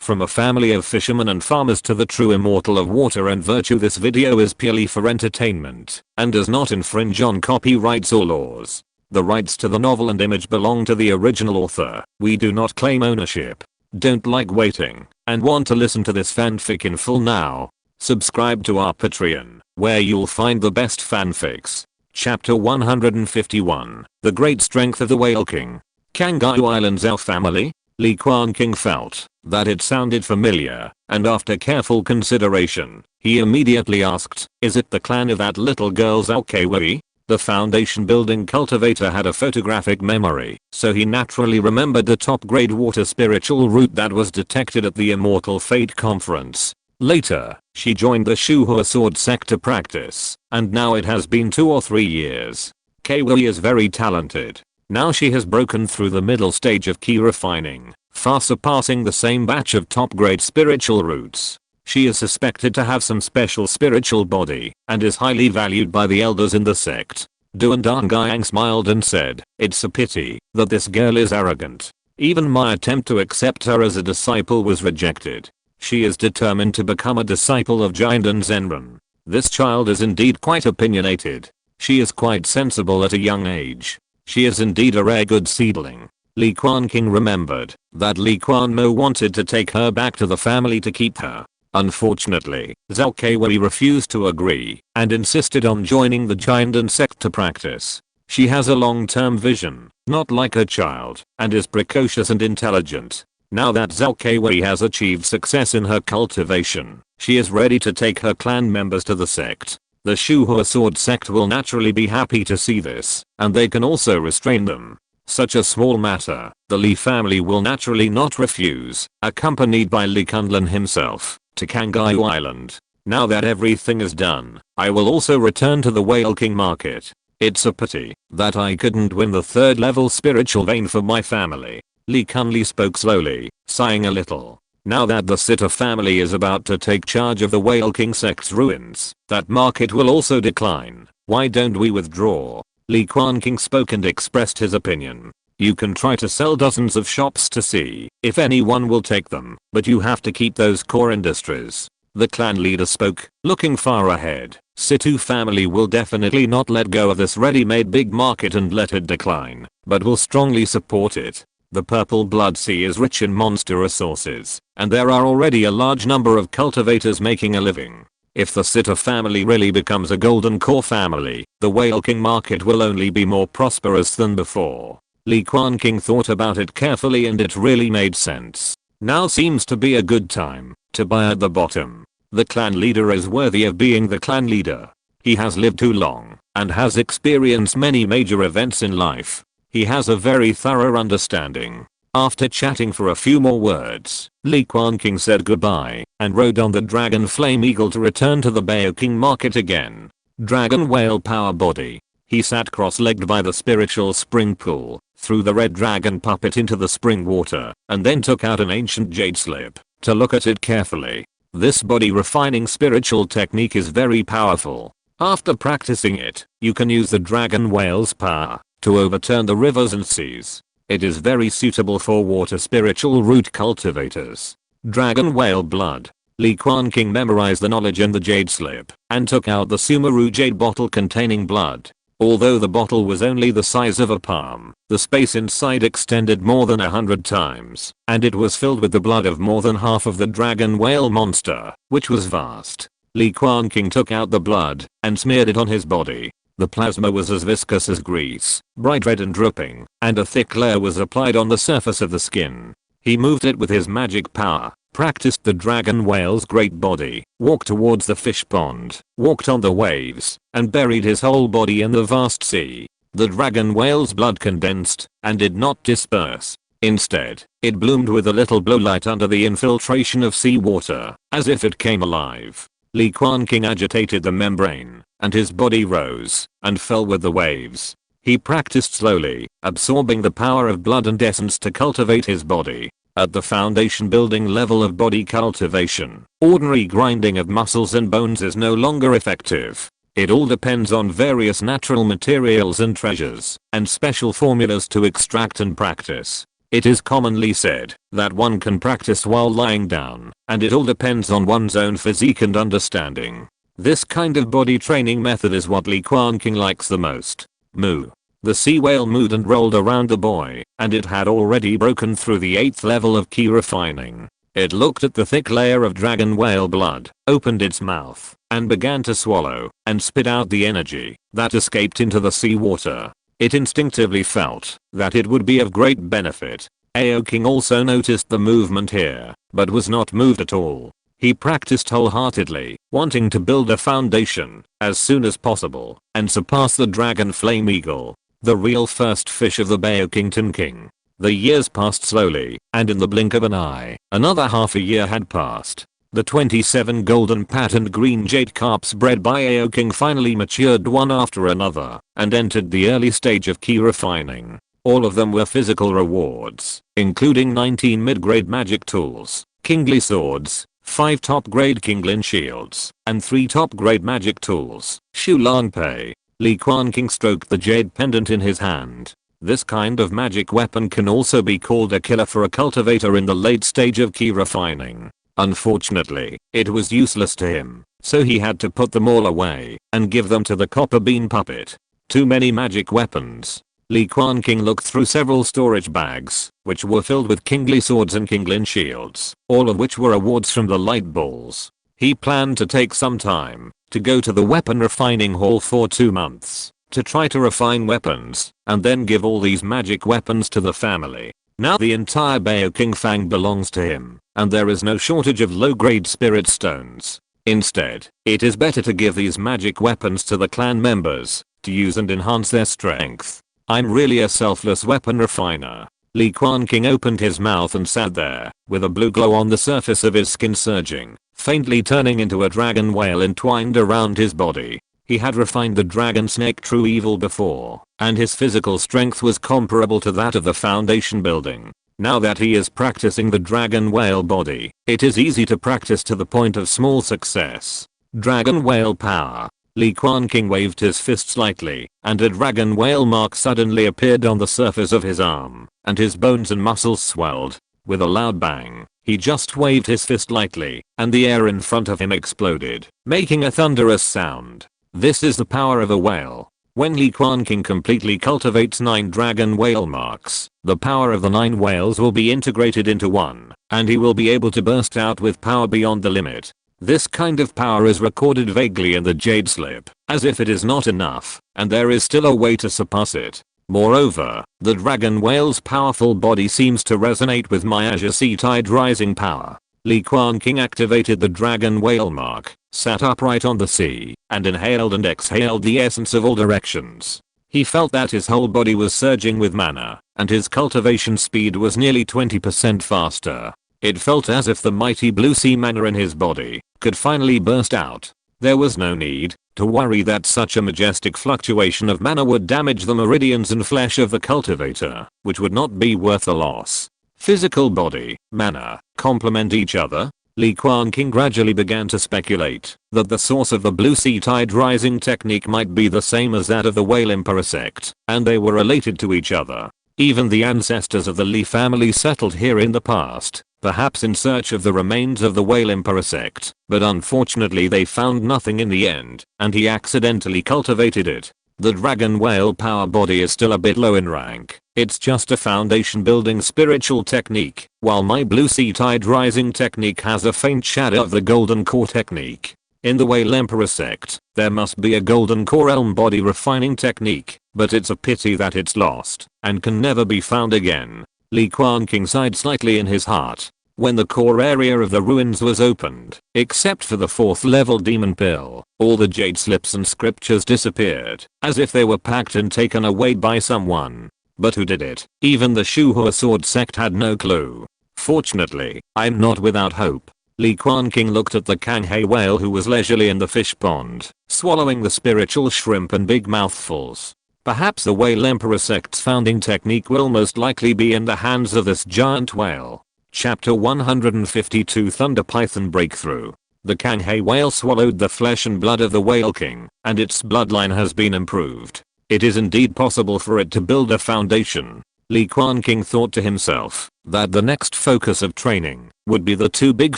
From a family of fishermen and farmers to the true immortal of water and virtue, this video is purely for entertainment and does not infringe on copyrights or laws. The rights to the novel and image belong to the original author. We do not claim ownership. Don't like waiting and want to listen to this fanfic in full now? Subscribe to our Patreon, where you'll find the best fanfics. Chapter 151, The Great Strength of the Whale King. Kangaroo Island's elf family? Li Quanqing felt that it sounded familiar, and after careful consideration, he immediately asked, is it the clan of that little girl Zalkawei? The foundation building cultivator had a photographic memory, so he naturally remembered the top grade water spiritual root that was detected at the Immortal Fate conference. Later, she joined the Shuhua sword sect to practice, and now it has been 2 or 3 years. Kawei is very talented. Now she has broken through the middle stage of key refining, far surpassing the same batch of top grade spiritual roots. She is suspected to have some special spiritual body and is highly valued by the elders in the sect. Duan Dangyang smiled and said, it's a pity that this girl is arrogant. Even my attempt to accept her as a disciple was rejected. She is determined to become a disciple of Gengjin Sword. This child is indeed quite opinionated. She is quite sensible at a young age. She is indeed a rare good seedling. Li Quanqing remembered that Li Quanmo wanted to take her back to the family to keep her. Unfortunately, Zalkawei refused to agree and insisted on joining the Gengjin sect to practice. She has a long-term vision, not like her child, and is precocious and intelligent. Now that Zalkawei has achieved success in her cultivation, she is ready to take her clan members to the sect. The Shuhua sword sect will naturally be happy to see this, and they can also restrain them. Such a small matter, the Li family will naturally not refuse, accompanied by Li Quanqing himself, to Kangaroo Island. Now that everything is done, I will also return to the Whale King market. It's a pity that I couldn't win the 3rd level spiritual vein for my family. Li Quanqing spoke slowly, sighing a little. Now that the Sitter family is about to take charge of the Whale King sect's ruins, that market will also decline. Why don't we withdraw? Li Quanqing spoke and expressed his opinion. You can try to sell dozens of shops to see if anyone will take them, but you have to keep those core industries. The clan leader spoke, looking far ahead. Situ family will definitely not let go of this ready-made big market and let it decline, but will strongly support it. The Purple Blood Sea is rich in monster resources, and there are already a large number of cultivators making a living. If the Sitter family really becomes a golden core family, the Whale King market will only be more prosperous than before. Li Quanqing thought about it carefully and it really made sense. Now seems to be a good time to buy at the bottom. The clan leader is worthy of being the clan leader. He has lived too long and has experienced many major events in life. He has a very thorough understanding. After chatting for a few more words, Li Quanqing said goodbye and rode on the Dragon Flame Eagle to return to the Whale King market again. Dragon Whale Power Body. He sat cross-legged by the spiritual spring pool, threw the red dragon puppet into the spring water, and then took out an ancient jade slip to look at it carefully. This body refining spiritual technique is very powerful. After practicing it, you can use the dragon whale's power to overturn the rivers and seas. It is very suitable for water spiritual root cultivators. Dragon whale blood. Li Quanqing memorized the knowledge in the jade slip and took out the Sumeru jade bottle containing blood. Although the bottle was only the size of a palm, the space inside extended more than 100 times, and it was filled with the blood of more than half of the dragon whale monster, which was vast. Li Quanqing took out the blood and smeared it on his body. The plasma was as viscous as grease, bright red and dripping, and a thick layer was applied on the surface of the skin. He moved it with his magic power, practiced the dragon whale's great body, walked towards the fish pond, walked on the waves, and buried his whole body in the vast sea. The dragon whale's blood condensed and did not disperse. Instead, it bloomed with a little blowlight under the infiltration of seawater, as if it came alive. Li Quanqing agitated the membrane, and his body rose and fell with the waves. He practiced slowly, absorbing the power of blood and essence to cultivate his body. At the foundation building level of body cultivation, ordinary grinding of muscles and bones is no longer effective. It all depends on various natural materials and treasures, and special formulas to extract and practice. It is commonly said that one can practice while lying down, and it all depends on one's own physique and understanding. This kind of body training method is what Li Quanqing likes the most. Moo. The sea whale mooed and rolled around the boy, and it had already broken through the 8th level of key refining. It looked at the thick layer of dragon whale blood, opened its mouth, and began to swallow and spit out the energy that escaped into the seawater. It instinctively felt that it would be of great benefit. King also noticed the movement here, but was not moved at all. He practiced wholeheartedly, wanting to build a foundation as soon as possible and surpass the dragon flame eagle, the real first fish of the Beokington King. The years passed slowly, and in the blink of an eye, another half a year had passed. The 27 golden patterned green jade carps bred by King finally matured one after another and entered the early stage of key refining. All of them were physical rewards, including 19 mid-grade magic tools, kingly swords, 5 top-grade Kinglin shields, and 3 top-grade magic tools. Shu Longpei. Li Quanqing stroked the jade pendant in his hand. This kind of magic weapon can also be called a killer for a cultivator in the late stage of key refining. Unfortunately, it was useless to him, so he had to put them all away and give them to the copper bean puppet. Too many magic weapons. Li Quanqing looked through several storage bags, which were filled with kingly swords and kinglin shields, all of which were awards from the light balls. He planned to take some time to go to the weapon refining hall for 2 months to try to refine weapons and then give all these magic weapons to the family. Now the entire Beoking Fang belongs to him, and there is no shortage of low-grade spirit stones. Instead, it is better to give these magic weapons to the clan members to use and enhance their strength. I'm really a selfless weapon refiner. Li Quanqing opened his mouth and sat there, with a blue glow on the surface of his skin surging, faintly turning into a dragon whale entwined around his body. He had refined the dragon snake true evil before, and his physical strength was comparable to that of the foundation building. Now that he is practicing the dragon whale body, it is easy to practice to the point of small success. Dragon whale power. Li Quanqing waved his fist slightly, and a dragon whale mark suddenly appeared on the surface of his arm, and his bones and muscles swelled. With a loud bang, he just waved his fist lightly, and the air in front of him exploded, making a thunderous sound. This is the power of a whale. When Li Quanqing completely cultivates 9 dragon whale marks, the power of the 9 whales will be integrated into one, and he will be able to burst out with power beyond the limit. This kind of power is recorded vaguely in the Jade Slip, as if it is not enough, and there is still a way to surpass it. Moreover, the dragon whale's powerful body seems to resonate with my Azure Sea Tide Rising power. Li Quanqing activated the dragon whale mark, sat upright on the sea, and inhaled and exhaled the essence of all directions. He felt that his whole body was surging with mana, and his cultivation speed was nearly 20% faster. It felt as if the mighty blue sea mana in his body could finally burst out. There was no need to worry that such a majestic fluctuation of mana would damage the meridians and flesh of the cultivator, which would not be worth the loss. Physical body, mana, complement each other. Li Quanqing gradually began to speculate that the source of the blue sea tide rising technique might be the same as that of the whale emperor sect, and they were related to each other. Even the ancestors of the Li family settled here in the past, perhaps in search of the remains of the whale emperor sect, but unfortunately they found nothing in the end, and he accidentally cultivated it. The dragon whale power body is still a bit low in rank. It's just a foundation building spiritual technique, while my blue sea tide rising technique has a faint shadow of the golden core technique. In the whale emperor sect, there must be a golden core elm body refining technique, but it's a pity that it's lost and can never be found again. Li Quanqing sighed slightly in his heart. When the core area of the ruins was opened, except for the 4th level demon pill, all the jade slips and scriptures disappeared, as if they were packed and taken away by someone. But who did it? Even the Shuhua sword sect had no clue. Fortunately, I'm not without hope. Li Quanqing looked at the Kanghe whale who was leisurely in the fish pond, swallowing the spiritual shrimp in big mouthfuls. Perhaps the whale emperor sect's founding technique will most likely be in the hands of this giant whale. Chapter 152 Thunder Python Breakthrough. The Kanghe whale swallowed the flesh and blood of the Whale King, and its bloodline has been improved. It is indeed possible for it to build a foundation. Li Quanqing thought to himself that the next focus of training would be the two big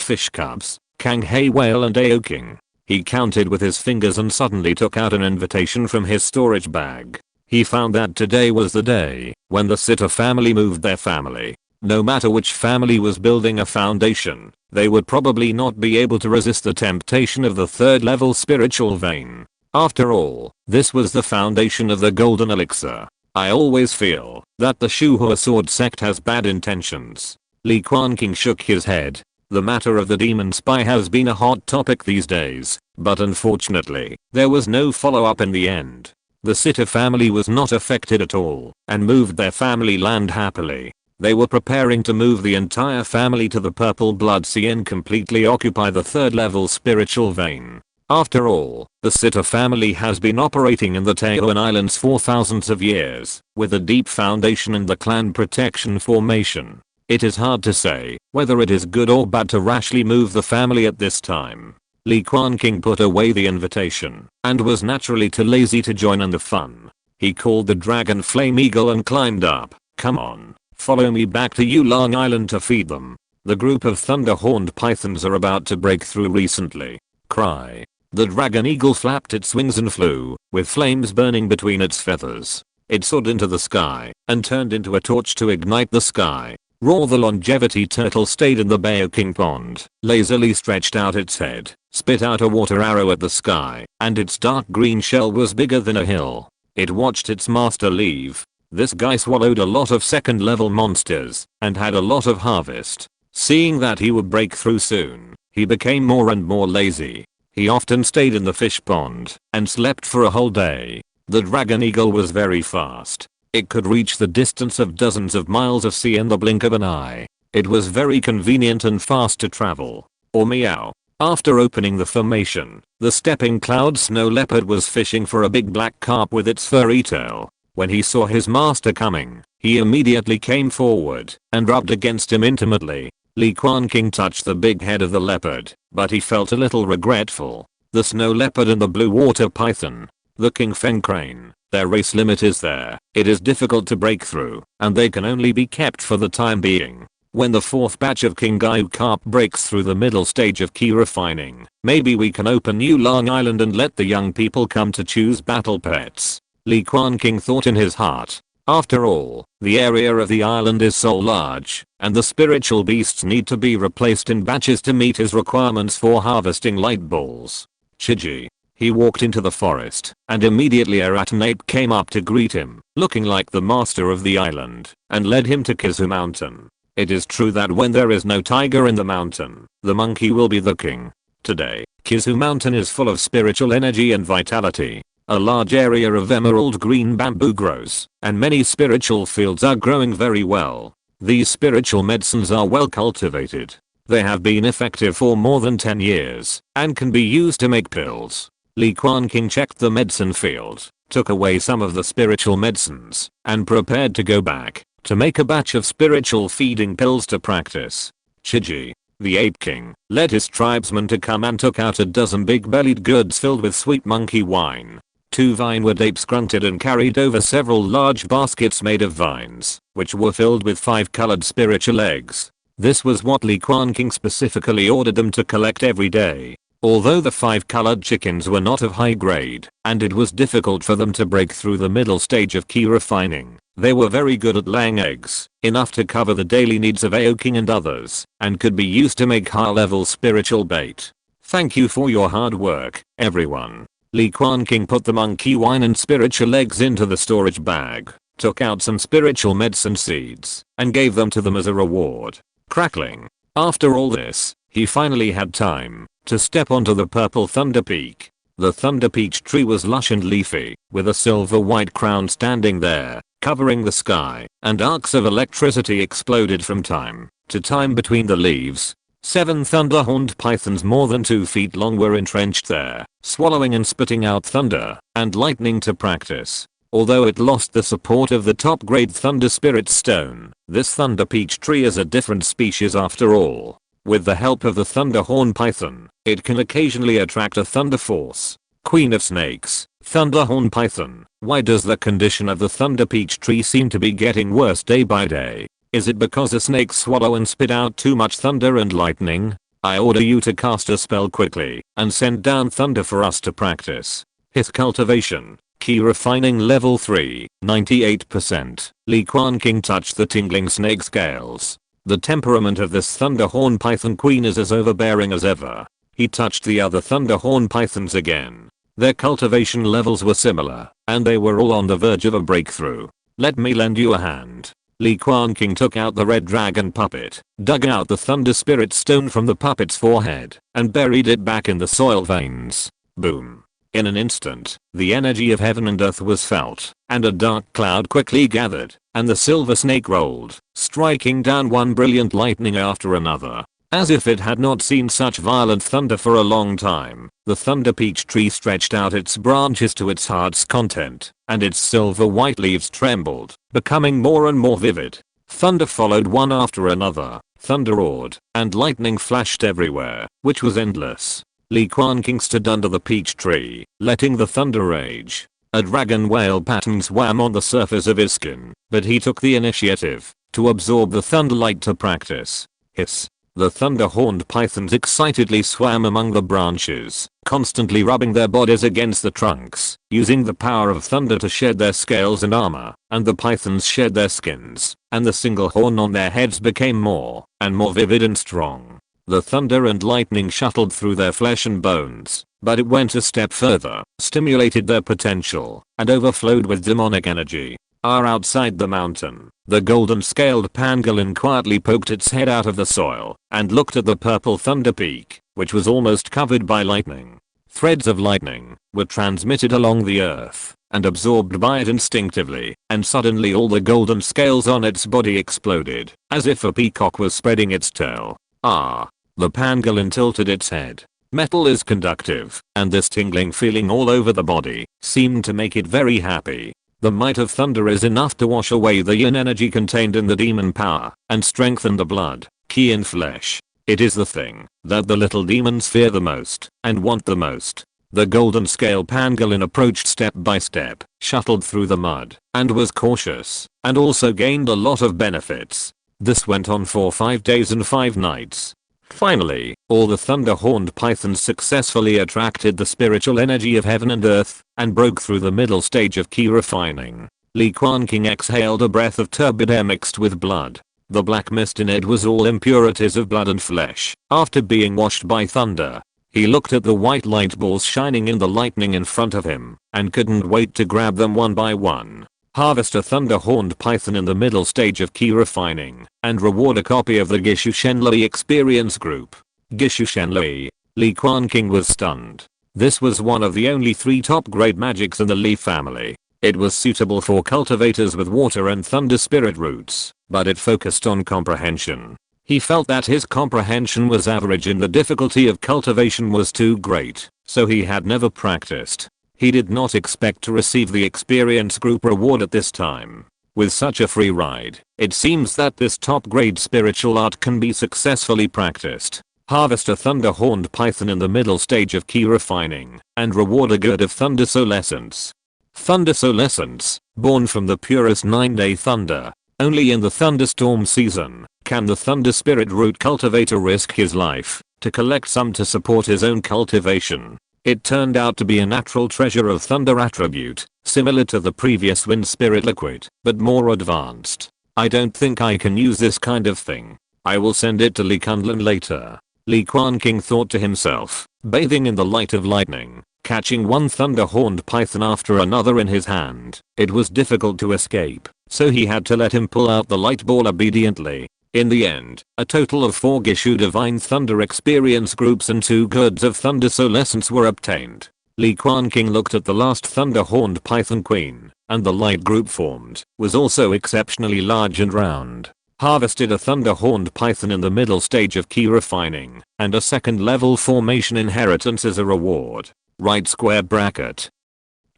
fish cubs, Kanghe whale and Aoking. He counted with his fingers and suddenly took out an invitation from his storage bag. He found that today was the day when the Sitter family moved their family. No matter which family was building a foundation, they would probably not be able to resist the temptation of the third level spiritual vein. After all, this was the foundation of the golden elixir. I always feel that the Shuhua sword sect has bad intentions. Li Quanqing shook his head. The matter of the demon spy has been a hot topic these days, but unfortunately, there was no follow-up in the end. The Sitter family was not affected at all and moved their family land happily. They were preparing to move the entire family to the Purple Blood Sea and completely occupy the third level spiritual vein. After all, the Sitter family has been operating in the Taoan Islands for thousands of years, with a deep foundation in the clan protection formation. It is hard to say whether it is good or bad to rashly move the family at this time. Li Quanqing put away the invitation and was naturally too lazy to join in the fun. He called the dragon Flame Eagle and climbed up. Come on, follow me back to Yulang Island to feed them. The group of thunder-horned pythons are about to break through recently. Cry. The dragon eagle flapped its wings and flew, with flames burning between its feathers. It soared into the sky and turned into a torch to ignite the sky. Roar the longevity turtle stayed in the Baoking pond, lazily stretched out its head, spit out a water arrow at the sky, and its dark green shell was bigger than a hill. It watched its master leave. This guy swallowed a lot of second level monsters and had a lot of harvest. Seeing that he would break through soon, he became more and more lazy. He often stayed in the fish pond and slept for a whole day. The dragon eagle was very fast. It could reach the distance of dozens of miles of sea in the blink of an eye. It was very convenient and fast to travel. Or meow. After opening the formation, the stepping cloud snow leopard was fishing for a big black carp with its furry tail. When he saw his master coming, he immediately came forward and rubbed against him intimately. Li Quanqing touched the big head of the leopard, but he felt a little regretful. The snow leopard and the blue water python, the king feng crane, their race limit is there. It is difficult to break through, and they can only be kept for the time being. When the fourth batch of King Gaiu carp breaks through the middle stage of key refining, maybe we can open New Long Island and let the young people come to choose battle pets. Li Quanqing thought in his heart. After all, the area of the island is so large, and the spiritual beasts need to be replaced in batches to meet his requirements for harvesting light balls. Chiji. He walked into the forest, and immediately a ratanape came up to greet him, looking like the master of the island, and led him to Kizu Mountain. It is true that when there is no tiger in the mountain, the monkey will be the king. Today, Kizu Mountain is full of spiritual energy and vitality. A large area of emerald green bamboo grows, and many spiritual fields are growing very well. These spiritual medicines are well cultivated. They have been effective for more than 10 years, and can be used to make pills. Li Quanqing checked the medicine field, took away some of the spiritual medicines, and prepared to go back to make a batch of spiritual feeding pills to practice. Chiji, the ape king, led his tribesmen to come and took out a dozen big-bellied gourds filled with sweet monkey wine. 2 vineward apes grunted and carried over several large baskets made of vines, which were filled with 5 colored spiritual eggs. This was what Li Quanqing specifically ordered them to collect every day. Although the 5 colored chickens were not of high grade, and it was difficult for them to break through the middle stage of key refining, they were very good at laying eggs, enough to cover the daily needs of Aoking and others, and could be used to make high-level spiritual bait. Thank you for your hard work, everyone. Li Quanqing put the monkey wine and spiritual eggs into the storage bag, took out some spiritual medicine seeds, and gave them to them as a reward. Crackling. After all this, he finally had time to step onto the purple thunder peak. The thunder peach tree was lush and leafy, with a silver white crown standing there, covering the sky, and arcs of electricity exploded from time to time between the leaves. 7 thunder-horned pythons more than 2 feet long were entrenched there, swallowing and spitting out thunder and lightning to practice. Although it lost the support of the top-grade thunder spirit stone, this thunder peach tree is a different species after all. With the help of the thunderhorn python, it can occasionally attract a thunder force. Queen of snakes, Thunderhorn Python. Why does the condition of the thunder peach tree seem to be getting worse day by day? Is it because the snakes swallow and spit out too much thunder and lightning? I order you to cast a spell quickly and send down thunder for us to practice. His cultivation. Key refining level 3, 98%. Li Quanqing touched the tingling snake scales. The temperament of this Thunderhorn Python queen is as overbearing as ever. He touched the other Thunderhorn Pythons again. Their cultivation levels were similar, and they were all on the verge of a breakthrough. Let me lend you a hand. Li Quanqing took out the red dragon puppet, dug out the thunder spirit stone from the puppet's forehead, and buried it back in the soil veins. Boom. In an instant, the energy of heaven and earth was felt, and a dark cloud quickly gathered, and the silver snake rolled, striking down one brilliant lightning after another. As if it had not seen such violent thunder for a long time, the thunder peach tree stretched out its branches to its heart's content, and its silver white leaves trembled, becoming more and more vivid. Thunder followed one after another, thunder roared, and lightning flashed everywhere, which was endless. Li Quanqing stood under the peach tree, letting the thunder rage. A dragon whale pattern swam on the surface of his skin, but he took the initiative to absorb the thunderlight to practice. Hiss. The thunder-horned pythons excitedly swam among the branches, constantly rubbing their bodies against the trunks, using the power of thunder to shed their scales and armor, and the pythons shed their skins, and the single horn on their heads became more and more vivid and strong. The thunder and lightning shuttled through their flesh and bones, but it went a step further, stimulated their potential, and overflowed with demonic energy. Outside the mountain, the golden-scaled pangolin quietly poked its head out of the soil and looked at the purple thunder peak, which was almost covered by lightning. Threads of lightning were transmitted along the earth and absorbed by it instinctively, and suddenly all the golden scales on its body exploded, as if a peacock was spreading its tail. The pangolin tilted its head. Metal is conductive, and this tingling feeling all over the body seemed to make it very happy. The might of thunder is enough to wash away the yin energy contained in the demon power and strengthen the blood, ki and flesh. It is the thing that the little demons fear the most and want the most. The golden scale pangolin approached step by step, shuttled through the mud, and was cautious, and also gained a lot of benefits. This went on for 5 days and 5 nights. Finally, all the thunder-horned pythons successfully attracted the spiritual energy of heaven and earth and broke through the middle stage of ki refining. Li Quanqing exhaled a breath of turbid air mixed with blood. The black mist in it was all impurities of blood and flesh. After being washed by thunder, he looked at the white light balls shining in the lightning in front of him and couldn't wait to grab them one by one. Harvest a thunder-horned python in the middle stage of ki refining, and reward a copy of the Gishu Shenlui experience group. Gishu Shenlui. Li Quanqing was stunned. This was one of the only 3 top-grade magics in the Li family. It was suitable for cultivators with water and thunder spirit roots, but it focused on comprehension. He felt that his comprehension was average and the difficulty of cultivation was too great, so he had never practiced. He did not expect to receive the experience group reward at this time. With such a free ride, it seems that this top-grade spiritual art can be successfully practiced. Harvest a thunder-horned python in the middle stage of ki refining, and reward a gourd of thunder solescence. Thunder solescence, born from the purest 9-day thunder. Only in the thunderstorm season can the thunder spirit root cultivator risk his life to collect some to support his own cultivation. It turned out to be a natural treasure of thunder attribute, similar to the previous wind spirit liquid, but more advanced. I don't think I can use this kind of thing. I will send it to Li Kunlun later. Li Quanqing thought to himself, bathing in the light of lightning, catching one thunder-horned python after another in his hand. It was difficult to escape, so he had to let him pull out the light ball obediently. In the end, a total of 4 Gishu Divine Thunder experience groups and 2 gourds of thunder solescence were obtained. Li Quanqing looked at the last thunder-horned python queen, and the light group formed was also exceptionally large and round. Harvested a thunder-horned python in the middle stage of ki refining, and a 2nd level formation inheritance as a reward. Right square bracket.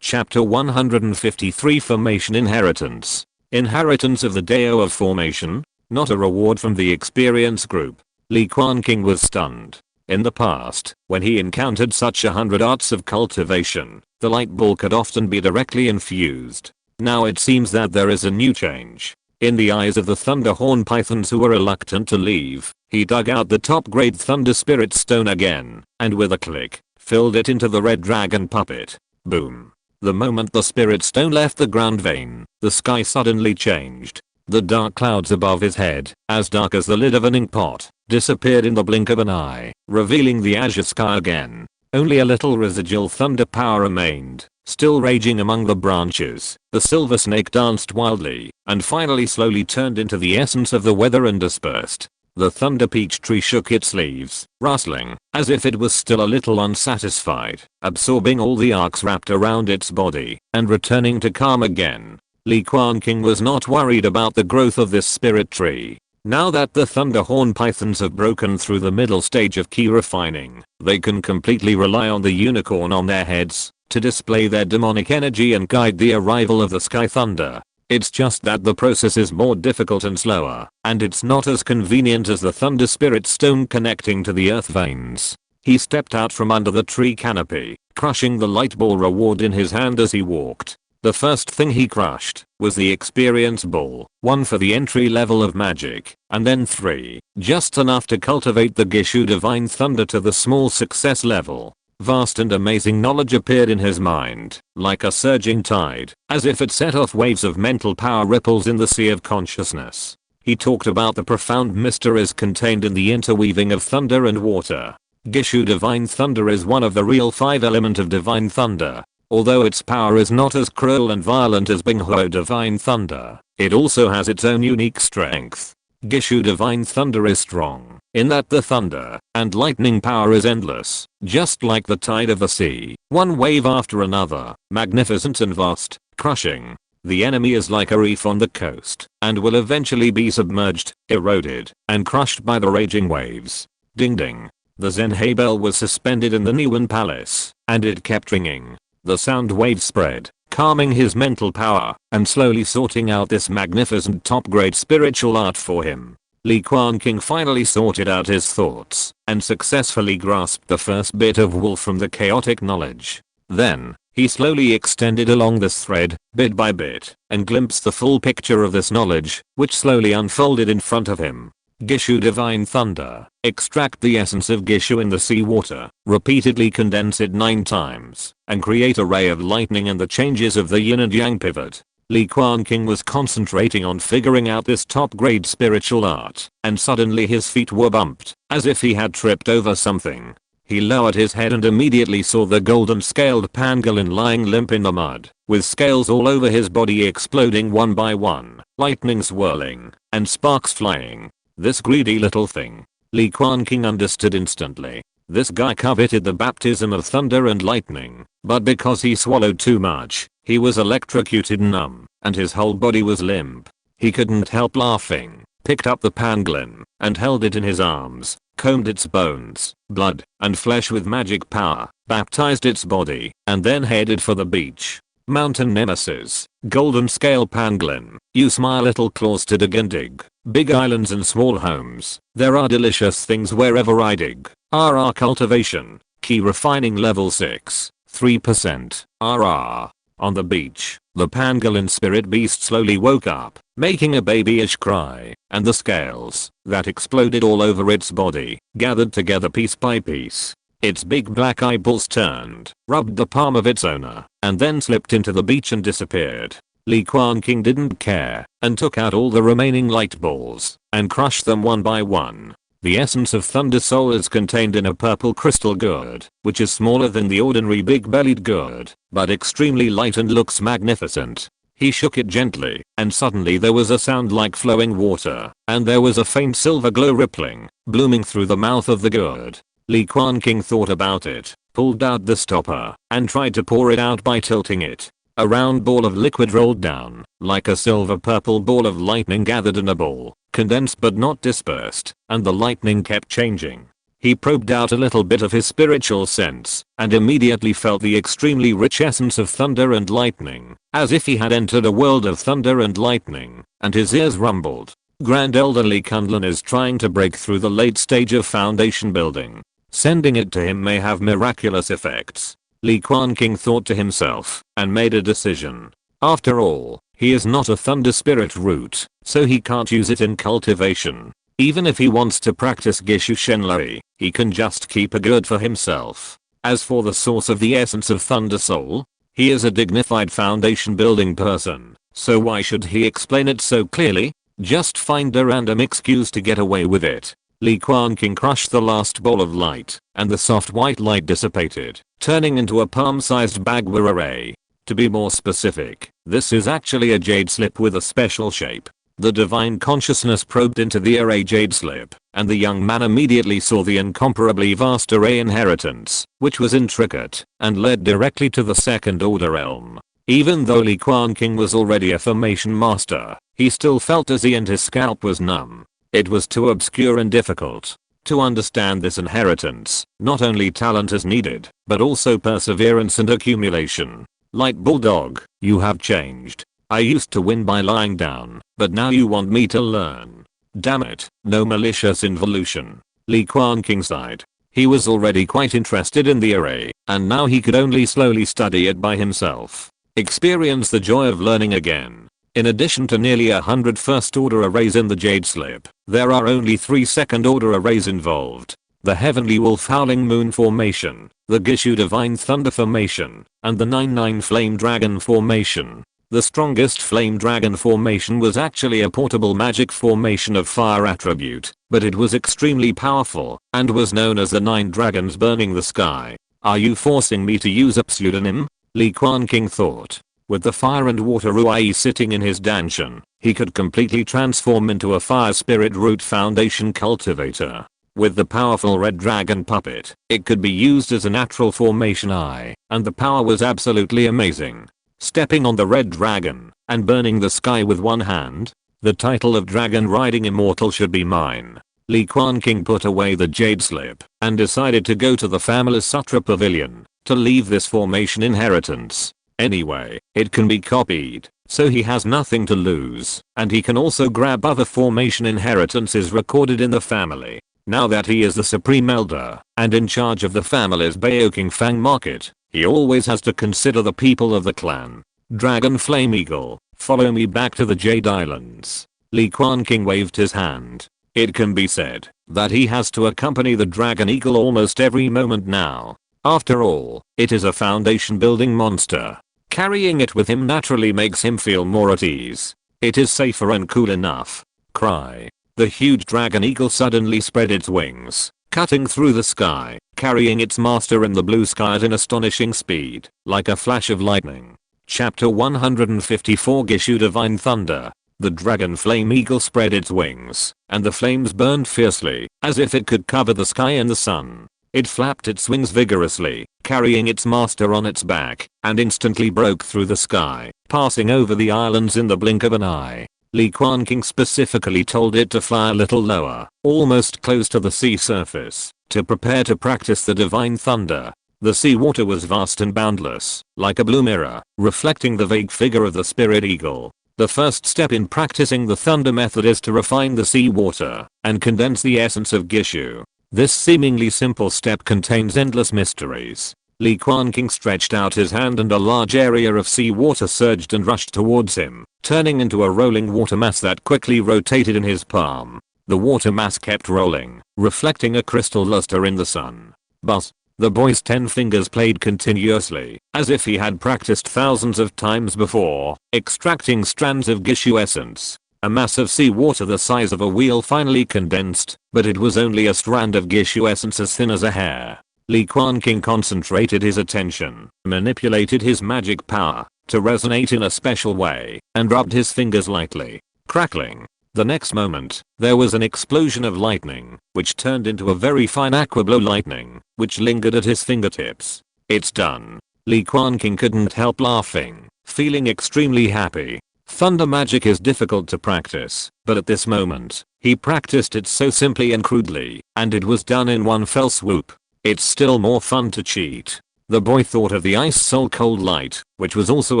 Chapter 153 Formation Inheritance. Inheritance of the Deo of Formation. Not a reward from the experience group. Li Quanqing was stunned. In the past, when he encountered such 100 arts of cultivation, The light ball could often be directly infused. Now it seems that there is a new change. In the eyes of the Thunderhorn Pythons who were reluctant to leave, he dug out the top grade Thunder Spirit Stone again, and with a click, filled it into the red dragon puppet. Boom. The moment the Spirit Stone left the ground vein, the sky suddenly changed. The dark clouds above his head, as dark as the lid of an inkpot, disappeared in the blink of an eye, revealing the azure sky again. Only a little residual thunder power remained, still raging among the branches. The silver snake danced wildly, and finally slowly turned into the essence of the weather and dispersed. The thunder peach tree shook its leaves, rustling, as if it was still a little unsatisfied, absorbing all the arcs wrapped around its body, and returning to calm again. Li Quanqing was not worried about the growth of this spirit tree. Now that the Thunderhorn Pythons have broken through the middle stage of key refining, they can completely rely on the unicorn on their heads to display their demonic energy and guide the arrival of the Sky Thunder. It's just that the process is more difficult and slower, and it's not as convenient as the Thunder Spirit Stone connecting to the earth veins. He stepped out from under the tree canopy, crushing the light ball reward in his hand as he walked. The first thing he crushed was the experience ball, 1 for the entry level of magic, and then 3, just enough to cultivate the Gishu Divine Thunder to the small success level. Vast and amazing knowledge appeared in his mind, like a surging tide, as if it set off waves of mental power ripples in the sea of consciousness. He talked about the profound mysteries contained in the interweaving of thunder and water. Gishu Divine Thunder is one of the real 5 element of Divine Thunder. Although its power is not as cruel and violent as Binghuo Divine Thunder, it also has its own unique strength. Gishu Divine Thunder is strong, in that the thunder and lightning power is endless, just like the tide of the sea, one wave after another, magnificent and vast, crushing. The enemy is like a reef on the coast, and will eventually be submerged, eroded, and crushed by the raging waves. Ding ding. The Zenhei bell was suspended in the Niwen Palace, and it kept ringing. The sound wave spread, calming his mental power, and slowly sorting out this magnificent top-grade spiritual art for him. Li Quanqing finally sorted out his thoughts, and successfully grasped the first bit of wool from the chaotic knowledge. Then, he slowly extended along this thread, bit by bit, and glimpsed the full picture of this knowledge, which slowly unfolded in front of him. Gishu Divine Thunder. Extract the essence of Gishu in the seawater, repeatedly condense it 9 times, and create a ray of lightning and the changes of the yin and yang pivot. Li Quanqing was concentrating on figuring out this top-grade spiritual art, and suddenly his feet were bumped, as if he had tripped over something. He lowered his head and immediately saw the golden scaled pangolin lying limp in the mud, with scales all over his body exploding one by one, lightning swirling, and sparks flying. This greedy little thing. Li Quanqing understood instantly. This guy coveted the baptism of thunder and lightning, but because he swallowed too much, he was electrocuted numb, and his whole body was limp. He couldn't help laughing, picked up the pangolin, and held it in his arms, combed its bones, blood, and flesh with magic power, baptized its body, and then headed for the beach. Mountain Nemesis, Golden Scale Pangolin, you smile little claws to dig and dig, big islands and small homes, there are delicious things wherever I dig. RR Cultivation, Key Refining Level 6, 3%, RR. On the beach, the pangolin spirit beast slowly woke up, making a babyish cry, and the scales, that exploded all over its body, gathered together piece by piece. Its big black eyeballs turned, rubbed the palm of its owner, and then slipped into the beach and disappeared. Li Quanqing didn't care, and took out all the remaining light balls, and crushed them one by one. The essence of Thunder Soul is contained in a purple crystal gourd, which is smaller than the ordinary big-bellied gourd, but extremely light and looks magnificent. He shook it gently, and suddenly there was a sound like flowing water, and there was a faint silver glow rippling, blooming through the mouth of the gourd. Li Quanqing thought about it, pulled out the stopper, and tried to pour it out by tilting it. A round ball of liquid rolled down, like a silver-purple ball of lightning gathered in a ball, condensed but not dispersed, and the lightning kept changing. He probed out a little bit of his spiritual sense, and immediately felt the extremely rich essence of thunder and lightning, as if he had entered a world of thunder and lightning, and his ears rumbled. Grand Elder Li Kunlun is trying to break through the late stage of foundation building. Sending it to him may have miraculous effects. Li Quanqing thought to himself and made a decision. After all, he is not a thunder spirit root, so he can't use it in cultivation. Even if he wants to practice Gishu Shenlei, he can just keep a good for himself. As for the source of the essence of Thunder Soul, he is a dignified foundation building person, so why should he explain it so clearly? Just find a random excuse to get away with it. Li Quanqing crushed the last ball of light, and the soft white light dissipated, turning into a palm-sized bagua array. To be more specific, this is actually a jade slip with a special shape. The divine consciousness probed into the array jade slip, and the young man immediately saw the incomparably vast array inheritance, which was intricate, and led directly to the second order realm. Even though Li Quanqing was already a formation master, he still felt dizzy and his scalp was numb. It was too obscure and difficult. To understand this inheritance, not only talent is needed, but also perseverance and accumulation. Light Bulldog, you have changed. I used to win by lying down, but now you want me to learn. Damn it, no malicious involution. Li Quanqing sighed. He was already quite interested in the array, and now he could only slowly study it by himself. Experience the joy of learning again. In addition to nearly 100 first order arrays in the jade slip, there are only 3 second order arrays involved. The Heavenly Wolf Howling Moon Formation, the Gishu Divine Thunder Formation, and the 9-9 Flame Dragon Formation. The strongest Flame Dragon Formation was actually a portable magic formation of fire attribute, but it was extremely powerful, and was known as the 9 Dragons Burning the Sky. Are you forcing me to use a pseudonym? Li Quanqing thought. With the fire and water Ruai sitting in his danshan, he could completely transform into a fire spirit root foundation cultivator. With the powerful red dragon puppet, it could be used as a natural formation eye, and the power was absolutely amazing. Stepping on the red dragon, and burning the sky with one hand, the title of dragon riding immortal should be mine. Li Quanqing put away the jade slip, and decided to go to the family sutra pavilion, to leave this formation inheritance. Anyway, it can be copied, so he has nothing to lose, and he can also grab other formation inheritances recorded in the family. Now that he is the supreme elder, and in charge of the family's Baoking Fang market, he always has to consider the people of the clan. Dragon Flame Eagle, follow me back to the Jade Islands. Li Quanqing waved his hand. It can be said that he has to accompany the Dragon Eagle almost every moment now. After all, it is a foundation building monster. Carrying it with him naturally makes him feel more at ease. It is safer and cool enough. Cry. The huge dragon eagle suddenly spread its wings, cutting through the sky, carrying its master in the blue sky at an astonishing speed, like a flash of lightning. Chapter 154 Gishu Divine Thunder. The dragon flame eagle spread its wings, and the flames burned fiercely, as if it could cover the sky and the sun. It flapped its wings vigorously, carrying its master on its back, and instantly broke through the sky, passing over the islands in the blink of an eye. Li Quanqing specifically told it to fly a little lower, almost close to the sea surface, to prepare to practice the divine thunder. The sea water was vast and boundless, like a blue mirror, reflecting the vague figure of the spirit eagle. The first step in practicing the thunder method is to refine the sea water, and condense the essence of Gishu. This seemingly simple step contains endless mysteries. Li Quanqing stretched out his hand and a large area of sea water surged and rushed towards him, turning into a rolling water mass that quickly rotated in his palm. The water mass kept rolling, reflecting a crystal luster in the sun. Buzz. The boy's 10 fingers played continuously, as if he had practiced thousands of times before, extracting strands of Gishu essence. A mass of sea water the size of a wheel finally condensed, but it was only a strand of Gishu essence as thin as a hair. Li Quanqing concentrated his attention, manipulated his magic power to resonate in a special way, and rubbed his fingers lightly. Crackling. The next moment, there was an explosion of lightning, which turned into a very fine aquablow lightning, which lingered at his fingertips. It's done. Li Quanqing couldn't help laughing, feeling extremely happy. Thunder magic is difficult to practice, but at this moment, he practiced it so simply and crudely, and it was done in one fell swoop. It's still more fun to cheat. The boy thought of the Ice Soul Cold Light, which was also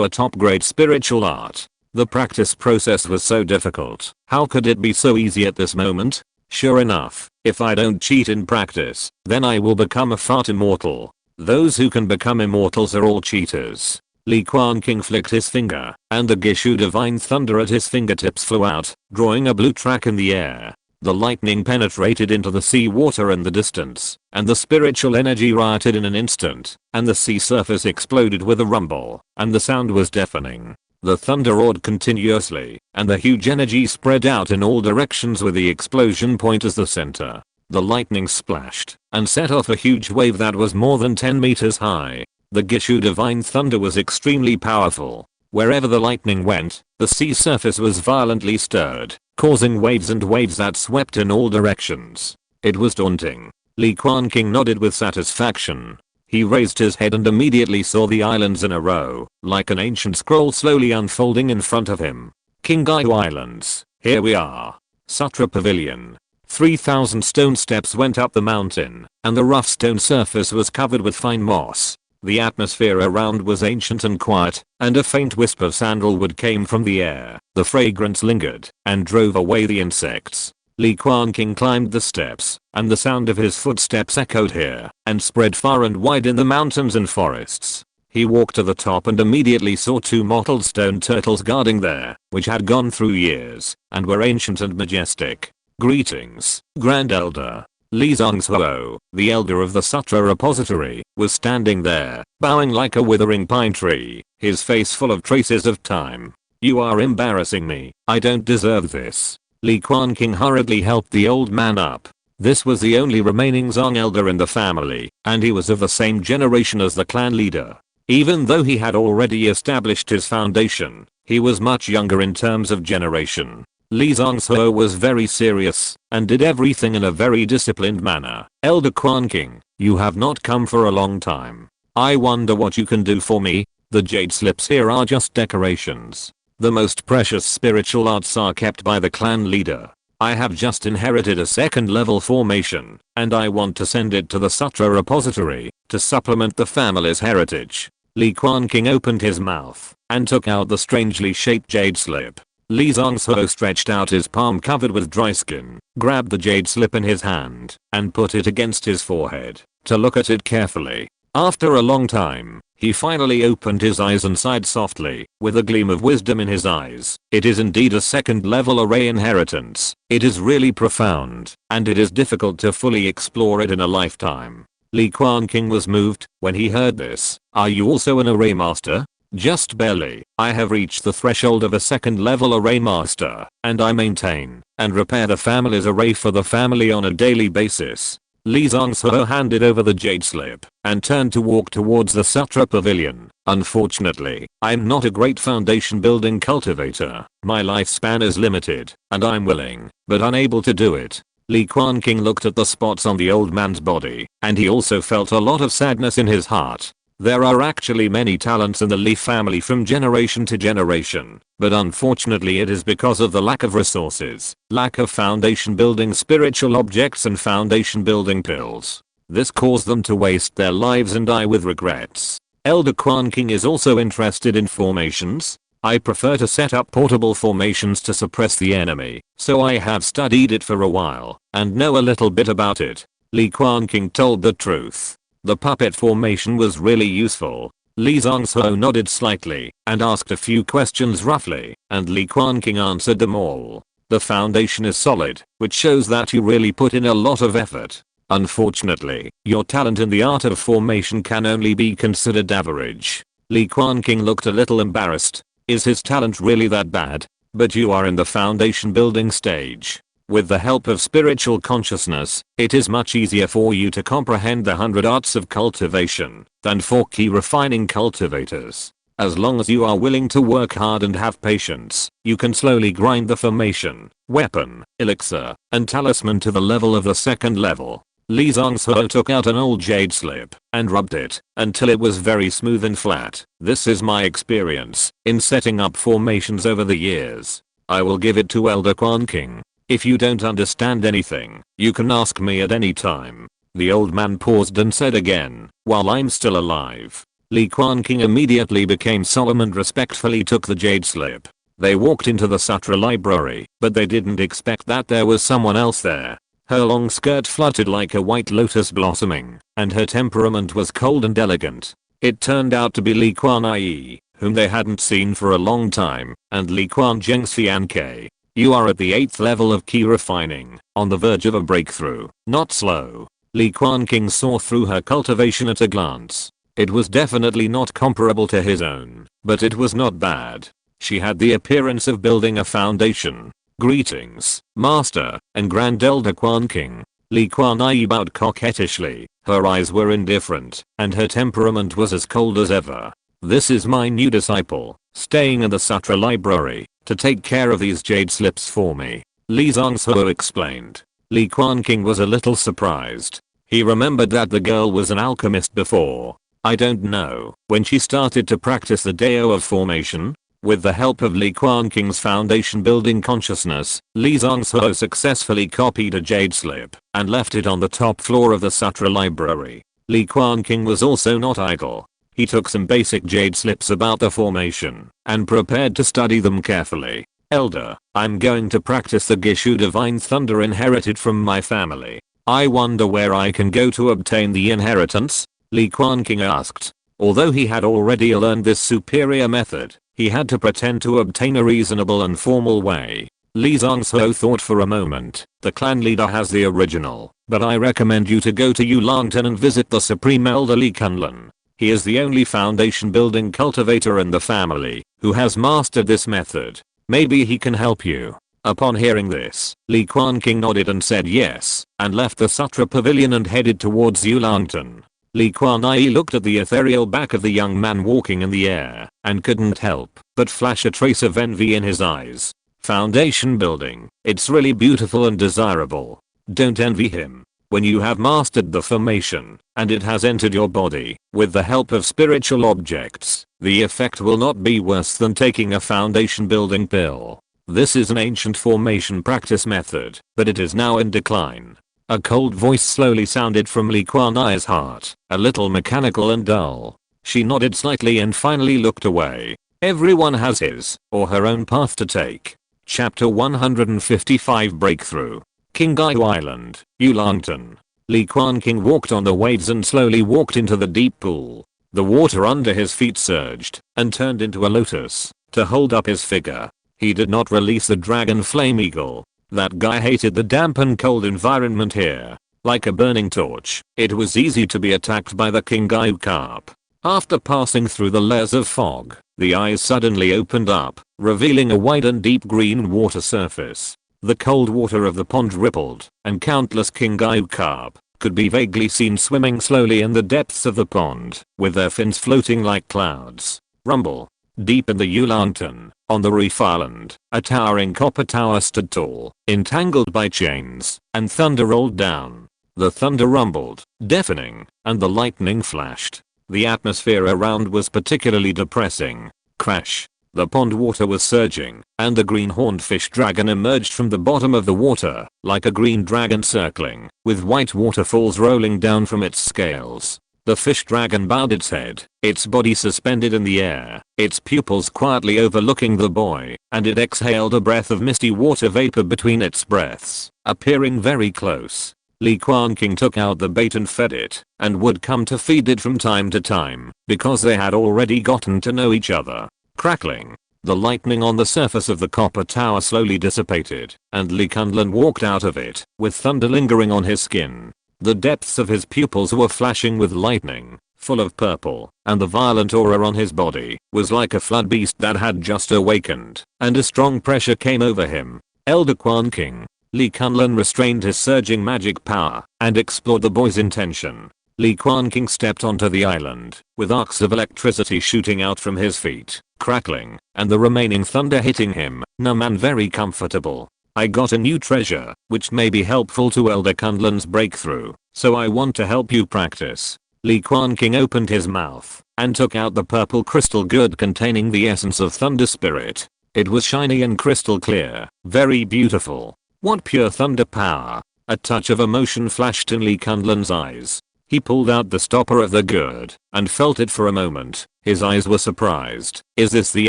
a top-grade spiritual art. The practice process was so difficult. How could it be so easy at this moment? Sure enough, if I don't cheat in practice, then I will become a fart immortal. Those who can become immortals are all cheaters. Li Quanqing flicked his finger, and the Gishu divine thunder at his fingertips flew out, drawing a blue track in the air. The lightning penetrated into the sea water in the distance, and the spiritual energy rioted in an instant, and the sea surface exploded with a rumble, and the sound was deafening. The thunder roared continuously, and the huge energy spread out in all directions with the explosion point as the center. The lightning splashed, and set off a huge wave that was more than 10 meters high. The Gishu divine thunder was extremely powerful. Wherever the lightning went, the sea surface was violently stirred, causing waves and waves that swept in all directions. It was daunting. Li Quanqing nodded with satisfaction. He raised his head and immediately saw the islands in a row, like an ancient scroll slowly unfolding in front of him. Kingayu Islands. Here we are. Sutra Pavilion. 3,000 stone steps went up the mountain, and the rough stone surface was covered with fine moss. The atmosphere around was ancient and quiet, and a faint wisp of sandalwood came from the air. The fragrance lingered, and drove away the insects. Li Quanqing climbed the steps, and the sound of his footsteps echoed here, and spread far and wide in the mountains and forests. He walked to the top and immediately saw 2 mottled stone turtles guarding there, which had gone through years, and were ancient and majestic. Greetings, Grand Elder. Li Zongsuo, the elder of the Sutra Repository, was standing there, bowing like a withering pine tree, his face full of traces of time. You are embarrassing me. I don't deserve this. Li Quanqing hurriedly helped the old man up. This was the only remaining Zong elder in the family, and he was of the same generation as the clan leader. Even though he had already established his foundation, he was much younger in terms of generation. Li Zongsuo was very serious, and did everything in a very disciplined manner. Elder Quanqing, you have not come for a long time. I wonder what you can do for me. The jade slips here are just decorations. The most precious spiritual arts are kept by the clan leader. I have just inherited a 2nd level formation, and I want to send it to the Sutra Repository, to supplement the family's heritage. Li Quanqing opened his mouth, and took out the strangely shaped jade slip. Li Zongsuo stretched out his palm covered with dry skin, grabbed the jade slip in his hand, and put it against his forehead, to look at it carefully. After a long time, he finally opened his eyes and sighed softly, with a gleam of wisdom in his eyes. It is indeed a 2nd level array inheritance. It is really profound, and it is difficult to fully explore it in a lifetime. Li Quanqing was moved when he heard this. Are you also an array master? Just barely. I have reached the threshold of a 2nd level array master, and I maintain and repair the family's array for the family on a daily basis. Li Zongsuo handed over the jade slip and turned to walk towards the Sutra Pavilion. Unfortunately, I'm not a great foundation building cultivator. My lifespan is limited, and I'm willing, but unable to do it. Li Quanqing looked at the spots on the old man's body, and he also felt a lot of sadness in his heart. There are actually many talents in the Li family from generation to generation, but unfortunately it is because of the lack of resources, lack of foundation building spiritual objects and foundation building pills. This caused them to waste their lives and die with regrets. Elder Quanqing is also interested in formations. I prefer to set up portable formations to suppress the enemy, so I have studied it for a while, and know a little bit about it. Li Quanqing told the truth. The puppet formation was really useful. Li Zongsuo nodded slightly, and asked a few questions roughly, and Li Quanqing answered them all. The foundation is solid, which shows that you really put in a lot of effort. Unfortunately, your talent in the art of formation can only be considered average. Li Quanqing looked a little embarrassed. Is his talent really that bad? But you are in the foundation building stage. With the help of spiritual consciousness, it is much easier for you to comprehend the 100 arts of cultivation than for key refining cultivators. As long as you are willing to work hard and have patience, you can slowly grind the formation, weapon, elixir, and talisman to the level of the 2nd level. Li Zongsuo took out an old jade slip and rubbed it until it was very smooth and flat. This is my experience in setting up formations over the years. I will give it to Elder Quanqing. If you don't understand anything, you can ask me at any time. The old man paused and said again, while I'm still alive. Li Quanqing immediately became solemn and respectfully took the jade slip. They walked into the Sutra library, but they didn't expect that there was someone else there. Her long skirt fluttered like a white lotus blossoming, and her temperament was cold and elegant. It turned out to be Li Quanqing, whom they hadn't seen for a long time, and Li Quanqing. You are at the 8th level of key refining, on the verge of a breakthrough, not slow. Li Quanqing saw through her cultivation at a glance. It was definitely not comparable to his own, but it was not bad. She had the appearance of building a foundation. Greetings, Master and Grand Elder Quanqing. Li Quanqing bowed coquettishly. Her eyes were indifferent, and her temperament was as cold as ever. This is my new disciple, staying in the Sutra library, to take care of these jade slips for me, Li Zongsuo explained. Li Quanqing was a little surprised. He remembered that the girl was an alchemist before. I don't know, when she started to practice the Dao of Formation. With the help of Li Quanqing's foundation building consciousness, Li Zongsuo successfully copied a jade slip and left it on the top floor of the Sutra library. Li Quanqing was also not idle. He took some basic jade slips about the formation and prepared to study them carefully. Elder, I'm going to practice the Gishu Divine Thunder inherited from my family. I wonder where I can go to obtain the inheritance? Li Quanqing asked. Although he had already learned this superior method, he had to pretend to obtain a reasonable and formal way. Li Zongsuo thought for a moment. The clan leader has the original, but I recommend you to go to Yulangtan and visit the Supreme Elder Li Kunlun. He is the only foundation building cultivator in the family who has mastered this method. Maybe he can help you. Upon hearing this, Li Quanqing nodded and said yes, and left the Sutra pavilion and headed towards Yulangtan. Li Quanqing looked at the ethereal back of the young man walking in the air and couldn't help but flash a trace of envy in his eyes. Foundation building, it's really beautiful and desirable. Don't envy him. When you have mastered the formation and it has entered your body with the help of spiritual objects, the effect will not be worse than taking a foundation building pill. This is an ancient formation practice method, but it is now in decline. A cold voice slowly sounded from Li Quanqing's heart, a little mechanical and dull. She nodded slightly and finally looked away. Everyone has his or her own path to take. Chapter 155 Breakthrough. Qingyu Island, Yulangtan. Li Quanqing walked on the waves and slowly walked into the deep pool. The water under his feet surged and turned into a lotus to hold up his figure. He did not release the dragon flame eagle. That guy hated the damp and cold environment here. Like a burning torch, it was easy to be attacked by the Qingyu carp. After passing through the layers of fog, the eyes suddenly opened up, revealing a wide and deep green water surface. The cold water of the pond rippled, and countless Qingyu carp could be vaguely seen swimming slowly in the depths of the pond, with their fins floating like clouds. Rumble. Deep in the Yulangtan, on the reef island, a towering copper tower stood tall, entangled by chains, and thunder rolled down. The thunder rumbled, deafening, and the lightning flashed. The atmosphere around was particularly depressing. Crash. The pond water was surging, and the green-horned fish dragon emerged from the bottom of the water, like a green dragon circling, with white waterfalls rolling down from its scales. The fish dragon bowed its head, its body suspended in the air, its pupils quietly overlooking the boy, and it exhaled a breath of misty water vapor between its breaths, appearing very close. Li Quanqing took out the bait and fed it, and would come to feed it from time to time, because they had already gotten to know each other. Crackling. The lightning on the surface of the copper tower slowly dissipated, and Li Kunlun walked out of it, with thunder lingering on his skin. The depths of his pupils were flashing with lightning, full of purple, and the violent aura on his body was like a flood beast that had just awakened, and a strong pressure came over him. Elder Quanqing. Li Kunlun restrained his surging magic power and explored the boy's intention. Li Quanqing stepped onto the island, with arcs of electricity shooting out from his feet, crackling, and the remaining thunder hitting him, numb and very comfortable. I got a new treasure, which may be helpful to Elder Kunlun's breakthrough, so I want to help you practice. Li Quanqing opened his mouth and took out the purple crystal gourd containing the essence of Thunder Spirit. It was shiny and crystal clear, very beautiful. What pure thunder power. A touch of emotion flashed in Li Kunlun's eyes. He pulled out the stopper of the gourd and felt it for a moment. His eyes were surprised. Is this the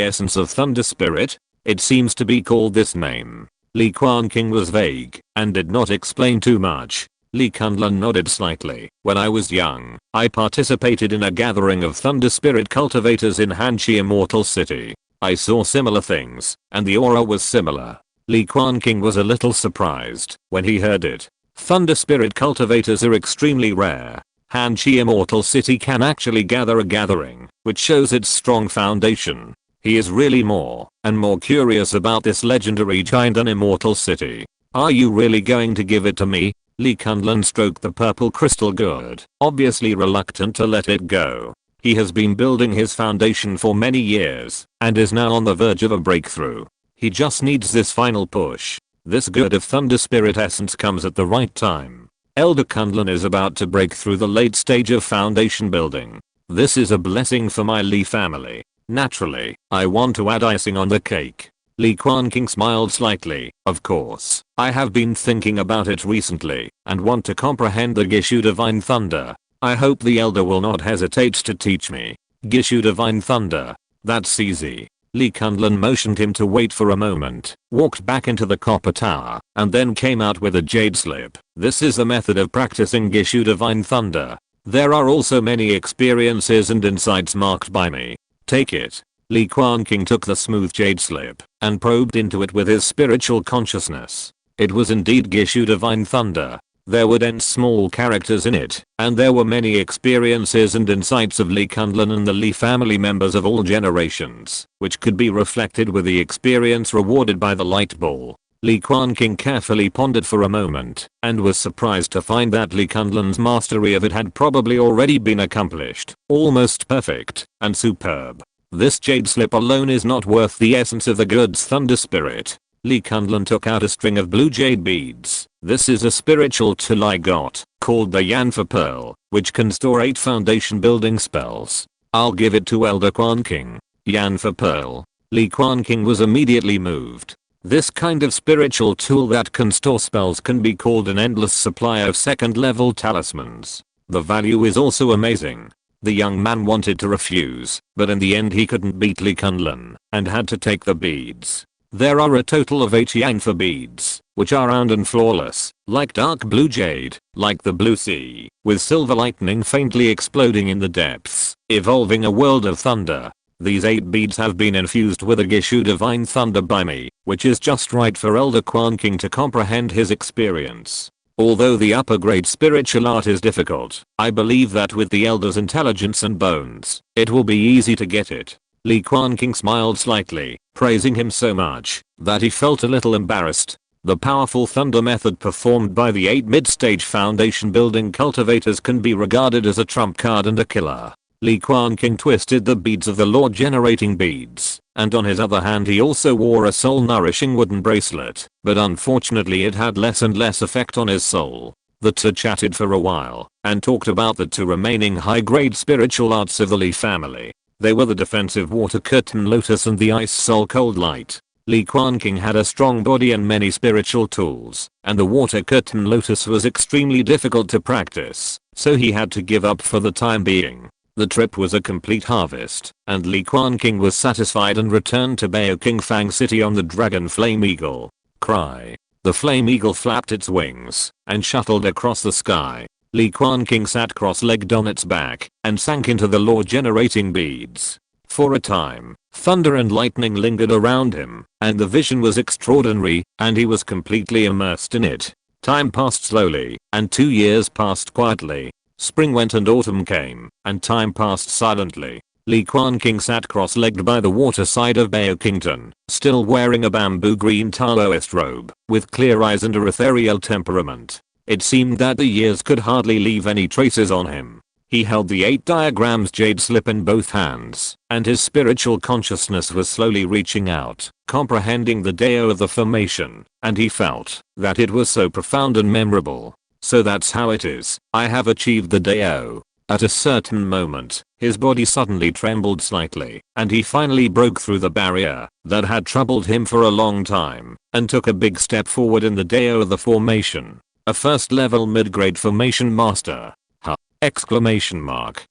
essence of Thunder Spirit? It seems to be called this name. Li Quanqing was vague and did not explain too much. Li Quanqing nodded slightly. When I was young, I participated in a gathering of thunder spirit cultivators in Hanxi Immortal City. I saw similar things, and the aura was similar. Li Quanqing was a little surprised when he heard it. Thunder spirit cultivators are extremely rare. Hanxi Immortal City can actually gather a gathering, which shows its strong foundation. He is really more and more curious about this legendary giant and immortal city. Are you really going to give it to me? Li Quanqing stroked the purple crystal gourd, obviously reluctant to let it go. He has been building his foundation for many years and is now on the verge of a breakthrough. He just needs this final push. This gourd of thunder spirit essence comes at the right time. Elder Quanqing is about to break through the late stage of foundation building. This is a blessing for my Li family. Naturally, I want to add icing on the cake. Li Quanqing smiled slightly. Of course, I have been thinking about it recently and want to comprehend the Gishu Divine Thunder. I hope the elder will not hesitate to teach me. Gishu Divine Thunder. That's easy. Li Quanqing motioned him to wait for a moment, walked back into the copper tower, and then came out with a jade slip. This is the method of practicing Gishu Divine Thunder. There are also many experiences and insights marked by me. Take it. Li Quanqing took the smooth jade slip and probed into it with his spiritual consciousness. It was indeed Gishu Divine Thunder. There were dense small characters in it, and there were many experiences and insights of Li Quanqing and the Li family members of all generations, which could be reflected with the experience rewarded by the light ball. Li Quanqing carefully pondered for a moment, and was surprised to find that Li Quanqing's mastery of it had probably already been accomplished, almost perfect, and superb. This jade slip alone is not worth the essence of the good's thunder spirit. Li Quanqing took out a string of blue jade beads. This is a spiritual tool I got, called the Yanfa Pearl, which can store 8 foundation building spells. I'll give it to Elder Quanqing. Yanfa Pearl. Li Quanqing was immediately moved. This kind of spiritual tool that can store spells can be called an endless supply of second level talismans. The value is also amazing. The young man wanted to refuse, but in the end he couldn't beat Li Quanqing and had to take the beads. There are a total of 8 Yanfa beads, which are round and flawless, like dark blue jade, like the blue sea, with silver lightning faintly exploding in the depths, evolving a world of thunder. These 8 beads have been infused with a Gishu Divine Thunder by me, which is just right for Elder Quanqing to comprehend his experience. Although the upper grade spiritual art is difficult, I believe that with the elder's intelligence and bones, it will be easy to get it. Li Quanqing smiled slightly, praising him so much that he felt a little embarrassed. The powerful thunder method performed by the 8 mid-stage foundation building cultivators can be regarded as a trump card and a killer. Li Quanqing twisted the beads of the law generating beads, and on his other hand he also wore a soul nourishing wooden bracelet, but unfortunately it had less and less effect on his soul. The two chatted for a while, and talked about the 2 remaining high-grade spiritual arts of the Li family. They were the defensive water curtain lotus and the ice soul cold light. Li Quanqing had a strong body and many spiritual tools, and the water curtain lotus was extremely difficult to practice, so he had to give up for the time being. The trip was a complete harvest, and Li Quanqing was satisfied and returned to Beoqingfang City on the Dragon Flame Eagle. Cry. The Flame Eagle flapped its wings and shuttled across the sky. Li Quanqing sat cross-legged on its back and sank into the law-generating beads. For a time, thunder and lightning lingered around him, and the vision was extraordinary, and he was completely immersed in it. Time passed slowly, and 2 years passed quietly. Spring went and autumn came, and time passed silently. Li Quanqing sat cross-legged by the waterside of Beoqington, still wearing a bamboo green Taoist robe, with clear eyes and a ethereal temperament. It seemed that the years could hardly leave any traces on him. He held the 8 diagrams jade slip in both hands, and his spiritual consciousness was slowly reaching out, comprehending the Dao of the formation, and he felt that it was so profound and memorable. So that's how it is. I have achieved the Dao. At a certain moment, his body suddenly trembled slightly, and he finally broke through the barrier that had troubled him for a long time, and took a big step forward in the Dao of the formation. A first level mid-grade formation master. Ha! Exclamation mark.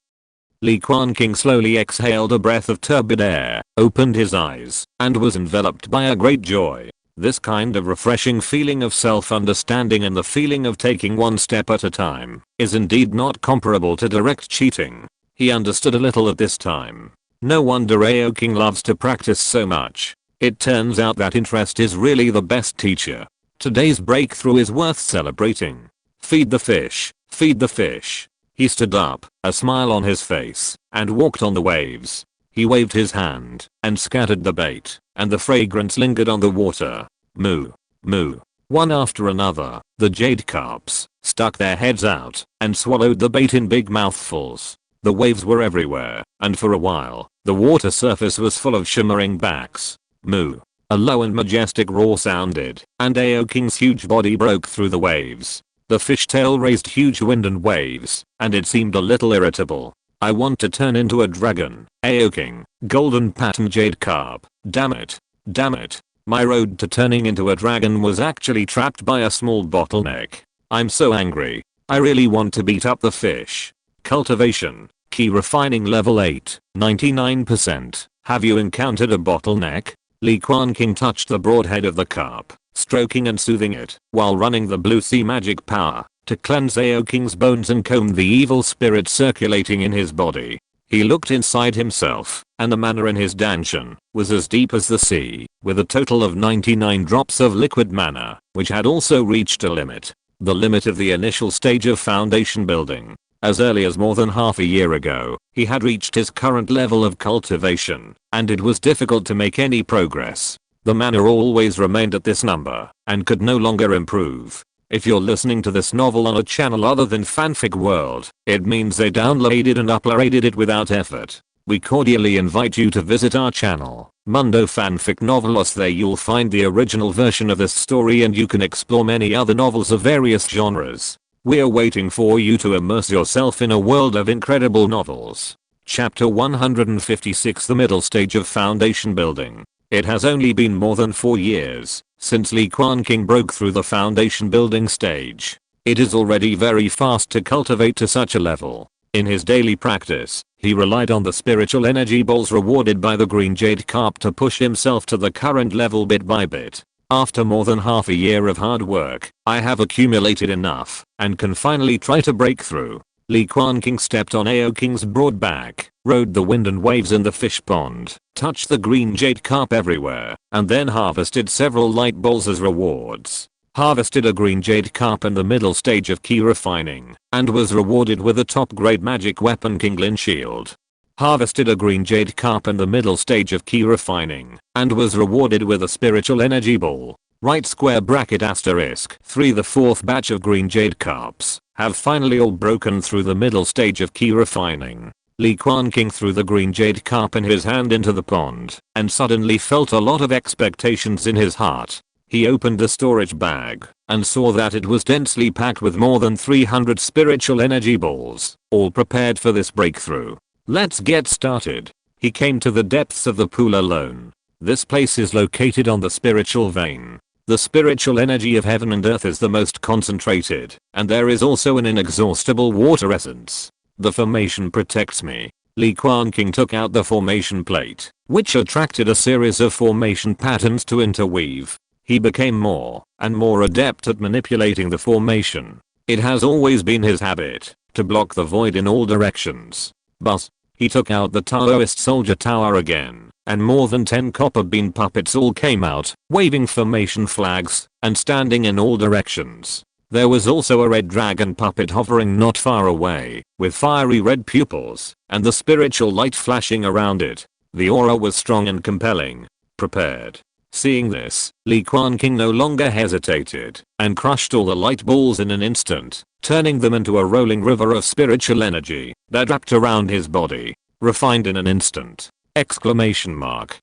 Li Quanqing slowly exhaled a breath of turbid air, opened his eyes, and was enveloped by a great joy. This kind of refreshing feeling of self-understanding and the feeling of taking one step at a time is indeed not comparable to direct cheating. He understood a little at this time. No wonder Aoking loves to practice so much. It turns out that interest is really the best teacher. Today's breakthrough is worth celebrating. Feed the fish, feed the fish. He stood up, a smile on his face, and walked on the waves. He waved his hand and scattered the bait, and the fragrance lingered on the water. Moo, moo. One after another, the jade carps stuck their heads out and swallowed the bait in big mouthfuls. The waves were everywhere, and for a while, the water surface was full of shimmering backs. Moo. A low and majestic roar sounded, and Aoking's huge body broke through the waves. The fishtail raised huge wind and waves, and it seemed a little irritable. I want to turn into a dragon, Aoking, golden pattern jade carp. Damn it. Damn it. My road to turning into a dragon was actually trapped by a small bottleneck. I'm so angry. I really want to beat up the fish. Cultivation. Key refining level 8, 99%. Have you encountered a bottleneck? Li Quanqing touched the broad head of the carp, stroking and soothing it, while running the blue sea magic power to cleanse Aoking's bones and comb the evil spirit circulating in his body. He looked inside himself, and the mana in his danshan was as deep as the sea, with a total of 99 drops of liquid mana, which had also reached a limit. The limit of the initial stage of foundation building. As early as more than half a year ago, he had reached his current level of cultivation, and it was difficult to make any progress. The mana always remained at this number, and could no longer improve. If you're listening to this novel on a channel other than Fanfic World, it means they downloaded and uploaded it without effort. We cordially invite you to visit our channel, Mundo Fanfic Novelos. There you'll find the original version of this story and you can explore many other novels of various genres. We're waiting for you to immerse yourself in a world of incredible novels. Chapter 156, The middle stage of foundation building. It has only been more than 4 years since Li Quanqing broke through the foundation building stage. It is already very fast to cultivate to such a level. In his daily practice, he relied on the spiritual energy balls rewarded by the green jade carp to push himself to the current level bit by bit. After more than half a year of hard work, I have accumulated enough and can finally try to break through. Li Quanqing stepped on Aoking's broad back, rode the wind and waves in the fish pond, touched the green jade carp everywhere, and then harvested several light balls as rewards. Harvested a green jade carp in the middle stage of key refining, and was rewarded with a top grade magic weapon Gengjin Shield. Harvested a green jade carp in the middle stage of key refining, and was rewarded with a spiritual energy ball. Right square bracket asterisk 3. The fourth batch of green jade carps have finally all broken through the middle stage of key refining. Li Quanqing threw the green jade carp in his hand into the pond, and suddenly felt a lot of expectations in his heart. He opened the storage bag, and saw that it was densely packed with more than 300 spiritual energy balls, all prepared for this breakthrough. Let's get started. He came to the depths of the pool alone. This place is located on the spiritual vein. The spiritual energy of heaven and earth is the most concentrated, and there is also an inexhaustible water essence. The formation protects me. Li Quanqing took out the formation plate, which attracted a series of formation patterns to interweave. He became more and more adept at manipulating the formation. It has always been his habit to block the void in all directions. But he took out the Taoist soldier tower again, and more than 10 copper bean puppets all came out, waving formation flags and standing in all directions. There was also a red dragon puppet hovering not far away, with fiery red pupils, and the spiritual light flashing around it. The aura was strong and compelling. Prepared. Seeing this, Li Quanqing no longer hesitated, and crushed all the light balls in an instant, turning them into a rolling river of spiritual energy that wrapped around his body. Refined in an instant! Exclamation mark.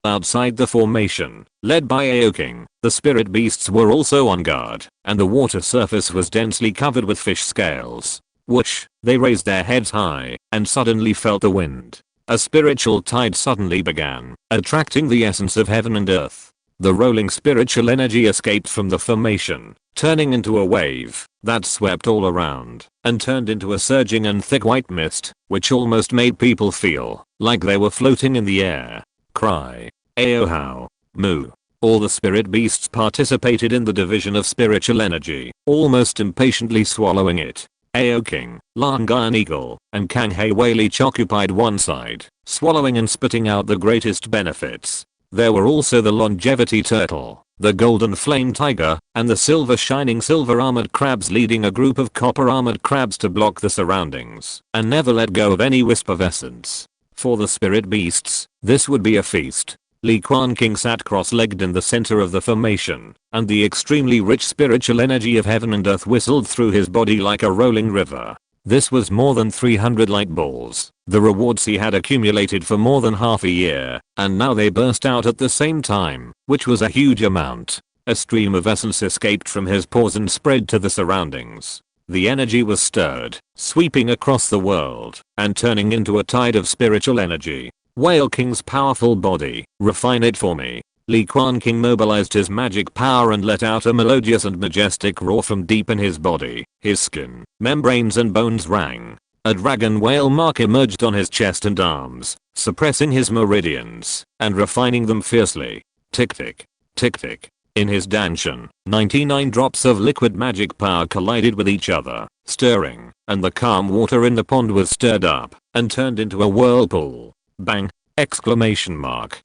Outside the formation, led by Aoking, the spirit beasts were also on guard, and the water surface was densely covered with fish scales. Whoosh, they raised their heads high, and suddenly felt the wind. A spiritual tide suddenly began, attracting the essence of heaven and earth. The rolling spiritual energy escaped from the formation, turning into a wave that swept all around, and turned into a surging and thick white mist, which almost made people feel like they were floating in the air. Cry. Ayo how. Moo. All the spirit beasts participated in the division of spiritual energy, almost impatiently swallowing it. Aoking, Langan Eagle, and Kanghe Whale each occupied one side, swallowing and spitting out the greatest benefits. There were also the longevity turtle, the golden flame tiger, and the silver shining silver armored crabs, leading a group of copper armored crabs to block the surroundings and never let go of any wisp of essence. For the spirit beasts, this would be a feast. Li Quanqing sat cross-legged in the center of the formation, and the extremely rich spiritual energy of heaven and earth whistled through his body like a rolling river. This was more than 300 light balls, the rewards he had accumulated for more than half a year, and now they burst out at the same time, which was a huge amount. A stream of essence escaped from his pores and spread to the surroundings. The energy was stirred, sweeping across the world, and turning into a tide of spiritual energy. Whale King's powerful body, refine it for me. Li Quanqing mobilized his magic power and let out a melodious and majestic roar from deep in his body. His skin, membranes and bones rang. A dragon whale mark emerged on his chest and arms, suppressing his meridians and refining them fiercely. Tick tick, tick tick. In his danshan, 99 drops of liquid magic power collided with each other, stirring, and the calm water in the pond was stirred up and turned into a whirlpool. Bang! Exclamation mark.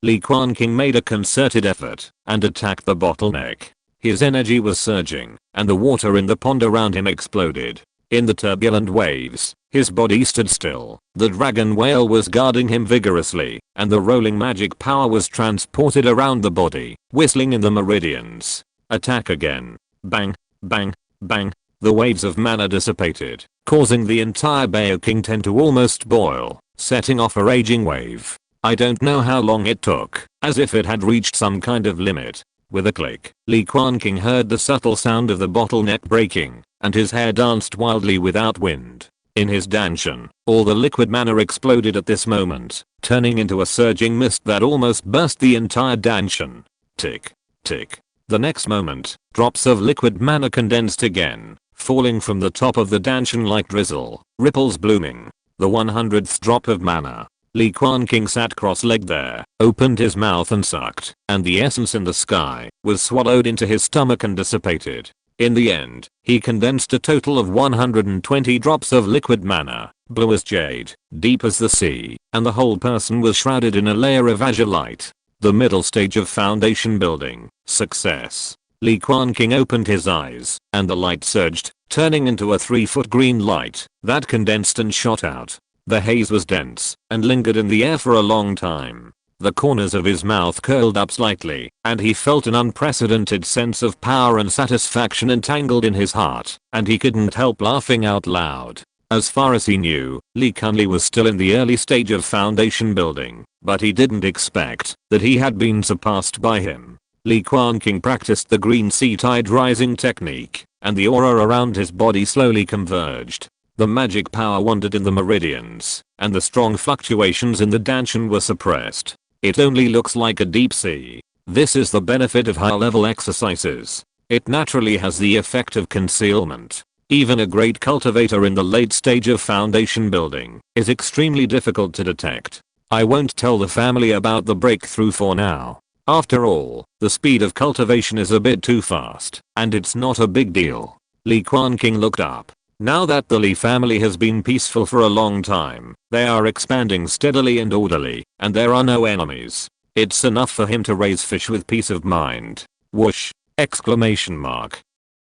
Li Quanqing made a concerted effort and attacked the bottleneck. His energy was surging, and the water in the pond around him exploded. In the turbulent waves, his body stood still. The dragon whale was guarding him vigorously, and the rolling magic power was transported around the body, whistling in the meridians. Attack again. Bang, bang, bang. The waves of mana dissipated, causing the entire Baoking tent to almost boil, setting off a raging wave. I don't know how long it took, as if it had reached some kind of limit. With a click, Li Quanqing heard the subtle sound of the bottleneck breaking, and his hair danced wildly without wind. In his danshan, all the liquid mana exploded at this moment, turning into a surging mist that almost burst the entire danshan. Tick, tick. The next moment, drops of liquid mana condensed again, falling from the top of the danshan like drizzle, ripples blooming. The 100th drop of mana. Li Quanqing sat cross-legged there, opened his mouth and sucked, and the essence in the sky was swallowed into his stomach and dissipated. In the end, he condensed a total of 120 drops of liquid mana, blue as jade, deep as the sea, and the whole person was shrouded in a layer of azure light. The middle stage of foundation building. Success. Li Quanqing opened his eyes, and the light surged, turning into a 3-foot green light that condensed and shot out. The haze was dense and lingered in the air for a long time. The corners of his mouth curled up slightly, and he felt an unprecedented sense of power and satisfaction entangled in his heart, and he couldn't help laughing out loud. As far as he knew, Li Quanqing was still in the early stage of foundation building, but he didn't expect that he had been surpassed by him. Li Quanqing practiced the green sea tide rising technique, and the aura around his body slowly converged. The magic power wandered in the meridians, and the strong fluctuations in the danshan were suppressed. It only looks like a deep sea. This is the benefit of high-level exercises. It naturally has the effect of concealment. Even a great cultivator in the late stage of foundation building is extremely difficult to detect. I won't tell the family about the breakthrough for now. After all, the speed of cultivation is a bit too fast, and it's not a big deal. Li Quanqing looked up. Now that the Li family has been peaceful for a long time, they are expanding steadily and orderly, and there are no enemies. It's enough for him to raise fish with peace of mind. Whoosh! Exclamation mark.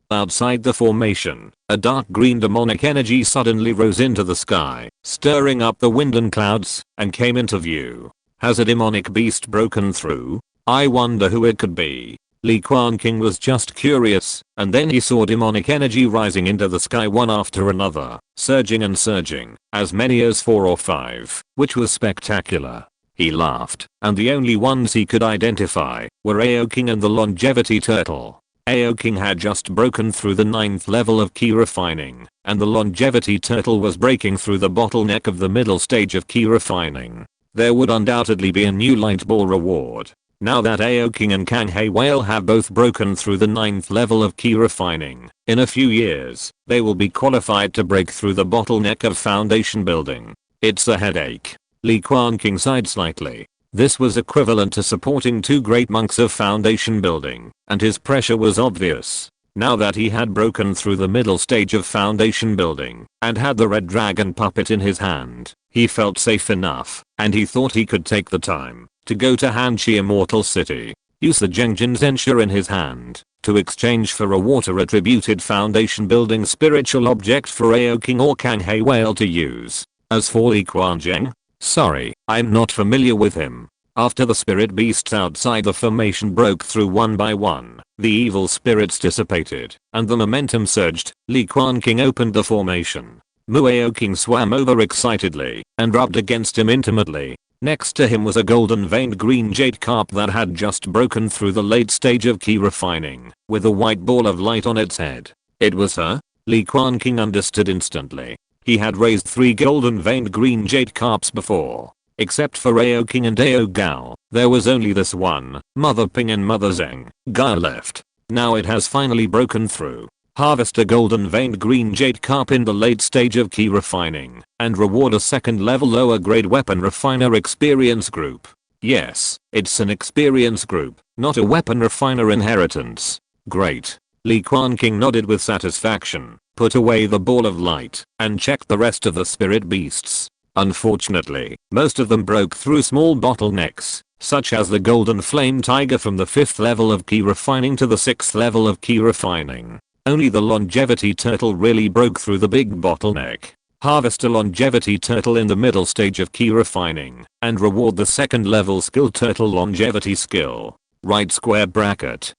Outside the formation, a dark green demonic energy suddenly rose into the sky, stirring up the wind and clouds, and came into view. Has a demonic beast broken through? I wonder who it could be. Li Quanqing was just curious, and then he saw demonic energy rising into the sky one after another, surging and surging, as many as 4 or 5, which was spectacular. He laughed, and the only ones he could identify were Aoking and the longevity turtle. Aoking had just broken through the 9th level of key refining, and the longevity turtle was breaking through the bottleneck of the middle stage of key refining. There would undoubtedly be a new light ball reward. Now that Aoking and Kanghe Whale have both broken through the 9th level of key refining, in a few years, they will be qualified to break through the bottleneck of foundation building. It's a headache. Li Quanqing sighed slightly. This was equivalent to supporting 2 great monks of foundation building, and his pressure was obvious. Now that he had broken through the middle stage of foundation building and had the red dragon puppet in his hand, he felt safe enough, and he thought he could take the time to go to Hanshi Immortal City, use the Gengjin Sword in his hand to exchange for a water attributed foundation building spiritual object for Aoking or Kanghe Whale to use. As for Li Quanqing, sorry, I'm not familiar with him. After the spirit beasts outside the formation broke through one by one, the evil spirits dissipated, and the momentum surged. Li Quanqing opened the formation. Mu Aoking swam over excitedly and rubbed against him intimately. Next to him was a golden veined green jade carp that had just broken through the late stage of key refining, with a white ball of light on its head. It was her? Li Quanqing understood instantly. He had raised 3 golden veined green jade carps before. Except for Aoking and Ao Gao, there was only this one, Mother Ping and Mother Zheng, Gao left. Now it has finally broken through. Harvest a golden veined green jade carp in the late stage of key refining, and reward a 2nd level lower grade weapon refiner experience group. Yes, it's an experience group, not a weapon refiner inheritance. Great. Li Quanqing nodded with satisfaction, put away the ball of light, and checked the rest of the spirit beasts. Unfortunately, most of them broke through small bottlenecks, such as the golden flame tiger from the 5th level of key refining to the 6th level of key refining. Only the longevity turtle really broke through the big bottleneck. Harvest a longevity turtle in the middle stage of key refining, and reward the 2nd level skill turtle longevity skill. Right square bracket.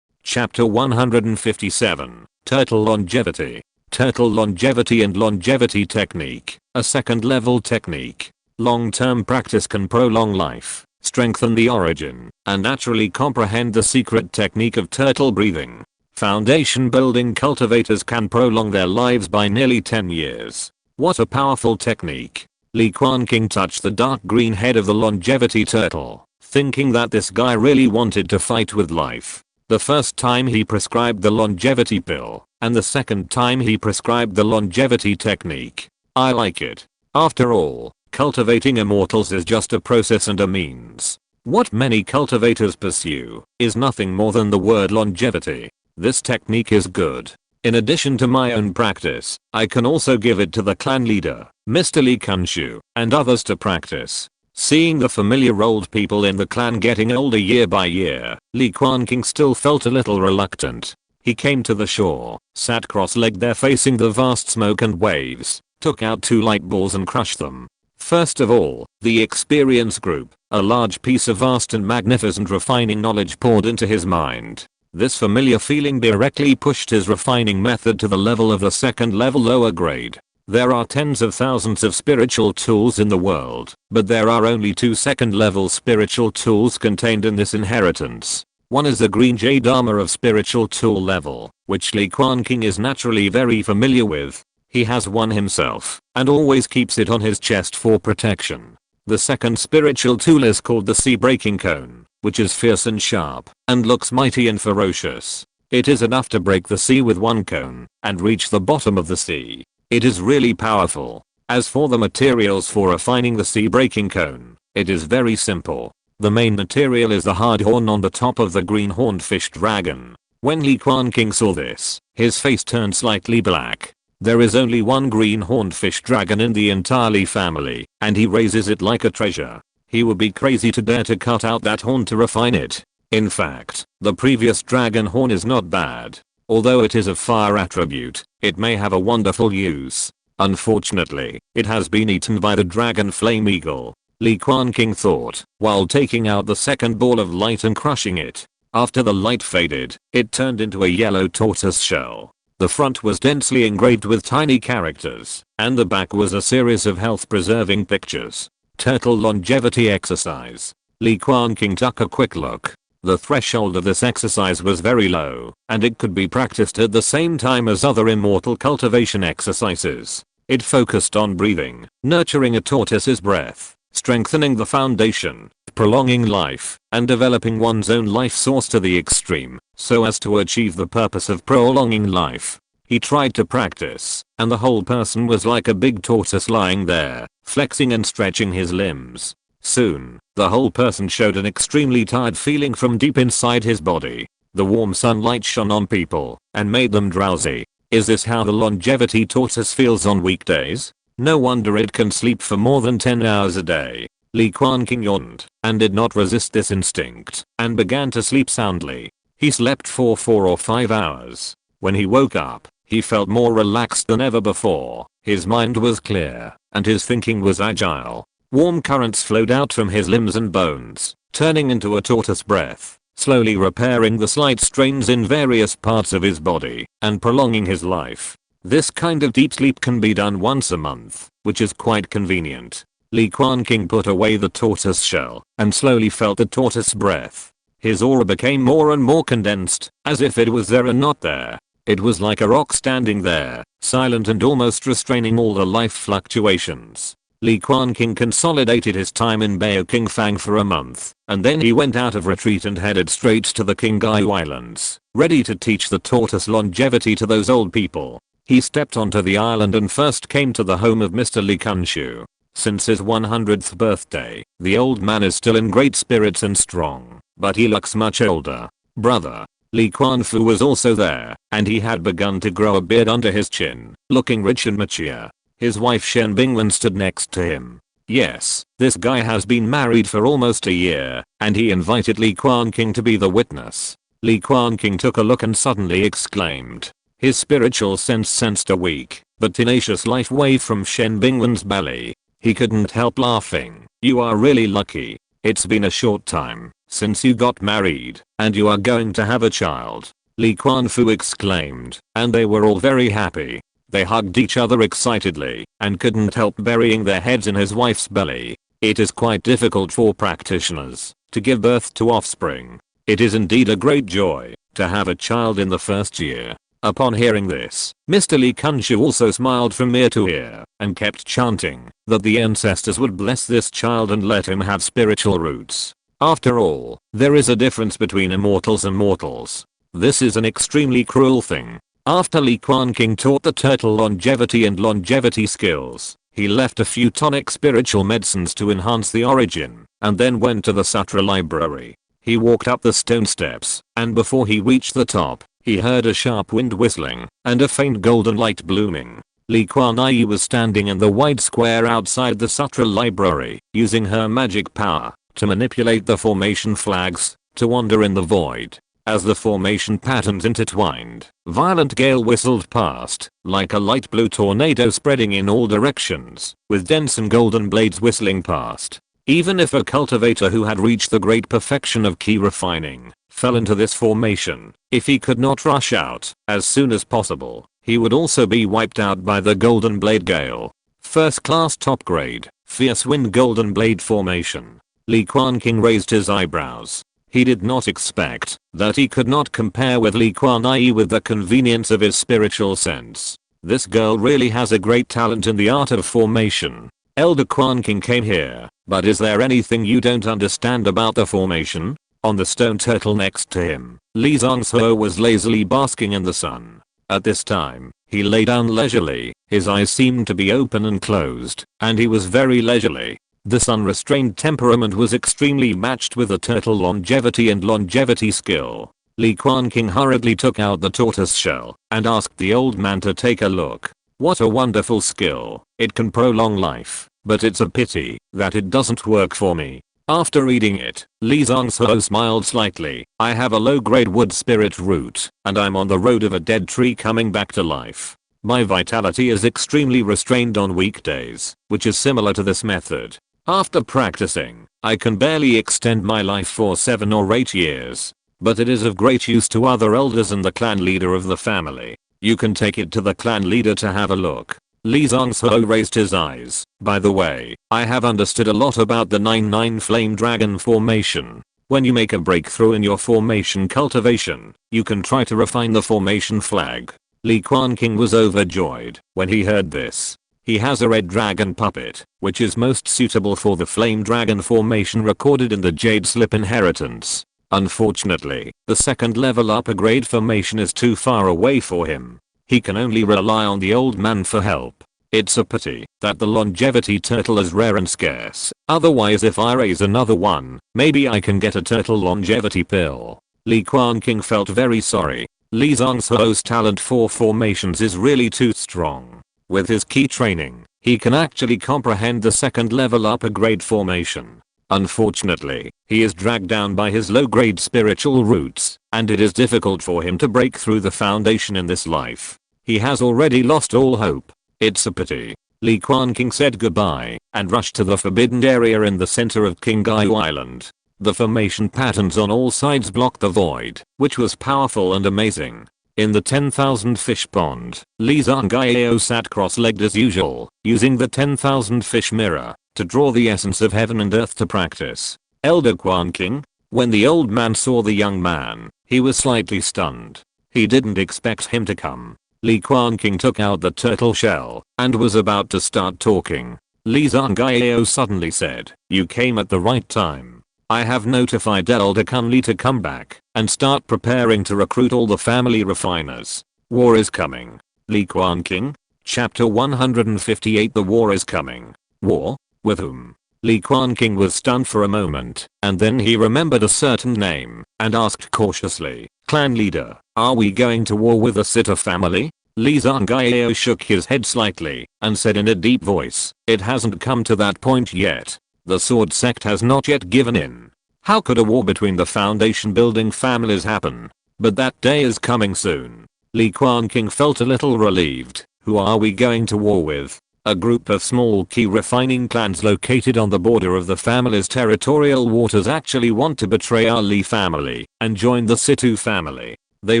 Chapter 157, Turtle Longevity. Turtle Longevity and Longevity Technique, a 2nd level technique. Long-term practice can prolong life, strengthen the origin, and naturally comprehend the secret technique of turtle breathing. Foundation building cultivators can prolong their lives by nearly 10 years. What a powerful technique. Li Quanqing touched the dark green head of the longevity turtle, thinking that this guy really wanted to fight with life. The first time he prescribed the longevity pill, and the second time he prescribed the longevity technique. I like it. After all, cultivating immortals is just a process and a means. What many cultivators pursue is nothing more than the word longevity. This technique is good. In addition to my own practice, I can also give it to the clan leader, Mr. Li Quanqing, and others to practice. Seeing the familiar old people in the clan getting older year by year, Li Quanqing still felt a little reluctant. He came to the shore, sat cross-legged there facing the vast smoke and waves, took out 2 light balls and crushed them. First of all, the experience group, a large piece of vast and magnificent refining knowledge poured into his mind. This familiar feeling directly pushed his refining method to the level of the 2nd level lower grade. There are tens of thousands of spiritual tools in the world, but there are only 2 2nd level spiritual tools contained in this inheritance. One is the green jade armor of spiritual tool level, which Li Quanqing is naturally very familiar with. He has one himself, and always keeps it on his chest for protection. The 2nd spiritual tool is called the sea breaking cone, which is fierce and sharp, and looks mighty and ferocious. It is enough to break the sea with one cone, and reach the bottom of the sea. It is really powerful. As for the materials for refining the sea breaking cone, it is very simple. The main material is the hard horn on the top of the green horned fish dragon. When Li Quanqing saw this, his face turned slightly black. There is only one green horned fish dragon in the entire Li family, and he raises it like a treasure. He would be crazy to dare to cut out that horn to refine it. In fact, the previous dragon horn is not bad. Although it is a fire attribute, it may have a wonderful use. Unfortunately, it has been eaten by the dragon flame eagle. Li Quanqing thought, while taking out the 2nd ball of light and crushing it. After the light faded, it turned into a yellow tortoise shell. The front was densely engraved with tiny characters, and the back was a series of health-preserving pictures. Turtle longevity exercise. Li Quanqing took a quick look. The threshold of this exercise was very low, and it could be practiced at the same time as other immortal cultivation exercises. It focused on breathing, nurturing a tortoise's breath, strengthening the foundation, prolonging life, and developing one's own life source to the extreme, so as to achieve the purpose of prolonging life. He tried to practice, and the whole person was like a big tortoise lying there, flexing and stretching his limbs. Soon, the whole person showed an extremely tired feeling from deep inside his body. The warm sunlight shone on people and made them drowsy. Is this how the longevity tortoise feels on weekdays? No wonder it can sleep for more than 10 hours a day. Li Quanqing yawned and did not resist this instinct and began to sleep soundly. He slept for 4 or 5 hours. When he woke up, he felt more relaxed than ever before. His mind was clear and his thinking was agile. Warm currents flowed out from his limbs and bones, turning into a tortoise breath, slowly repairing the slight strains in various parts of his body and prolonging his life. This kind of deep sleep can be done once a month, which is quite convenient. Li Quanqing put away the tortoise shell and slowly felt the tortoise breath. His aura became more and more condensed, as if it was there and not there. It was like a rock standing there, silent and almost restraining all the life fluctuations. Li Quanqing consolidated his time in Qingfang for a month, and then he went out of retreat and headed straight to the Qinghai Islands, ready to teach the tortoise longevity to those old people. He stepped onto the island and first came to the home of Mr. Li Quanqing. Since his 100th birthday, the old man is still in great spirits and strong, but he looks much older. Brother Li Quanqing was also there, and he had begun to grow a beard under his chin, looking rich and mature. His wife Shen Bingwen stood next to him. Yes, this guy has been married for almost a year, and he invited Li Quanqing to be the witness. Li Quanqing took a look and suddenly exclaimed. His spiritual sense sensed a weak, but tenacious life wave from Shen Bingwen's belly. He couldn't help laughing. You are really lucky. It's been a short time since you got married, and you are going to have a child. Li Quanqing exclaimed, and they were all very happy. They hugged each other excitedly and couldn't help burying their heads in his wife's belly. It is quite difficult for practitioners to give birth to offspring. It is indeed a great joy to have a child in the first year. Upon hearing this, Mr. Li Quanqing also smiled from ear to ear and kept chanting that the ancestors would bless this child and let him have spiritual roots. After all, there is a difference between immortals and mortals. This is an extremely cruel thing. After Li Quanqing taught the turtle longevity and longevity skills, he left a few tonic spiritual medicines to enhance the origin, and then went to the sutra library. He walked up the stone steps, and before he reached the top, he heard a sharp wind whistling and a faint golden light blooming. Li Quanqing was standing in the wide square outside the sutra library, using her magic power to manipulate the formation flags to wander in the void. As the formation patterns intertwined, violent gale whistled past, like a light blue tornado spreading in all directions, with dense and golden blades whistling past. Even if a cultivator who had reached the great perfection of key refining fell into this formation, if he could not rush out as soon as possible, he would also be wiped out by the golden blade gale. First class top grade, fierce wind golden blade formation. Li Quanqing raised his eyebrows. He did not expect that he could not compare with Li Quanqing with the convenience of his spiritual sense. This girl really has a great talent in the art of formation. Elder Quanqing came here, but is there anything you don't understand about the formation? On the stone turtle next to him, Li Zongso was lazily basking in the sun. At this time, he lay down leisurely, his eyes seemed to be open and closed, and he was very leisurely. This unrestrained temperament was extremely matched with the turtle longevity and longevity skill. Li Quanqing hurriedly took out the tortoise shell and asked the old man to take a look. What a wonderful skill. It can prolong life, but it's a pity that it doesn't work for me. After reading it, Li Zongso smiled slightly. I have a low-grade wood spirit root, and I'm on the road of a dead tree coming back to life. My vitality is extremely restrained on weekdays, which is similar to this method. After practicing, I can barely extend my life for 7 or 8 years. But it is of great use to other elders and the clan leader of the family. You can take it to the clan leader to have a look. Li Zongso raised his eyes. By the way, I have understood a lot about the 9-9 flame dragon formation. When you make a breakthrough in your formation cultivation, you can try to refine the formation flag. Li Quanqing was overjoyed when he heard this. He has a red dragon puppet, which is most suitable for the flame dragon formation recorded in the Jade Slip inheritance. Unfortunately, the second level upper grade formation is too far away for him. He can only rely on the old man for help. It's a pity that the longevity turtle is rare and scarce. Otherwise if I raise another one, maybe I can get a turtle longevity pill. Li Quanqing felt very sorry. Li Zhonghuo's talent for formations is really too strong. With his key training, he can actually comprehend the second level upper grade formation. Unfortunately, he is dragged down by his low grade spiritual roots, and it is difficult for him to break through the foundation in this life. He has already lost all hope. It's a pity. Li Quanqing said goodbye and rushed to the forbidden area in the center of Qinggai Island. The formation patterns on all sides blocked the void, which was powerful and amazing. In the 10,000 fish pond, Li Zhonghuo sat cross-legged as usual, using the 10,000 fish mirror to draw the essence of heaven and earth to practice. Elder Quanqing. When the old man saw the young man, he was slightly stunned. He didn't expect him to come. Li Quanqing took out the turtle shell and was about to start talking. Li Zhonghuo suddenly said, "You came at the right time. I have notified Elder Kunli to come back and start preparing to recruit all the family refiners. War is coming." Li Quanqing. Chapter 158. The war is coming. War? With whom? Li Quanqing was stunned for a moment, and then he remembered a certain name and asked cautiously, "Clan leader, are we going to war with the Sitter family?" Li Zhonghuo shook his head slightly and said in a deep voice, "It hasn't come to that point yet. The sword sect has not yet given in. How could a war between the foundation building families happen? But that day is coming soon." Li Quanqing felt a little relieved. Who are we going to war with? A group of small key refining clans located on the border of the family's territorial waters actually want to betray our Li family and join the Situ family. They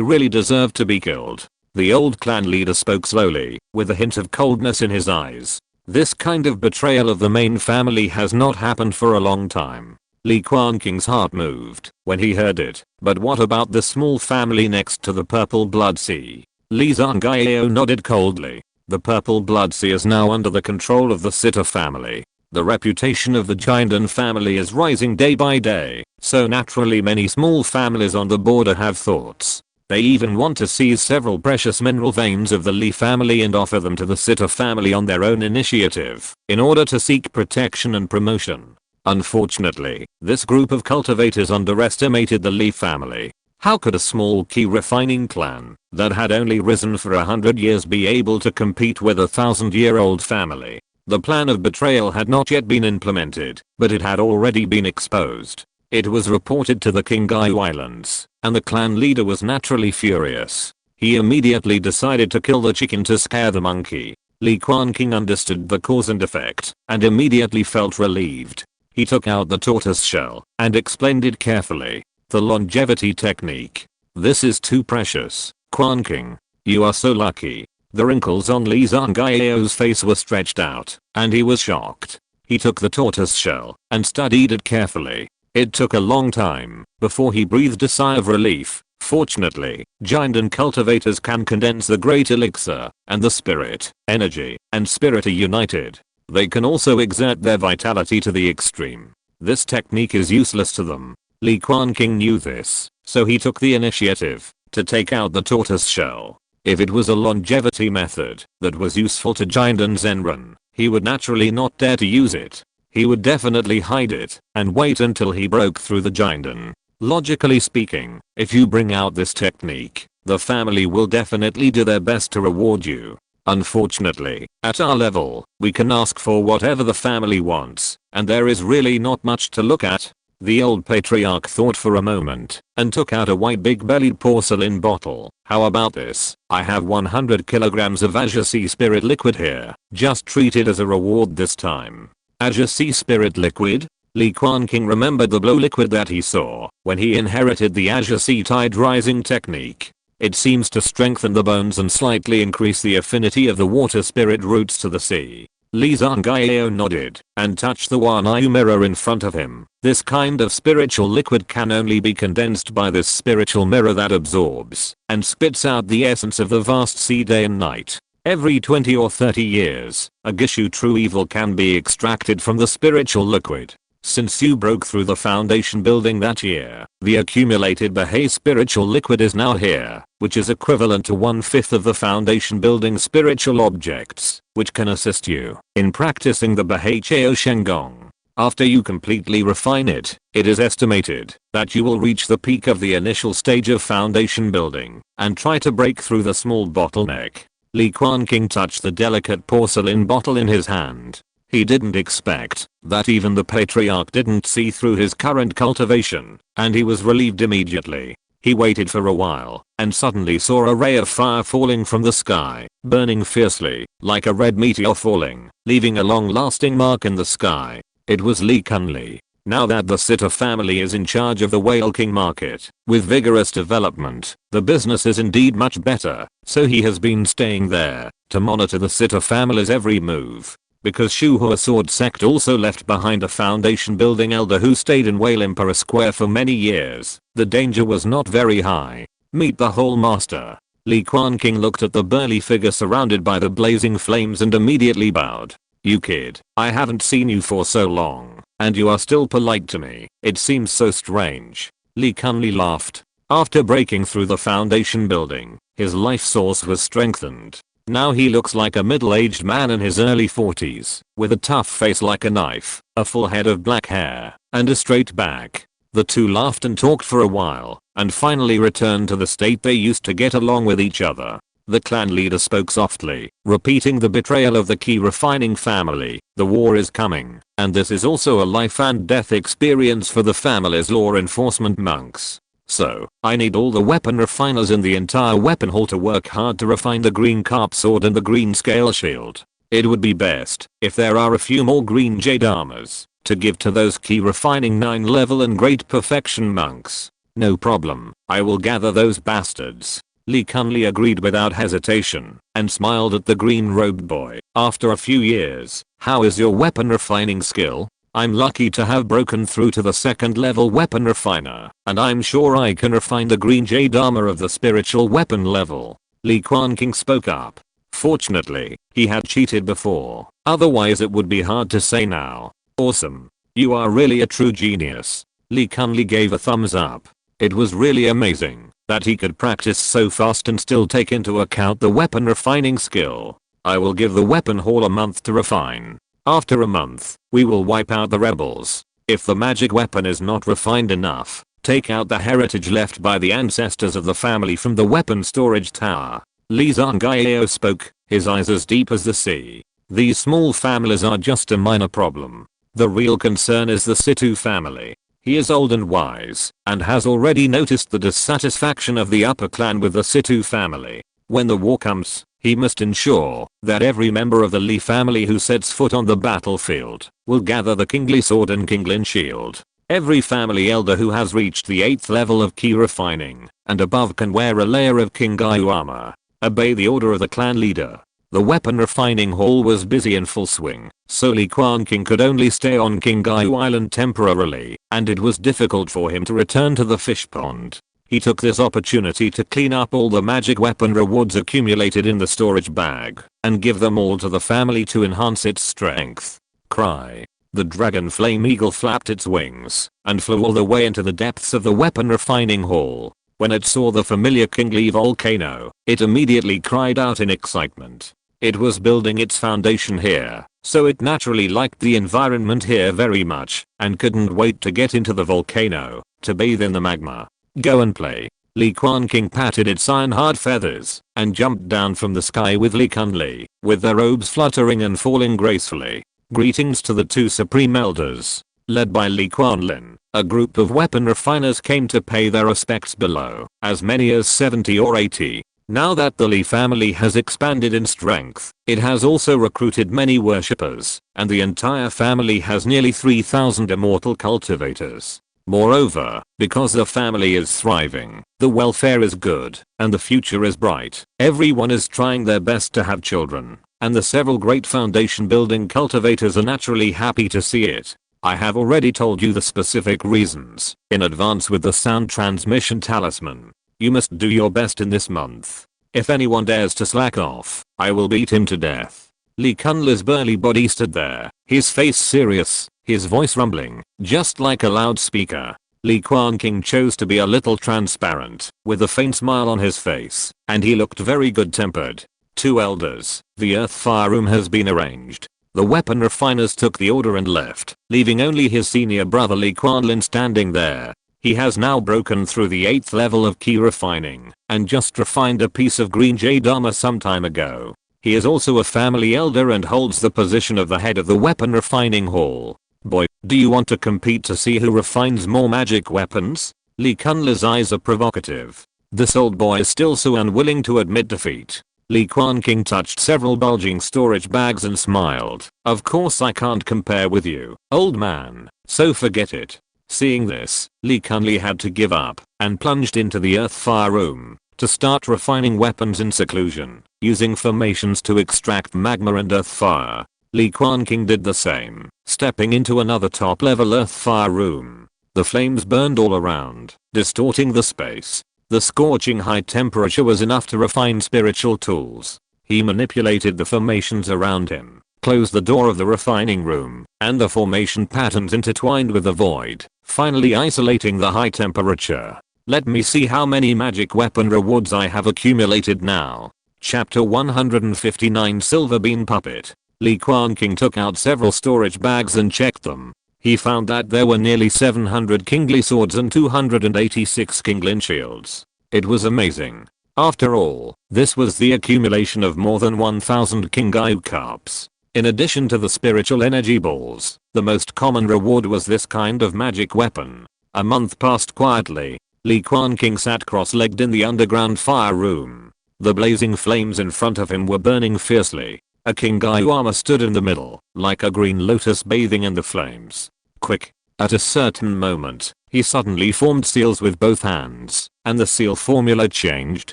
really deserve to be killed. The old clan leader spoke slowly, with a hint of coldness in his eyes. This kind of betrayal of the main family has not happened for a long time. Li Quanqing's heart moved when he heard it. But what about the small family next to the Purple Blood Sea? Li Zhonghuo nodded coldly. The Purple Blood Sea is now under the control of the Sitter family. The reputation of the Gengjin family is rising day by day, so naturally many small families on the border have thoughts. They even want to seize several precious mineral veins of the Li family and offer them to the Sitter family on their own initiative, in order to seek protection and promotion. Unfortunately, this group of cultivators underestimated the Li family. How could a small key refining clan that had only risen for 100 years be able to compete with a 1,000-year-old family? The plan of betrayal had not yet been implemented, but it had already been exposed. It was reported to the Qinggai Islands, and the clan leader was naturally furious. He immediately decided to kill the chicken to scare the monkey. Li Quanqing understood the cause and effect, and immediately felt relieved. He took out the tortoise shell and explained it carefully. The longevity technique. This is too precious, Quanqing. You are so lucky. The wrinkles on Li Zhonghuo's face were stretched out, and he was shocked. He took the tortoise shell and studied it carefully. It took a long time before he breathed a sigh of relief. Fortunately, Gengjin cultivators can condense the great elixir, and the spirit, energy, and spirit are united. They can also exert their vitality to the extreme. This technique is useless to them. Li Quanqing knew this, so he took the initiative to take out the tortoise shell. If it was a longevity method that was useful to Gengjin Zenran, he would naturally not dare to use it. He would definitely hide it and wait until he broke through the Gengjin. Logically speaking, if you bring out this technique, the family will definitely do their best to reward you. Unfortunately, at our level, we can ask for whatever the family wants, and there is really not much to look at. The old patriarch thought for a moment and took out a white big-bellied porcelain bottle. How about this? I have 100 kilograms of Azure Sea Spirit liquid here. Just treat it as a reward this time. Azure Sea Spirit liquid? Li Quanqing remembered the blue liquid that he saw when he inherited the Azure Sea Tide Rising technique. It seems to strengthen the bones and slightly increase the affinity of the water spirit roots to the sea. Li Zhonghuo nodded and touched the one-eye mirror in front of him. This kind of spiritual liquid can only be condensed by this spiritual mirror that absorbs and spits out the essence of the vast sea day and night. Every 20 or 30 years, a Gishu true evil can be extracted from the spiritual liquid. Since you broke through the foundation building that year, the accumulated Bahai spiritual liquid is now here, which is equivalent to 1/5 of the foundation building spiritual objects, which can assist you in practicing the Bahai Chao Shengong. After you completely refine it, it is estimated that you will reach the peak of the initial stage of foundation building and try to break through the small bottleneck. Li Quanqing touched the delicate porcelain bottle in his hand. He didn't expect that even the patriarch didn't see through his current cultivation, and he was relieved immediately. He waited for a while and suddenly saw a ray of fire falling from the sky, burning fiercely, like a red meteor falling, leaving a long-lasting mark in the sky. It was Li Quanqing. Now that the Sitter family is in charge of the Whale King market, with vigorous development, the business is indeed much better, so he has been staying there to monitor the Sitter family's every move. Because Shuhua Sword Sect also left behind a foundation building elder who stayed in Whale Emperor Square for many years, the danger was not very high. Meet the whole master. Li Quanqing looked at the burly figure surrounded by the blazing flames and immediately bowed. You kid, I haven't seen you for so long, and you are still polite to me. It seems so strange. Li Quanqing laughed. After breaking through the foundation building, his life source was strengthened. Now he looks like a middle-aged man in his early 40s, with a tough face like a knife, a full head of black hair, and a straight back. The two laughed and talked for a while, and finally returned to the state they used to get along with each other. The clan leader spoke softly, repeating the betrayal of the key refining family. The war is coming, and this is also a life and death experience for the family's law enforcement monks. So, I need all the weapon refiners in the entire weapon hall to work hard to refine the green carp sword and the green scale shield. It would be best if there are a few more green jade armors to give to those key refining 9 level and great perfection monks. No problem, I will gather those bastards. Li Quanqing agreed without hesitation and smiled at the green-robed boy. After a few years, how is your weapon refining skill? I'm lucky to have broken through to the 2nd level weapon refiner, and I'm sure I can refine the green jade armor of the spiritual weapon level. Li Quanqing spoke up. Fortunately, he had cheated before, otherwise it would be hard to say now. Awesome. You are really a true genius. Li Quanqing gave a thumbs up. It was really amazing that he could practice so fast and still take into account the weapon refining skill. I will give the weapon hall a month to refine. After a month, we will wipe out the rebels. If the magic weapon is not refined enough, take out the heritage left by the ancestors of the family from the weapon storage tower. Li Quanqing spoke, his eyes as deep as the sea. These small families are just a minor problem. The real concern is the Situ family. He is old and wise, and has already noticed the dissatisfaction of the upper clan with the Situ family. When the war comes, he must ensure that every member of the Li family who sets foot on the battlefield will gather the kingly sword and kinglin shield. Every family elder who has reached the 8th level of key refining and above can wear a layer of Kingayu armor. Obey the order of the clan leader. The weapon refining hall was busy in full swing, so Li Quanqing could only stay on Kingayu Island temporarily, and it was difficult for him to return to the fish pond. He took this opportunity to clean up all the magic weapon rewards accumulated in the storage bag and give them all to the family to enhance its strength. Cry. The dragon flame eagle flapped its wings and flew all the way into the depths of the weapon refining hall. When it saw the familiar Kingli volcano, it immediately cried out in excitement. It was building its foundation here, so it naturally liked the environment here very much and couldn't wait to get into the volcano to bathe in the magma. Go and play. Li Quanqing patted its iron-hard feathers and jumped down from the sky with Li Quanqing, with their robes fluttering and falling gracefully. Greetings to the two supreme elders. Led by Li Quanqing, a group of weapon refiners came to pay their respects below, as many as 70 or 80. Now that the Li family has expanded in strength, it has also recruited many worshippers, and the entire family has nearly 3,000 immortal cultivators. Moreover, because the family is thriving, the welfare is good, and the future is bright, everyone is trying their best to have children, and the several great foundation building cultivators are naturally happy to see it. I have already told you the specific reasons in advance with the sound transmission talisman. You must do your best in this month. If anyone dares to slack off, I will beat him to death. Li Quanqing's burly body stood there, his face serious, his voice rumbling, just like a loudspeaker. Li Quanqing chose to be a little transparent, with a faint smile on his face, and he looked very good-tempered. Two elders, the earth fire room has been arranged. The weapon refiners took the order and left, leaving only his senior brother Li Quanlin standing there. He has now broken through the 8th level of key refining, and just refined a piece of green jade armor some time ago. He is also a family elder and holds the position of the head of the weapon refining hall. Boy, do you want to compete to see who refines more magic weapons? Li Quanlin's eyes are provocative. This old boy is still so unwilling to admit defeat. Li Quanqing touched several bulging storage bags and smiled. Of course I can't compare with you, old man, so forget it. Seeing this, Li Quanli had to give up, and plunged into the earth fire room, to start refining weapons in seclusion, using formations to extract magma and earth fire. Li Quanqing did the same, stepping into another top level earth fire room. The flames burned all around, distorting the space. The scorching high temperature was enough to refine spiritual tools. He manipulated the formations around him, closed the door of the refining room, and the formation patterns intertwined with the void, finally isolating the high temperature. Let me see how many magic weapon rewards I have accumulated now. Chapter 159 Silver Bean Puppet. Li Quanqing took out several storage bags and checked them. He found that there were nearly 700 kingly swords and 286 kinglin shields. It was amazing. After all, this was the accumulation of more than 1000 Kingayu carps. In addition to the spiritual energy balls, the most common reward was this kind of magic weapon. A month passed quietly. Li Quanqing sat cross-legged in the underground fire room. The blazing flames in front of him were burning fiercely. A Kingayu armor stood in the middle, like a green lotus bathing in the flames. Quick! At a certain moment, he suddenly formed seals with both hands, and the seal formula changed,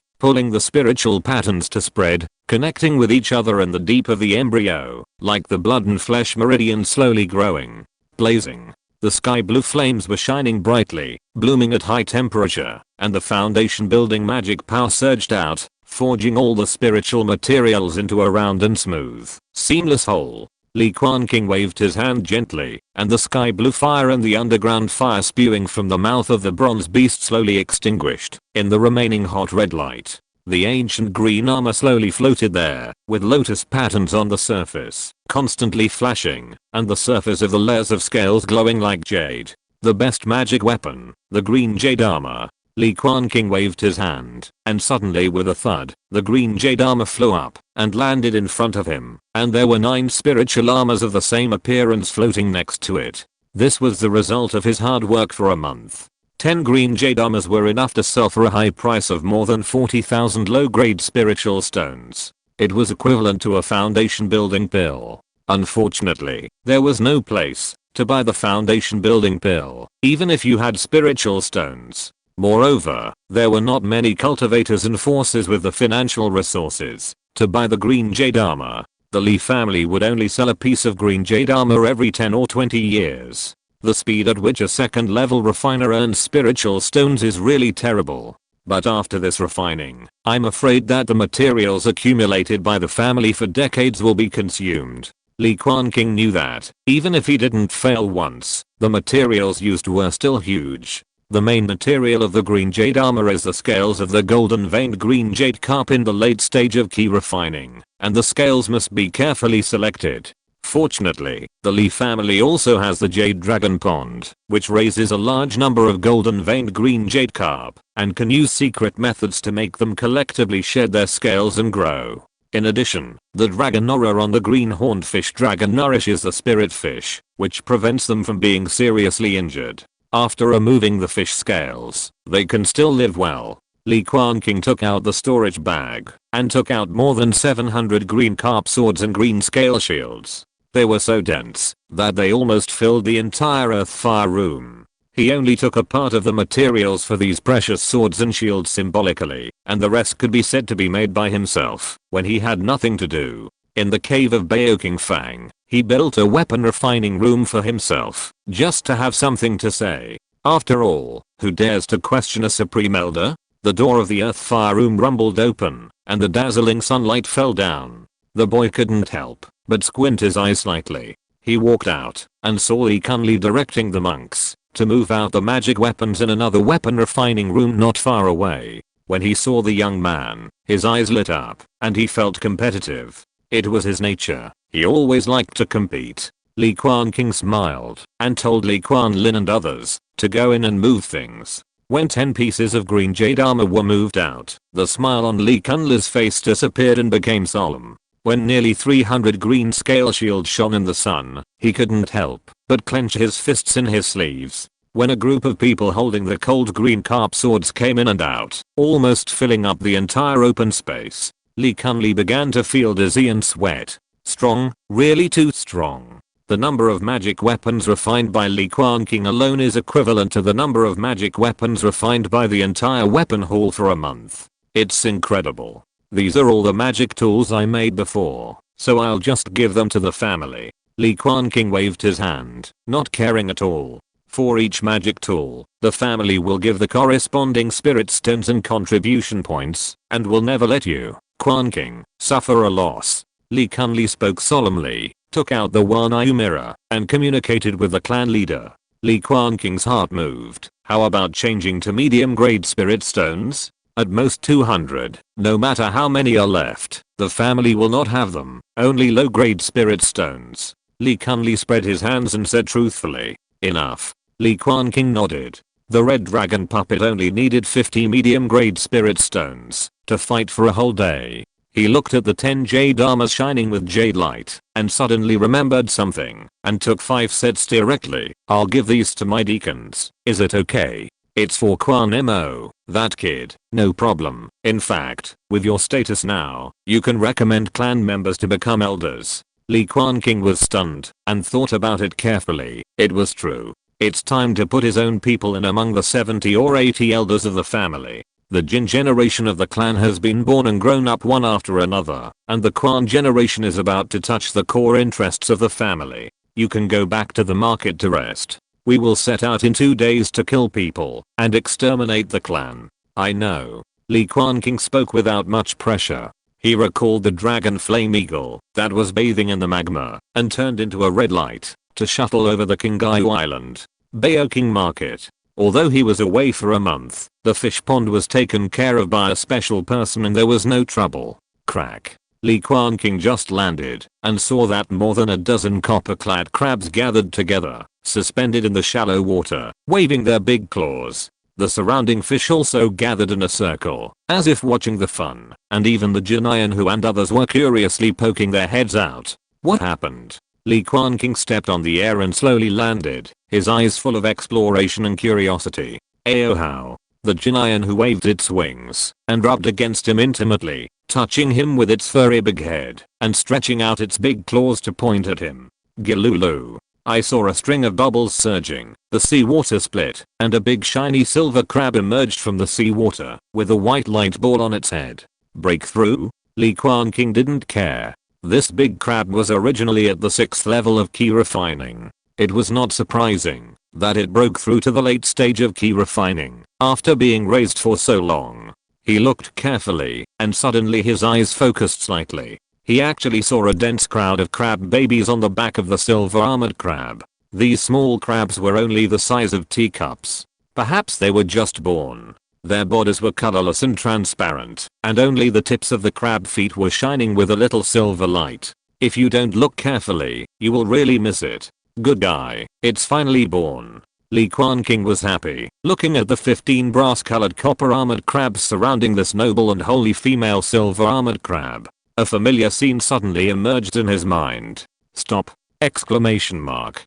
pulling the spiritual patterns to spread, connecting with each other in the deep of the embryo, like the blood and flesh meridian slowly growing. Blazing. The sky blue flames were shining brightly, blooming at high temperature, and the foundation building magic power surged out, forging all the spiritual materials into a round and smooth, seamless whole. Li Quanqing waved his hand gently, and the sky blue fire and the underground fire spewing from the mouth of the bronze beast slowly extinguished in the remaining hot red light. The ancient green armor slowly floated there, with lotus patterns on the surface, constantly flashing, and the surface of the layers of scales glowing like jade. The best magic weapon, the green jade armor. Li Quanqing waved his hand, and suddenly with a thud, the green jade armor flew up, and landed in front of him, and there were 9 spiritual armors of the same appearance floating next to it. This was the result of his hard work for a month. 10 green jade armors were enough to sell for a high price of more than 40,000 low-grade spiritual stones. It was equivalent to a foundation building pill. Unfortunately, there was no place to buy the foundation building pill, even if you had spiritual stones. Moreover, there were not many cultivators and forces with the financial resources to buy the green jade armor. The Li family would only sell a piece of green jade armor every 10 or 20 years. The speed at which a second level refiner earns spiritual stones is really terrible. But after this refining, I'm afraid that the materials accumulated by the family for decades will be consumed. Li Quanqing knew that, even if he didn't fail once, the materials used were still huge. The main material of the green jade armor is the scales of the golden veined green jade carp in the late stage of key refining, and the scales must be carefully selected. Fortunately, the Li family also has the jade dragon pond, which raises a large number of golden veined green jade carp, and can use secret methods to make them collectively shed their scales and grow. In addition, the dragon aura on the green horned fish dragon nourishes the spirit fish, which prevents them from being seriously injured. After removing the fish scales, they can still live well. Li Quanqing took out the storage bag, and took out more than 700 green carp swords and green scale shields. They were so dense, that they almost filled the entire earth fire room. He only took a part of the materials for these precious swords and shields symbolically, and the rest could be said to be made by himself, when he had nothing to do. In the cave of Baoking Fang, he built a weapon refining room for himself, just to have something to say. After all, who dares to question a supreme elder? The door of the earth fire room rumbled open, and the dazzling sunlight fell down. The boy couldn't help but squint his eyes slightly. He walked out and saw Li Quanqing directing the monks to move out the magic weapons in another weapon refining room not far away. When he saw the young man, his eyes lit up and he felt competitive. It was his nature. He always liked to compete. Li Quanqing smiled and told Li Quanlin and others to go in and move things. When 10 pieces of green jade armor were moved out, the smile on Li Quanlin's face disappeared and became solemn. When nearly 300 green scale shields shone in the sun, he couldn't help but clench his fists in his sleeves. When a group of people holding the cold green carp swords came in and out, almost filling up the entire open space, Li Quanling began to feel dizzy and sweat. Strong, really too strong. The number of magic weapons refined by Li Quanqing alone is equivalent to the number of magic weapons refined by the entire weapon hall for a month. It's incredible. These are all the magic tools I made before, so I'll just give them to the family. Li Quanqing waved his hand, not caring at all. For each magic tool, the family will give the corresponding spirit stones and contribution points, and will never let you, Quanqing, suffer a loss. Li Quanling spoke solemnly, took out the one-eye mirror, and communicated with the clan leader. Li Quanqing's heart moved. How about changing to medium-grade spirit stones? At most 200, no matter how many are left, the family will not have them, only low-grade spirit stones. Li Quanling spread his hands and said truthfully, enough. Li Quanqing nodded. The red dragon puppet only needed 50 medium-grade spirit stones to fight for a whole day. He looked at the 10 jade armors shining with jade light and suddenly remembered something and took 5 sets directly. I'll give these to my deacons. Is it okay? It's for Quan Mo, that kid. No problem. In fact, with your status now, you can recommend clan members to become elders. Li Quanqing was stunned and thought about it carefully. It was true. It's time to put his own people in among the 70 or 80 elders of the family. The Jin generation of the clan has been born and grown up one after another, and the Quan generation is about to touch the core interests of the family. You can go back to the market to rest. We will set out in 2 days to kill people and exterminate the clan. I know. Li Quanqing spoke without much pressure. He recalled the dragon flame eagle that was bathing in the magma and turned into a red light to shuttle over the Qinghai Island. Baoking Market. Although he was away for a month, the fish pond was taken care of by a special person and there was no trouble. Crack. Li Quanqing just landed and saw that more than a dozen copper-clad crabs gathered together, suspended in the shallow water, waving their big claws. The surrounding fish also gathered in a circle, as if watching the fun, and even the Jinayan Hu and others were curiously poking their heads out. What happened? Li Quanqing stepped on the air and slowly landed, his eyes full of exploration and curiosity. Ayo how? The Jinayan Hu waved its wings and rubbed against him intimately, touching him with its furry big head and stretching out its big claws to point at him. Gilulu. I saw a string of bubbles surging, the seawater split, and a big shiny silver crab emerged from the seawater with a white light ball on its head. Breakthrough? Li Quanqing didn't care. This big crab was originally at the 6th level of key refining. It was not surprising that it broke through to the late stage of key refining after being raised for so long. He looked carefully and suddenly his eyes focused slightly. He actually saw a dense crowd of crab babies on the back of the silver armored crab. These small crabs were only the size of teacups. Perhaps they were just born. Their bodies were colorless and transparent, and only the tips of the crab feet were shining with a little silver light. If you don't look carefully, you will really miss it. Good guy, it's finally born. Li Quanqing was happy, looking at the 15 brass-colored copper-armored crabs surrounding this noble and holy female silver-armored crab. A familiar scene suddenly emerged in his mind. Stop! Exclamation mark.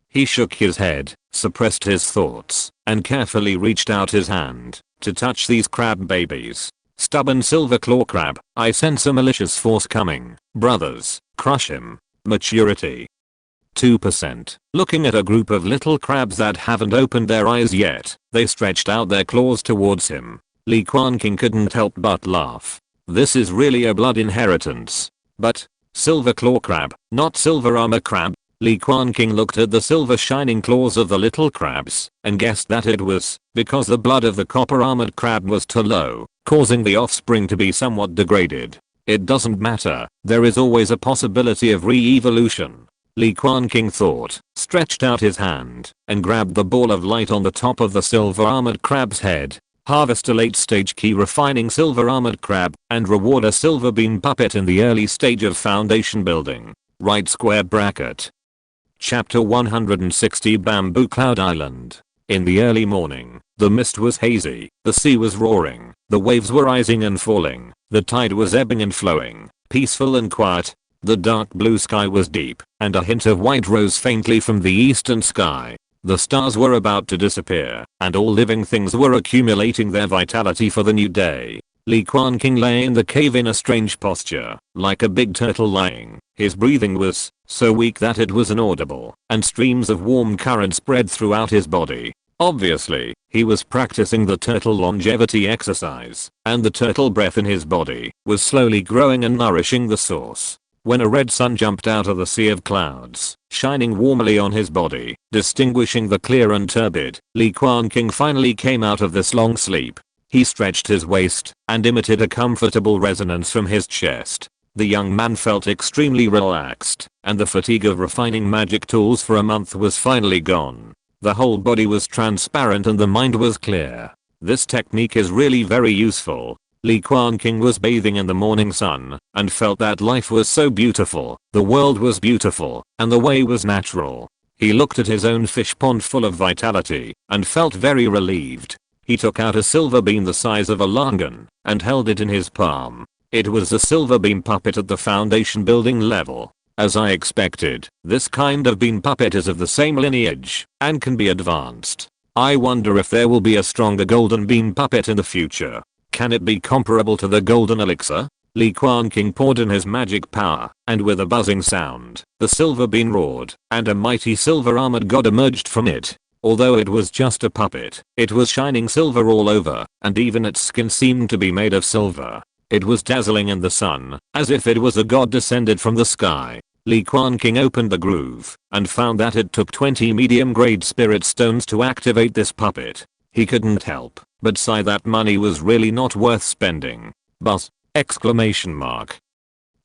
He shook his head, suppressed his thoughts, and carefully reached out his hand to touch these crab babies. Stubborn silver claw crab, I sense a malicious force coming. Brothers, crush him. Maturity. 2%. Looking at a group of little crabs that haven't opened their eyes yet, they stretched out their claws towards him. Li Quanqing couldn't help but laugh. This is really a blood inheritance. But, silver claw crab, not silver armor crab. Li Quanqing looked at the silver shining claws of the little crabs and guessed that it was because the blood of the copper armored crab was too low, causing the offspring to be somewhat degraded. It doesn't matter, there is always a possibility of re-evolution. Li Quanqing thought, stretched out his hand, and grabbed the ball of light on the top of the silver armored crab's head. Harvest a late stage key refining silver armored crab, and reward a silver bean puppet in the early stage of foundation building. Right square bracket. Chapter 160 Bamboo Cloud Island. In the early morning, the mist was hazy, the sea was roaring, the waves were rising and falling, the tide was ebbing and flowing, peaceful and quiet. The dark blue sky was deep, and a hint of white rose faintly from the eastern sky. The stars were about to disappear, and all living things were accumulating their vitality for the new day. Li Quanqing lay in the cave in a strange posture, like a big turtle lying. His breathing was so weak that it was inaudible, and streams of warm current spread throughout his body. Obviously, he was practicing the turtle longevity exercise, and the turtle breath in his body was slowly growing and nourishing the source. When a red sun jumped out of the sea of clouds, shining warmly on his body, distinguishing the clear and turbid, Li Quanqing finally came out of this long sleep. He stretched his waist and emitted a comfortable resonance from his chest. The young man felt extremely relaxed, and the fatigue of refining magic tools for a month was finally gone. The whole body was transparent and the mind was clear. This technique is really very useful. Li Quanqing was bathing in the morning sun and felt that life was so beautiful, the world was beautiful, and the way was natural. He looked at his own fish pond full of vitality and felt very relieved. He took out a silver bean the size of a langan and held it in his palm. It was a silver bean puppet at the foundation building level. As I expected, this kind of bean puppet is of the same lineage and can be advanced. I wonder if there will be a stronger golden bean puppet in the future. Can it be comparable to the golden elixir? Li Quanqing poured in his magic power, and with a buzzing sound, the silver bean roared, and a mighty silver armored god emerged from it. Although it was just a puppet, it was shining silver all over, and even its skin seemed to be made of silver. It was dazzling in the sun, as if it was a god descended from the sky. Li Quanqing opened the groove, and found that it took 20 medium-grade spirit stones to activate this puppet. He couldn't help but sigh that money was really not worth spending. But! Exclamation mark.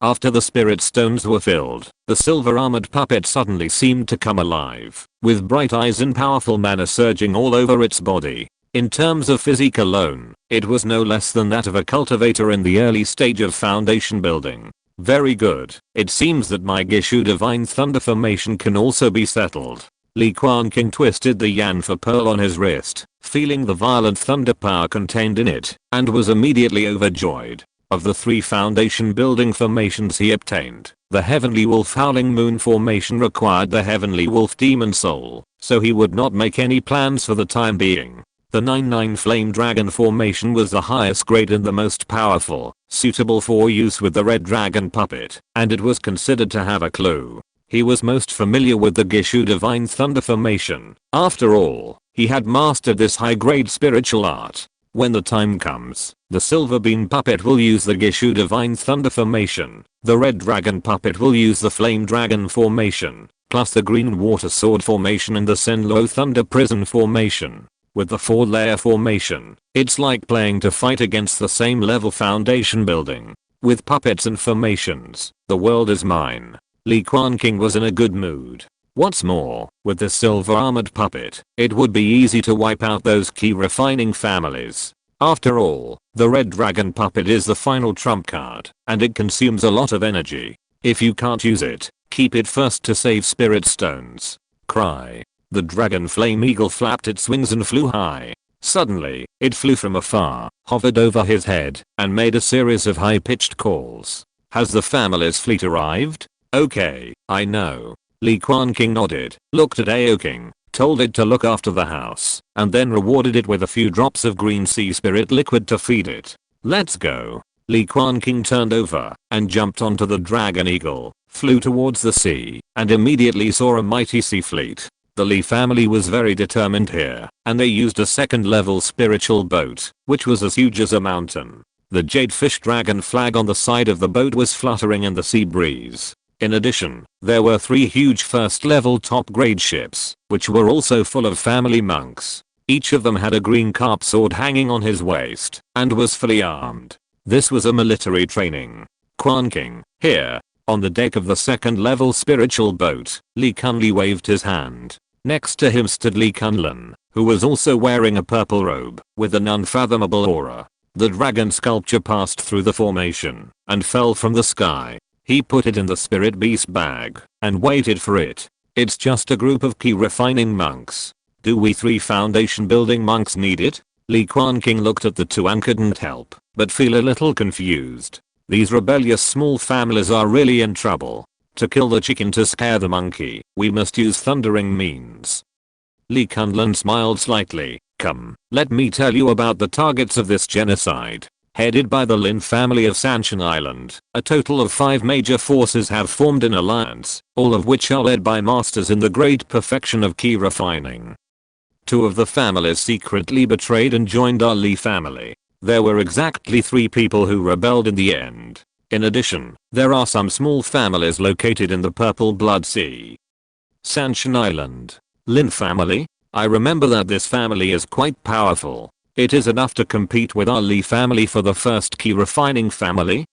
After the spirit stones were filled, the silver armored puppet suddenly seemed to come alive, with bright eyes and powerful mana surging all over its body. In terms of physique alone, it was no less than that of a cultivator in the early stage of foundation building. Very good. It seems that my Gishu Divine Thunder formation can also be settled. Li Quanqing twisted the Yanfa pearl on his wrist, feeling the violent thunder power contained in it, and was immediately overjoyed. Of the 3 foundation building formations he obtained, the Heavenly Wolf Howling Moon formation required the Heavenly Wolf Demon Soul, so he would not make any plans for the time being. The 9-9 Flame Dragon formation was the highest grade and the most powerful, suitable for use with the Red Dragon puppet, and it was considered to have a clue. He was most familiar with the Gishu Divine Thunder formation. After all, he had mastered this high-grade spiritual art. When the time comes, the Silver Bean puppet will use the Gishu Divine Thunder formation. The Red Dragon puppet will use the Flame Dragon formation, plus the Green Water Sword formation and the Senlo Thunder Prison formation. With the 4-layer formation, it's like playing to fight against the same level foundation building. With puppets and formations, the world is mine. Li Quanqing was in a good mood. What's more, with the silver armored puppet, it would be easy to wipe out those key refining families. After all, the Red Dragon puppet is the final trump card, and it consumes a lot of energy. If you can't use it, keep it first to save spirit stones. Cry. The dragon flame eagle flapped its wings and flew high. Suddenly, it flew from afar, hovered over his head, and made a series of high-pitched calls. Has the family's fleet arrived? Okay, I know. Li Quanqing nodded, looked at Aoking, told it to look after the house, and then rewarded it with a few drops of green sea spirit liquid to feed it. Let's go. Li Quanqing turned over and jumped onto the dragon eagle, flew towards the sea, and immediately saw a mighty sea fleet. The Li family was very determined here, and they used a second-level spiritual boat, which was as huge as a mountain. The jadefish dragon flag on the side of the boat was fluttering in the sea breeze. In addition, there were 3 huge first-level top-grade ships, which were also full of family monks. Each of them had a green carp sword hanging on his waist, and was fully armed. This was a military training. Quanqing, here. On the deck of the second level spiritual boat, Li Quanqing waved his hand. Next to him stood Li Quanqing, who was also wearing a purple robe with an unfathomable aura. The dragon sculpture passed through the formation and fell from the sky. He put it in the spirit beast bag and waited for it. It's just a group of key refining monks. Do we 3 foundation building monks need it? Li Quanqing looked at the 2 and couldn't help but feel a little confused. These rebellious small families are really in trouble. To kill the chicken to scare the monkey, we must use thundering means. Li Quanqing smiled slightly. Come, let me tell you about the targets of this genocide. Headed by the Lin family of Sanshan Island, a total of 5 major forces have formed an alliance, all of which are led by masters in the great perfection of key refining. 2 of the families secretly betrayed and joined our Li family. There were exactly 3 people who rebelled in the end. In addition, there are some small families located in the Purple Blood Sea. Sanshan Island. Lin family? I remember that this family is quite powerful. It is enough to compete with our Li family for the first key refining family?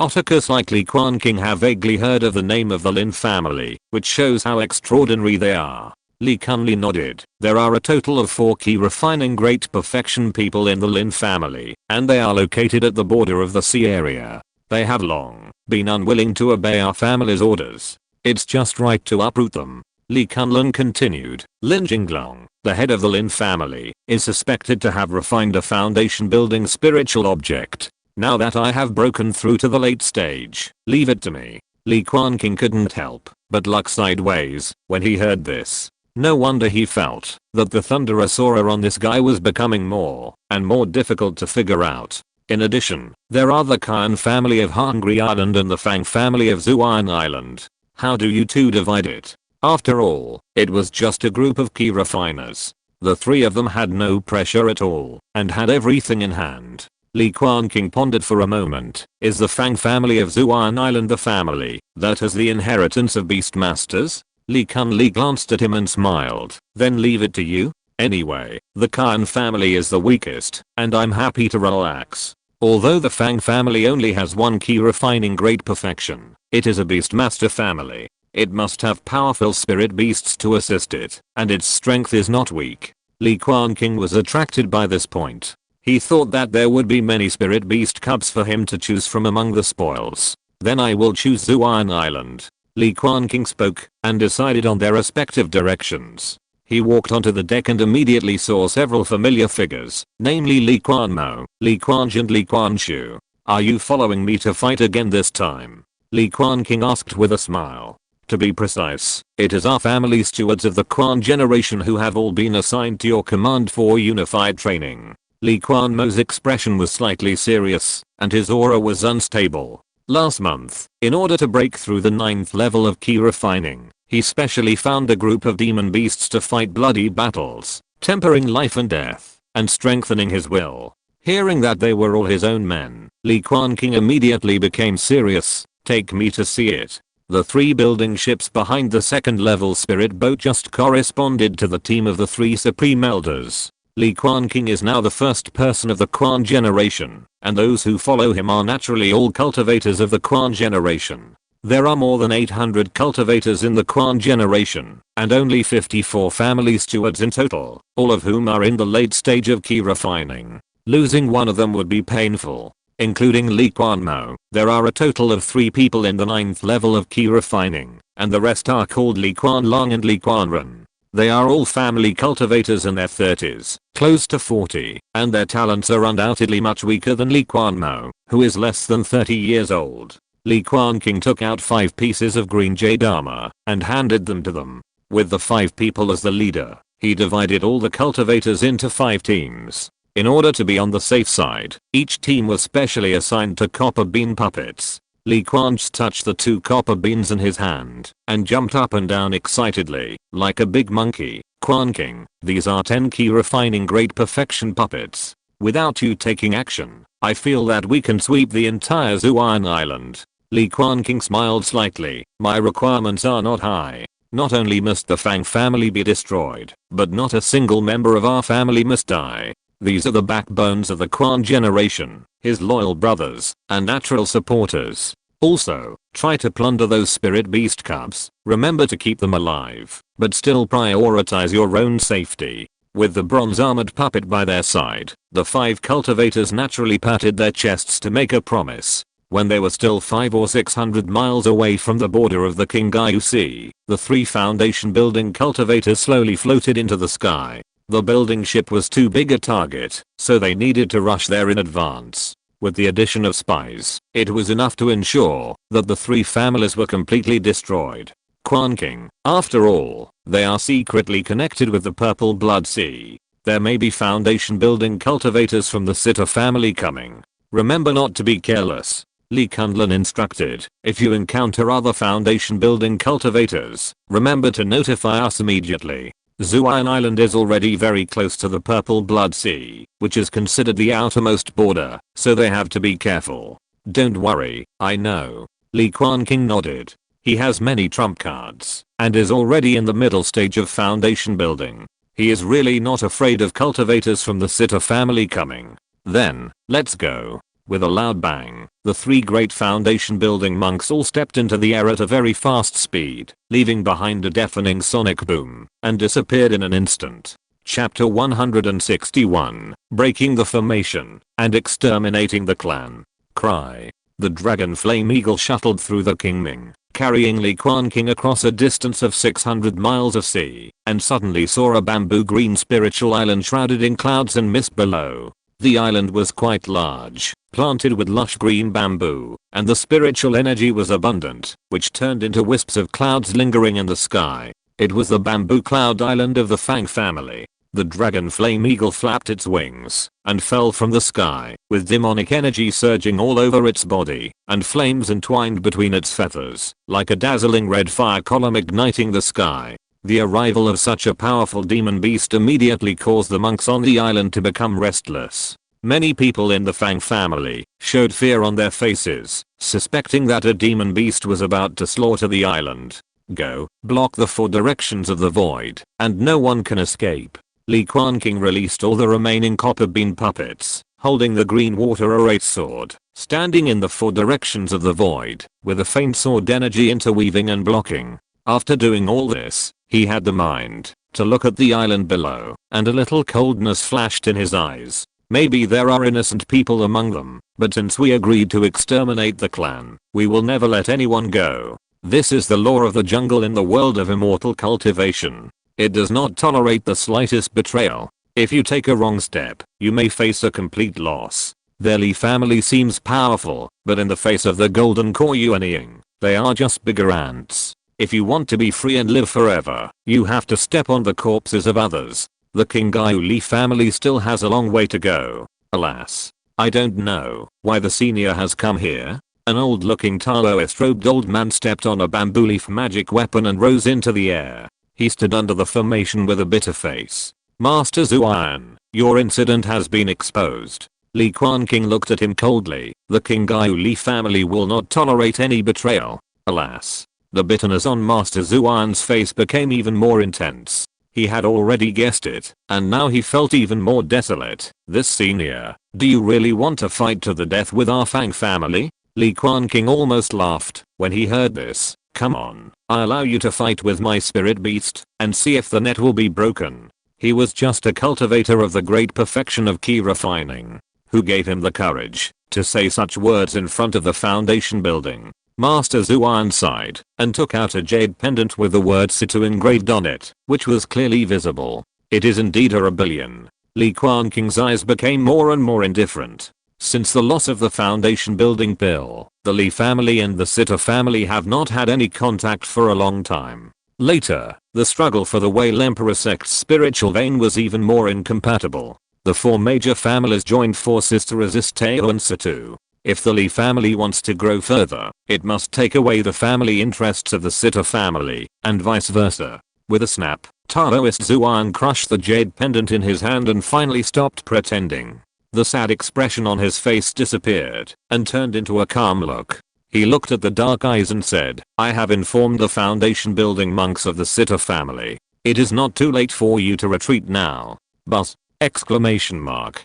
Otakus like Li Quanqing have vaguely heard of the name of the Lin family, which shows how extraordinary they are. Li Quanqing nodded. There are a total of 4 key refining great perfection people in the Lin family, and they are located at the border of the sea area. They have long been unwilling to obey our family's orders. It's just right to uproot them. Li Quanqing continued. Lin Jinglong, the head of the Lin family, is suspected to have refined a foundation building spiritual object. Now that I have broken through to the late stage, leave it to me. Li Quanqing couldn't help but look sideways when he heard this. No wonder he felt that the thunderous aura on this guy was becoming more and more difficult to figure out. In addition, there are the Khan family of Hungry Island and the Fang family of Zuan Island. How do you 2 divide it? After all, it was just a group of key refiners. The 3 of them had no pressure at all and had everything in hand. Li Quanqing pondered for a moment. Is the Fang family of Zuan Island the family that has the inheritance of Beastmasters? Li Quanqing glanced at him and smiled. Then leave it to you? Anyway, the Khan family is the weakest, and I'm happy to relax. Although the Fang family only has 1 key refining great perfection, it is a Beastmaster family. It must have powerful spirit beasts to assist it, and its strength is not weak. Li Quanqing was attracted by this point. He thought that there would be many spirit beast cubs for him to choose from among the spoils. Then I will choose Zuan Island. Li Quanqing spoke and decided on their respective directions. He walked onto the deck and immediately saw several familiar figures, namely Li Quanmo, Li Quanqing and Li Quanqiu. Are you following me to fight again this time? Li Quanqing asked with a smile. To be precise, it is our family stewards of the Quan generation who have all been assigned to your command for unified training. Li Quanmo's expression was slightly serious, and his aura was unstable. Last month, in order to break through the 9th level of key refining, he specially found a group of demon beasts to fight bloody battles, tempering life and death, and strengthening his will. Hearing that they were all his own men, Li Quanqing immediately became serious. Take me to see it. The 3 building ships behind the 2nd level spirit boat just corresponded to the team of the 3 supreme elders. Li Quanqing is now the first person of the Quan generation, and those who follow him are naturally all cultivators of the Quan generation. There are more than 800 cultivators in the Quan generation, and only 54 family stewards in total, all of whom are in the late stage of key refining. Losing one of them would be painful. Including Li Quanmo, there are a total of 3 people in the 9th level of key refining, and the rest are called Li Quanlong and Li Quanren. They are all family cultivators in their 30s, close to 40, and their talents are undoubtedly much weaker than Li Quanmo, who is less than 30 years old. Li Quanqing took out 5 pieces of green jade armor and handed them to them. With the 5 people as the leader, he divided all the cultivators into 5 teams. In order to be on the safe side, each team was specially assigned to copper bean puppets. Li Quanqing touched the 2 copper beans in his hand and jumped up and down excitedly, like a big monkey. Quanqing, these are 10 key refining great perfection puppets. Without you taking action, I feel that we can sweep the entire Zuan Island. Li Quanqing smiled slightly. My requirements are not high. Not only must the Fang family be destroyed, but not a single member of our family must die. These are the backbones of the Quan generation, his loyal brothers and natural supporters. Also, try to plunder those spirit beast cubs. Remember to keep them alive, but still prioritize your own safety. With the bronze armored puppet by their side, the 5 cultivators naturally patted their chests to make a promise. When they were still 500 or 600 miles away from the border of the Qingyu Sea, the 3 foundation building cultivators slowly floated into the sky. The building ship was too big a target, so they needed to rush there in advance. With the addition of spies, it was enough to ensure that the 3 families were completely destroyed. Quanqing, after all, they are secretly connected with the Purple Blood Sea. There may be foundation building cultivators from the Sitter family coming. Remember not to be careless. Li Quanqing instructed, if you encounter other foundation building cultivators, remember to notify us immediately. Zuan Island is already very close to the Purple Blood Sea, which is considered the outermost border, so they have to be careful. Don't worry, I know. Li Quanqing nodded. He has many trump cards, and is already in the middle stage of foundation building. He is really not afraid of cultivators from the Sitter family coming. Then, let's go. With a loud bang, the 3 great foundation building monks all stepped into the air at a very fast speed, leaving behind a deafening sonic boom, and disappeared in an instant. Chapter 161, Breaking the Formation, and Exterminating the Clan. Cry. The dragon flame eagle shuttled through the Qingming, carrying Li Quanqing across a distance of 600 miles of sea, and suddenly saw a bamboo green spiritual island shrouded in clouds and mist below. The island was quite large, planted with lush green bamboo, and the spiritual energy was abundant, which turned into wisps of clouds lingering in the sky. It was the bamboo cloud island of the Fang family. The dragon flame eagle flapped its wings and fell from the sky, with demonic energy surging all over its body, and flames entwined between its feathers, like a dazzling red fire column igniting the sky. The arrival of such a powerful demon beast immediately caused the monks on the island to become restless. Many people in the Fang family showed fear on their faces, suspecting that a demon beast was about to slaughter the island. Go, block the 4 directions of the void, and no one can escape. Li Quanqing released all the remaining copper bean puppets, holding the green water arate sword, standing in the 4 directions of the void, with a faint sword energy interweaving and blocking. After doing all this, he had the mind to look at the island below, and a little coldness flashed in his eyes. Maybe there are innocent people among them, but since we agreed to exterminate the clan, we will never let anyone go. This is the law of the jungle in the world of immortal cultivation. It does not tolerate the slightest betrayal. If you take a wrong step, you may face a complete loss. Their Li family seems powerful, but in the face of the golden core Yuanying, they are just bigger ants. If you want to be free and live forever, you have to step on the corpses of others. The Qingyu Li family still has a long way to go. Alas. I don't know why the senior has come here. An old looking Taoist robed old man stepped on a bamboo leaf magic weapon and rose into the air. He stood under the formation with a bitter face. Master Zuan, your incident has been exposed. Li Quanqing looked at him coldly. The Qingyu Li family will not tolerate any betrayal. Alas. The bitterness on Master Zuan's face became even more intense. He had already guessed it, and now he felt even more desolate. This senior, do you really want to fight to the death with our Fang family? Li Quanqing almost laughed when he heard this. Come on, I allow you to fight with my spirit beast, and see if the net will be broken. He was just a cultivator of the great perfection of key refining. Who gave him the courage to say such words in front of the foundation building? Master Zuan sighed and took out a jade pendant with the word Situ engraved on it, which was clearly visible. It is indeed a rebellion. Li Quanqing's eyes became more and more indifferent. Since the loss of the foundation building pill, the Li family and the Sitter family have not had any contact for a long time. Later, the struggle for the Whale Emperor sect's spiritual vein was even more incompatible. The 4 major families joined forces to resist Tao and Situ. If the Li family wants to grow further, it must take away the family interests of the Sitter family, and vice versa. With a snap, Taoist Zuan crushed the jade pendant in his hand and finally stopped pretending. The sad expression on his face disappeared and turned into a calm look. He looked at the dark eyes and said, I have informed the foundation building monks of the Sitter family. It is not too late for you to retreat now. But! Exclamation mark.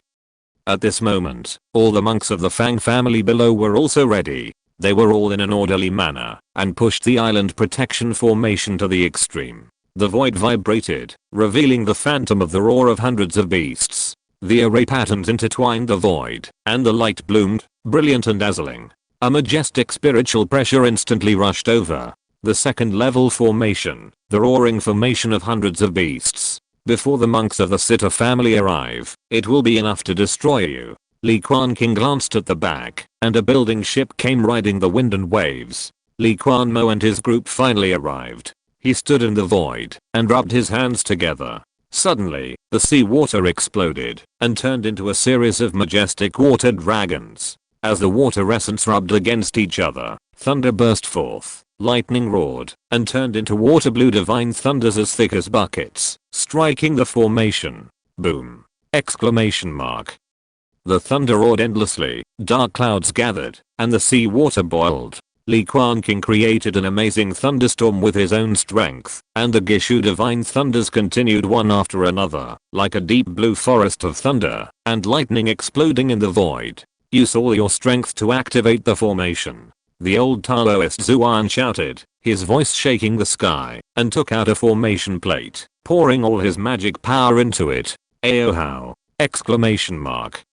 At this moment, all the monks of the Fang family below were also ready. They were all in an orderly manner and pushed the island protection formation to the extreme. The void vibrated, revealing the phantom of the roar of hundreds of beasts. The array patterns intertwined the void, and the light bloomed, brilliant and dazzling. A majestic spiritual pressure instantly rushed over the second level formation, the roaring formation of hundreds of beasts. Before the monks of the Sitter family arrive, it will be enough to destroy you. Li Quanqing glanced at the back, and a building ship came riding the wind and waves. Li Quanmo and his group finally arrived. He stood in the void and rubbed his hands together. Suddenly, the sea water exploded and turned into a series of majestic water dragons. As the water essence rubbed against each other, thunder burst forth, lightning roared, and turned into water blue divine thunders as thick as buckets, striking the formation. Boom! Exclamation mark. The thunder roared endlessly, dark clouds gathered, and the sea water boiled. Li Quanqing created an amazing thunderstorm with his own strength, and the Gishu divine thunders continued one after another, like a deep blue forest of thunder, and lightning exploding in the void. Use all your strength to activate the formation. The old Taoist Zuan shouted, his voice shaking the sky, and took out a formation plate, pouring all his magic power into it. Ayo how! Exclamation mark.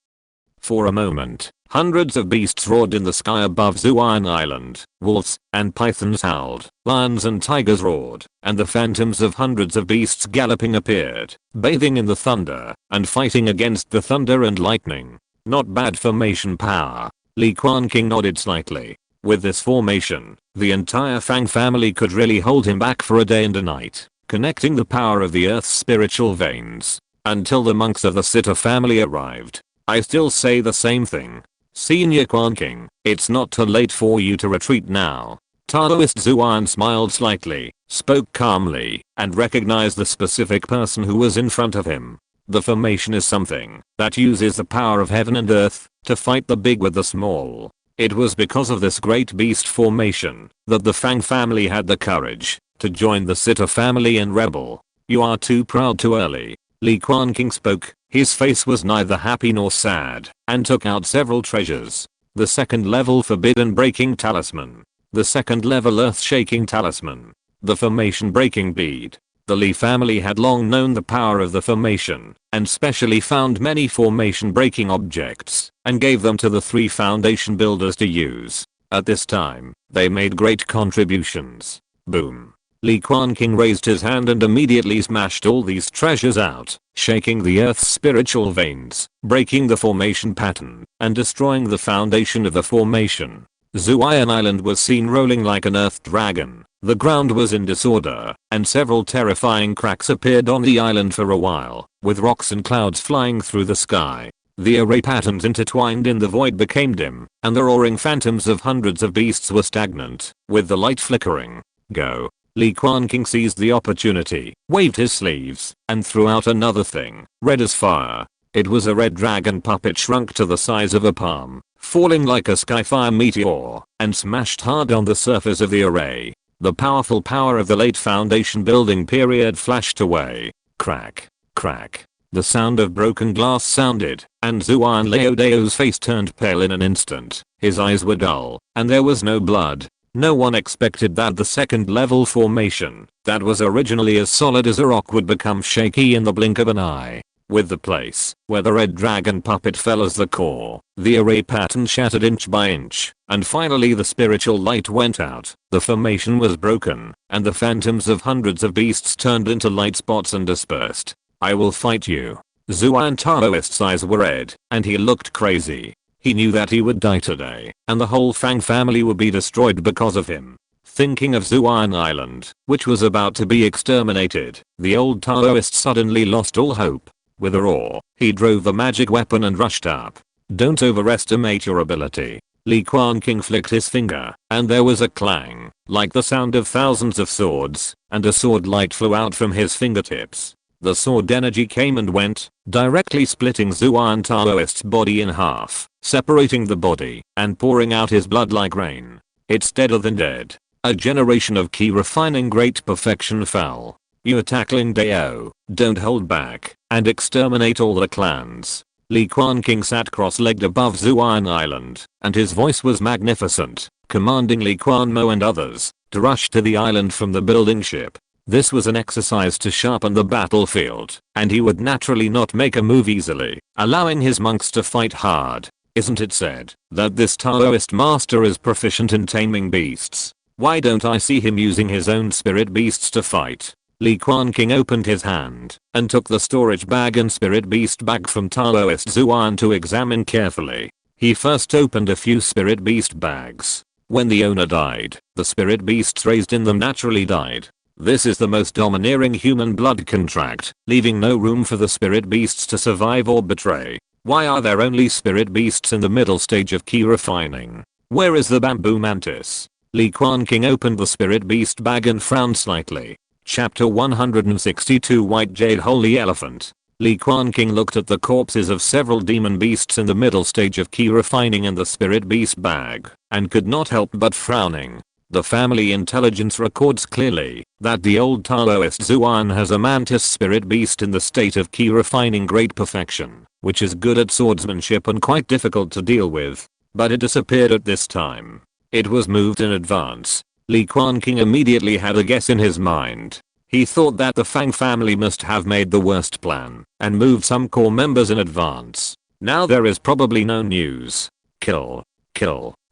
For a moment, hundreds of beasts roared in the sky above Zuan Island. Wolves and pythons howled, lions and tigers roared, and the phantoms of hundreds of beasts galloping appeared, bathing in the thunder, and fighting against the thunder and lightning. Not bad formation power. Li Quanqing nodded slightly. With this formation, the entire Fang family could really hold him back for a day and a night, connecting the power of the earth's spiritual veins. Until the monks of the Sitter family arrived. I still say the same thing. Senior Quanqing, it's not too late for you to retreat now. Taoist Zuan smiled slightly, spoke calmly, and recognized the specific person who was in front of him. The formation is something that uses the power of heaven and earth to fight the big with the small. It was because of this great beast formation that the Fang family had the courage to join the Sitter family and rebel. You are too proud too early. Li Quanqing spoke. His face was neither happy nor sad, and took out several treasures. The second level forbidden breaking talisman. The second level earth shaking talisman. The formation breaking bead. The Li family had long known the power of the formation, and specially found many formation breaking objects, and gave them to the 3 foundation builders to use. At this time, they made great contributions. Boom. Li Quanqing raised his hand and immediately smashed all these treasures out, shaking the earth's spiritual veins, breaking the formation pattern, and destroying the foundation of the formation. Zuian Island was seen rolling like an earth dragon. The ground was in disorder, and several terrifying cracks appeared on the island for a while, with rocks and clouds flying through the sky. The array patterns intertwined in the void became dim, and the roaring phantoms of hundreds of beasts were stagnant, with the light flickering. Go. Li Quanqing seized the opportunity, waved his sleeves, and threw out another thing, red as fire. It was a red dragon puppet shrunk to the size of a palm, falling like a skyfire meteor, and smashed hard on the surface of the array. The powerful power of the late foundation building period flashed away. Crack. Crack. The sound of broken glass sounded, and Zuan Leodeo's face turned pale in an instant. His eyes were dull, and there was no blood. No one expected that the second level formation, that was originally as solid as a rock, would become shaky in the blink of an eye. With the place where the red dragon puppet fell as the core, the array pattern shattered inch by inch, and finally the spiritual light went out. The formation was broken, and the phantoms of hundreds of beasts turned into light spots and dispersed. I will fight you. Zuan Taoist's eyes were red, and he looked crazy. He knew that he would die today, and the whole Fang family would be destroyed because of him. Thinking of Zuan Island, which was about to be exterminated, the old Taoist suddenly lost all hope. With a roar, he drove the magic weapon and rushed up. Don't overestimate your ability. Li Quanqing flicked his finger, and there was a clang, like the sound of thousands of swords, and a sword light flew out from his fingertips. The sword energy came and went, directly splitting Zuan Taoist's body in half, separating the body, and pouring out his blood like rain. It's deader than dead. A generation of key refining great perfection fell. You are tackling Dao, don't hold back, and exterminate all the clans. Li Quanqing sat cross-legged above Zuan Island, and his voice was magnificent, commanding Li Quanqing and others to rush to the island from the building ship. This was an exercise to sharpen the battlefield, and he would naturally not make a move easily, allowing his monks to fight hard. Isn't it said that this Taoist master is proficient in taming beasts? Why don't I see him using his own spirit beasts to fight? Li Quanqing opened his hand and took the storage bag and spirit beast bag from Taoist Zuan to examine carefully. He first opened a few spirit beast bags. When the owner died, the spirit beasts raised in them naturally died. This is the most domineering human blood contract, leaving no room for the spirit beasts to survive or betray. Why are there only spirit beasts in the middle stage of key refining? Where is the bamboo mantis? Li Quanqing opened the spirit beast bag and frowned slightly. Chapter 162 White Jade Holy Elephant. Li Quanqing looked at the corpses of several demon beasts in the middle stage of key refining in the spirit beast bag, and could not help but frowning. The family intelligence records clearly that the old Taoist Zuan has a mantis spirit beast in the state of key refining great perfection, which is good at swordsmanship and quite difficult to deal with. But it disappeared at this time. It was moved in advance. Li Quanqing immediately had a guess in his mind. He thought that the Fang family must have made the worst plan and moved some core members in advance. Now there is probably no news. Kill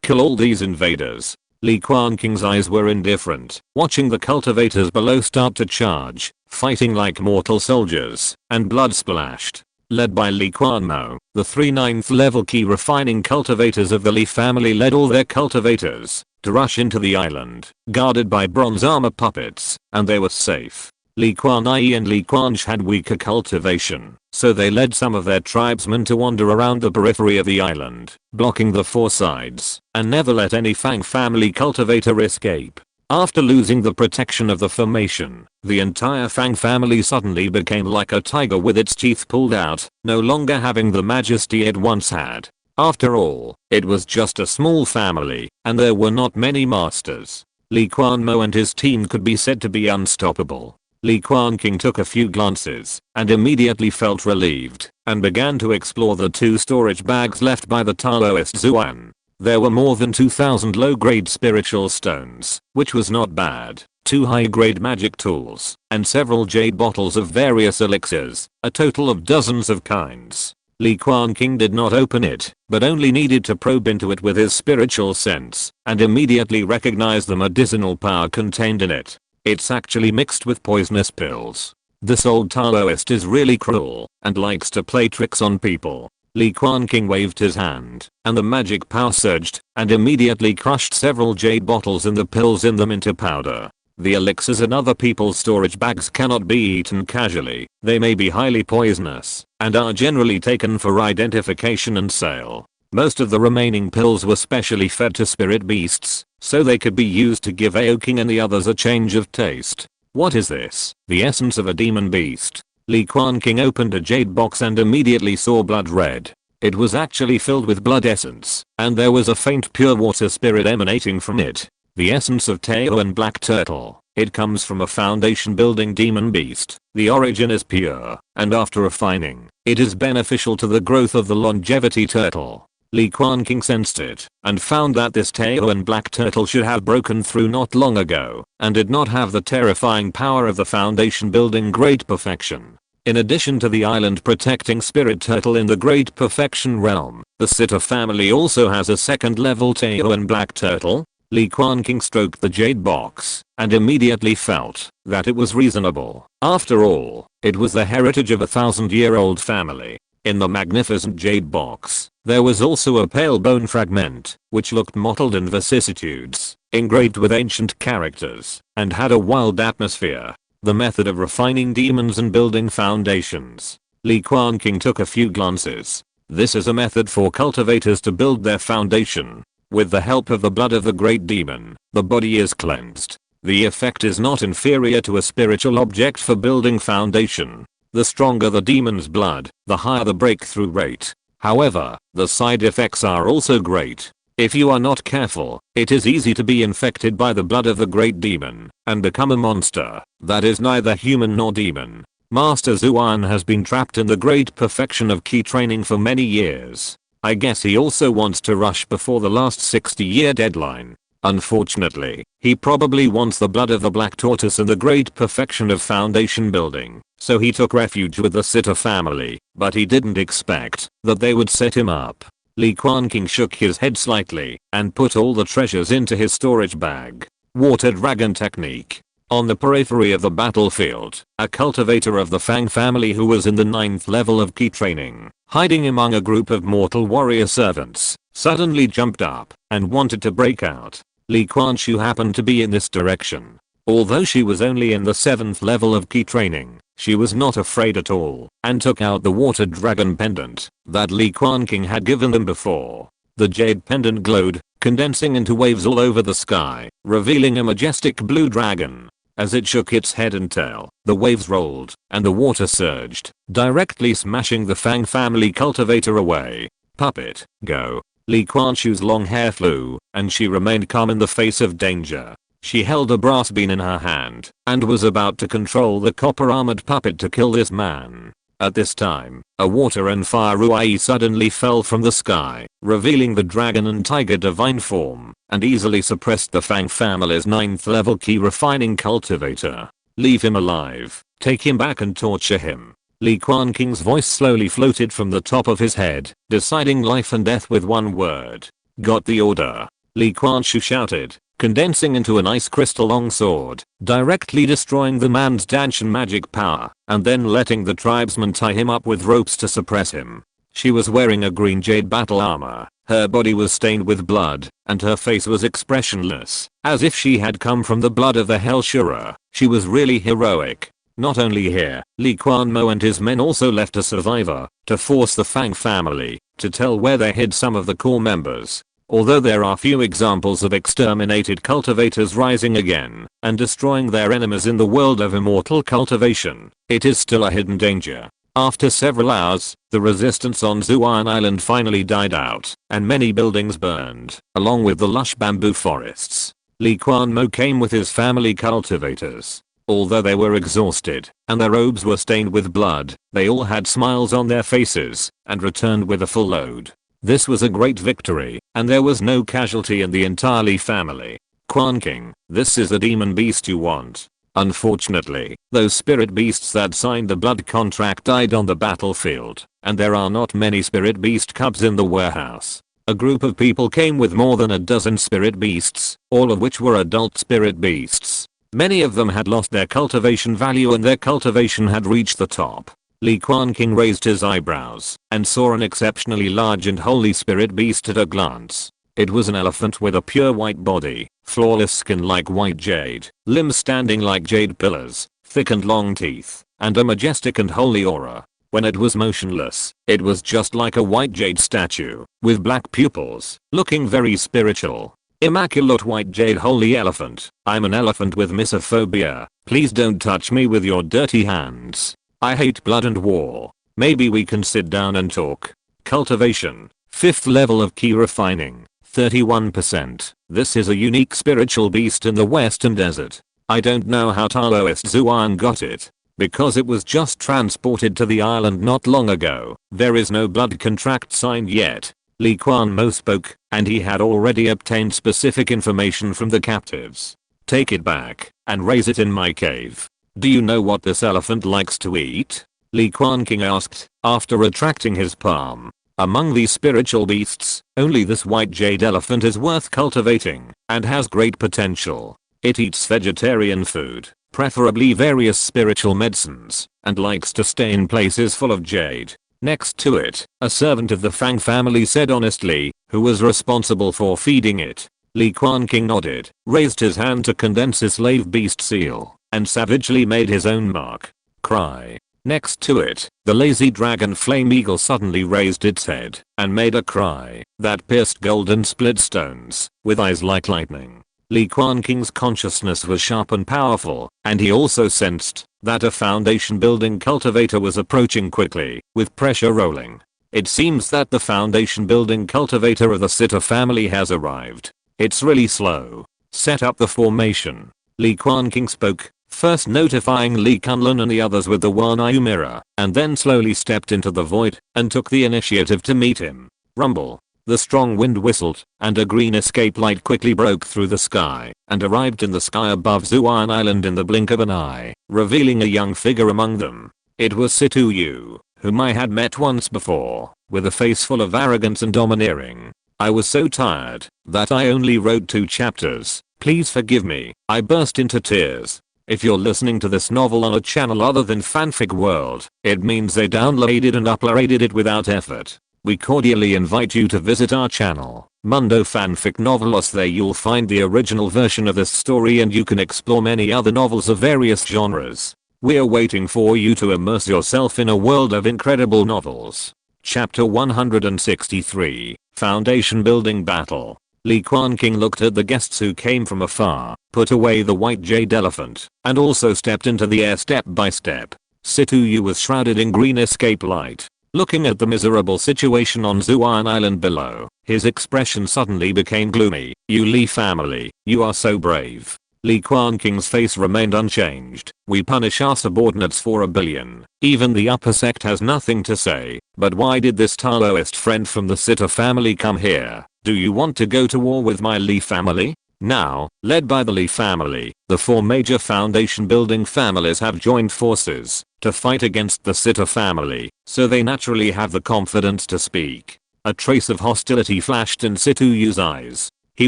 all these invaders. Li Quanqing's eyes were indifferent, watching the cultivators below start to charge, fighting like mortal soldiers, and blood splashed. Led by Li Quanqing, the 3 9th level key refining cultivators of the Li family led all their cultivators to rush into the island, guarded by bronze armor puppets, and they were safe. Li Quanqing and Li Quanqing had weaker cultivation, so they led some of their tribesmen to wander around the periphery of the island, blocking the 4 sides, and never let any Fang family cultivator escape. After losing the protection of the formation, the entire Fang family suddenly became like a tiger with its teeth pulled out, no longer having the majesty it once had. After all, it was just a small family, and there were not many masters. Li Quanqing and his team could be said to be unstoppable. Li Quanqing took a few glances and immediately felt relieved and began to explore the 2 storage bags left by the Taoist Zuan. There were more than 2,000 low-grade spiritual stones, which was not bad, 2 high-grade magic tools, and several jade bottles of various elixirs, a total of dozens of kinds. Li Quanqing did not open it, but only needed to probe into it with his spiritual sense, and immediately recognized the medicinal power contained in it. It's actually mixed with poisonous pills. This old Taoist is really cruel, and likes to play tricks on people. Li Quanqing waved his hand, and the magic power surged, and immediately crushed several jade bottles and the pills in them into powder. The elixirs in other people's storage bags cannot be eaten casually. They may be highly poisonous, and are generally taken for identification and sale. Most of the remaining pills were specially fed to spirit beasts, so they could be used to give Aoking and the others a change of taste. What is this? The essence of a demon beast. Li Quanqing opened a jade box and immediately saw blood red. It was actually filled with blood essence, and there was a faint pure water spirit emanating from it. The essence of Tao and black turtle. It comes from a foundation building demon beast. The origin is pure, and after refining, it is beneficial to the growth of the longevity turtle. Li Quanqing sensed it, and found that this Tao and black turtle should have broken through not long ago, and did not have the terrifying power of the foundation building great perfection. In addition to the island protecting spirit turtle in the great perfection realm, the Sitter family also has a 2nd level Tao and black turtle. Li Quanqing stroked the jade box, and immediately felt that it was reasonable. After all, it was the heritage of a 1,000-year-old family. In the magnificent jade box, there was also a pale bone fragment, which looked mottled in vicissitudes, engraved with ancient characters, and had a wild atmosphere. The method of refining demons and building foundations. Li Quanqing took a few glances. This is a method for cultivators to build their foundation. With the help of the blood of the great demon, the body is cleansed. The effect is not inferior to a spiritual object for building foundation. The stronger the demon's blood, the higher the breakthrough rate. However, the side effects are also great. If you are not careful, it is easy to be infected by the blood of the great demon and become a monster that is neither human nor demon. Master Zuan has been trapped in the great perfection of key training for many years. I guess he also wants to rush before the last 60-year deadline. Unfortunately, he probably wants the blood of the black tortoise and the great perfection of foundation building, so he took refuge with the sitter family, but he didn't expect that they would set him up. Li Quanqing shook his head slightly and put all the treasures into his storage bag. Water Dragon Technique. On the periphery of the battlefield, a cultivator of the Fang family who was in the 9th level of key training, hiding among a group of mortal warrior servants, suddenly jumped up and wanted to break out. Li Quanqing happened to be in this direction. Although she was only in the 7th level of key training, she was not afraid at all and took out the water dragon pendant that Li Quanqing had given them before. The jade pendant glowed, condensing into waves all over the sky, revealing a majestic blue dragon. As it shook its head and tail, the waves rolled, and the water surged, directly smashing the Fang family cultivator away. Puppet, go. Li Quanqing's long hair flew, and she remained calm in the face of danger. She held a brass bean in her hand, and was about to control the copper-armored puppet to kill this man. At this time, a water and fire ruai suddenly fell from the sky, revealing the dragon and tiger divine form, and easily suppressed the Fang family's 9th level key refining cultivator. Leave him alive, take him back and torture him. Li Quanqing's voice slowly floated from the top of his head, deciding life and death with one word. Got the order. Li Quanqing shouted, condensing into an ice crystal longsword, directly destroying the man's danshan magic power, and then letting the tribesmen tie him up with ropes to suppress him. She was wearing a green jade battle armor, her body was stained with blood, and her face was expressionless, as if she had come from the blood of the Hellshurer. She was really heroic. Not only here, Li Quanmo and his men also left a survivor, to force the Fang family to tell where they hid some of the core members. Although there are few examples of exterminated cultivators rising again and destroying their enemies in the world of immortal cultivation, it is still a hidden danger. After several hours, the resistance on Zuan Island finally died out, and many buildings burned, along with the lush bamboo forests. Li Quanmo came with his family cultivators. Although they were exhausted, and their robes were stained with blood, they all had smiles on their faces, and returned with a full load. This was a great victory, and there was no casualty in the entire Li family. Quanqing, this is the demon beast you want. Unfortunately, those spirit beasts that signed the blood contract died on the battlefield, and there are not many spirit beast cubs in the warehouse. A group of people came with more than a dozen spirit beasts, all of which were adult spirit beasts. Many of them had lost their cultivation value and their cultivation had reached the top. Li Quanqing raised his eyebrows and saw an exceptionally large and holy spirit beast at a glance. It was an elephant with a pure white body, flawless skin like white jade, limbs standing like jade pillars, thick and long teeth, and a majestic and holy aura. When it was motionless, it was just like a white jade statue, with black pupils, looking very spiritual. Immaculate white jade holy elephant. I'm an elephant with misophobia. Please don't touch me with your dirty hands. I hate blood and war. Maybe we can sit down and talk. Cultivation. 5th level of key refining. 31%. This is a unique spiritual beast in the western desert. I don't know how Taoist Zuan got it. Because it was just transported to the island not long ago. There is no blood contract signed yet. Li Quanmo spoke, and he had already obtained specific information from the captives. Take it back, and raise it in my cave. Do you know what this elephant likes to eat? Li Quanqing asked, after retracting his palm. Among these spiritual beasts, only this white jade elephant is worth cultivating, and has great potential. It eats vegetarian food, preferably various spiritual medicines, and likes to stay in places full of jade. Next to it, a servant of the Fang family said honestly, who was responsible for feeding it. Li Quanqing nodded, raised his hand to condense his slave beast seal, and savagely made his own mark. Cry. Next to it, the lazy dragon flame eagle suddenly raised its head, and made a cry that pierced golden split stones, with eyes like lightning. Li Quanqing's consciousness was sharp and powerful, and he also sensed that a foundation building cultivator was approaching quickly, with pressure rolling. It seems that the foundation building cultivator of the Sitter family has arrived. It's really slow. Set up the formation. Li Quanqing spoke, first notifying Li Kunlun and the others with the Wanyu mirror, and then slowly stepped into the void and took the initiative to meet him. Rumble. The strong wind whistled, and a green escape light quickly broke through the sky and arrived in the sky above Zuan Island in the blink of an eye, revealing a young figure among them. It was Situ Yu, whom I had met once before, with a face full of arrogance and domineering. I was so tired that I only wrote 2 chapters. Please forgive me. I burst into tears. If you're listening to this novel on a channel other than Fanfic World, it means they downloaded and uploaded it without effort. We cordially invite you to visit our channel, Mundo Fanfic Novelos. There you'll find the original version of this story and you can explore many other novels of various genres. We're waiting for you to immerse yourself in a world of incredible novels. Chapter 163, Foundation Building Battle. Li Quanqing looked at the guests who came from afar, put away the white jade elephant, and also stepped into the air step by step. Situ Yu was shrouded in green escape light. Looking at the miserable situation on Zuan Island below, his expression suddenly became gloomy. You Li family, you are so brave. Li Quanqing's face remained unchanged. We punish our subordinates for 1 billion. Even the upper sect has nothing to say. But why did this Taoist friend from the Sitter family come here? Do you want to go to war with my Li family? Now, led by the Li family, the 4 major foundation building families have joined forces to fight against the Sitter family, so they naturally have the confidence to speak. A trace of hostility flashed in Situ Yu's eyes. He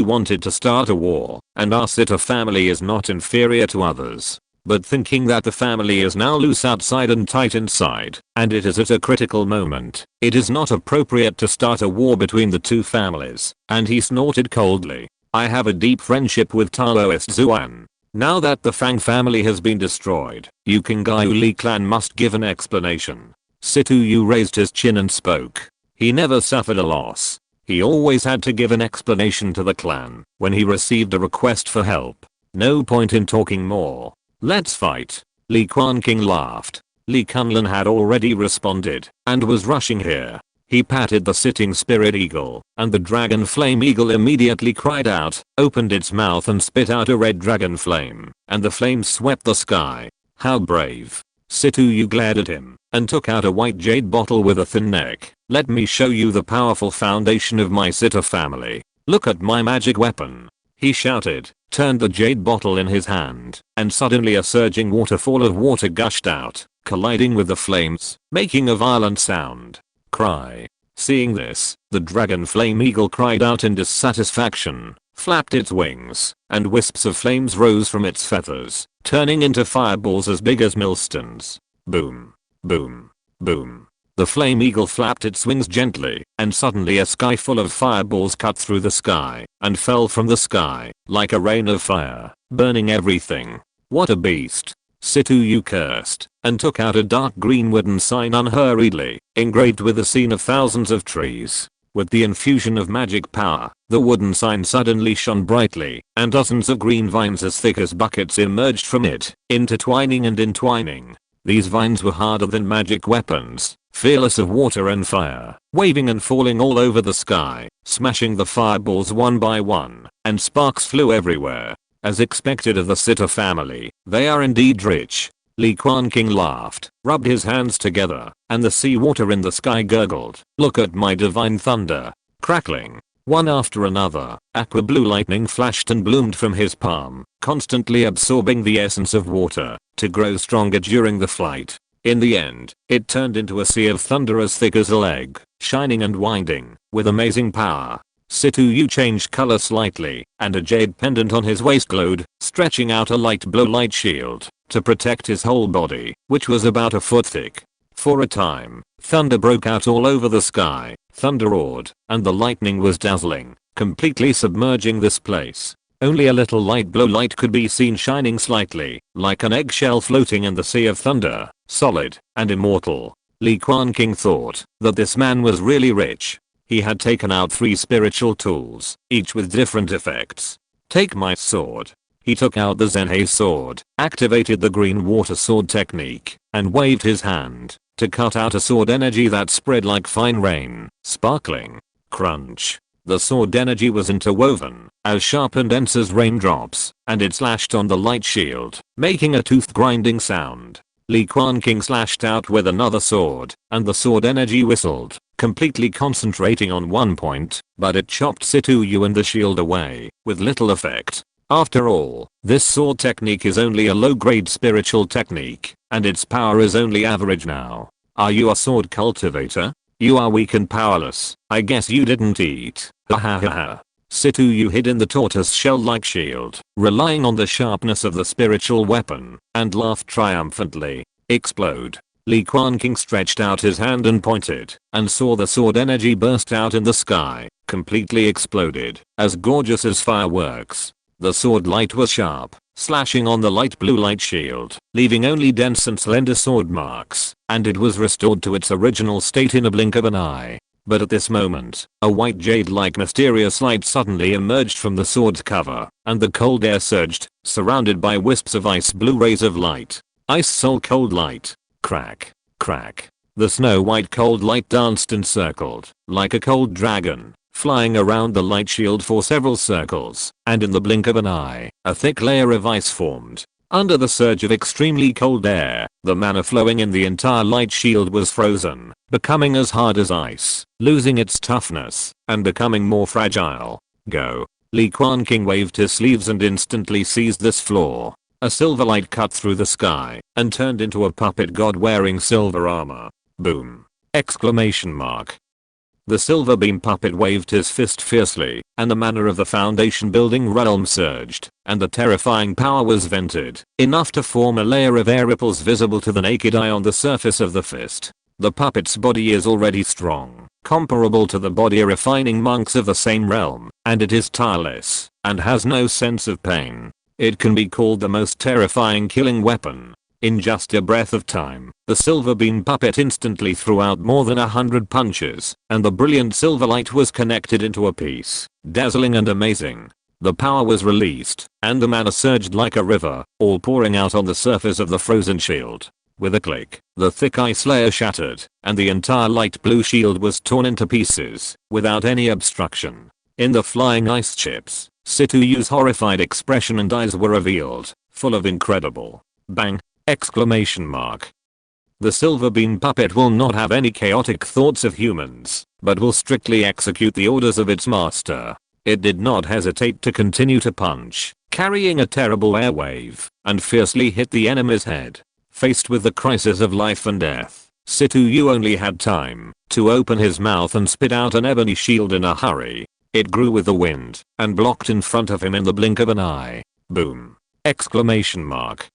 wanted to start a war, and our Sitter family is not inferior to others. But thinking that the family is now loose outside and tight inside, and it is at a critical moment, it is not appropriate to start a war between the 2 families, and he snorted coldly. I have a deep friendship with Taoist Zuan. Now that the Fang family has been destroyed, Yukingyu Li clan must give an explanation. Situ Yu raised his chin and spoke. He never suffered a loss. He always had to give an explanation to the clan when he received a request for help. No point in talking more. Let's fight. Li Quanqing laughed. Li Kunlun had already responded and was rushing here. He patted the sitting spirit eagle, and the dragon flame eagle immediately cried out, opened its mouth and spit out a red dragon flame, and the flames swept the sky. How brave. Situ Yu glared at him and took out a white jade bottle with a thin neck. Let me show you the powerful foundation of my Sitter family. Look at my magic weapon. He shouted, turned the jade bottle in his hand, and suddenly a surging waterfall of water gushed out, colliding with the flames, making a violent sound. Cry. Seeing this, the dragon flame eagle cried out in dissatisfaction, flapped its wings, and wisps of flames rose from its feathers, turning into fireballs as big as millstones. Boom. Boom. Boom. The flame eagle flapped its wings gently, and suddenly a sky full of fireballs cut through the sky, and fell from the sky, like a rain of fire, burning everything. What a beast. Situ Yu cursed, and took out a dark green wooden sign unhurriedly, engraved with a scene of thousands of trees. With the infusion of magic power, the wooden sign suddenly shone brightly, and dozens of green vines as thick as buckets emerged from it, intertwining and entwining. These vines were harder than magic weapons, fearless of water and fire, waving and falling all over the sky, smashing the fireballs one by one, and sparks flew everywhere. As expected of the Sitter family, they are indeed rich. Li Quanqing laughed, rubbed his hands together, and the seawater in the sky gurgled. Look at my divine thunder. Crackling. One after another, aqua blue lightning flashed and bloomed from his palm, constantly absorbing the essence of water, to grow stronger during the flight. In the end, it turned into a sea of thunder as thick as a leg, shining and winding, with amazing power. Situ Yu changed color slightly, and a jade pendant on his waist glowed, stretching out a light blue light shield to protect his whole body, which was about a foot thick. For a time, thunder broke out all over the sky. Thunder roared, and the lightning was dazzling, completely submerging this place. Only a little light blue light could be seen shining slightly, like an eggshell floating in the sea of thunder, solid and immortal. Li Quanqing thought that this man was really rich. He had taken out 3 spiritual tools, each with different effects. Take my sword. He took out the Zenhei sword, activated the green water sword technique, and waved his hand to cut out a sword energy that spread like fine rain, sparkling. Crunch. The sword energy was interwoven, as sharp and dense as raindrops, and it slashed on the light shield, making a tooth-grinding sound. Li Quanqing slashed out with another sword, and the sword energy whistled, completely concentrating on one point, but it chopped Situyu and the shield away, with little effect. After all, this sword technique is only a low-grade spiritual technique, and its power is only average now. Are you a sword cultivator? You are weak and powerless. I guess you didn't eat. Ha ha ha ha. Situyu hid in the tortoise shell-like shield, relying on the sharpness of the spiritual weapon, and laughed triumphantly. Explode. Li Quanqing stretched out his hand and pointed, and saw the sword energy burst out in the sky, completely exploded, as gorgeous as fireworks. The sword light was sharp, slashing on the light blue light shield, leaving only dense and slender sword marks, and it was restored to its original state in a blink of an eye. But at this moment, a white jade-like mysterious light suddenly emerged from the sword's cover, and the cold air surged, surrounded by wisps of ice blue rays of light. Ice soul cold light. Crack. Crack. The snow-white cold light danced and circled, like a cold dragon, flying around the light shield for several circles, and in the blink of an eye, a thick layer of ice formed. Under the surge of extremely cold air, the mana flowing in the entire light shield was frozen, becoming as hard as ice, losing its toughness, and becoming more fragile. Go. Li Quanqing waved his sleeves and instantly seized this floor. A silver light cut through the sky, and turned into a puppet god wearing silver armor. Boom! Exclamation mark. The silver beam puppet waved his fist fiercely, and the mana of the foundation building realm surged, and the terrifying power was vented, enough to form a layer of air ripples visible to the naked eye on the surface of the fist. The puppet's body is already strong, comparable to the body refining monks of the same realm, and it is tireless, and has no sense of pain. It can be called the most terrifying killing weapon. In just a breath of time, the silver beam puppet instantly threw out more than 100 punches, and the brilliant silver light was connected into a piece. Dazzling and amazing. The power was released, and the mana surged like a river, all pouring out on the surface of the frozen shield. With a click, the thick ice layer shattered, and the entire light blue shield was torn into pieces, without any obstruction. In the flying ice chips, Situyu's horrified expression and eyes were revealed, full of incredible bang! Exclamation mark. The silver beam puppet will not have any chaotic thoughts of humans, but will strictly execute the orders of its master. It did not hesitate to continue to punch, carrying a terrible air wave, and fiercely hit the enemy's head. Faced with the crisis of life and death, Situyu only had time to open his mouth and spit out an ebony shield in a hurry. It grew with the wind, and blocked in front of him in the blink of an eye. Boom! Exclamation mark.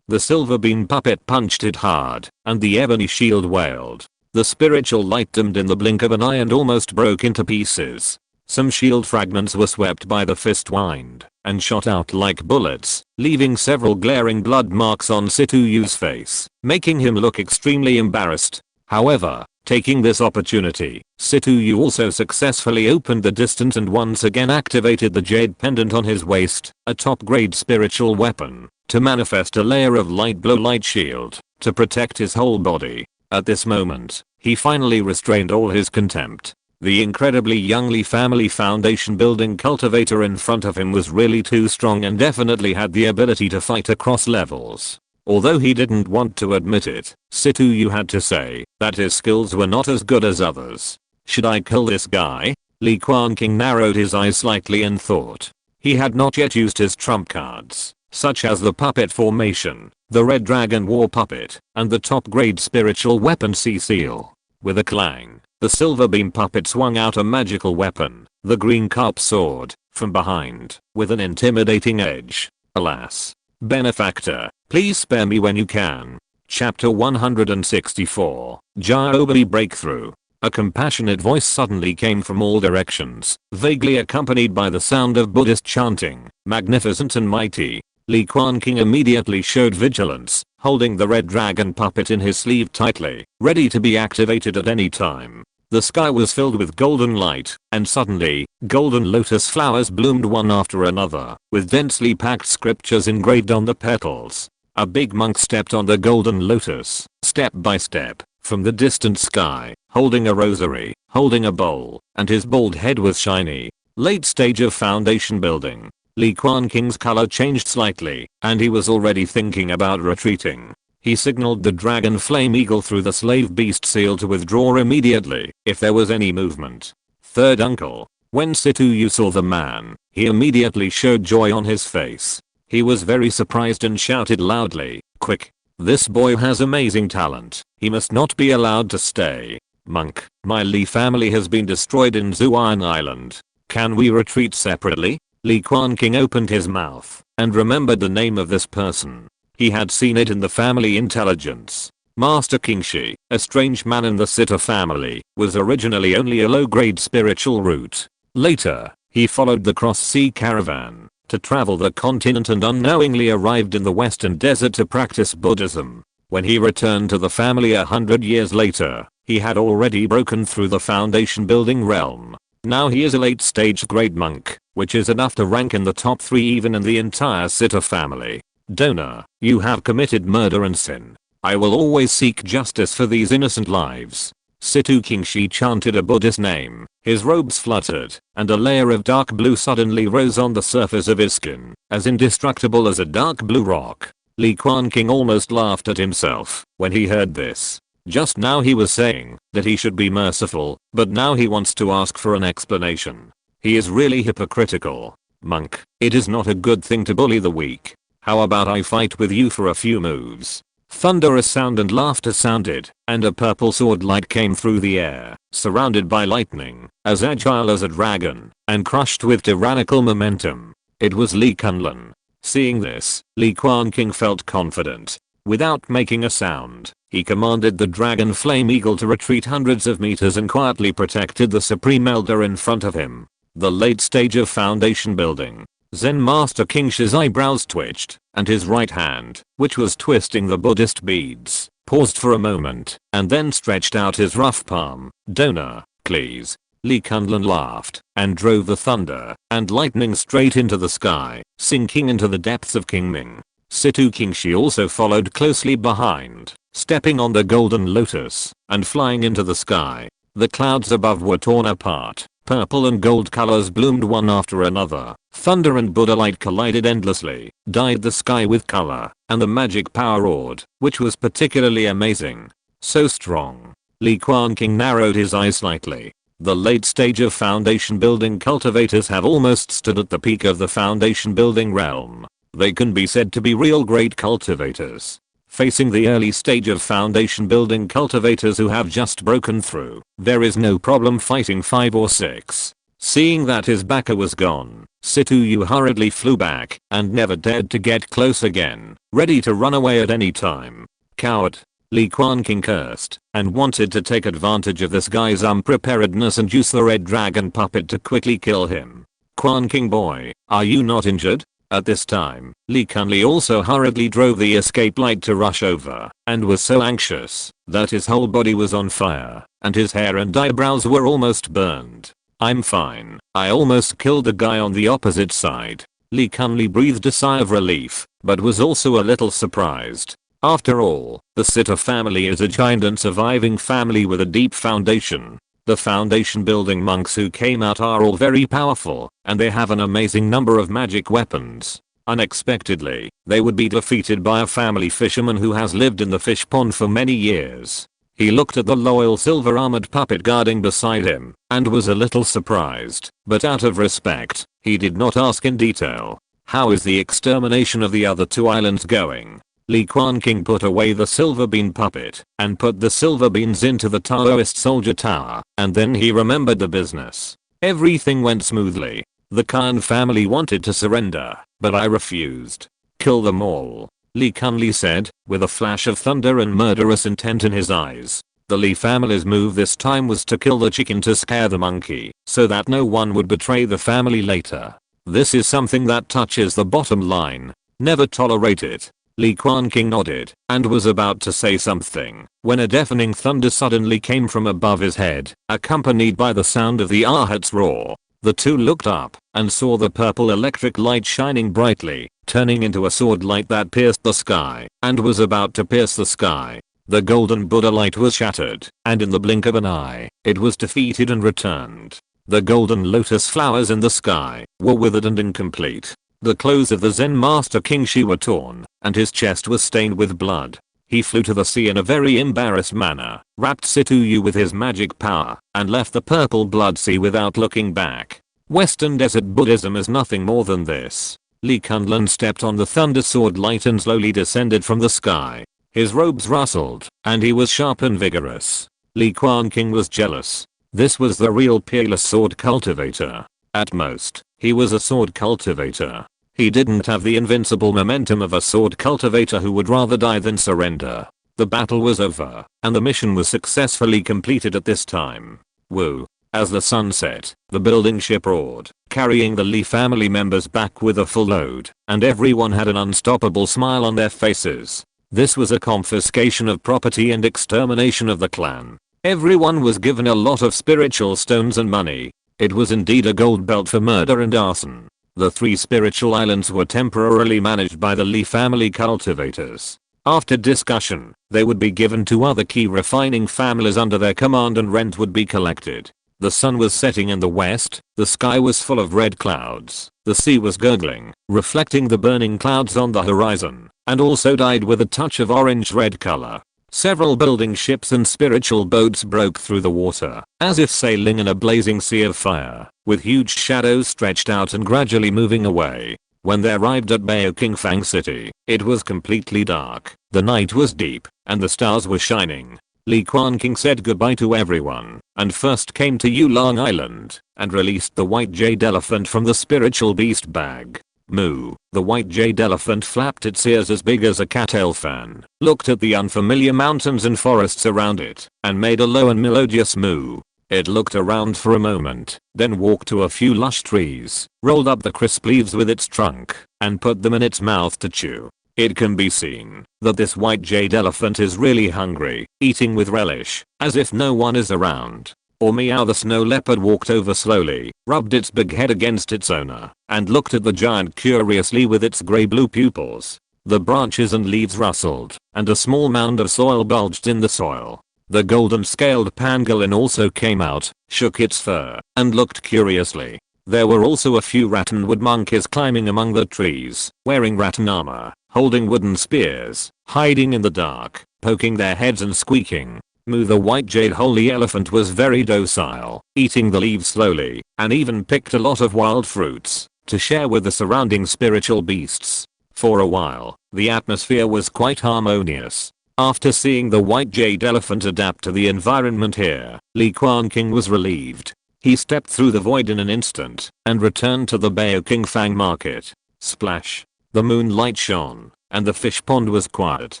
The silver beam puppet punched it hard, and the ebony shield wailed. The spiritual light dimmed in the blink of an eye and almost broke into pieces. Some shield fragments were swept by the fist wind, and shot out like bullets, leaving several glaring blood marks on Situyu's face, making him look extremely embarrassed. However, taking this opportunity, Situyu also successfully opened the distance and once again activated the jade pendant on his waist, a top-grade spiritual weapon, to manifest a layer of light blue light shield, to protect his whole body. At this moment, he finally restrained all his contempt. The incredibly young Li family foundation building cultivator in front of him was really too strong and definitely had the ability to fight across levels. Although he didn't want to admit it, Situyu had to say that his skills were not as good as others. Should I kill this guy? Li Quanqing narrowed his eyes slightly and thought. He had not yet used his trump cards, such as the puppet formation, the red dragon war puppet, and the top grade spiritual weapon sea seal. With a clang, the silver beam puppet swung out a magical weapon, the green carp sword, from behind, with an intimidating edge. Alas. Benefactor, please spare me when you can. Chapter 164, Jaobali Breakthrough. A compassionate voice suddenly came from all directions, vaguely accompanied by the sound of Buddhist chanting, magnificent and mighty. Li Quanqing immediately showed vigilance, holding the red dragon puppet in his sleeve tightly, ready to be activated at any time. The sky was filled with golden light, and suddenly, golden lotus flowers bloomed one after another, with densely packed scriptures engraved on the petals. A big monk stepped on the golden lotus, step by step, from the distant sky, holding a rosary, holding a bowl, and his bald head was shiny. Late stage of foundation building. Li Quanqing's color changed slightly, and he was already thinking about retreating. He signaled the dragon flame eagle through the slave beast seal to withdraw immediately if there was any movement. Third uncle. When Situyu saw the man, he immediately showed joy on his face. He was very surprised and shouted loudly, "Quick! This boy has amazing talent. He must not be allowed to stay. Monk, my Li family has been destroyed in Zuan Island. Can we retreat separately?" Li Quanqing opened his mouth and remembered the name of this person. He had seen it in the family intelligence. Master Qingshi, a strange man in the Sitter family, was originally only a low-grade spiritual root. Later, he followed the cross-sea caravan to travel the continent and unknowingly arrived in the western desert to practice Buddhism. When he returned to the family 100 years later, he had already broken through the foundation building realm. Now he is a late-stage great monk, which is enough to rank in the top 3 even in the entire Sitter family. Donor, you have committed murder and sin. I will always seek justice for these innocent lives. Situ Qingshi chanted a Buddhist name, his robes fluttered, and a layer of dark blue suddenly rose on the surface of his skin, as indestructible as a dark blue rock. Li Quanqing almost laughed at himself when he heard this. Just now he was saying that he should be merciful, but now he wants to ask for an explanation. He is really hypocritical. Monk, it is not a good thing to bully the weak. How about I fight with you for a few moves? Thunderous sound and laughter sounded, and a purple sword light came through the air, surrounded by lightning, as agile as a dragon, and crushed with tyrannical momentum. It was Li Kunlun. Seeing this, Li Quanqing felt confident. Without making a sound, he commanded the dragon flame eagle to retreat hundreds of meters and quietly protected the supreme elder in front of him. The late stage of foundation building. Zen Master Qingshi's eyebrows twitched, and his right hand, which was twisting the Buddhist beads, paused for a moment, and then stretched out his rough palm. Donor, please. Li Kunlun laughed, and drove the thunder and lightning straight into the sky, sinking into the depths of Qingming. Situ Qingshi also followed closely behind, stepping on the golden lotus, and flying into the sky. The clouds above were torn apart. Purple and gold colors bloomed one after another. Thunder and Buddha light collided endlessly, dyed the sky with color, and the magic power roared, which was particularly amazing. So strong. Li Quanqing narrowed his eyes slightly. The late stage of foundation building cultivators have almost stood at the peak of the foundation building realm. They can be said to be real great cultivators. Facing the early stage of foundation building cultivators who have just broken through, there is no problem fighting 5 or 6. Seeing that his backer was gone, Situyu hurriedly flew back and never dared to get close again, ready to run away at any time. Coward. Li Quanqing cursed and wanted to take advantage of this guy's unpreparedness and use the red dragon puppet to quickly kill him. Quanqing boy, are you not injured? At this time, Li Kunli also hurriedly drove the escape light to rush over, and was so anxious that his whole body was on fire, and his hair and eyebrows were almost burned. I'm fine. I almost killed the guy on the opposite side. Li Kunli breathed a sigh of relief, but was also a little surprised. After all, the Sitter family is a giant and surviving family with a deep foundation. The foundation building monks who came out are all very powerful, and they have an amazing number of magic weapons. Unexpectedly, they would be defeated by a family fisherman who has lived in the fish pond for many years. He looked at the loyal silver armored puppet guarding beside him, and was a little surprised, but out of respect, he did not ask in detail. How is the extermination of the other 2 islands going? Li Quanqing put away the silver bean puppet and put the silver beans into the Taoist soldier tower, and then he remembered the business. Everything went smoothly. The Khan family wanted to surrender, but I refused. Kill them all. Li Kunli said, with a flash of thunder and murderous intent in his eyes. The Li family's move this time was to kill the chicken to scare the monkey, so that no one would betray the family later. This is something that touches the bottom line. Never tolerate it. Li Quanqing nodded and was about to say something when a deafening thunder suddenly came from above his head, accompanied by the sound of the Arhat's roar. The 2 looked up and saw the purple electric light shining brightly, turning into a sword light that pierced the sky and was about to pierce the sky. The golden Buddha light was shattered, and in the blink of an eye, it was defeated and returned. The golden lotus flowers in the sky were withered and incomplete. The clothes of the Zen Master Qingshi were torn, and his chest was stained with blood. He flew to the sea in a very embarrassed manner, wrapped Situyu with his magic power, and left the purple blood sea without looking back. Western desert Buddhism is nothing more than this. Li Quanqing stepped on the thunder sword light and slowly descended from the sky. His robes rustled, and he was sharp and vigorous. Li Quanqing was jealous. This was the real peerless sword cultivator. At most, he was a sword cultivator. He didn't have the invincible momentum of a sword cultivator who would rather die than surrender. The battle was over, and the mission was successfully completed at this time. Woo. As the sun set, the building ship roared, carrying the Li family members back with a full load, and everyone had an unstoppable smile on their faces. This was a confiscation of property and extermination of the clan. Everyone was given a lot of spiritual stones and money. It was indeed a gold belt for murder and arson. The 3 spiritual islands were temporarily managed by the Li family cultivators. After discussion, they would be given to other key refining families under their command and rent would be collected. The sun was setting in the west, the sky was full of red clouds, the sea was gurgling, reflecting the burning clouds on the horizon, and also dyed with a touch of orange-red color. Several building ships and spiritual boats broke through the water, as if sailing in a blazing sea of fire, with huge shadows stretched out and gradually moving away. When they arrived at Betrayals City, it was completely dark, the night was deep, and the stars were shining. Li Quanqing said goodbye to everyone, and first came to Yulong Island, and released the white jade elephant from the spiritual beast bag. Moo. The white jade elephant flapped its ears as big as a cattail fan, looked at the unfamiliar mountains and forests around it, and made a low and melodious moo. It looked around for a moment, then walked to a few lush trees, rolled up the crisp leaves with its trunk, and put them in its mouth to chew. It can be seen that this white jade elephant is really hungry, eating with relish, as if no one is around. Or meow. The snow leopard walked over slowly, rubbed its big head against its owner, and looked at the giant curiously with its grey-blue pupils. The branches and leaves rustled, and a small mound of soil bulged in the soil. The golden-scaled pangolin also came out, shook its fur, and looked curiously. There were also a few rattan-wood monkeys climbing among the trees, wearing rattan armor, holding wooden spears, hiding in the dark, poking their heads and squeaking. Moo the white jade holy elephant was very docile, eating the leaves slowly, and even picked a lot of wild fruits to share with the surrounding spiritual beasts. For a while, the atmosphere was quite harmonious. After seeing the white jade elephant adapt to the environment here, Li Quanqing was relieved. He stepped through the void in an instant and returned to the Betrayals market. Splash. The moonlight shone, and the fish pond was quiet.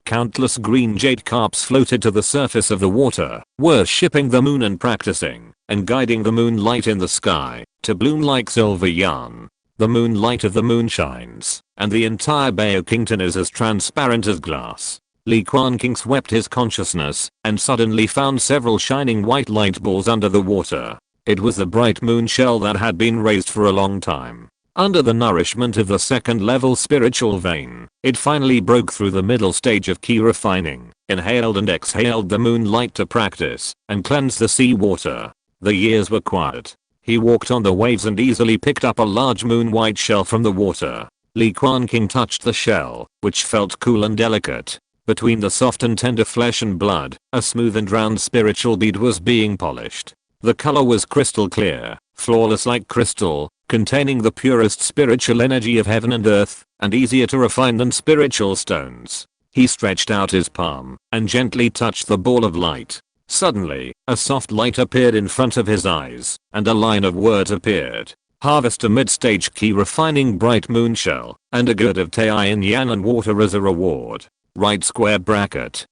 Countless green jade carps floated to the surface of the water, worshipping the moon and practicing, and guiding the moonlight in the sky, to bloom like silver yarn. The moonlight of the moon shines, and the entire Bay of Kington is as transparent as glass. Li Quanqing swept his consciousness, and suddenly found several shining white light balls under the water. It was the bright moon shell that had been raised for a long time. Under the nourishment of the second-level spiritual vein, it finally broke through the middle stage of key refining, inhaled and exhaled the moonlight to practice, and cleanse the sea water. The years were quiet. He walked on the waves and easily picked up a large moon-white shell from the water. Li Quanqing touched the shell, which felt cool and delicate. Between the soft and tender flesh and blood, a smooth and round spiritual bead was being polished. The color was crystal clear, flawless like crystal, containing the purest spiritual energy of heaven and earth, and easier to refine than spiritual stones. He stretched out his palm, and gently touched the ball of light. Suddenly, a soft light appeared in front of his eyes, and a line of words appeared. Harvest a mid-stage key refining bright moon shell, and a gourd of Taiyin Yan and water as a reward. Right square bracket.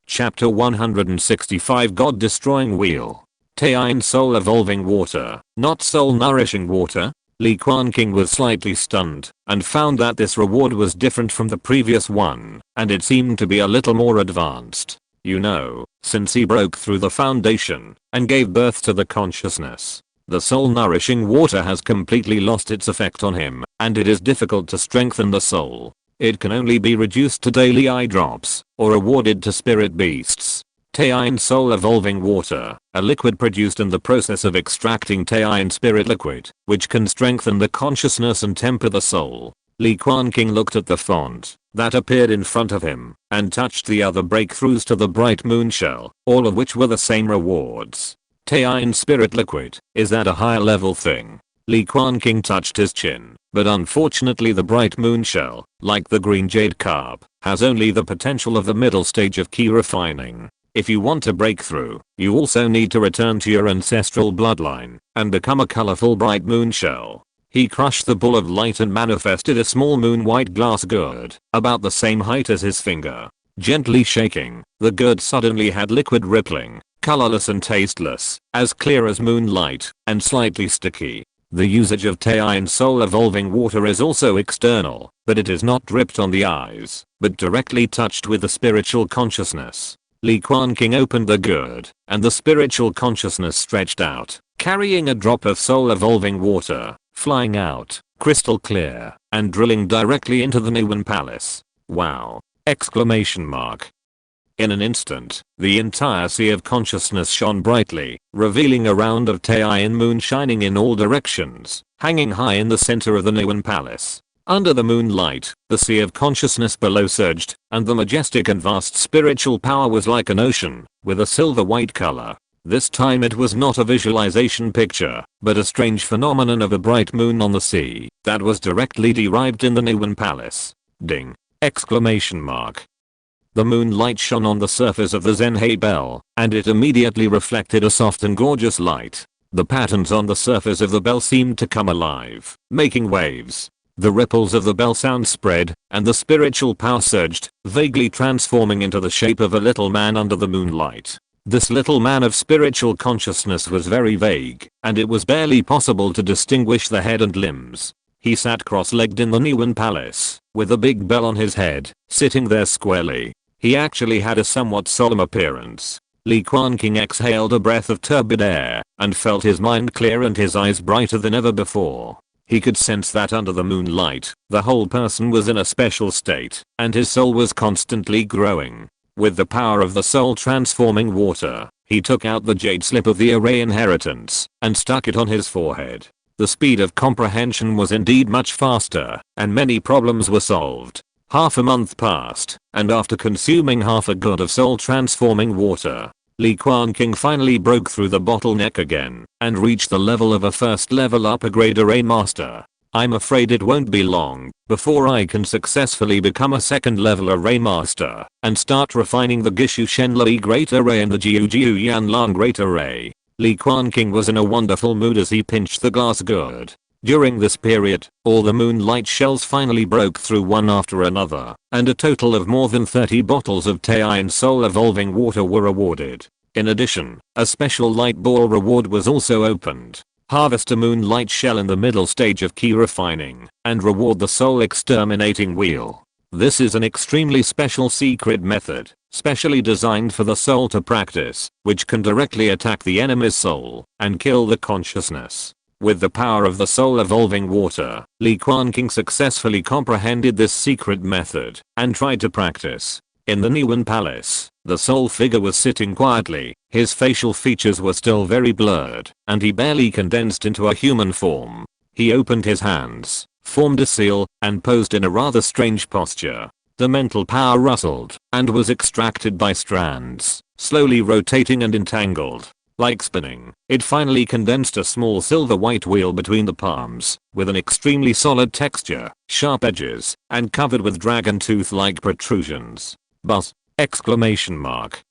Chapter 165 God Destroying Wheel. Taiyin soul evolving water, not soul nourishing water? Li Quanqing was slightly stunned, and found that this reward was different from the previous one, and it seemed to be a little more advanced. You know, since he broke through the foundation, and gave birth to the consciousness, the soul nourishing water has completely lost its effect on him, and it is difficult to strengthen the soul. It can only be reduced to daily eye drops, or awarded to spirit beasts. Taiyin soul evolving water, a liquid produced in the process of extracting Taiyin spirit liquid, which can strengthen the consciousness and temper the soul. Li Quanqing looked at the font that appeared in front of him and touched the other breakthroughs to the bright moon shell, all of which were the same rewards. Taiyan spirit liquid, is that a higher level thing? Li Quanqing touched his chin, but unfortunately the bright moon shell, like the green jade carp, has only the potential of the middle stage of key refining. If you want to break through, you also need to return to your ancestral bloodline and become a colorful bright moon shell. He crushed the ball of light and manifested a small moon white glass gourd, about the same height as his finger. Gently shaking, the gourd suddenly had liquid rippling, colorless and tasteless, as clear as moonlight, and slightly sticky. The usage of Taiyan soul evolving water is also external, but it is not dripped on the eyes, but directly touched with the spiritual consciousness. Li Quanqing opened the gourd, and the spiritual consciousness stretched out, carrying a drop of soul evolving water, flying out, crystal clear, and drilling directly into the Niwen Palace. Wow! Exclamation mark. In an instant, the entire sea of consciousness shone brightly, revealing a round of Taiyan moon shining in all directions, hanging high in the center of the Niwen Palace. Under the moonlight, the sea of consciousness below surged, and the majestic and vast spiritual power was like an ocean, with a silver-white color. This time it was not a visualization picture, but a strange phenomenon of a bright moon on the sea, that was directly derived in the Niwen Palace. Ding! Exclamation mark. The moonlight shone on the surface of the Zhenhe bell, and it immediately reflected a soft and gorgeous light. The patterns on the surface of the bell seemed to come alive, making waves. The ripples of the bell sound spread, and the spiritual power surged, vaguely transforming into the shape of a little man under the moonlight. This little man of spiritual consciousness was very vague, and it was barely possible to distinguish the head and limbs. He sat cross-legged in the Niwen Palace, with a big bell on his head, sitting there squarely. He actually had a somewhat solemn appearance. Li Quanqing exhaled a breath of turbid air, and felt his mind clear and his eyes brighter than ever before. He could sense that under the moonlight, the whole person was in a special state, and his soul was constantly growing. With the power of the soul transforming water, he took out the jade slip of the array inheritance, and stuck it on his forehead. The speed of comprehension was indeed much faster, and many problems were solved. Half a month passed, and after consuming half a gourd of soul transforming water, Li Quanqing finally broke through the bottleneck again, and reached the level of a first level upper grade array master. I'm afraid it won't be long before I can successfully become a second level array master, and start refining the Gishu Shenlai Great Array and the Jiu Yanlan Great Array. Li Quanqing was in a wonderful mood as he pinched the glass gourd. During this period, all the moonlight shells finally broke through one after another, and a total of more than 30 bottles of Taiyan soul evolving water were awarded. In addition, a special light ball reward was also opened. Harvest a moonlight shell in the middle stage of key refining, and reward the soul exterminating wheel. This is an extremely special secret method, specially designed for the soul to practice, which can directly attack the enemy's soul, and kill the consciousness. With the power of the soul evolving water, Li Quanqing successfully comprehended this secret method, and tried to practice. In the Niwen Palace, the soul figure was sitting quietly, his facial features were still very blurred, and he barely condensed into a human form. He opened his hands, formed a seal, and posed in a rather strange posture. The mental power rustled, and was extracted by strands, slowly rotating and entangled. Like spinning, it finally condensed a small silver white wheel between the palms, with an extremely solid texture, sharp edges, and covered with dragon tooth-like protrusions. Buzz! Exclamation mark.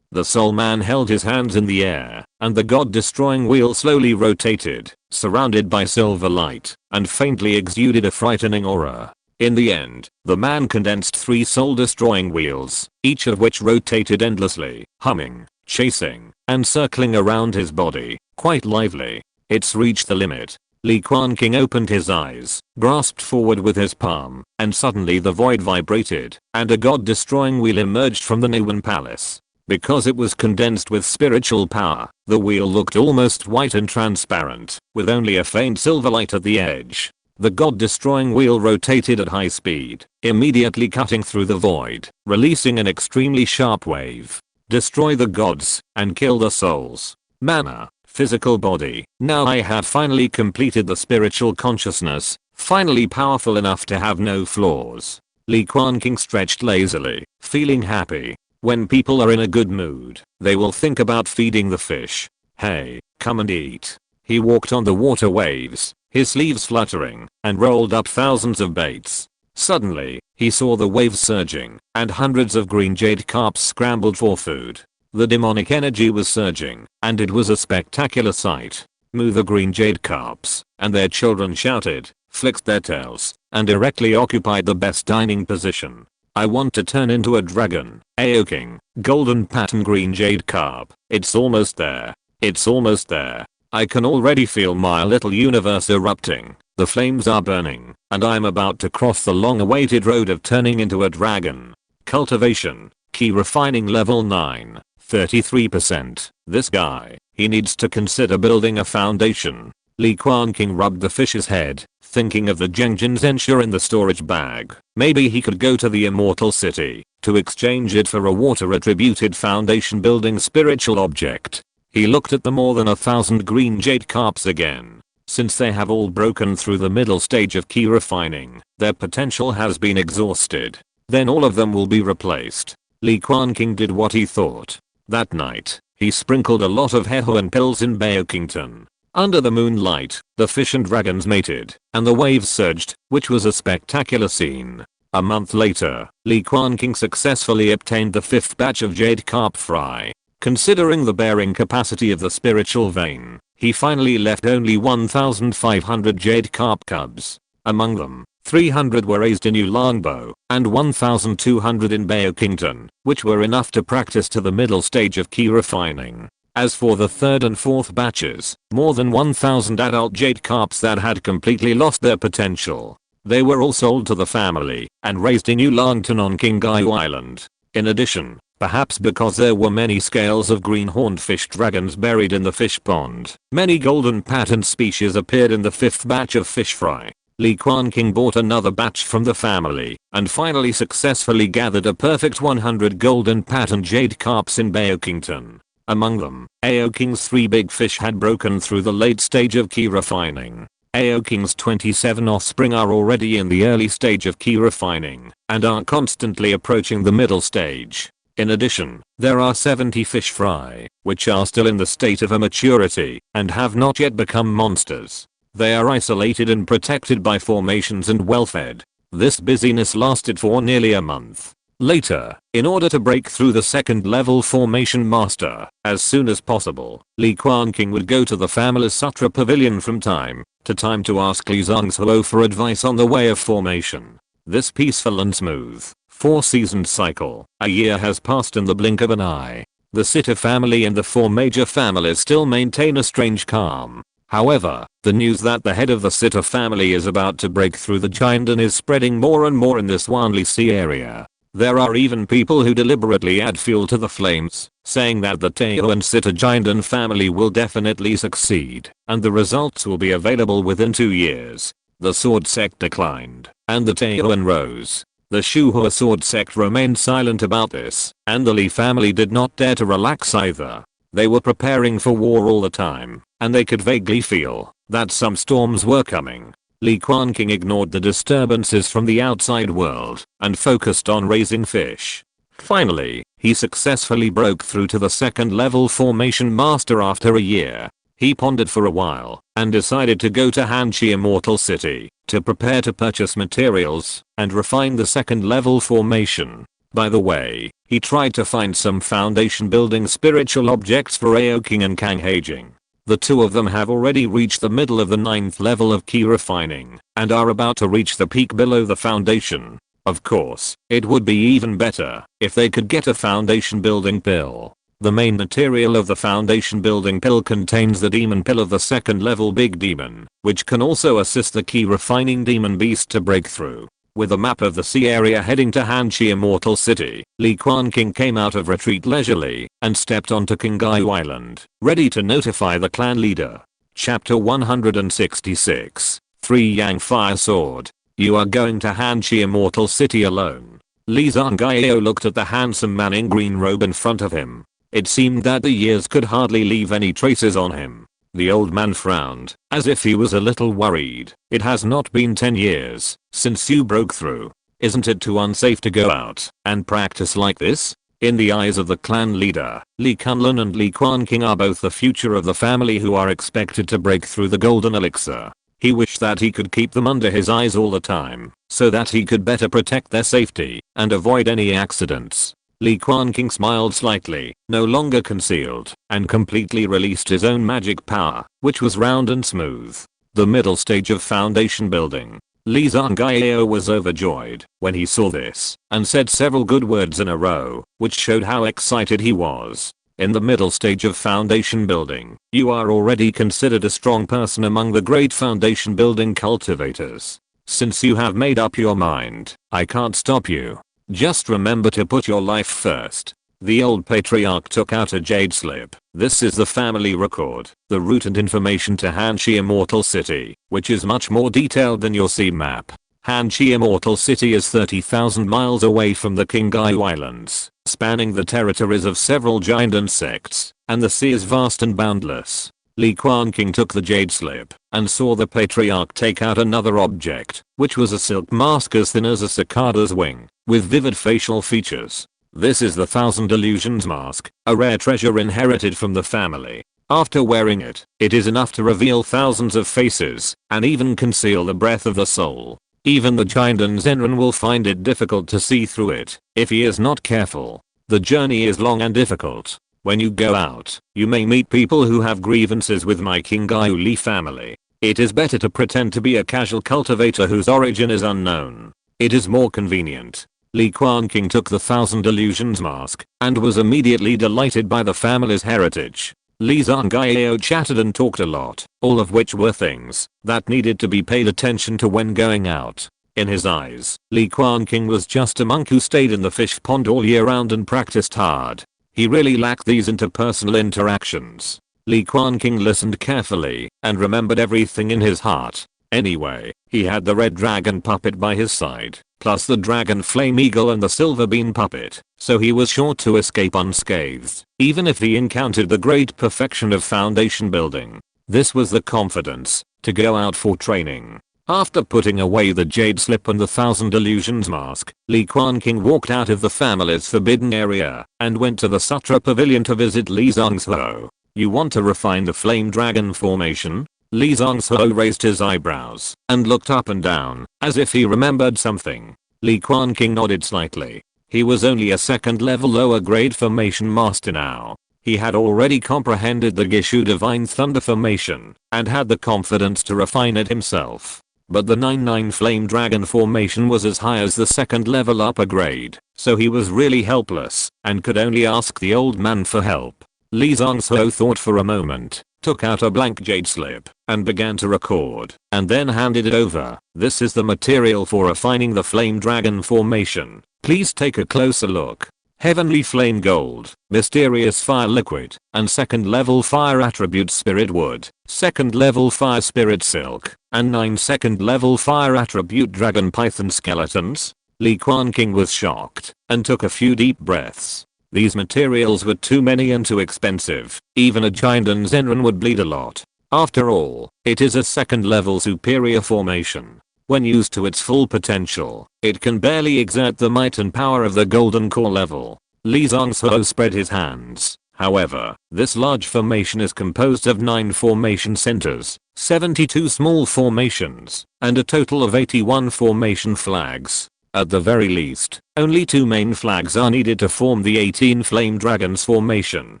The soul man held his hands in the air, and the god-destroying wheel slowly rotated, surrounded by silver light, and faintly exuded a frightening aura. In the end, the man condensed 3 soul-destroying wheels, each of which rotated endlessly, humming, chasing, and circling around his body, quite lively. It's reached the limit. Li Quanqing opened his eyes, grasped forward with his palm, and suddenly the void vibrated, and a god-destroying wheel emerged from the Niwen Palace. Because it was condensed with spiritual power, the wheel looked almost white and transparent, with only a faint silver light at the edge. The god-destroying wheel rotated at high speed, immediately cutting through the void, releasing an extremely sharp wave. Destroy the gods, and kill the souls. Mana, physical body. Now I have finally completed the spiritual consciousness, finally powerful enough to have no flaws. Li Quanqing stretched lazily, feeling happy. When people are in a good mood, they will think about feeding the fish. Hey, come and eat. He walked on the water waves, his sleeves fluttering, and rolled up thousands of baits. Suddenly, he saw the waves surging, and hundreds of green jade carps scrambled for food. The demonic energy was surging, and it was a spectacular sight. Moo the green jade carps, and their children shouted, flicked their tails, and directly occupied the best dining position. I want to turn into a dragon. Aoking, golden pattern green jade carp. It's almost there. It's almost there. I can already feel my little universe erupting. The flames are burning, and I'm about to cross the long-awaited road of turning into a dragon. Cultivation, key refining level 9, 33%. This guy, he needs to consider building a foundation. Li Quanqing rubbed the fish's head, thinking of the Gengjin Sword in the storage bag. Maybe he could go to the Immortal City to exchange it for a water-attributed foundation building spiritual object. He looked at the more than 1,000 green jade carps again. Since they have all broken through the middle stage of key refining, their potential has been exhausted. Then all of them will be replaced. Li Quanqing did what he thought. That night, he sprinkled a lot of heroin pills in Beokington. Under the moonlight, the fish and dragons mated, and the waves surged, which was a spectacular scene. A month later, Li Quanqing successfully obtained the 5th batch of jade carp fry. Considering the bearing capacity of the spiritual vein, he finally left only 1,500 jade carp cubs. Among them, 300 were raised in Ulangbo, and 1,200 in Beokington, which were enough to practice to the middle stage of key refining. As for the 3rd and 4th batches, more than 1,000 adult jade carps that had completely lost their potential. They were all sold to the family and raised in Ulangton on Qinghai Island. In addition, perhaps because there were many scales of green-horned fish dragons buried in the fish pond, many golden pattern species appeared in the 5th batch of fish fry. Li Quanqing bought another batch from the family and finally successfully gathered a perfect 100 golden pattern jade carps in Beokington. Among them, Aoking's 3 big fish had broken through the late stage of key refining. Aoking's 27 offspring are already in the early stage of key refining and are constantly approaching the middle stage. In addition, there are 70 fish fry, which are still in the state of immaturity and have not yet become monsters. They are isolated and protected by formations and well-fed. This busyness lasted for nearly a month. Later, in order to break through the 2nd level formation master as soon as possible, Li Quanqing would go to the family's Sutra pavilion from time to time to ask Li Zhonghuo for advice on the way of formation. This peaceful and smooth, 4-seasoned cycle, a year has passed in the blink of an eye. The Sita family and the 4 major families still maintain a strange calm. However, the news that the head of the Sita family is about to break through the Jiandan is spreading more and more in this Wanli Sea area. There are even people who deliberately add fuel to the flames, saying that the Tao and Sita Jiandan family will definitely succeed, and the results will be available within 2 years. The sword sect declined, and the Taoan rose. The Shuhua sword sect remained silent about this, and the Li family did not dare to relax either. They were preparing for war all the time, and they could vaguely feel that some storms were coming. Li Quanqing ignored the disturbances from the outside world and focused on raising fish. Finally, he successfully broke through to the 2nd level formation master after a year. He pondered for a while and decided to go to Hanchi Immortal City to prepare to purchase materials and refine the 2nd level formation. By the way, he tried to find some foundation building spiritual objects for Aoking and Kang Haijing. The 2 of them have already reached the middle of the 9th level of key refining and are about to reach the peak below the foundation. Of course, it would be even better if they could get a foundation building pill. The main material of the foundation building pill contains the demon pill of the 2nd level big demon, which can also assist the key refining demon beast to break through. With a map of the sea area heading to Hanchi Immortal City, Li Quanqing came out of retreat leisurely and stepped onto Qinghai Island, ready to notify the clan leader. Chapter 166. 3 Yang Fire Sword. You are going to Hanchi Immortal City alone. Li Zhonghuo looked at the handsome man in green robe in front of him. It seemed that the years could hardly leave any traces on him. The old man frowned, as if he was a little worried. It has not been 10 years since you broke through. Isn't it too unsafe to go out and practice like this? In the eyes of the clan leader, Li Quanqing and Li Quanqing are both the future of the family who are expected to break through the golden elixir. He wished that he could keep them under his eyes all the time, so that he could better protect their safety and avoid any accidents. Li Quanqing smiled slightly, no longer concealed, and completely released his own magic power, which was round and smooth. The middle stage of foundation building. Li Zhongyao was overjoyed when he saw this, and said several good words in a row, which showed how excited he was. In the middle stage of foundation building, you are already considered a strong person among the great foundation building cultivators. Since you have made up your mind, I can't stop you. Just remember to put your life first. The old patriarch took out a jade slip. This is the family record, the route and information to Hanshi Immortal City, which is much more detailed than your sea map. Hanshi Immortal City is 30,000 miles away from the Qinghai Islands, spanning the territories of several giant insects, and the sea is vast and boundless. Li Quanqing took the jade slip and saw the patriarch take out another object, which was a silk mask as thin as a cicada's wing, with vivid facial features. This is the Thousand Illusions mask, a rare treasure inherited from the family. After wearing it, it is enough to reveal thousands of faces, and even conceal the breath of the soul. Even the Gengjin Sword will find it difficult to see through it, if he is not careful. The journey is long and difficult. When you go out, you may meet people who have grievances with my Qinghai Li family. It is better to pretend to be a casual cultivator whose origin is unknown. It is more convenient. Li Quanqing took the Thousand Illusions mask, and was immediately delighted by the family's heritage. Li Zhongyao chatted and talked a lot, all of which were things that needed to be paid attention to when going out. In his eyes, Li Quanqing was just a monk who stayed in the fish pond all year round and practiced hard. He really lacked these interpersonal interactions. Li Quanqing listened carefully and remembered everything in his heart. Anyway, he had the red dragon puppet by his side, plus the dragon flame eagle and the silver bean puppet, so he was sure to escape unscathed, even if he encountered the great perfection of foundation building. This was the confidence to go out for training. After putting away the jade slip and the Thousand Illusions mask, Li Quanqing walked out of the family's forbidden area and went to the Sutra Pavilion to visit Li Zhongzhou. You want to refine the flame dragon formation? Li Zhongzhou raised his eyebrows and looked up and down, as if he remembered something. Li Quanqing nodded slightly. He was only a second level lower grade formation master now. He had already comprehended the Gishu Divine Thunder formation and had the confidence to refine it himself. But the 9-9 Flame Dragon formation was as high as the second level upper grade, so he was really helpless and could only ask the old man for help. Li Zhongzhou thought for a moment, took out a blank jade slip, and began to record, and then handed it over. This is the material for refining the Flame Dragon formation. Please take a closer look. Heavenly Flame Gold, Mysterious Fire Liquid, and second level Fire Attribute Spirit Wood, second level Fire Spirit Silk, and 9 second level Fire Attribute Dragon Python Skeletons. Li Quanqing was shocked, and took a few deep breaths. These materials were too many and too expensive. Even a Gengjin Sword would bleed a lot. After all, it is a second level superior formation. When used to its full potential, it can barely exert the might and power of the golden core level. Li Zhongzhou spread his hands. However, this large formation is composed of 9 formation centers, 72 small formations, and a total of 81 formation flags. At the very least, only 2 main flags are needed to form the 18 Flame Dragons formation,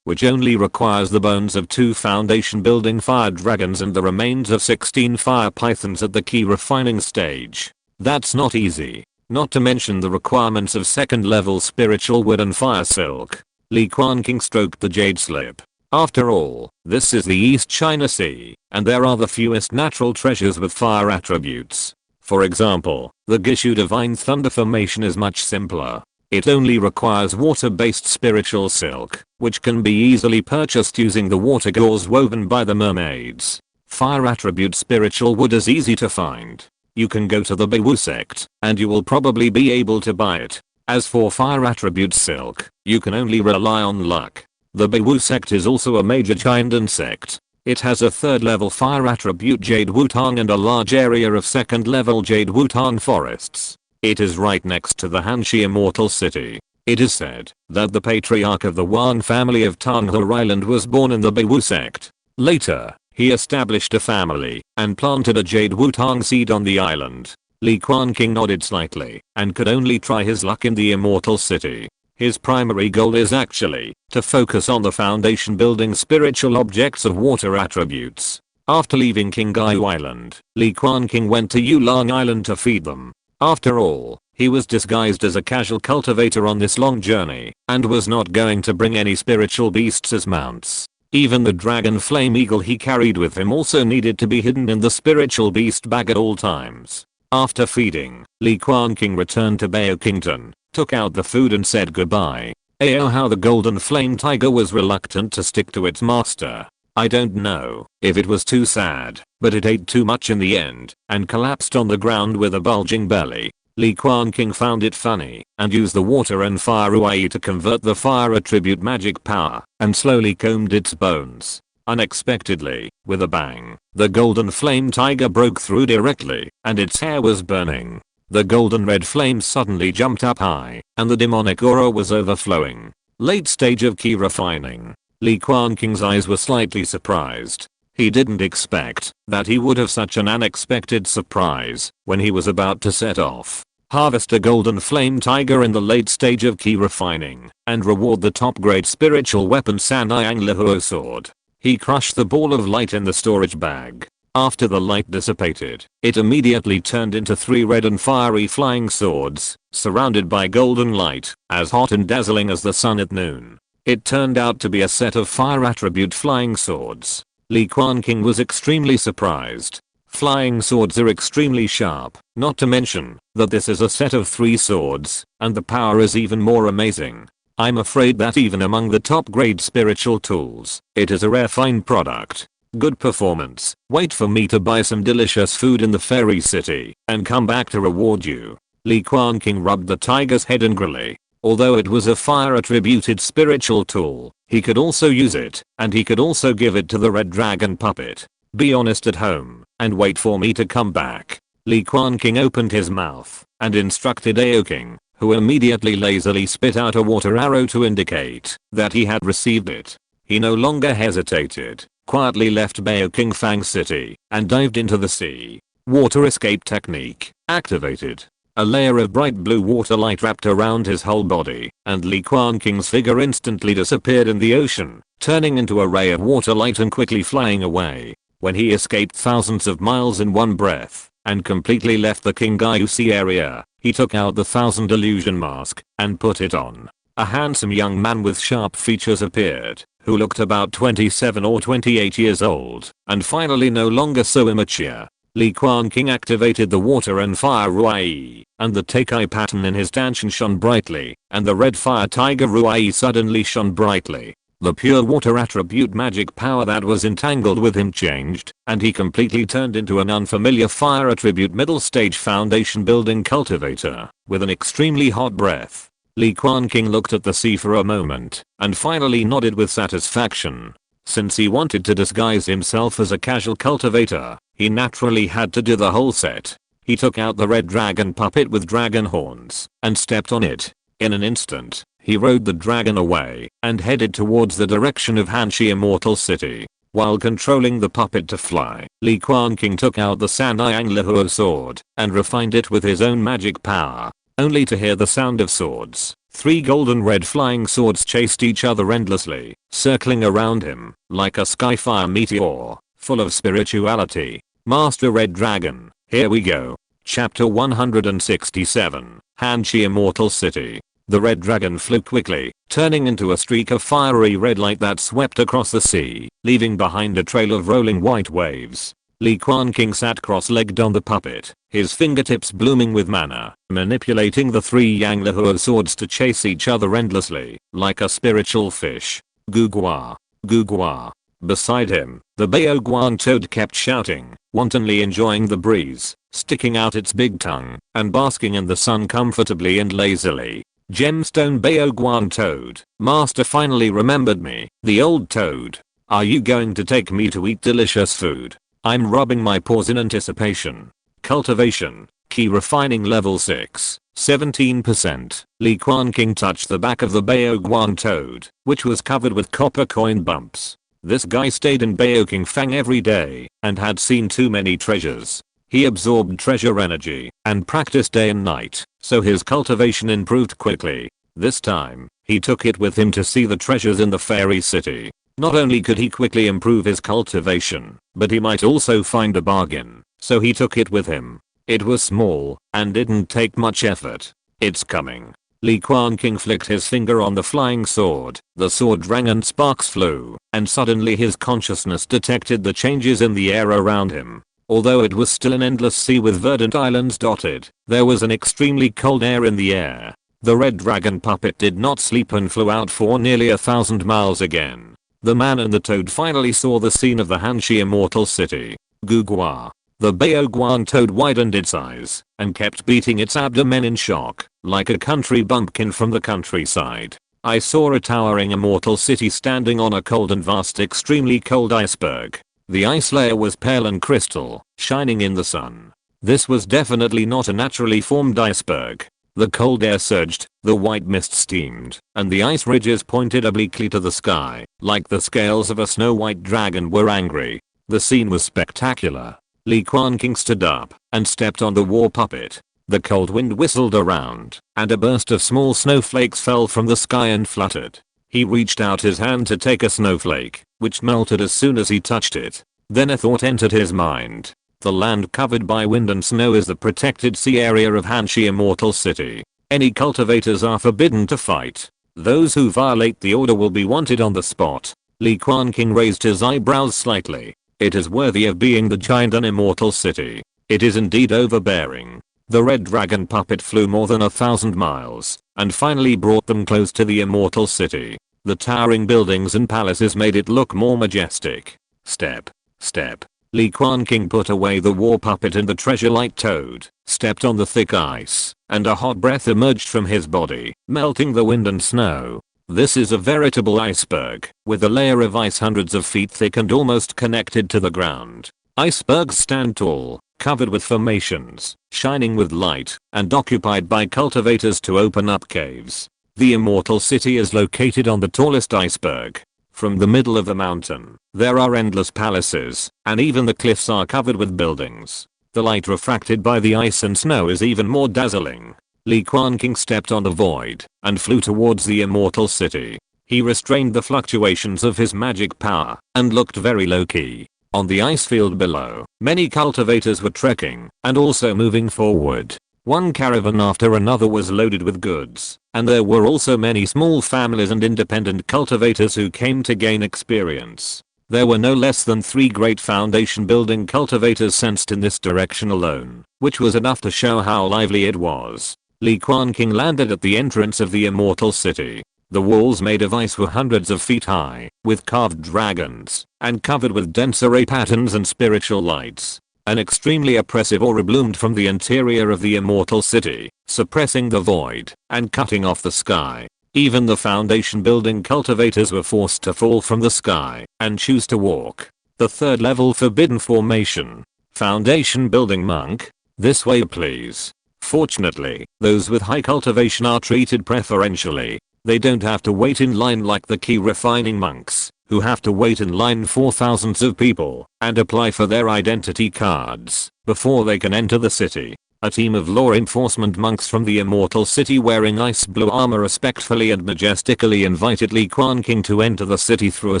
which only requires the bones of 2 foundation building fire dragons and the remains of 16 fire pythons at the key refining stage. That's not easy. Not to mention the requirements of second level spiritual wood and fire silk. Li Quanqing stroked the jade slip. After all, this is the East China Sea, and there are the fewest natural treasures with fire attributes. For example, the Gishu Divine Thunder formation is much simpler. It only requires water-based spiritual silk, which can be easily purchased using the water gauze woven by the mermaids. Fire attribute spiritual wood is easy to find. You can go to the Beiwu sect, and you will probably be able to buy it. As for fire attribute silk, you can only rely on luck. The Beiwu sect is also a major Gengjin sect. It has a 3rd level fire attribute Jade Wutong and a large area of 2nd level Jade Wutong forests. It is right next to the Hanshi Immortal City. It is said that the patriarch of the Wang family of Tonghu Island was born in the Beiwu sect. Later, he established a family and planted a Jade Wutong seed on the island. Li Quanqing nodded slightly and could only try his luck in the Immortal City. His primary goal is actually to focus on the foundation building spiritual objects of water attributes. After leaving Qinghai Island, Li Quanqing went to Yulong Island to feed them. After all, he was disguised as a casual cultivator on this long journey and was not going to bring any spiritual beasts as mounts. Even the dragon flame eagle he carried with him also needed to be hidden in the spiritual beast bag at all times. After feeding, Li Quanqing returned to Beokington, took out the food and said goodbye. Ayo, how the golden flame tiger was reluctant to stick to its master. I don't know if it was too sad, but it ate too much in the end and collapsed on the ground with a bulging belly. Li Quanqing found it funny and used the water and fire ruai to convert the fire attribute magic power and slowly combed its bones. Unexpectedly, with a bang, the golden flame tiger broke through directly and its hair was burning. The golden red flame suddenly jumped up high and the demonic aura was overflowing. Late stage of key refining. Li Quanqing's eyes were slightly surprised. He didn't expect that he would have such an unexpected surprise when he was about to set off. Harvest a golden flame tiger in the late stage of key refining and reward the top grade spiritual weapon Sanyang Lihuo sword. He crushed the ball of light in the storage bag. After the light dissipated, it immediately turned into 3 red and fiery flying swords, surrounded by golden light, as hot and dazzling as the sun at noon. It turned out to be a set of fire attribute flying swords. Li Quanqing was extremely surprised. Flying swords are extremely sharp, not to mention that this is a set of 3 swords, and the power is even more amazing. I'm afraid that even among the top grade spiritual tools, it is a rare fine product. Good performance. Wait for me to buy some delicious food in the fairy city and come back to reward you. Li Quanqing rubbed the tiger's head angrily. Although it was a fire attributed spiritual tool, he could also use it, and he could also give it to the red dragon puppet. Be honest at home and wait for me to come back. Li Quanqing opened his mouth and instructed Aoking, who immediately lazily spit out a water arrow to indicate that he had received it. He no longer hesitated, quietly left Beoking Fang City and dived into the sea. Water escape technique activated. A layer of bright blue water light wrapped around his whole body, and Li Quanqing's figure instantly disappeared in the ocean, turning into a ray of water light and quickly flying away. When he escaped thousands of miles in one breath and completely left the Qinghai Sea area, he took out the 1000 illusion mask and put it on. A handsome young man with sharp features appeared, who looked about 27 or 28 years old, and finally no longer so immature. Li Quanqing activated the water and fire ruai, and the Teikai pattern in his dancing shone brightly, and the red fire tiger ruai suddenly shone brightly. The pure water attribute magic power that was entangled with him changed, and he completely turned into an unfamiliar fire attribute middle stage foundation building cultivator, with an extremely hot breath. Li Quanqing looked at the sea for a moment, and finally nodded with satisfaction. Since he wanted to disguise himself as a casual cultivator, he naturally had to do the whole set. He took out the red dragon puppet with dragon horns, and stepped on it. In an instant, he rode the dragon away, and headed towards the direction of Hanshi Immortal City. While controlling the puppet to fly, Li Quanqing took out the Sanyang Lihuo sword, and refined it with his own magic power. Only to hear the sound of swords. 3 golden red flying swords chased each other endlessly, circling around him, like a skyfire meteor, full of spirituality. Master Red Dragon, here we go. Chapter 167, Hanshi Immortal City. The red dragon flew quickly, turning into a streak of fiery red light that swept across the sea, leaving behind a trail of rolling white waves. Li Quanqing sat cross-legged on the puppet, his fingertips blooming with mana, manipulating the 3 Yang Lihuo swords to chase each other endlessly, like a spiritual fish. Gugua. Gugua. Beside him, the Baoguang toad kept shouting, wantonly enjoying the breeze, sticking out its big tongue, and basking in the sun comfortably and lazily. Gemstone Baoguang toad, master finally remembered me, the old toad. Are you going to take me to eat delicious food? I'm rubbing my paws in anticipation. Cultivation. Key refining level 6. 17%. Li Quanqing touched the back of the Baoguang toad, which was covered with copper coin bumps. This guy stayed in Baoqingfang every day and had seen too many treasures. He absorbed treasure energy and practiced day and night, so his cultivation improved quickly. This time, he took it with him to see the treasures in the fairy city. Not only could he quickly improve his cultivation, but he might also find a bargain, so he took it with him. It was small and didn't take much effort. It's coming. Li Quanqing flicked his finger on the flying sword. The sword rang and sparks flew, and suddenly his consciousness detected the changes in the air around him. Although it was still an endless sea with verdant islands dotted, there was an extremely cold air in the air. The red dragon puppet did not sleep and flew out for nearly 1,000 miles again. The man and the toad finally saw the scene of the Hanshi Immortal City. Gugua. The Baoguang toad widened its eyes and kept beating its abdomen in shock, like a country bumpkin from the countryside. I saw a towering immortal city standing on a cold and vast extremely cold iceberg. The ice layer was pale and crystal, shining in the sun. This was definitely not a naturally formed iceberg. The cold air surged, the white mist steamed, and the ice ridges pointed obliquely to the sky, like the scales of a snow-white dragon were angry. The scene was spectacular. Li Quanqing stood up and stepped on the war puppet. The cold wind whistled around, and a burst of small snowflakes fell from the sky and fluttered. He reached out his hand to take a snowflake, which melted as soon as he touched it. Then a thought entered his mind. The land covered by wind and snow is the protected sea area of Hanshi Immortal City. Any cultivators are forbidden to fight. Those who violate the order will be wanted on the spot. Li Quanqing raised his eyebrows slightly. It is worthy of being the giant and immortal city. It is indeed overbearing. The red dragon puppet flew more than 1,000 miles and finally brought them close to the immortal city. The towering buildings and palaces made it look more majestic. Step. Step. Li Quanqing put away the war puppet and the treasure-light toad, stepped on the thick ice, and a hot breath emerged from his body, melting the wind and snow. This is a veritable iceberg, with a layer of ice hundreds of feet thick and almost connected to the ground. Icebergs stand tall, covered with formations, shining with light, and occupied by cultivators to open up caves. The immortal city is located on the tallest iceberg. From the middle of the mountain, there are endless palaces, and even the cliffs are covered with buildings. The light refracted by the ice and snow is even more dazzling. Li Quanqing stepped on the void and flew towards the immortal city. He restrained the fluctuations of his magic power and looked very low-key. On the ice field below, many cultivators were trekking and also moving forward. One caravan after another was loaded with goods, and there were also many small families and independent cultivators who came to gain experience. There were no less than 3 great foundation building cultivators sensed in this direction alone, which was enough to show how lively it was. Li Quanqing landed at the entrance of the immortal city. The walls made of ice were hundreds of feet high, with carved dragons, and covered with dense array patterns and spiritual lights. An extremely oppressive aura bloomed from the interior of the immortal city, suppressing the void and cutting off the sky. Even the foundation building cultivators were forced to fall from the sky and choose to walk. The 3rd level forbidden formation. Foundation building monk. This way please. Fortunately, those with high cultivation are treated preferentially. They don't have to wait in line like the key refining monks, who have to wait in line for thousands of people and apply for their identity cards before they can enter the city. A team of law enforcement monks from the immortal city wearing ice blue armor respectfully and majestically invited Li Quanqing to enter the city through a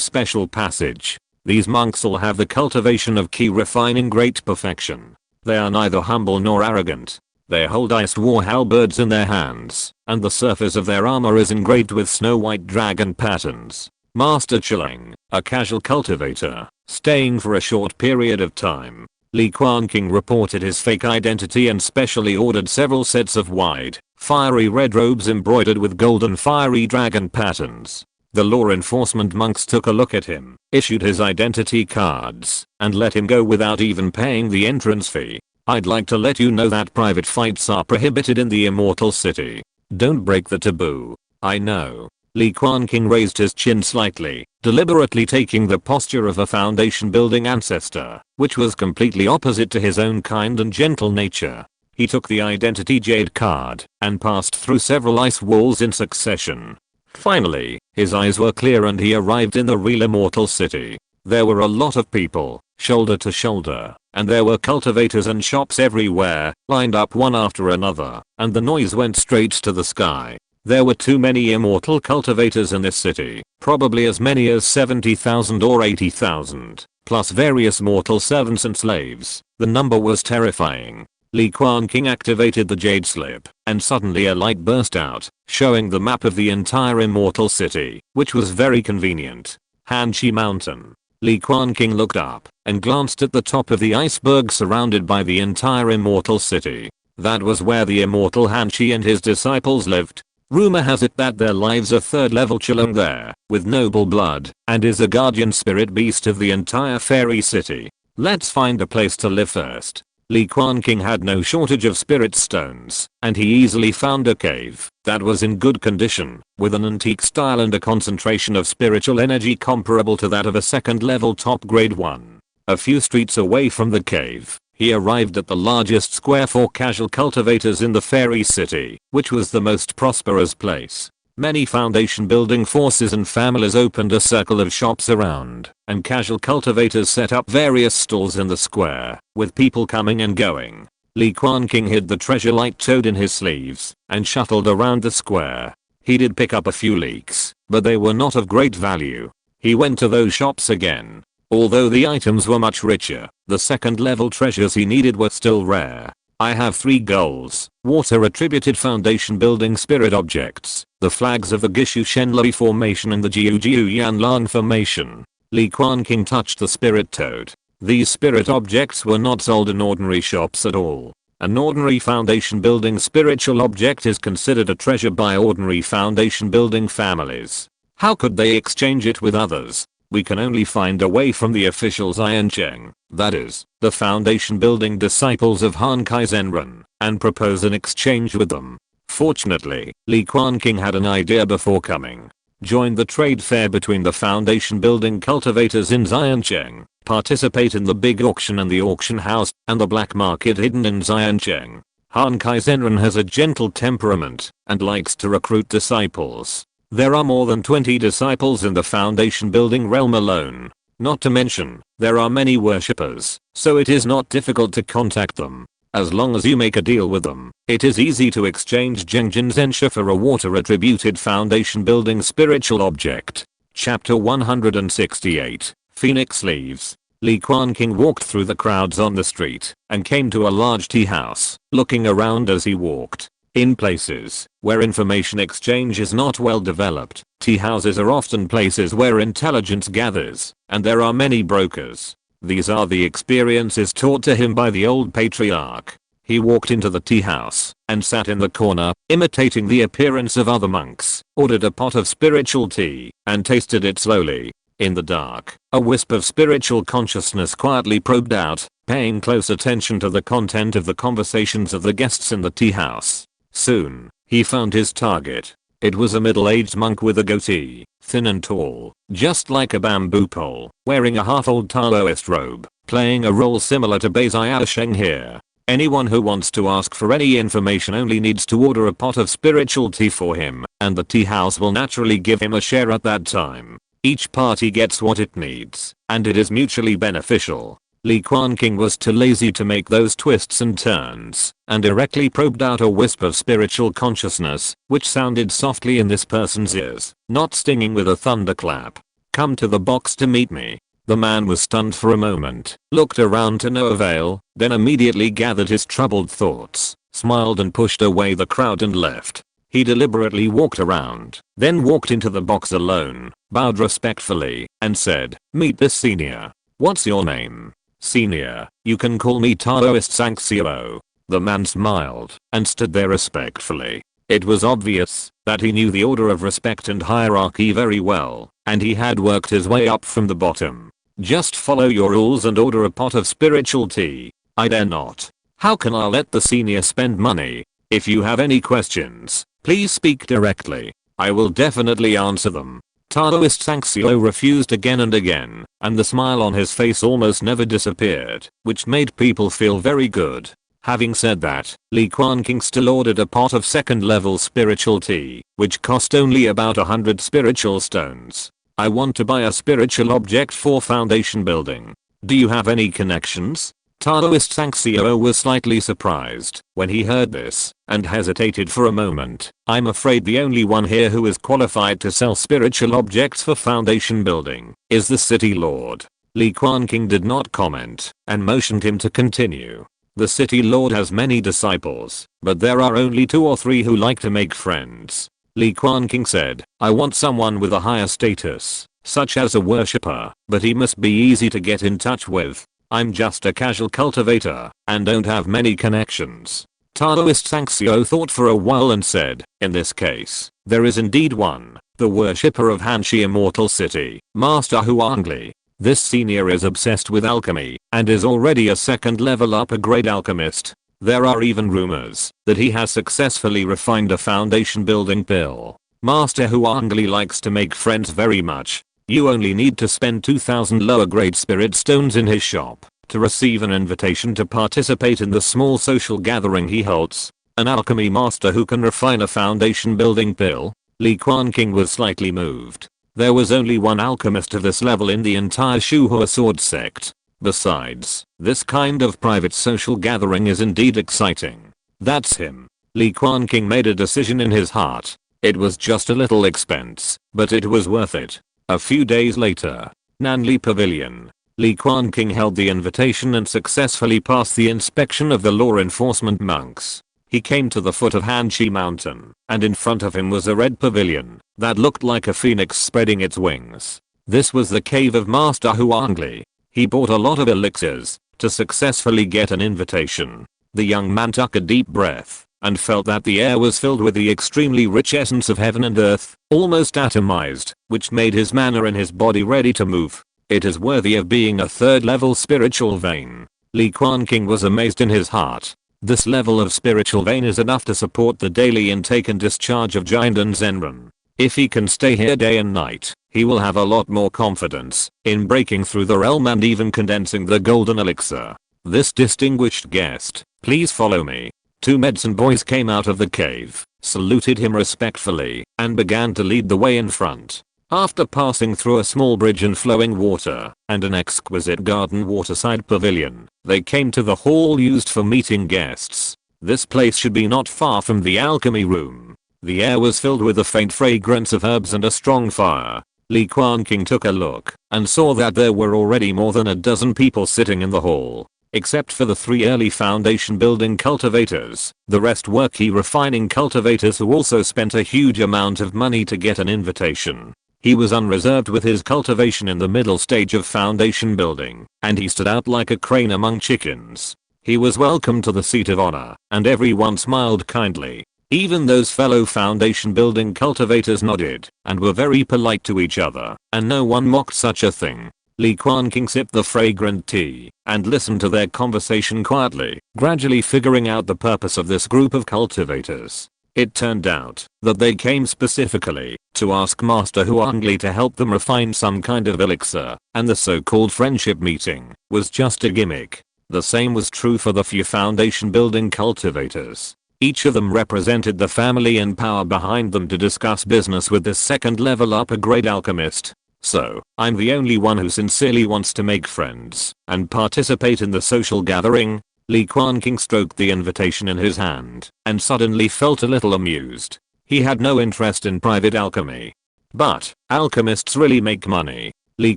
special passage. These monks all have the cultivation of key refining great perfection. They are neither humble nor arrogant. They hold iced war halberds in their hands, and the surface of their armor is engraved with snow-white dragon patterns. Master Chilling, a casual cultivator, staying for a short period of time. Li Quanqing reported his fake identity and specially ordered several sets of wide, fiery red robes embroidered with golden fiery dragon patterns. The law enforcement monks took a look at him, issued his identity cards, and let him go without even paying the entrance fee. I'd like to let you know that private fights are prohibited in the immortal city. Don't break the taboo. I know. Li Quanqing raised his chin slightly, deliberately taking the posture of a foundation building ancestor, which was completely opposite to his own kind and gentle nature. He took the identity jade card and passed through several ice walls in succession. Finally, his eyes were clear and he arrived in the real immortal city. There were a lot of people, shoulder to shoulder, and there were cultivators and shops everywhere, lined up one after another, and the noise went straight to the sky. There were too many immortal cultivators in this city, probably as many as 70,000 or 80,000, plus various mortal servants and slaves. The number was terrifying. Li Quanqing activated the jade slip, and suddenly a light burst out, showing the map of the entire immortal city, which was very convenient. Hanshi Mountain. Li Quanqing looked up and glanced at the top of the iceberg surrounded by the entire immortal city. That was where the immortal Hanshi and his disciples lived. Rumor has it that their lives are third level chilling there, with noble blood, and is a guardian spirit beast of the entire fairy city. Let's find a place to live first. Li Quanqing had no shortage of spirit stones, and he easily found a cave that was in good condition, with an antique style and a concentration of spiritual energy comparable to that of a second level top grade one. A few streets away from the cave, he arrived at the largest square for casual cultivators in the fairy city, which was the most prosperous place. Many foundation building forces and families opened a circle of shops around, and casual cultivators set up various stalls in the square, with people coming and going. Li Quanqing hid the treasure light toad in his sleeves, and shuffled around the square. He did pick up a few leeks, but they were not of great value. He went to those shops again. Although the items were much richer, the second level treasures he needed were still rare. I have 3 goals. Water attributed foundation building spirit objects, the flags of the Gishu Shenlei formation and the Jiu Yanlang formation. Li Quanqing touched the spirit toad. These spirit objects were not sold in ordinary shops at all. An ordinary foundation building spiritual object is considered a treasure by ordinary foundation building families. How could they exchange it with others? We can only find a way from the officials Yancheng, that is, the foundation building disciples of Han Kaizenren, and propose an exchange with them. Fortunately, Li Quanqing had an idea before coming. Join the trade fair between the foundation building cultivators in Xiancheng, participate in the big auction and the auction house, and the black market hidden in Xiancheng. Han Kaizenren has a gentle temperament, and likes to recruit disciples. There are more than 20 disciples in the foundation building realm alone. Not to mention, there are many worshippers, so it is not difficult to contact them. As long as you make a deal with them, it is easy to exchange Gengjin Zensha for a water attributed foundation building spiritual object. Chapter 168, Phoenix Leaves. Li Quanqing walked through the crowds on the street, and came to a large tea house, looking around as he walked. In places where information exchange is not well developed, tea houses are often places where intelligence gathers, and there are many brokers. These are the experiences taught to him by the old patriarch. He walked into the tea house and sat in the corner, imitating the appearance of other monks, ordered a pot of spiritual tea, and tasted it slowly. In the dark, a wisp of spiritual consciousness quietly probed out, paying close attention to the content of the conversations of the guests in the tea house. Soon, he found his target. It was a middle-aged monk with a goatee, thin and tall, just like a bamboo pole, wearing a half-old Taoist robe, playing a role similar to Beizai Sheng here. Anyone who wants to ask for any information only needs to order a pot of spiritual tea for him, and the tea house will naturally give him a share at that time. Each party gets what it needs, and it is mutually beneficial. Li Quanqing was too lazy to make those twists and turns, and directly probed out a wisp of spiritual consciousness, which sounded softly in this person's ears, not stinging with a thunderclap. Come to the box to meet me. The man was stunned for a moment, looked around to no avail, then immediately gathered his troubled thoughts, smiled and pushed away the crowd and left. He deliberately walked around, then walked into the box alone, bowed respectfully, and said, "Meet this senior. What's your name?" "Senior, you can call me Taoist Sanxio." The man smiled and stood there respectfully. It was obvious that he knew the order of respect and hierarchy very well, and he had worked his way up from the bottom. "Just follow your rules and order a pot of spiritual tea." "I dare not. How can I let the senior spend money? If you have any questions, please speak directly." I will definitely answer them. Taoist Sanxio refused again and again, and the smile on his face almost never disappeared, which made people feel very good. Having said that, Li Quanqing still ordered a pot of second level spiritual tea, which cost only about 100 spiritual stones. I want to buy a spiritual object for foundation building. Do you have any connections? Taoist Sanxio was slightly surprised when he heard this and hesitated for a moment. I'm afraid the only one here who is qualified to sell spiritual objects for foundation building is the city lord. Li Quanqing did not comment and motioned him to continue. The city lord has many disciples, but there are only 2 or 3 who like to make friends. Li Quanqing said, I want someone with a higher status, such as a worshipper, but he must be easy to get in touch with. I'm just a casual cultivator and don't have many connections. Taoist Sanxio thought for a while and said, in this case, there is indeed one, the worshipper of Hanshi Immortal City, Master Huang Li. This senior is obsessed with alchemy and is already a second level upper grade alchemist. There are even rumors that he has successfully refined a foundation building pill. Master Huang Li likes to make friends very much. You only need to spend 2,000 lower grade spirit stones in his shop to receive an invitation to participate in the small social gathering he holds. An alchemy master who can refine a foundation building pill? Li Quanqing was slightly moved. There was only one alchemist of this level in the entire Shuhua sword sect. Besides, this kind of private social gathering is indeed exciting. That's him. Li Quanqing made a decision in his heart. It was just a little expense, but it was worth it. A few days later, Nanli Pavilion. Li Quanqing held the invitation and successfully passed the inspection of the law enforcement monks. He came to the foot of Hanshi Mountain, and in front of him was a red pavilion that looked like a phoenix spreading its wings. This was the cave of Master Huang Li. He bought a lot of elixirs to successfully get an invitation. The young man took a deep breath and felt that the air was filled with the extremely rich essence of heaven and earth, almost atomized, which made his mana in his body ready to move. It is worthy of being a third level spiritual vein. Li Quanqing was amazed in his heart. This level of spiritual vein is enough to support the daily intake and discharge of Jinden Zenran. If he can stay here day and night, he will have a lot more confidence in breaking through the realm and even condensing the golden elixir. This distinguished guest, please follow me. 2 medicine boys came out of the cave, saluted him respectfully, and began to lead the way in front. After passing through a small bridge and flowing water, and an exquisite garden waterside pavilion, they came to the hall used for meeting guests. This place should be not far from the alchemy room. The air was filled with the faint fragrance of herbs and a strong fire. Li Quanqing took a look, and saw that there were already more than a dozen people sitting in the hall. Except for the 3 early foundation building cultivators, the rest were key refining cultivators who also spent a huge amount of money to get an invitation. He was unreserved with his cultivation in the middle stage of foundation building, and he stood out like a crane among chickens. He was welcomed to the seat of honor, and everyone smiled kindly. Even those fellow foundation building cultivators nodded, and were very polite to each other, and no one mocked such a thing. Li Quanqing sipped the fragrant tea and listened to their conversation quietly, gradually figuring out the purpose of this group of cultivators. It turned out that they came specifically to ask Master Huang Li to help them refine some kind of elixir, and the so-called friendship meeting was just a gimmick. The same was true for the few foundation building cultivators. Each of them represented the family and power behind them to discuss business with this second level upper grade alchemist. So, I'm the only one who sincerely wants to make friends and participate in the social gathering. Li Quanqing stroked the invitation in his hand and suddenly felt a little amused. He had no interest in private alchemy. But, alchemists really make money. Li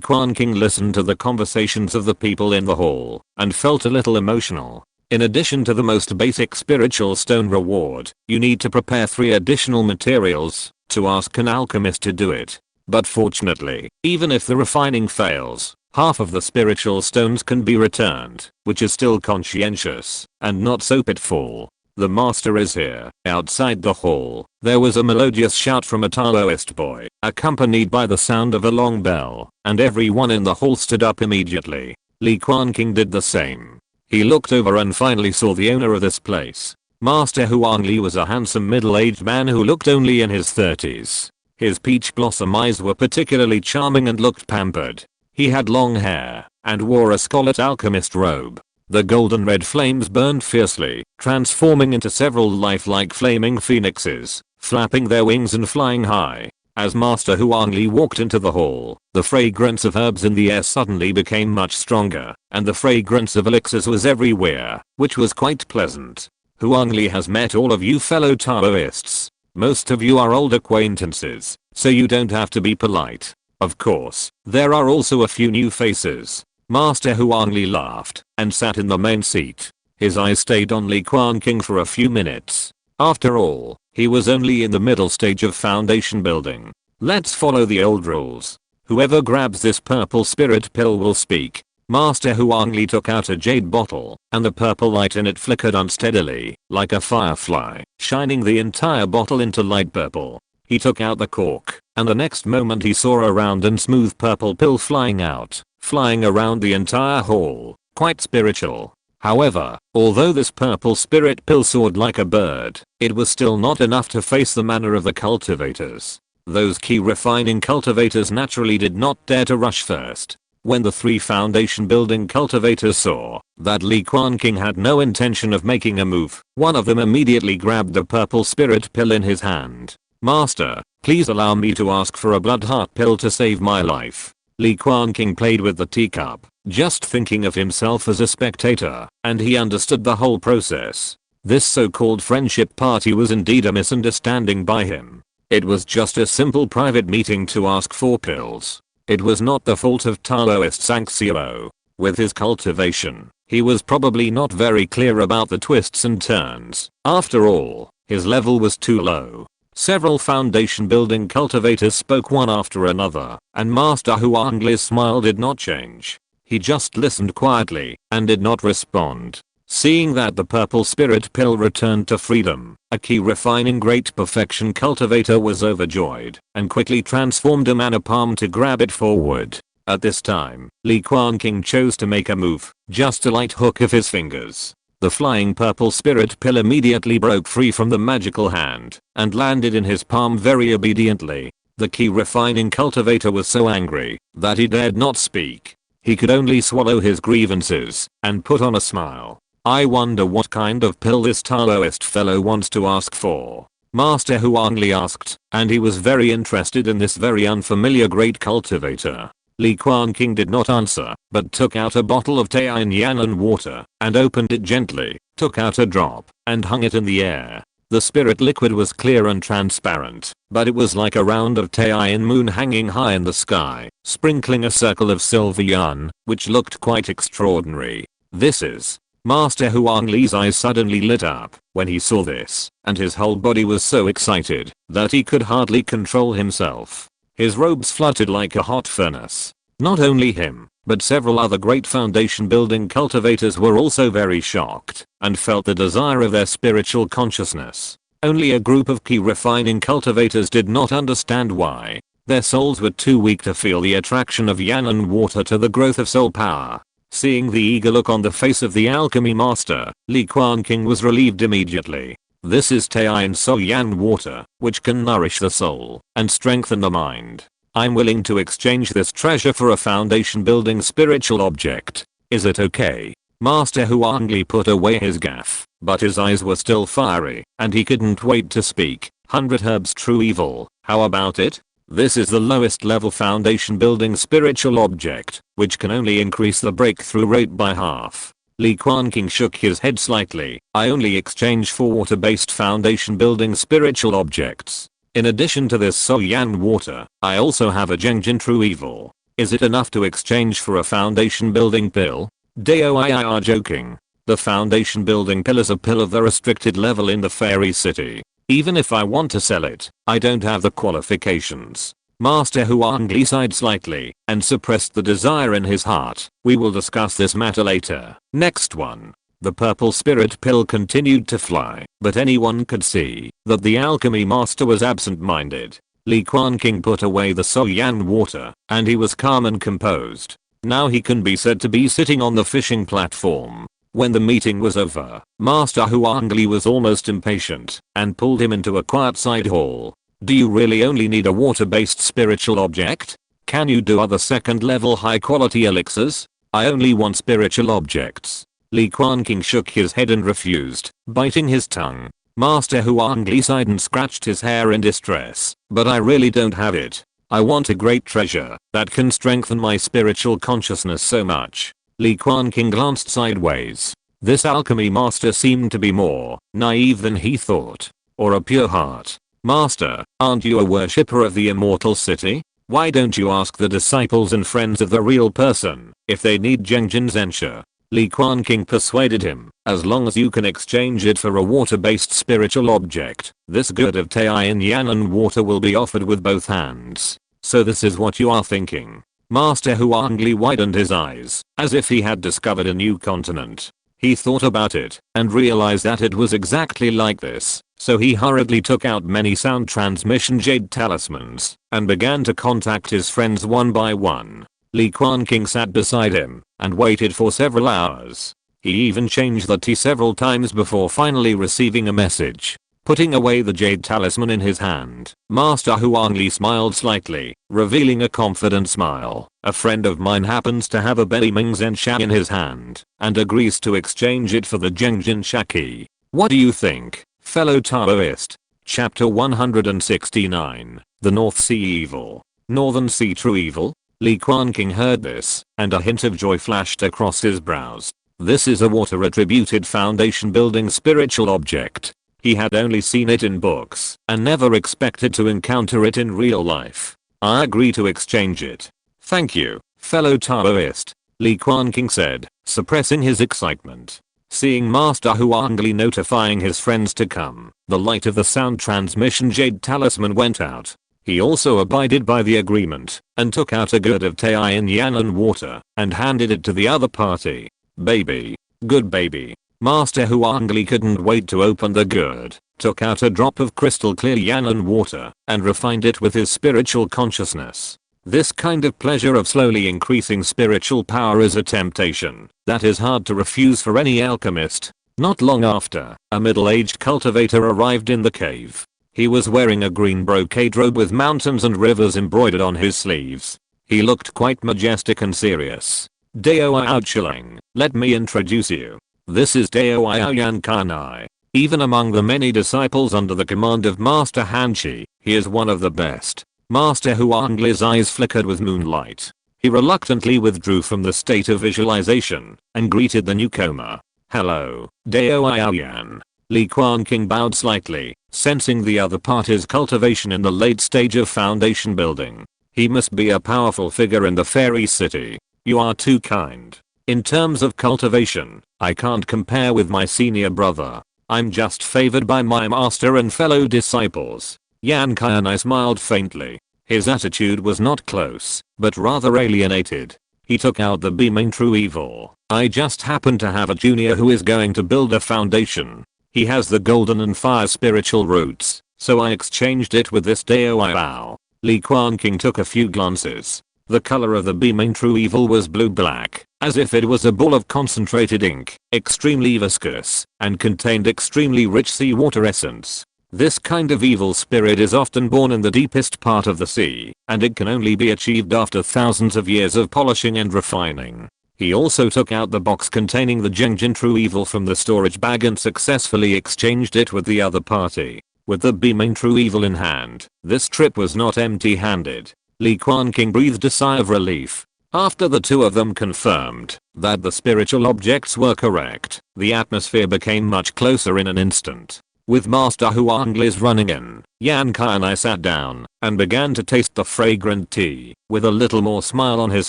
Quanqing listened to the conversations of the people in the hall and felt a little emotional. In addition to the most basic spiritual stone reward, you need to prepare 3 additional materials to ask an alchemist to do it. But fortunately, even if the refining fails, half of the spiritual stones can be returned, which is still conscientious and not so pitfall. The master is here. Outside the hall, there was a melodious shout from a Taoist boy, accompanied by the sound of a long bell, and everyone in the hall stood up immediately. Li Quanqing did the same. He looked over and finally saw the owner of this place. Master Huang Li was a handsome middle-aged man who looked only in his 30s. His peach blossom eyes were particularly charming and looked pampered. He had long hair and wore a scarlet alchemist robe. The golden red flames burned fiercely, transforming into several lifelike flaming phoenixes, flapping their wings and flying high. As Master Huang Li walked into the hall, the fragrance of herbs in the air suddenly became much stronger, and the fragrance of elixirs was everywhere, which was quite pleasant. Huang Li has met all of you fellow Taoists. Most of you are old acquaintances, so you don't have to be polite. Of course, there are also a few new faces. Master Huang Li laughed and sat in the main seat. His eyes stayed on Li Quanqing for a few minutes. After all, he was only in the middle stage of foundation building. Let's follow the old rules. Whoever grabs this purple spirit pill will speak. Master Huang Li took out a jade bottle, and the purple light in it flickered unsteadily, like a firefly, shining the entire bottle into light purple. He took out the cork, and the next moment he saw a round and smooth purple pill flying out, flying around the entire hall, quite spiritual. However, although this purple spirit pill soared like a bird, it was still not enough to face the manner of the cultivators. Those key refining cultivators naturally did not dare to rush first. When the 3 foundation building cultivators saw that Li Quanqing had no intention of making a move, one of them immediately grabbed the purple spirit pill in his hand. Master, please allow me to ask for a blood heart pill to save my life. Li Quanqing played with the teacup, just thinking of himself as a spectator, and he understood the whole process. This so-called friendship party was indeed a misunderstanding by him. It was just a simple private meeting to ask for pills. It was not the fault of Taoist Sanxiao. With his cultivation, he was probably not very clear about the twists and turns. After all, his level was too low. Several foundation building cultivators spoke one after another, and Master Huang Li's smile did not change. He just listened quietly and did not respond. Seeing that the purple spirit pill returned to freedom, a key refining great perfection cultivator was overjoyed and quickly transformed a mana palm to grab it forward. At this time, Li Quanqing chose to make a move, just a light hook of his fingers. The flying purple spirit pill immediately broke free from the magical hand and landed in his palm very obediently. The key refining cultivator was so angry that he dared not speak. He could only swallow his grievances and put on a smile. I wonder what kind of pill this Taoist fellow wants to ask for. Master Huang Li asked, and he was very interested in this very unfamiliar great cultivator. Li Quanqing did not answer, but took out a bottle of Taiyan water and opened it gently, took out a drop, and hung it in the air. The spirit liquid was clear and transparent, but it was like a round of Taiyan moon hanging high in the sky, sprinkling a circle of silver yarn, which looked quite extraordinary. This is... Master Huang Li's eyes suddenly lit up when he saw this, and his whole body was so excited that he could hardly control himself. His robes fluttered like a hot furnace. Not only him, but several other great foundation building cultivators were also very shocked and felt the desire of their spiritual consciousness. Only a group of key refining cultivators did not understand why. Their souls were too weak to feel the attraction of Yan'an water to the growth of soul power. Seeing the eager look on the face of the alchemy master, Li Quanqing was relieved immediately. This is Taiyan Soyan water, which can nourish the soul and strengthen the mind. I'm willing to exchange this treasure for a foundation building spiritual object. Is it okay? Master Huang Li put away his gaff, but his eyes were still fiery, and he couldn't wait to speak. 100 herbs true evil, how about it? This is the lowest level foundation building spiritual object, which can only increase the breakthrough rate by half. Li Quanqing shook his head slightly. I only exchange for water-based foundation building spiritual objects. In addition to this Soyan water, I also have a Gengjin true evil. Is it enough to exchange for a foundation building pill? Doi are joking. The foundation building pill is a pill of the restricted level in the fairy city. Even if I want to sell it, I don't have the qualifications. Master Huang Li sighed slightly and suppressed the desire in his heart. We will discuss this matter later. Next one. The purple spirit pill continued to fly, but anyone could see that the alchemy master was absent-minded. Li Quanqing put away the Soyan water, and he was calm and composed. Now he can be said to be sitting on the fishing platform. When the meeting was over, Master Huangli was almost impatient and pulled him into a quiet side hall. Do you really only need a water-based spiritual object? Can you do other second level high quality elixirs? I only want spiritual objects. Li Quanqing shook his head and refused, biting his tongue. Master Huangli sighed and scratched his hair in distress. But I really don't have it. I want a great treasure that can strengthen my spiritual consciousness so much. Li Quanqing glanced sideways. This alchemy master seemed to be more naive than he thought. Or a pure heart. Master, aren't you a worshipper of the immortal city? Why don't you ask the disciples and friends of the real person if they need Gengjin Zensha? Li Quanqing persuaded him, as long as you can exchange it for a water-based spiritual object, this gourd of Taiyin Yan and water will be offered with both hands. So this is what you are thinking. Master Huangli widened his eyes, as if he had discovered a new continent. He thought about it, and realized that it was exactly like this, so he hurriedly took out many sound transmission jade talismans, and began to contact his friends one by one. Li Quanqing sat beside him, and waited for several hours. He even changed the tea several times before finally receiving a message. Putting away the jade talisman in his hand, Master Huangli smiled slightly, revealing a confident smile. A friend of mine happens to have a Beiming Zensha in his hand, and agrees to exchange it for the Gengjin Shaki. What do you think, fellow Taoist? Chapter 169, The North Sea Evil. Northern Sea True Evil? Li Quanqing heard this, and a hint of joy flashed across his brows. This is a water-attributed foundation building spiritual object. He had only seen it in books, and never expected to encounter it in real life. I agree to exchange it. Thank you, fellow Taoist, Li Quanqing said, suppressing his excitement. Seeing Master Huangli notifying his friends to come, the light of the sound transmission jade talisman went out. He also abided by the agreement, and took out a gourd of Taiyin Yan and water, and handed it to the other party. Baby. Good baby. Master Huangli couldn't wait to open the gourd, took out a drop of crystal clear Yan and water, and refined it with his spiritual consciousness. This kind of pleasure of slowly increasing spiritual power is a temptation that is hard to refuse for any alchemist. Not long after, a middle-aged cultivator arrived in the cave. He was wearing a green brocade robe with mountains and rivers embroidered on his sleeves. He looked quite majestic and serious. Dao Aochiling, let me introduce you. This is Dao Aoyan Kanai. Even among the many disciples under the command of Master Hanshi, he is one of the best. Master Huangli's eyes flickered with moonlight. He reluctantly withdrew from the state of visualization and greeted the newcomer. Hello, Dao Aoyan. Li Quanqing bowed slightly, sensing the other party's cultivation in the late stage of foundation building. He must be a powerful figure in the fairy city. You are too kind. In terms of cultivation, I can't compare with my senior brother. I'm just favored by my master and fellow disciples. Yan Kai smiled faintly. His attitude was not close, but rather alienated. He took out the beaming true evil. I just happen to have a junior who is going to build a foundation. He has the golden and fire spiritual roots, so I exchanged it with this Dao Bao. Li Quanqing took a few glances. The color of the beaming true evil was blue-black, as if it was a ball of concentrated ink, extremely viscous, and contained extremely rich seawater essence. This kind of evil spirit is often born in the deepest part of the sea, and it can only be achieved after thousands of years of polishing and refining. He also took out the box containing the Gengjin True Evil from the storage bag and successfully exchanged it with the other party. With the beaming True Evil in hand, this trip was not empty-handed. Li Quanqing breathed a sigh of relief. After the two of them confirmed that the spiritual objects were correct, the atmosphere became much closer in an instant. With Master Huangli's running in, Yan Kai sat down and began to taste the fragrant tea, with a little more smile on his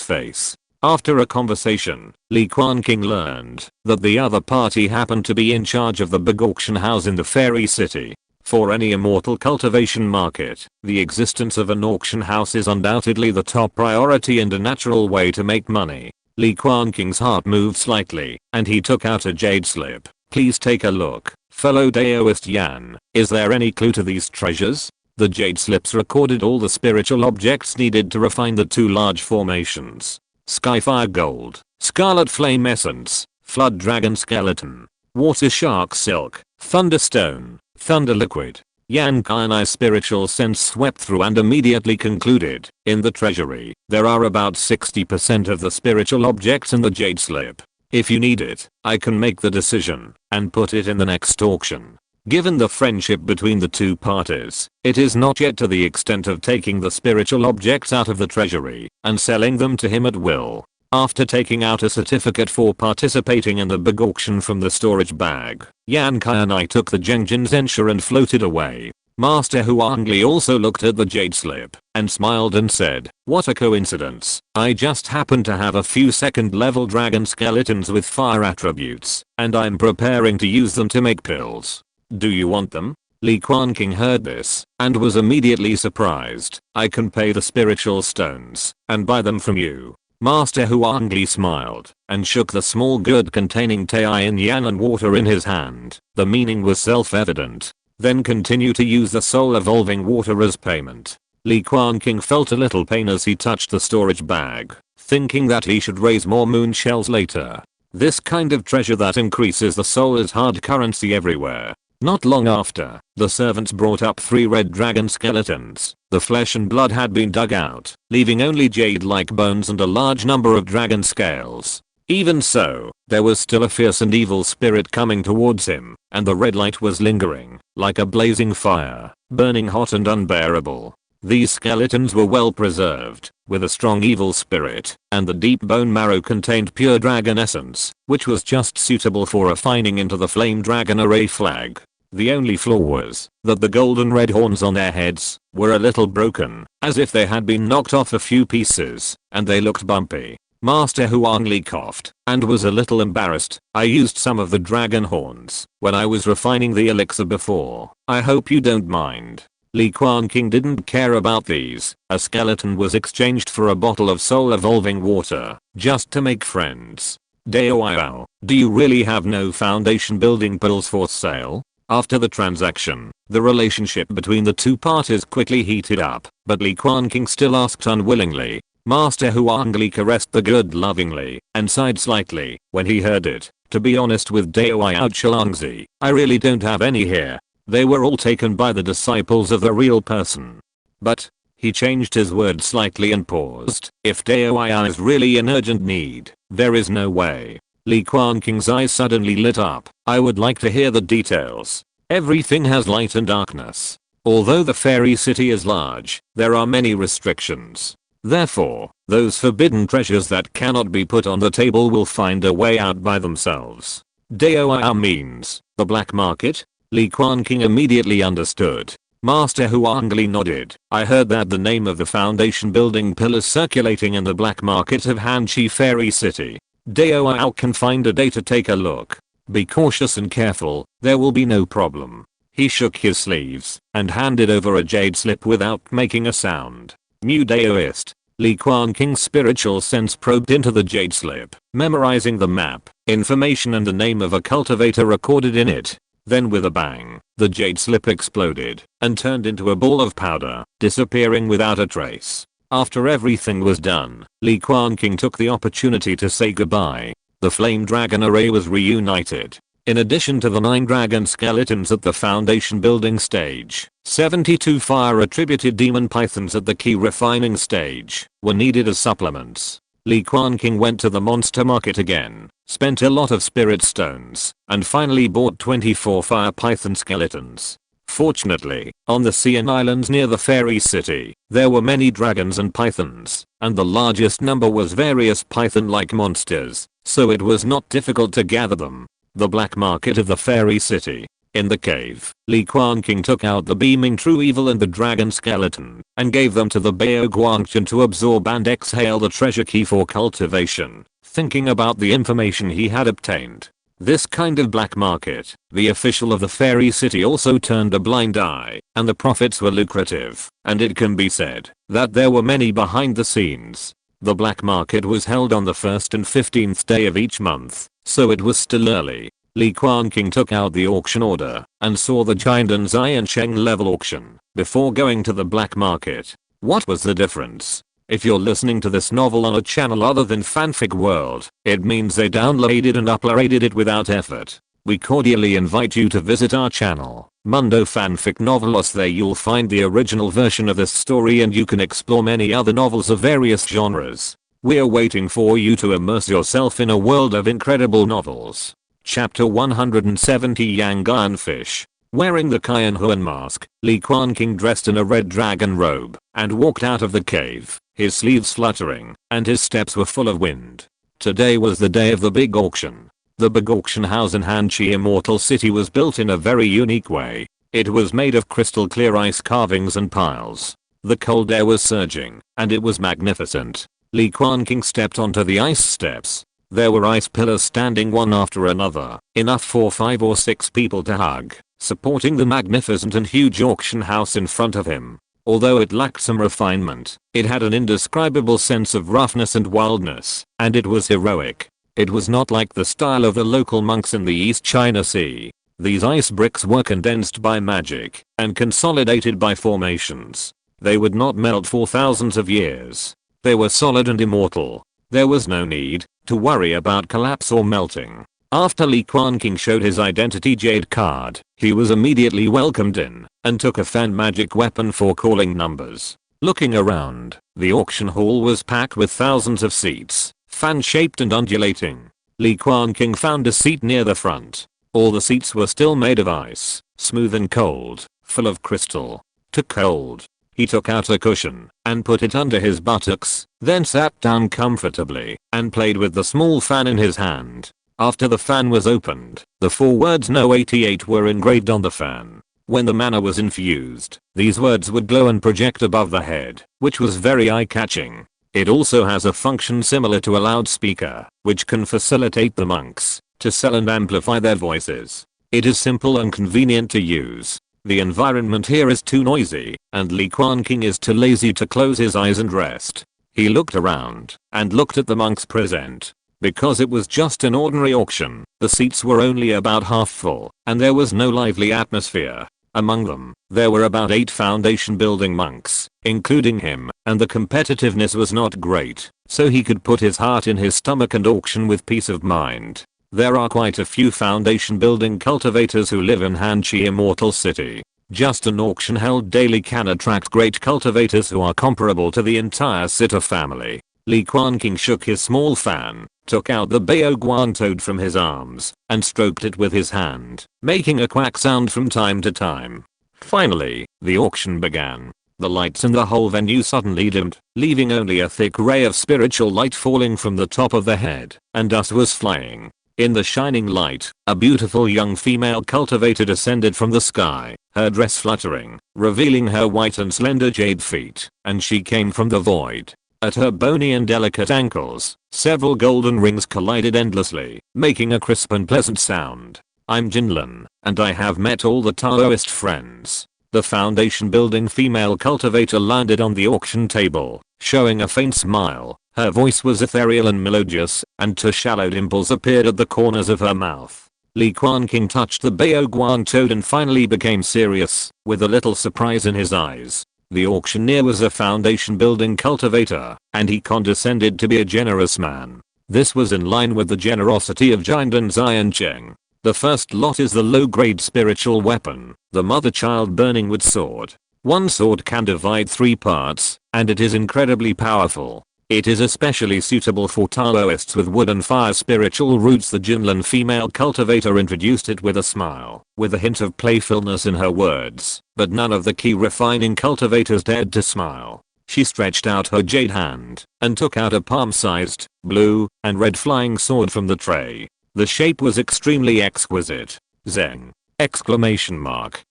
face. After a conversation, Li Quanqing learned that the other party happened to be in charge of the big auction house in the fairy city. For any immortal cultivation market, the existence of an auction house is undoubtedly the top priority and a natural way to make money. Li Quanqing's heart moved slightly, and he took out a jade slip. Please take a look, fellow Daoist Yan. Is there any clue to these treasures? The jade slips recorded all the spiritual objects needed to refine the two large formations. Skyfire Gold, Scarlet Flame Essence, flood dragon skeleton, water shark silk, thunderstone, thunder liquid. Yan Kai's spiritual sense swept through and immediately concluded, in the treasury, there are about 60% of the spiritual objects in the jade slip. If you need it, I can make the decision and put it in the next auction. Given the friendship between the two parties, it is not yet to the extent of taking the spiritual objects out of the treasury and selling them to him at will. After taking out a certificate for participating in the big auction from the storage bag, Yan Kai and I took the Gengjin Sword and floated away. Master Huangli also looked at the jade slip and smiled and said, "What a coincidence. I just happen to have a few second level dragon skeletons with fire attributes, and I'm preparing to use them to make pills. Do you want them?" Li Quanqing heard this and was immediately surprised. "I can pay the spiritual stones and buy them from you." Master Huangli smiled and shook the small gourd containing Tei in yan and water in his hand. The meaning was self-evident. Then continue to use the soul evolving water as payment. Li Quanqing felt a little pain as he touched the storage bag, thinking that he should raise more moon shells later. This kind of treasure that increases the soul is hard currency everywhere. Not long after, the servants brought up 3 red dragon skeletons. The flesh and blood had been dug out, leaving only jade-like bones and a large number of dragon scales. Even so, there was still a fierce and evil spirit coming towards him, and the red light was lingering, like a blazing fire, burning hot and unbearable. These skeletons were well preserved, with a strong evil spirit, and the deep bone marrow contained pure dragon essence, which was just suitable for refining into the flame dragon array flag. The only flaw was that the golden red horns on their heads were a little broken, as if they had been knocked off a few pieces, and they looked bumpy. Master Huangli coughed and was a little embarrassed. "I used some of the dragon horns when I was refining the elixir before. I hope you don't mind." Li Quanqing didn't care about these. A skeleton was exchanged for a bottle of soul evolving water, just to make friends. "Daoyao, do you really have no foundation building pills for sale?" After the transaction, the relationship between the two parties quickly heated up, but Li Quanqing still asked unwillingly. Master Huangli caressed the gourd lovingly and sighed slightly when he heard it. "To be honest with Daoyao Chalangzi, I really don't have any here. They were all taken by the disciples of the real person." But, he changed his words slightly and paused. "If Daoyao is really in urgent need, there is no way." Li Quanqing's eyes suddenly lit up. "I would like to hear the details." Everything has light and darkness. Although the fairy city is large, there are many restrictions. Therefore, those forbidden treasures that cannot be put on the table will find a way out by themselves. Daoyao means the black market? Li Quanqing immediately understood. Master Huangli nodded. "I heard that the name of the foundation building pillars circulating in the black market of Hanchi Fairy City. Daoyao can find a day to take a look. Be cautious and careful, there will be no problem." He shook his sleeves and handed over a jade slip without making a sound. New Daoist. Li Quanqing's spiritual sense probed into the jade slip, memorizing the map, information and the name of a cultivator recorded in it. Then with a bang, the jade slip exploded and turned into a ball of powder, disappearing without a trace. After everything was done, Li Quanqing took the opportunity to say goodbye. The flame dragon array was reunited. In addition to the 9 dragon skeletons at the foundation building stage, 72 fire attributed demon pythons at the key refining stage were needed as supplements. Li Quanqing went to the monster market again, spent a lot of spirit stones, and finally bought 24 fire python skeletons. Fortunately, on the Xian Islands near the fairy city, there were many dragons and pythons, and the largest number was various python-like monsters, so it was not difficult to gather them. The black market of the fairy city. In the cave, Li Quanqing took out the beaming true evil and the dragon skeleton, and gave them to the Bao Guangchen to absorb and exhale the treasure key for cultivation, thinking about the information he had obtained. This kind of black market, the official of the fairy city also turned a blind eye, and the profits were lucrative, and it can be said that there were many behind the scenes. The black market was held on the 1st and 15th day of each month, so it was still early. Li Quanqing took out the auction order and saw the Jiandan Zai and Sheng level auction before going to the black market. What was the difference? If you're listening to this novel on a channel other than Fanfic World, it means they downloaded and uploaded it without effort. We cordially invite you to visit our channel, Mundo Fanfic Novelos. There you'll find the original version of this story and you can explore many other novels of various genres. We're waiting for you to immerse yourself in a world of incredible novels. Chapter 170 Yangan Fish. Wearing the Qian Huan mask, Li Quanqing dressed in a red dragon robe and walked out of the cave, his sleeves fluttering and his steps were full of wind. Today was the day of the big auction. The big auction house in Hanqi Immortal City was built in a very unique way. It was made of crystal clear ice carvings and piles. The cold air was surging, and it was magnificent. Li Quanqing stepped onto the ice steps. There were ice pillars standing one after another, enough for 5 or 6 people to hug, supporting the magnificent and huge auction house in front of him. Although it lacked some refinement, it had an indescribable sense of roughness and wildness, and it was heroic. It was not like the style of the local monks in the East China Sea. These ice bricks were condensed by magic and consolidated by formations. They would not melt for thousands of years. They were solid and immortal. There was no need to worry about collapse or melting. After Li Quanqing showed his identity jade card, he was immediately welcomed in and took a fan magic weapon for calling numbers. Looking around, the auction hall was packed with thousands of seats, fan-shaped and undulating. Li Quanqing found a seat near the front. All the seats were still made of ice, smooth and cold, full of crystal. Too cold. He took out a cushion and put it under his buttocks, then sat down comfortably and played with the small fan in his hand. After the fan was opened, the 4 words No 88 were engraved on the fan. When the mana was infused, these words would glow and project above the head, which was very eye-catching. It also has a function similar to a loudspeaker, which can facilitate the monks to sell and amplify their voices. It is simple and convenient to use. The environment here is too noisy, and Li Quanqing is too lazy to close his eyes and rest. He looked around and looked at the monks present. Because it was just an ordinary auction, the seats were only about half full, and there was no lively atmosphere. Among them, there were about 8 foundation building monks, including him, and the competitiveness was not great, so he could put his heart in his stomach and auction with peace of mind. There are quite a few foundation building cultivators who live in Hanqi Immortal City. Just an auction held daily can attract great cultivators who are comparable to the entire Sitter family. Li Quanqing shook his small fan, took out the Baoguang toad from his arms, and stroked it with his hand, making a quack sound from time to time. Finally, the auction began. The lights in the whole venue suddenly dimmed, leaving only a thick ray of spiritual light falling from the top of the head, and dust was flying. In the shining light, a beautiful young female cultivator descended from the sky, her dress fluttering, revealing her white and slender jade feet, and she came from the void. At her bony and delicate ankles, several golden rings collided endlessly, making a crisp and pleasant sound. I'm Jinlin, and I have met all the Taoist friends. The foundation building female cultivator landed on the auction table, showing a faint smile. Her voice was ethereal and melodious, and 2 shallow dimples appeared at the corners of her mouth. Li Quanqing touched the Baoguang toad and finally became serious, with a little surprise in his eyes. The auctioneer was a foundation building cultivator, and he condescended to be a generous man. This was in line with the generosity of Jiandan Xiancheng. The first lot is the low-grade spiritual weapon, the mother-child burning wood sword. 1 sword can divide 3 parts, and it is incredibly powerful. It is especially suitable for Taoists with wood and fire spiritual roots. The Jinlin female cultivator introduced it with a smile, with a hint of playfulness in her words, but none of the key refining cultivators dared to smile. She stretched out her jade hand and took out a palm-sized, blue, and red flying sword from the tray. The shape was extremely exquisite. Zeng! Exclamation mark.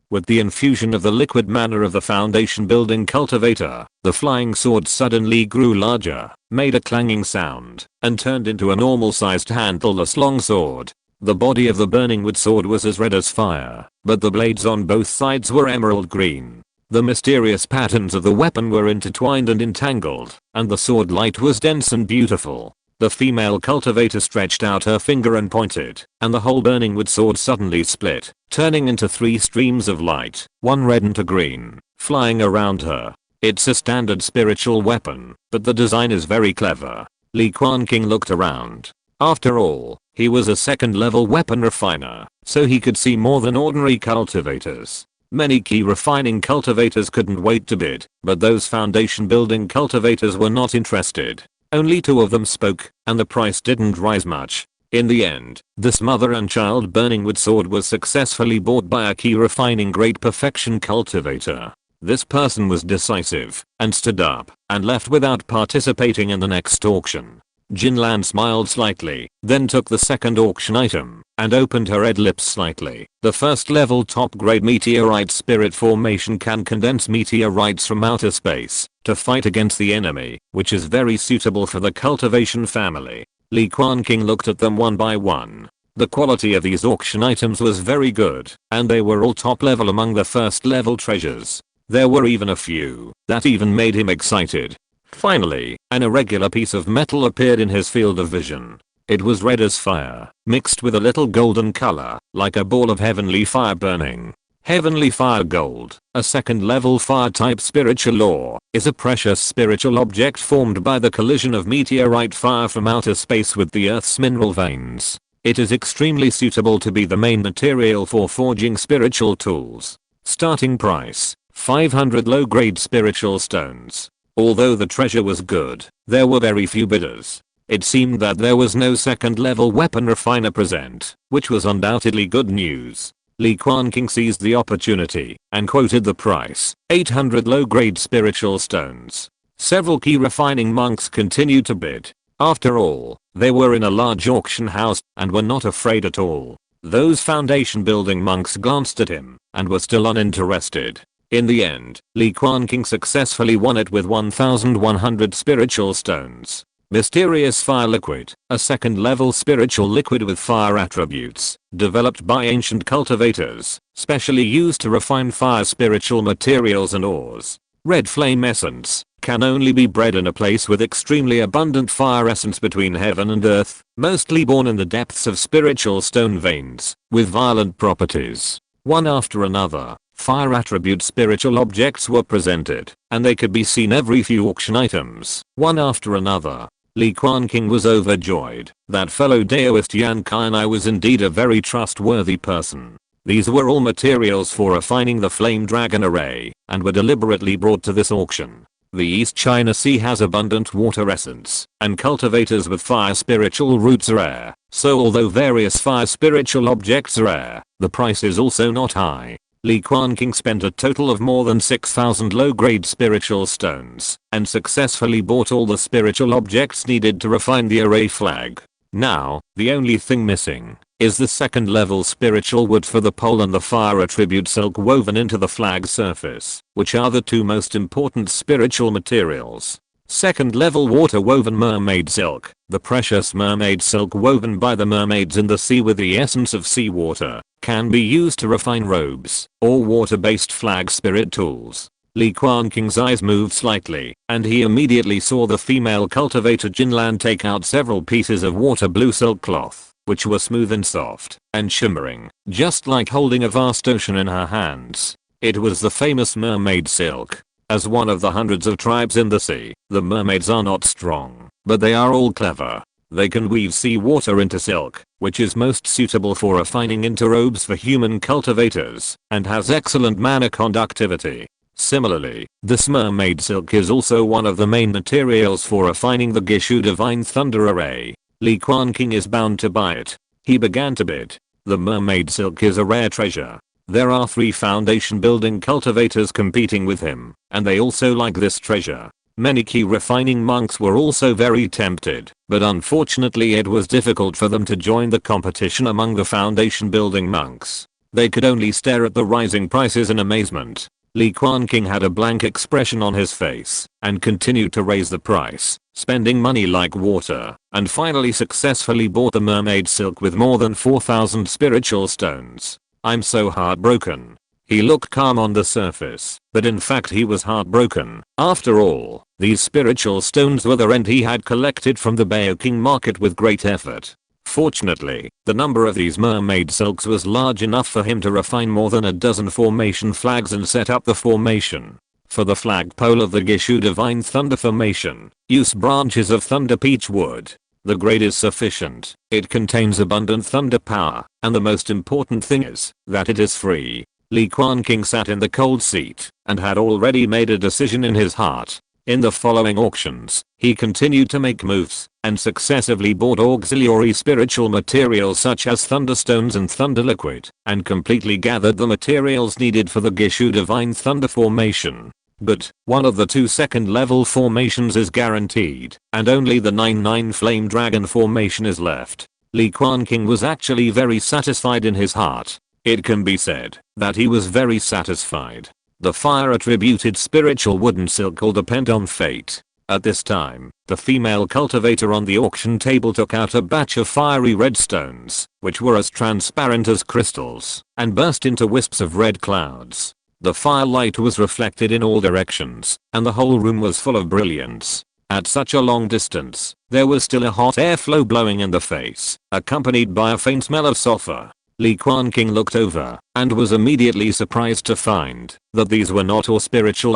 With the infusion of the liquid mana of the foundation building cultivator, the flying sword suddenly grew larger, made a clanging sound, and turned into a normal-sized handleless long sword. The body of the burning wood sword was as red as fire, but the blades on both sides were emerald green. The mysterious patterns of the weapon were intertwined and entangled, and the sword light was dense and beautiful. The female cultivator stretched out her finger and pointed, and the whole burning wood sword suddenly split, turning into 3 streams of light, one red and 2 green, flying around her. It's a standard spiritual weapon, but the design is very clever. Li Quanqing looked around. After all, he was a second level weapon refiner, so he could see more than ordinary cultivators. Many key refining cultivators couldn't wait to bid, but those foundation building cultivators were not interested. Only 2 of them spoke, and the price didn't rise much. In the end, this mother and child burning wood sword was successfully bought by a key refining great perfection cultivator. This person was decisive, and stood up, and left without participating in the next auction. Jinlan smiled slightly, then took the second auction item, and opened her red lips slightly. The first level top grade meteorite spirit formation can condense meteorites from outer space to fight against the enemy, which is very suitable for the cultivation family. Li Quanqing looked at them one by one. The quality of these auction items was very good, and they were all top level among the first level treasures. There were even a few that even made him excited. Finally, an irregular piece of metal appeared in his field of vision. It was red as fire, mixed with a little golden color, like a ball of heavenly fire burning. Heavenly fire gold, a second level fire type spiritual law, is a precious spiritual object formed by the collision of meteorite fire from outer space with the Earth's mineral veins. It is extremely suitable to be the main material for forging spiritual tools. Starting price, 500 low-grade spiritual stones. Although the treasure was good, there were very few bidders. It seemed that there was no second level weapon refiner present, which was undoubtedly good news. Li Quanqing seized the opportunity and quoted the price, 800 low-grade spiritual stones. Several key refining monks continued to bid. After all, they were in a large auction house and were not afraid at all. Those foundation building monks glanced at him and were still uninterested. In the end, Li Quanqing successfully won it with 1100 spiritual stones. Mysterious fire liquid, a second level spiritual liquid with fire attributes, developed by ancient cultivators, specially used to refine fire spiritual materials and ores. Red flame essence, can only be bred in a place with extremely abundant fire essence between heaven and earth, mostly born in the depths of spiritual stone veins, with violent properties. One after another, fire attribute spiritual objects were presented, and they could be seen every few auction items, one after another. Li Quanqing was overjoyed. That fellow Daoist Yan Kai was indeed a very trustworthy person. These were all materials for refining the Flame Dragon array, and were deliberately brought to this auction. The East China Sea has abundant water essence, and cultivators with fire spiritual roots are rare, so although various fire spiritual objects are rare, the price is also not high. Li Quanqing spent a total of more than 6,000 low-grade spiritual stones, and successfully bought all the spiritual objects needed to refine the array flag. Now, the only thing missing is the second level spiritual wood for the pole and the fire attribute silk woven into the flag surface, which are the 2 most important spiritual materials. Second level water woven mermaid silk, the precious mermaid silk woven by the mermaids in the sea with the essence of seawater, can be used to refine robes or water-based flag spirit tools. Li Quanqing's eyes moved slightly, and he immediately saw the female cultivator Jinlan take out several pieces of water blue silk cloth, which were smooth and soft and shimmering, just like holding a vast ocean in her hands. It was the famous mermaid silk. As one of the hundreds of tribes in the sea, the mermaids are not strong, but they are all clever. They can weave sea water into silk, which is most suitable for refining into robes for human cultivators, and has excellent mana conductivity. Similarly, this mermaid silk is also one of the main materials for refining the Gishu Divine Thunder array. Li Quanqing is bound to buy it. He began to bid. The mermaid silk is a rare treasure. There are 3 foundation building cultivators competing with him, and they also like this treasure. Many key refining monks were also very tempted, but unfortunately it was difficult for them to join the competition among the foundation building monks. They could only stare at the rising prices in amazement. Li Quanqing had a blank expression on his face, and continued to raise the price, spending money like water, and finally successfully bought the mermaid silk with more than 4,000 spiritual stones. I'm so heartbroken. He looked calm on the surface, but in fact he was heartbroken. After all, these spiritual stones were the rent he had collected from the Baoking market with great effort. Fortunately, the number of these mermaid silks was large enough for him to refine more than a dozen formation flags and set up the formation. For the flagpole of the Gishu Divine Thunder Formation, use branches of thunder peach wood. The grade is sufficient, it contains abundant thunder power, and the most important thing is that it is free. Li Quanqing sat in the cold seat and had already made a decision in his heart. In the following auctions, he continued to make moves and successively bought auxiliary spiritual materials such as thunderstones and thunder liquid, and completely gathered the materials needed for the Gishu Divine Thunder Formation. But one of the 2 second level formations is guaranteed, and only the 9-9 Flame Dragon formation is left. Li Quanqing was actually very satisfied in his heart. It can be said that he was very satisfied. The fire attributed spiritual wood and silk all depend on fate. At this time, the female cultivator on the auction table took out a batch of fiery red stones, which were as transparent as crystals, and burst into wisps of red clouds. The firelight was reflected in all directions, and the whole room was full of brilliance. At such a long distance, there was still a hot airflow blowing in the face, accompanied by a faint smell of sulfur. Li Quanqing looked over and was immediately surprised to find that these were not all spiritual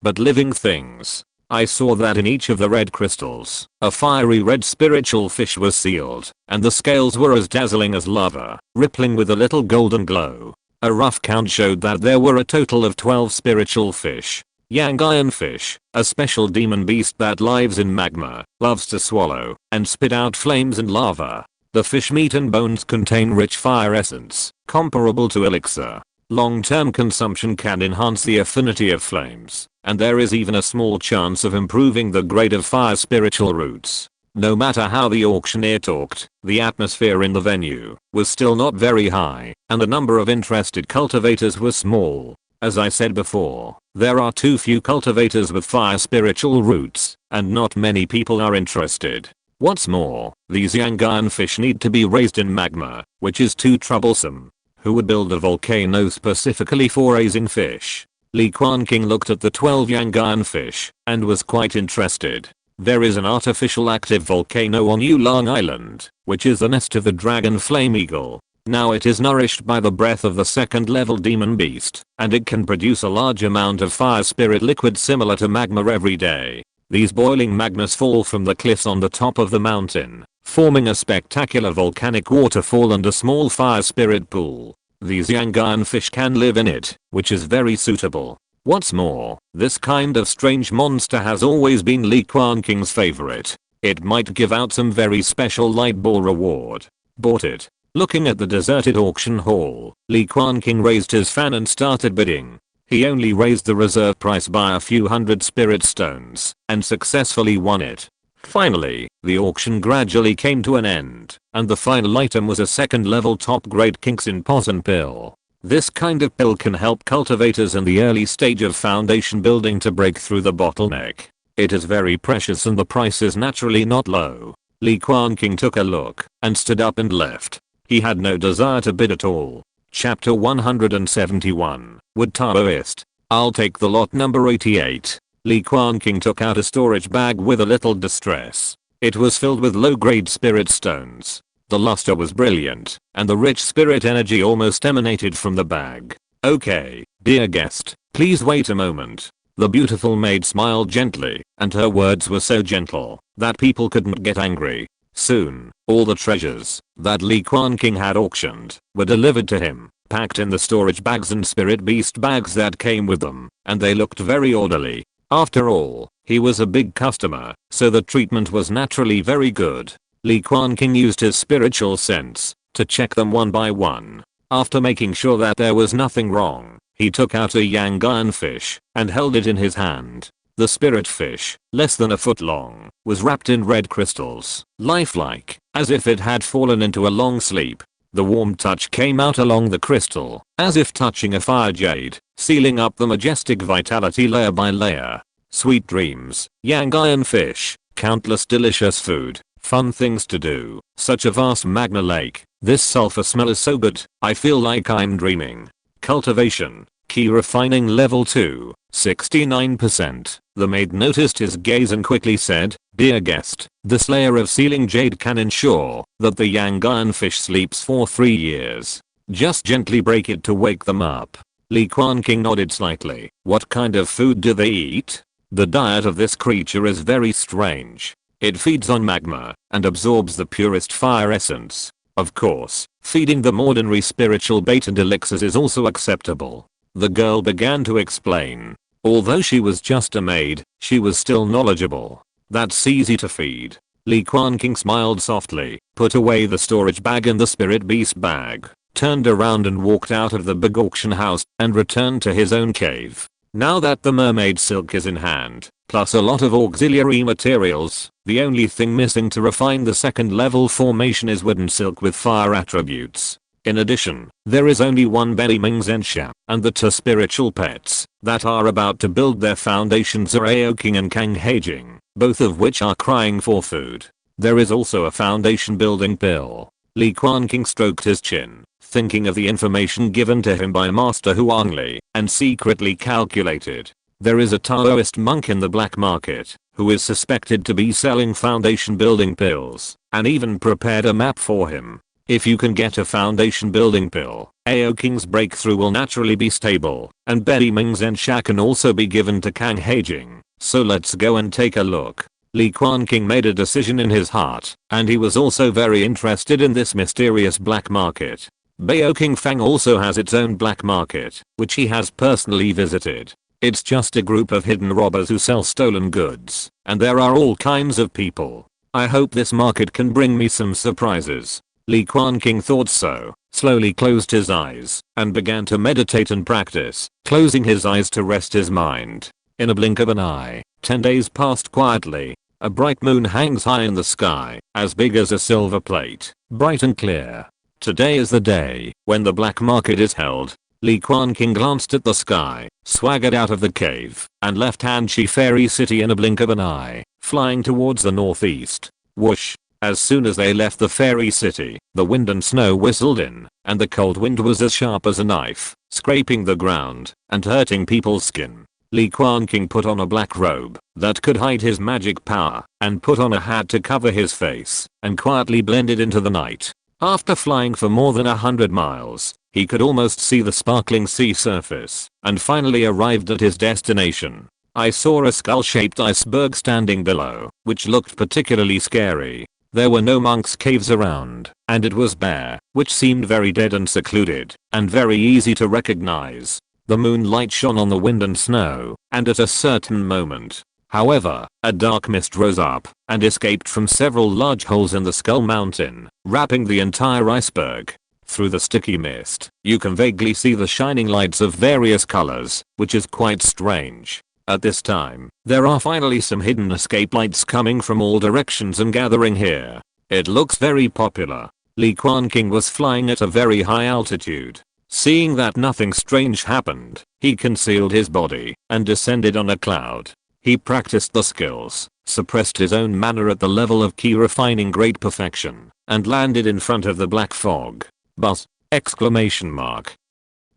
but living things. I saw that in each of the red crystals, a fiery red spiritual fish was sealed, and the scales were as dazzling as lava, rippling with a little golden glow. A rough count showed that there were a total of 12 spiritual fish. Yang Iron Fish, a special demon beast that lives in magma, loves to swallow and spit out flames and lava. The fish meat and bones contain rich fire essence, comparable to elixir. Long-term consumption can enhance the affinity of flames, and there is even a small chance of improving the grade of fire spiritual roots. No matter how the auctioneer talked, the atmosphere in the venue was still not very high, and the number of interested cultivators was small. As I said before, there are too few cultivators with fire spiritual roots, and not many people are interested. What's more, these Yang Iron Fish need to be raised in magma, which is too troublesome. Who would build a volcano specifically for raising fish? Li Quanqing looked at the 12 Yang Iron Fish and was quite interested. There is an artificial active volcano on Yulang Island, which is the nest of the dragon flame eagle. Now it is nourished by the breath of the 2nd level demon beast, and it can produce a large amount of fire spirit liquid similar to magma every day. These boiling magmas fall from the cliffs on the top of the mountain, forming a spectacular volcanic waterfall and a small fire spirit pool. These Yang Iron Fish can live in it, which is very suitable. What's more, this kind of strange monster has always been Li Quanqing's favorite. It might give out some very special light ball reward. Bought it. Looking at the deserted auction hall, Li Quanqing raised his fan and started bidding. He only raised the reserve price by a few hundred spirit stones and successfully won it. Finally, the auction gradually came to an end, and the final item was a 2nd level top grade Kinksin Poison pill. This kind of pill can help cultivators in the early stage of foundation building to break through the bottleneck. It is very precious and the price is naturally not low. Li Quanqing took a look and stood up and left. He had no desire to bid at all. Chapter 171, Wood Taoist. I'll take the lot number 88. Li Quanqing took out a storage bag with a little distress. It was filled with low-grade spirit stones. The luster was brilliant, and the rich spirit energy almost emanated from the bag. Okay, dear guest, please wait a moment. The beautiful maid smiled gently, and her words were so gentle that people couldn't get angry. Soon, all the treasures that Li Quanqing had auctioned were delivered to him, packed in the storage bags and spirit beast bags that came with them, and they looked very orderly. After all, he was a big customer, so the treatment was naturally very good. Li Quanqing used his spiritual sense to check them one by one. After making sure that there was nothing wrong, he took out a Yang Iron Fish and held it in his hand. The spirit fish, less than a foot long, was wrapped in red crystals, lifelike, as if it had fallen into a long sleep. The warm touch came out along the crystal, as if touching a fire jade, sealing up the majestic vitality layer by layer. Sweet dreams, Yang Iron Fish, countless delicious food, fun things to do, such a vast magma lake. This sulfur smell is so good, I feel like I'm dreaming. Cultivation, key refining level 2, 69%. The maid noticed his gaze and quickly said, "Dear guest, this layer of sealing jade can ensure that the Yang Iron Fish sleeps for 3 years. Just gently break it to wake them up." Li Quanqing nodded slightly. What kind of food do they eat? The diet of this creature is very strange. It feeds on magma and absorbs the purest fire essence. Of course, feeding them ordinary spiritual bait and elixirs is also acceptable. The girl began to explain. Although she was just a maid, she was still knowledgeable. That's easy to feed. Li Quanqing smiled softly, put away the storage bag and the spirit beast bag, turned around and walked out of the big auction house and returned to his own cave. Now that the mermaid silk is in hand, plus a lot of auxiliary materials, the only thing missing to refine the second level formation is wooden silk with fire attributes. In addition, there is only one Betty Ming Zensha, and the two spiritual pets that are about to build their foundations are Aoking and Kang Heijing, both of which are crying for food. There is also a foundation building pill. Li Quanqing stroked his chin, thinking of the information given to him by Master Huangli, and secretly calculated. There is a Taoist monk in the black market, who is suspected to be selling foundation building pills, and even prepared a map for him. If you can get a foundation building pill, Aoking's breakthrough will naturally be stable, and Betty Ming's Zensha can also be given to Kang Heijing, so let's go and take a look. Li Quanqing made a decision in his heart, and he was also very interested in this mysterious black market. Baoking Fang also has its own black market, which he has personally visited. It's just a group of hidden robbers who sell stolen goods, and there are all kinds of people. I hope this market can bring me some surprises. Li Quanqing thought so, slowly closed his eyes, and began to meditate and practice, closing his eyes to rest his mind. In a blink of an eye, 10 days passed quietly. A bright moon hangs high in the sky, as big as a silver plate, bright and clear. Today is the day when the black market is held. Li Quanqing glanced at the sky, swaggered out of the cave, and left Hanshi Fairy City in a blink of an eye, flying towards the northeast. Whoosh! As soon as they left the fairy city, the wind and snow whistled in, and the cold wind was as sharp as a knife, scraping the ground and hurting people's skin. Li Quanqing put on a black robe that could hide his magic power, and put on a hat to cover his face, and quietly blended into the night. After flying for more than 100 miles, he could almost see the sparkling sea surface, and finally arrived at his destination. I saw a skull-shaped iceberg standing below, which looked particularly scary. There were no monks' caves around, and it was bare, which seemed very dead and secluded, and very easy to recognize. The moonlight shone on the wind and snow, and at a certain moment, however, a dark mist rose up and escaped from several large holes in the Skull Mountain, wrapping the entire iceberg. Through the sticky mist, you can vaguely see the shining lights of various colors, which is quite strange. At this time, there are finally some hidden escape lights coming from all directions and gathering here. It looks very popular. Li Quanqing was flying at a very high altitude. Seeing that nothing strange happened, he concealed his body and descended on a cloud. He practiced the skills, suppressed his own mana at the level of key refining great perfection, and landed in front of the black fog. But! Exclamation mark.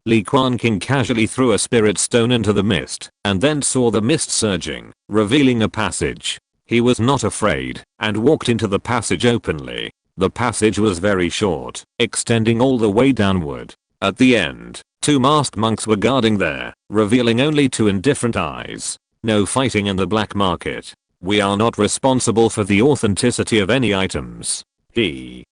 Li Quanqing casually threw a spirit stone into the mist, and then saw the mist surging, revealing a passage. He was not afraid, and walked into the passage openly. The passage was very short, extending all the way downward. At the end, 2 masked monks were guarding there, revealing only 2 indifferent eyes. No fighting in the black market. We are not responsible for the authenticity of any items.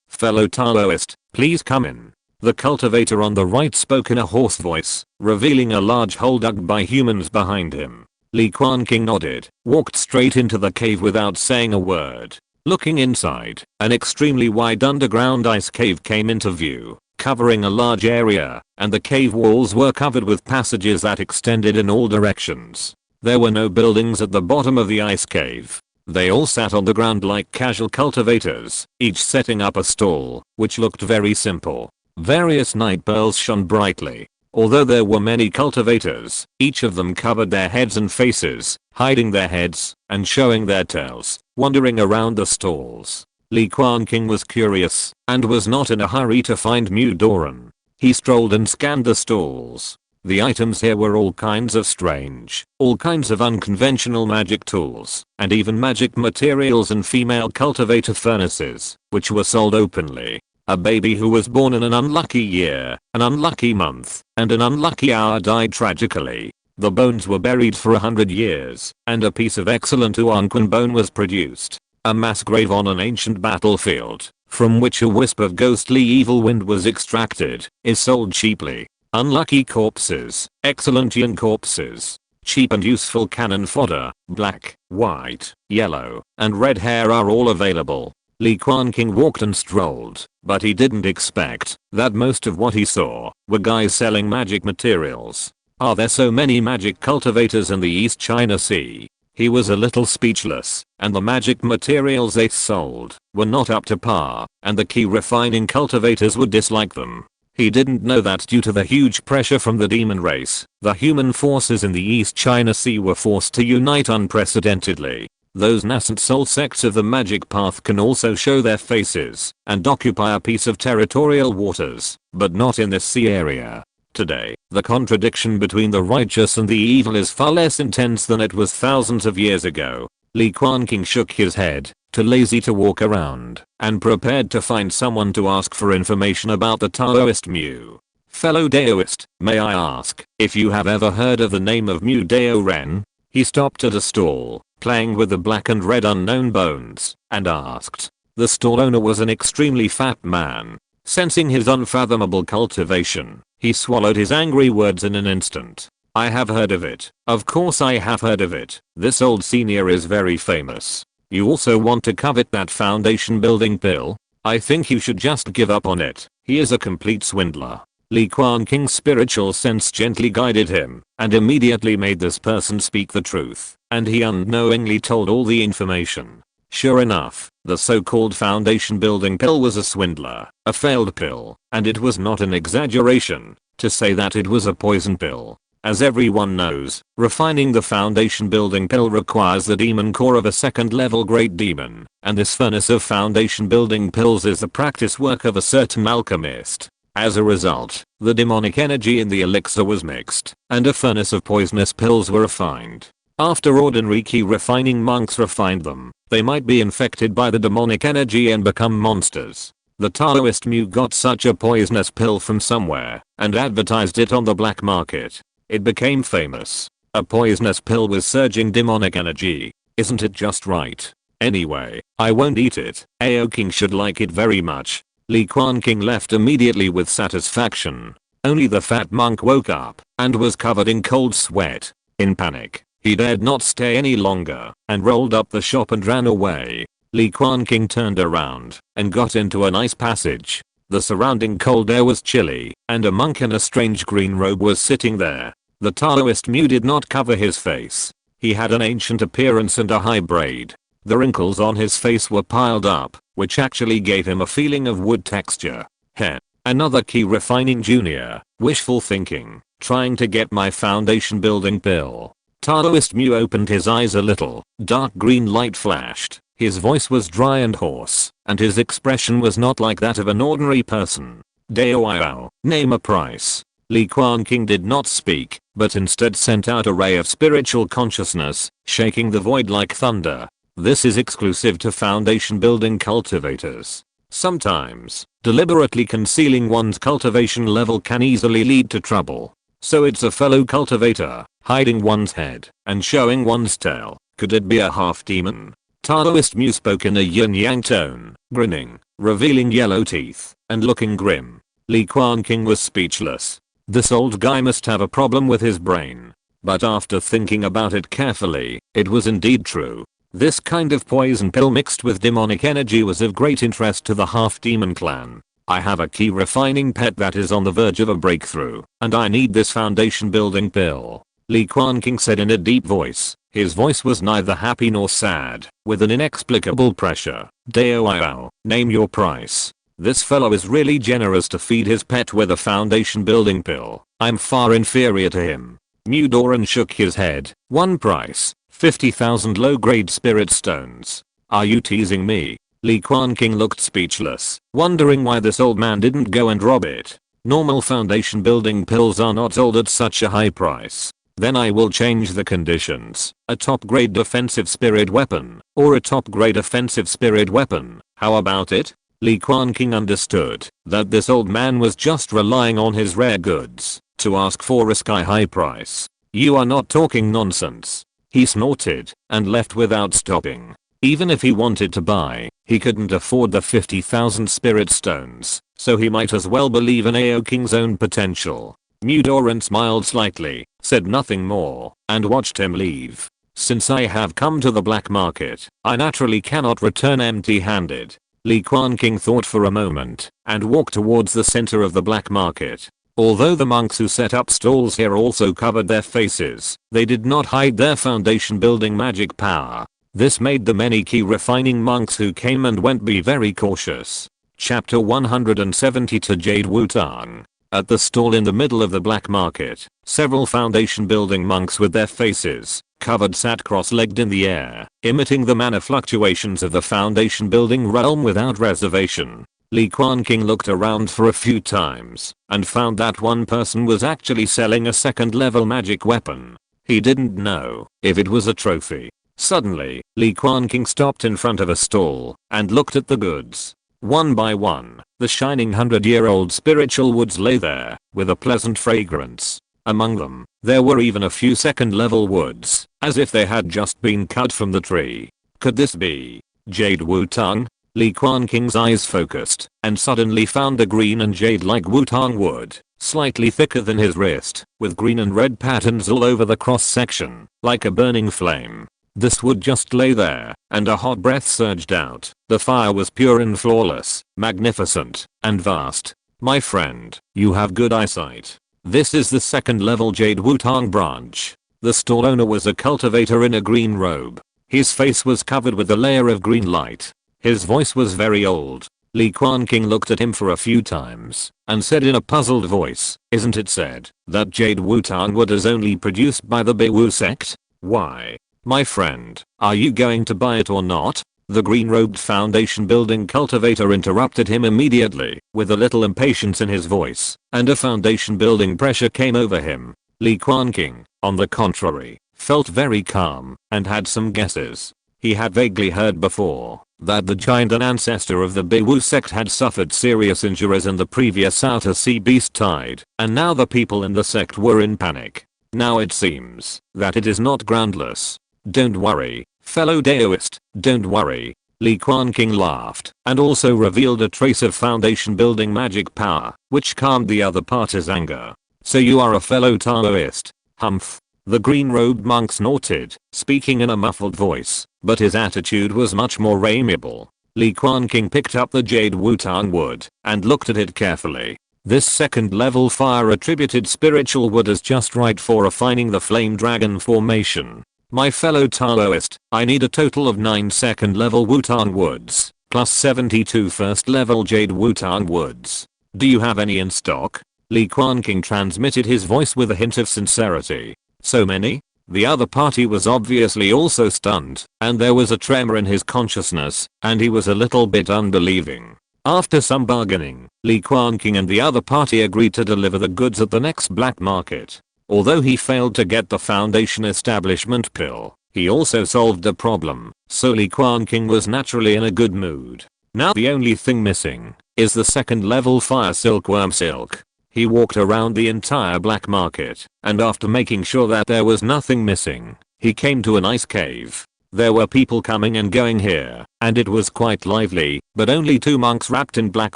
Fellow Taoist, please come in. The cultivator on the right spoke in a hoarse voice, revealing a large hole dug by humans behind him. Li Quanqing nodded, walked straight into the cave without saying a word. Looking inside, an extremely wide underground ice cave came into view, covering a large area, and the cave walls were covered with passages that extended in all directions. There were no buildings at the bottom of the ice cave. They all sat on the ground like casual cultivators, each setting up a stall, which looked very simple. Various night pearls shone brightly. Although there were many cultivators, each of them covered their heads and faces, hiding their heads and showing their tails, wandering around the stalls. Li Quanqing was curious and was not in a hurry to find Mu Doran. He strolled and scanned the stalls. The items here were all kinds of strange, all kinds of unconventional magic tools, and even magic materials and female cultivator furnaces, which were sold openly. A baby who was born in an unlucky year, an unlucky month, and an unlucky hour died tragically. The bones were buried for 100 years, and a piece of excellent Quanqing bone was produced. A mass grave on an ancient battlefield, from which a wisp of ghostly evil wind was extracted, is sold cheaply. Unlucky corpses, excellent young corpses, cheap and useful cannon fodder, black, white, yellow, and red hair are all available. Li Quanqing walked and strolled, but he didn't expect that most of what he saw were guys selling magic materials. Are there so many magic cultivators in the East China Sea? He was a little speechless, and the magic materials they sold were not up to par, and the key refining cultivators would dislike them. He didn't know that due to the huge pressure from the demon race, the human forces in the East China Sea were forced to unite unprecedentedly. Those nascent soul sects of the magic path can also show their faces and occupy a piece of territorial waters, but not in this sea area. Today, the contradiction between the righteous and the evil is far less intense than it was thousands of years ago. Li Quanqing shook his head, too lazy to walk around, and prepared to find someone to ask for information about the Taoist Mu. Fellow Daoist, may I ask if you have ever heard of the name of Mu Dao Ren? He stopped at a stall, playing with the black and red unknown bones, and asked. The stall owner was an extremely fat man. Sensing his unfathomable cultivation, he swallowed his angry words in an instant. I have heard of it. Of course I have heard of it. This old senior is very famous. You also want to covet that foundation building pill? I think you should just give up on it. He is a complete swindler. Li Quanqing's spiritual sense gently guided him, and immediately made this person speak the truth, and he unknowingly told all the information. Sure enough, the so-called foundation building pill was a swindler, a failed pill, and it was not an exaggeration to say that it was a poison pill. As everyone knows, refining the foundation building pill requires the demon core of a second level great demon, and this furnace of foundation building pills is the practice work of a certain alchemist. As a result, the demonic energy in the elixir was mixed, and a furnace of poisonous pills were refined. After ordinary key refining monks refined them, they might be infected by the demonic energy and become monsters. The Taoist Mu got such a poisonous pill from somewhere, and advertised it on the black market. It became famous. A poisonous pill with surging demonic energy. Isn't it just right? Anyway, I won't eat it. Ao King should like it very much. Li Quanqing left immediately with satisfaction. Only the fat monk woke up, and was covered in cold sweat. In panic, he dared not stay any longer, and rolled up the shop and ran away. Li Quanqing turned around, and got into a nice passage. The surrounding cold air was chilly, and a monk in a strange green robe was sitting there. The Taoist Mu did not cover his face. He had an ancient appearance and a high braid. The wrinkles on his face were piled up, which actually gave him a feeling of wood texture. Heh. Another key refining junior. Wishful thinking. Trying to get my foundation building pill. Taoist Mu opened his eyes a little. Dark green light flashed. His voice was dry and hoarse, and his expression was not like that of an ordinary person. Dao, name a price. Li Quanqing did not speak, but instead sent out a ray of spiritual consciousness, shaking the void like thunder. This is exclusive to foundation building cultivators. Sometimes, deliberately concealing one's cultivation level can easily lead to trouble. So it's a fellow cultivator, hiding one's head, and showing one's tail. Could it be a half demon? Taoist Mu spoke in a yin-yang tone, grinning, revealing yellow teeth, and looking grim. Li Quanqing was speechless. This old guy must have a problem with his brain. But after thinking about it carefully, it was indeed true. This kind of poison pill mixed with demonic energy was of great interest to the half-demon clan. I have a key refining pet that is on the verge of a breakthrough, and I need this foundation building pill. Li Quanqing said in a deep voice. His voice was neither happy nor sad, with an inexplicable pressure. Dao, name your price. This fellow is really generous to feed his pet with a foundation building pill. I'm far inferior to him. Mu Doran shook his head. One price, 50,000 low-grade spirit stones. Are you teasing me? Li Quanqing looked speechless, wondering why this old man didn't go and rob it. Normal foundation building pills are not sold at such a high price. Then I will change the conditions. A top grade defensive spirit weapon, or a top grade offensive spirit weapon. How about it? Li Quanqing understood that this old man was just relying on his rare goods to ask for a sky-high price. "You are not talking nonsense." He snorted and left without stopping. Even if he wanted to buy, he couldn't afford the 50,000 spirit stones, so he might as well believe in Ao King's own potential. Mudoran smiled slightly, said nothing more, and watched him leave. "Since I have come to the black market, I naturally cannot return empty-handed." Li Quanqing thought for a moment and walked towards the center of the black market. Although the monks who set up stalls here also covered their faces, they did not hide their foundation building magic power. This made the many key refining monks who came and went be very cautious. Chapter 172 Jade Wutang. At the stall in the middle of the black market, several foundation building monks with their faces covered sat cross-legged in the air, emitting the mana fluctuations of the foundation building realm without reservation. Li Quanqing looked around for a few times and found that one person was actually selling a second level magic weapon. He didn't know if it was a trophy. Suddenly, Li Quanqing stopped in front of a stall and looked at the goods. One by one, the shining 100-year-old spiritual woods lay there, with a pleasant fragrance. Among them, there were even a few second-level woods, as if they had just been cut from the tree. Could this be Jade Wutang? Li Quanqing's eyes focused, and suddenly found a green and jade-like Wutang wood, slightly thicker than his wrist, with green and red patterns all over the cross-section, like a burning flame. This wood just lay there, and a hot breath surged out. The fire was pure and flawless, magnificent, and vast. "My friend, you have good eyesight. This is the second level Jade Wutang branch." The stall owner was a cultivator in a green robe. His face was covered with a layer of green light. His voice was very old. Li Quanqing looked at him for a few times and said in a puzzled voice, "Isn't it said that Jade Wutang wood is only produced by the Biwu sect? Why? My friend, are you going to buy it or not?" The green-robed foundation building cultivator interrupted him immediately, with a little impatience in his voice, and a foundation building pressure came over him. Li Quanqing, on the contrary, felt very calm and had some guesses. He had vaguely heard before that the giant and ancestor of the Biwu sect had suffered serious injuries in the previous Outer Sea Beast Tide, and now the people in the sect were in panic. Now it seems that it is not groundless. "Don't worry, fellow Daoist, don't worry." Li Quanqing laughed and also revealed a trace of foundation building magic power, which calmed the other party's anger. "So you are a fellow Taoist? Humph." The green-robed monk snorted, speaking in a muffled voice, but his attitude was much more amiable. Li Quanqing picked up the Jade Wutang wood and looked at it carefully. This second-level fire-attributed spiritual wood is just right for refining the flame dragon formation. "My fellow Taoist, I need a total of 9 second-level Wutang woods, plus 72 first-level Jade Wutang woods. Do you have any in stock?" Li Quanqing transmitted his voice with a hint of sincerity. "So many?" The other party was obviously also stunned, and there was a tremor in his consciousness, and he was a little bit unbelieving. After some bargaining, Li Quanqing and the other party agreed to deliver the goods at the next black market. Although he failed to get the foundation establishment pill, he also solved a problem, so Li Quanqing was naturally in a good mood. Now the only thing missing is the second level fire silkworm silk. He walked around the entire black market, and after making sure that there was nothing missing, he came to an ice cave. There were people coming and going here, and it was quite lively, but only 2 monks wrapped in black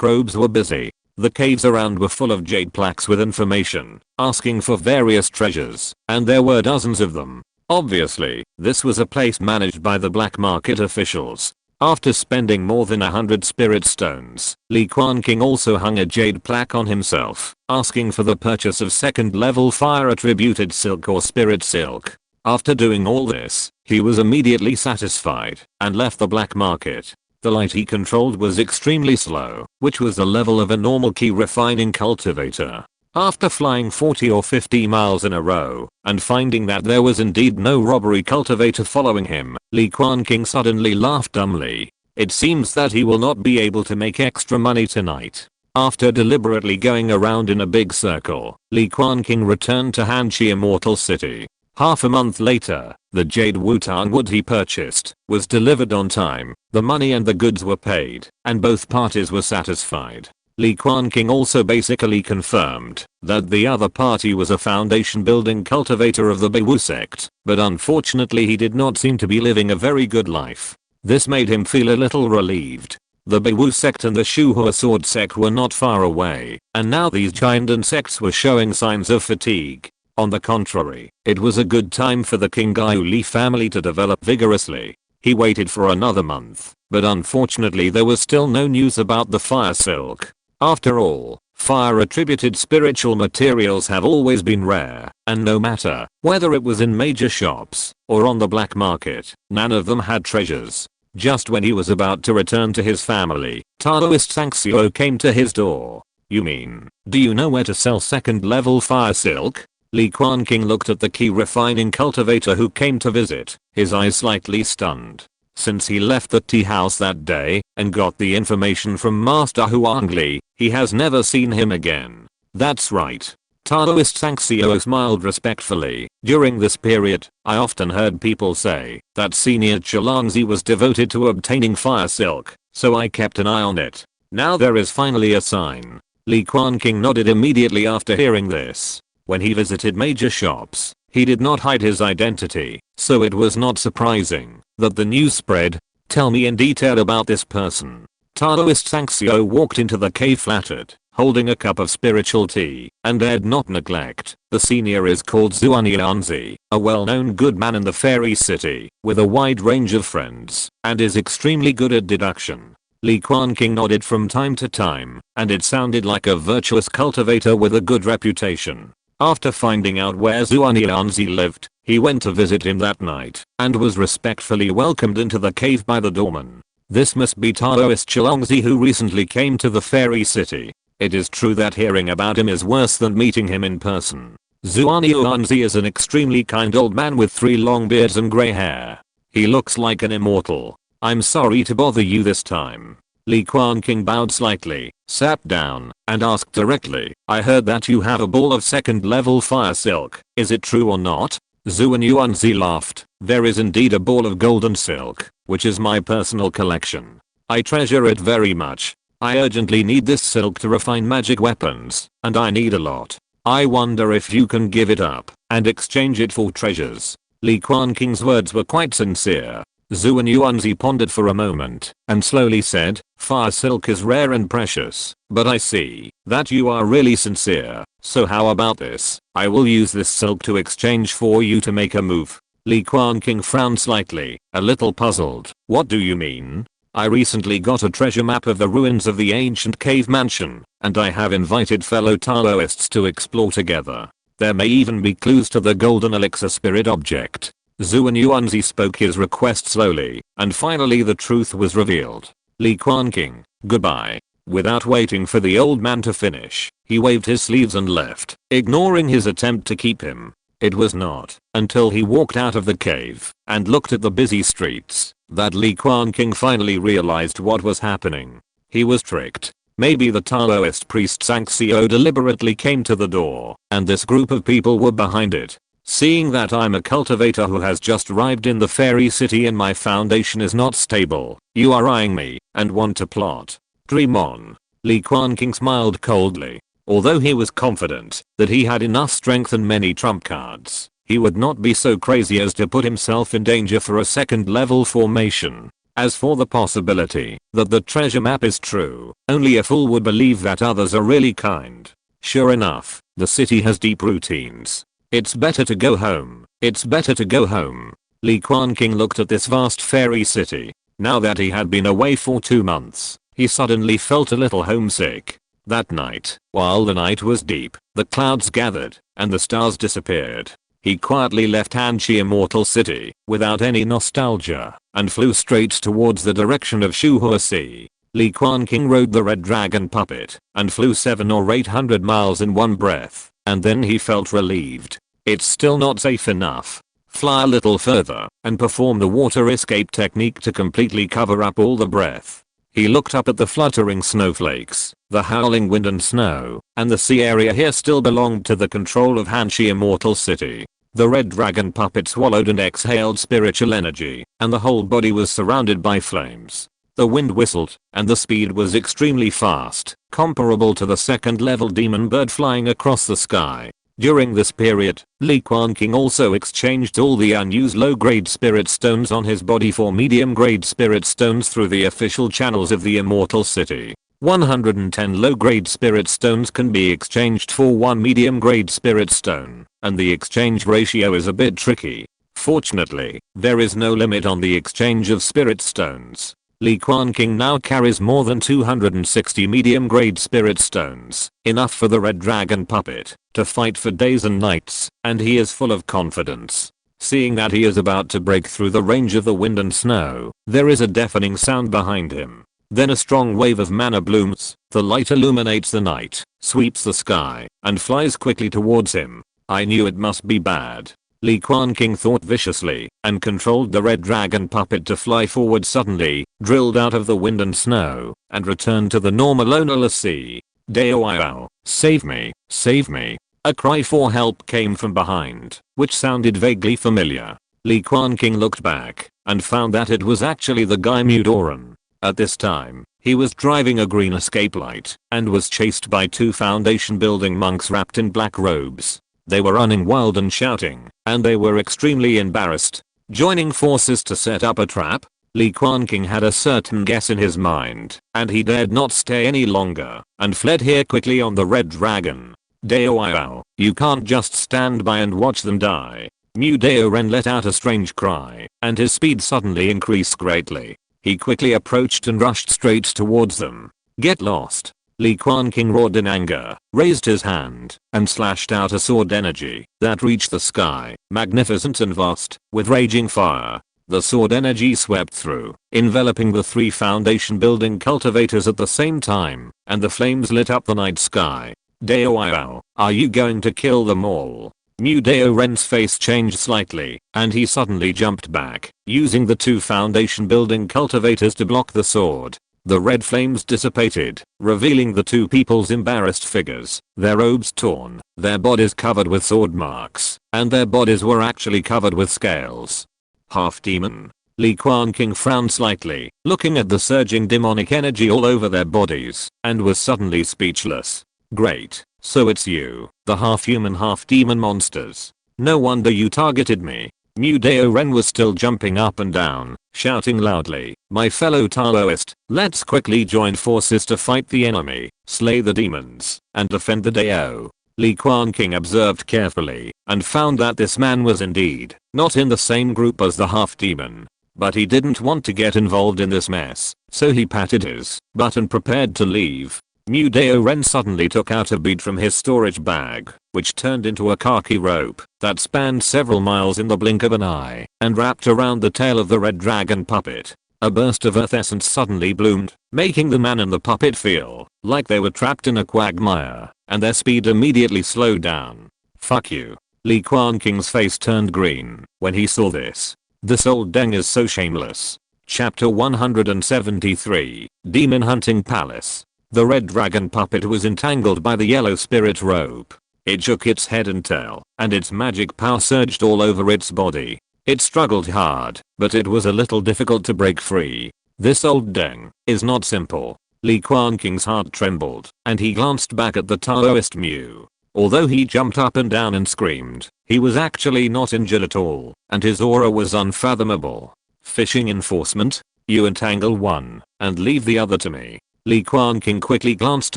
robes were busy. The caves around were full of jade plaques with information, asking for various treasures, and there were dozens of them. Obviously, this was a place managed by the black market officials. After spending more than 100 spirit stones, Li Quanqing also hung a jade plaque on himself, asking for the purchase of second level fire attributed silk or spirit silk. After doing all this, he was immediately satisfied and left the black market. The light he controlled was extremely slow, which was the level of a normal key refining cultivator. After flying 40 or 50 miles in a row, and finding that there was indeed no robbery cultivator following him, Li Quanqing suddenly laughed dumbly. It seems that he will not be able to make extra money tonight. After deliberately going around in a big circle, Li Quanqing returned to Hanxi Immortal City. Half a month later, the jade Wutang wood he purchased was delivered on time, the money and the goods were paid, and both parties were satisfied. Li Quanqing also basically confirmed that the other party was a foundation building cultivator of the Beiwu sect, but unfortunately he did not seem to be living a very good life. This made him feel a little relieved. The Beiwu sect and the Shuhua sword sect were not far away, and now these giant insects were showing signs of fatigue. On the contrary, it was a good time for the Qingyu Li family to develop vigorously. He waited for another month, but unfortunately there was still no news about the fire silk. After all, fire-attributed spiritual materials have always been rare, and no matter whether it was in major shops or on the black market, none of them had treasures. Just when he was about to return to his family, Taoist Sanxio came to his door. "You mean, do you know where to sell second-level fire silk?" Li Quanqing looked at the key refining cultivator who came to visit, his eyes slightly stunned. Since he left the tea house that day and got the information from Master Huangli, he has never seen him again. "That's right." Taoist Sanxio smiled respectfully. "During this period, I often heard people say that Senior Chalangzi was devoted to obtaining fire silk, so I kept an eye on it. Now there is finally a sign." Li Quanqing nodded immediately after hearing this. When he visited major shops, he did not hide his identity, so it was not surprising that the news spread. "Tell me in detail about this person." Taoist Sanxio walked into the cave flattered, holding a cup of spiritual tea, and dared not neglect. "The senior is called Zuanianzi, a well-known good man in the fairy city, with a wide range of friends, and is extremely good at deduction." Li Quanqing nodded from time to time, and it sounded like a virtuous cultivator with a good reputation. After finding out where Zuanianzi lived, he went to visit him that night, and was respectfully welcomed into the cave by the doorman. This must be Taoist Chalangzi who recently came to the fairy city. It is true that hearing about him is worse than meeting him in person. Zuanianzi is an extremely kind old man with 3 long beards and grey hair. He looks like an immortal. "I'm sorry to bother you this time." Li Quanqing bowed slightly, sat down, and asked directly, "I heard that you have a ball of second-level fire silk. Is it true or not?" Zuanianzi laughed. "There is indeed a ball of golden silk, which is my personal collection. I treasure it very much. I urgently need this silk to refine magic weapons, and I need a lot. I wonder if you can give it up and exchange it for treasures." Li Quanqing's words were quite sincere. Zuanianzi pondered for a moment and slowly said, "Fire silk is rare and precious, but I see that you are really sincere, so how about this? I will use this silk to exchange for you to make a move." Li Quanqing frowned slightly, a little puzzled. "What do you mean?" "I recently got a treasure map of the ruins of the ancient cave mansion, and I have invited fellow Taoists to explore together. There may even be clues to the golden elixir spirit object." Zuanianzi spoke his request slowly, and finally the truth was revealed. "Li Quanqing, goodbye." Without waiting for the old man to finish, he waved his sleeves and left, ignoring his attempt to keep him. It was not until he walked out of the cave and looked at the busy streets that Li Quanqing finally realized what was happening. He was tricked. Maybe the Taoist priest Sanxio deliberately came to the door, and this group of people were behind it. "Seeing that I'm a cultivator who has just arrived in the fairy city and my foundation is not stable, you are eyeing me and want to plot. Dream on." Li Quanqing smiled coldly. Although he was confident that he had enough strength and many trump cards, he would not be so crazy as to put himself in danger for a second-level formation. As for the possibility that the treasure map is true, only a fool would believe that others are really kind. Sure enough, the city has deep routines. It's better to go home. It's better to go home. Li Quanqing looked at this vast fairy city. Now that he had been away for 2 months, he suddenly felt a little homesick. That night, while the night was deep, the clouds gathered, and the stars disappeared. He quietly left Hanshi Immortal City, without any nostalgia, and flew straight towards the direction of Shuhua Sea. Li Quanqing rode the red dragon puppet, and flew 700 or 800 miles in one breath, and then he felt relieved. It's still not safe enough. Fly a little further, and perform the water escape technique to completely cover up all the breath. He looked up at the fluttering snowflakes, the howling wind and snow, and the sea area here still belonged to the control of Hanshi Immortal City. The red dragon puppet swallowed and exhaled spiritual energy, and the whole body was surrounded by flames. The wind whistled, and the speed was extremely fast, comparable to the second level demon bird flying across the sky. During this period, Li Quanqing also exchanged all the unused low-grade spirit stones on his body for medium-grade spirit stones through the official channels of the Immortal City. 110 low-grade spirit stones can be exchanged for 1 medium-grade spirit stone, and the exchange ratio is a bit tricky. Fortunately, there is no limit on the exchange of spirit stones. Li Quanqing now carries more than 260 medium-grade spirit stones, enough for the red dragon puppet to fight for days and nights, and he is full of confidence. Seeing that he is about to break through the range of the wind and snow, there is a deafening sound behind him. Then a strong wave of mana blooms, the light illuminates the night, sweeps the sky, and flies quickly towards him. I knew it must be bad. Li Quanqing thought viciously, and controlled the red dragon puppet to fly forward suddenly, drilled out of the wind and snow, and returned to the normal ownerless sea. Dao, save me, save me. A cry for help came from behind, which sounded vaguely familiar. Li Quanqing looked back, and found that it was actually the guy Mudoran. At this time, he was driving a green escape light, and was chased by 2 foundation building monks wrapped in black robes. They were running wild and shouting, and they were extremely embarrassed. Joining forces to set up a trap? Li Quanqing had a certain guess in his mind, and he dared not stay any longer, and fled here quickly on the red dragon. Dao, you can't just stand by and watch them die. Mudoran let out a strange cry, and his speed suddenly increased greatly. He quickly approached and rushed straight towards them. Get lost. Li Quanqing roared in anger, raised his hand, and slashed out a sword energy that reached the sky, magnificent and vast, with raging fire. The sword energy swept through, enveloping the 3 foundation building cultivators at the same time, and the flames lit up the night sky. Dao, are you going to kill them all? Mudoran's face changed slightly, and he suddenly jumped back, using the 2 foundation building cultivators to block the sword. The red flames dissipated, revealing the 2 people's embarrassed figures, their robes torn, their bodies covered with sword marks, and their bodies were actually covered with scales. Half demon. Li Quanqing frowned slightly, looking at the surging demonic energy all over their bodies, and was suddenly speechless. Great. So it's you, the half-human half-demon monsters. No wonder you targeted me. Mudoran was still jumping up and down, shouting loudly, my fellow Taoist, let's quickly join forces to fight the enemy, slay the demons, and defend the Dao. Li Quanqing observed carefully, and found that this man was indeed not in the same group as the half-demon. But he didn't want to get involved in this mess, so he patted his butt and prepared to leave. Mudoran suddenly took out a bead from his storage bag, which turned into a khaki rope that spanned several miles in the blink of an eye, and wrapped around the tail of the red dragon puppet. A burst of earth essence suddenly bloomed, making the man and the puppet feel like they were trapped in a quagmire, and their speed immediately slowed down. Fuck you. Li Quanqing's face turned green when he saw this. This old deng is so shameless. Chapter 173, Demon Hunting Palace. The red dragon puppet was entangled by the yellow spirit rope. It shook its head and tail, and its magic power surged all over its body. It struggled hard, but it was a little difficult to break free. This old deng is not simple. Li Quanqing's heart trembled, and he glanced back at the Taoist Mu. Although he jumped up and down and screamed, he was actually not injured at all, and his aura was unfathomable. Fishing enforcement? You entangle one, and leave the other to me. Li Quanqing quickly glanced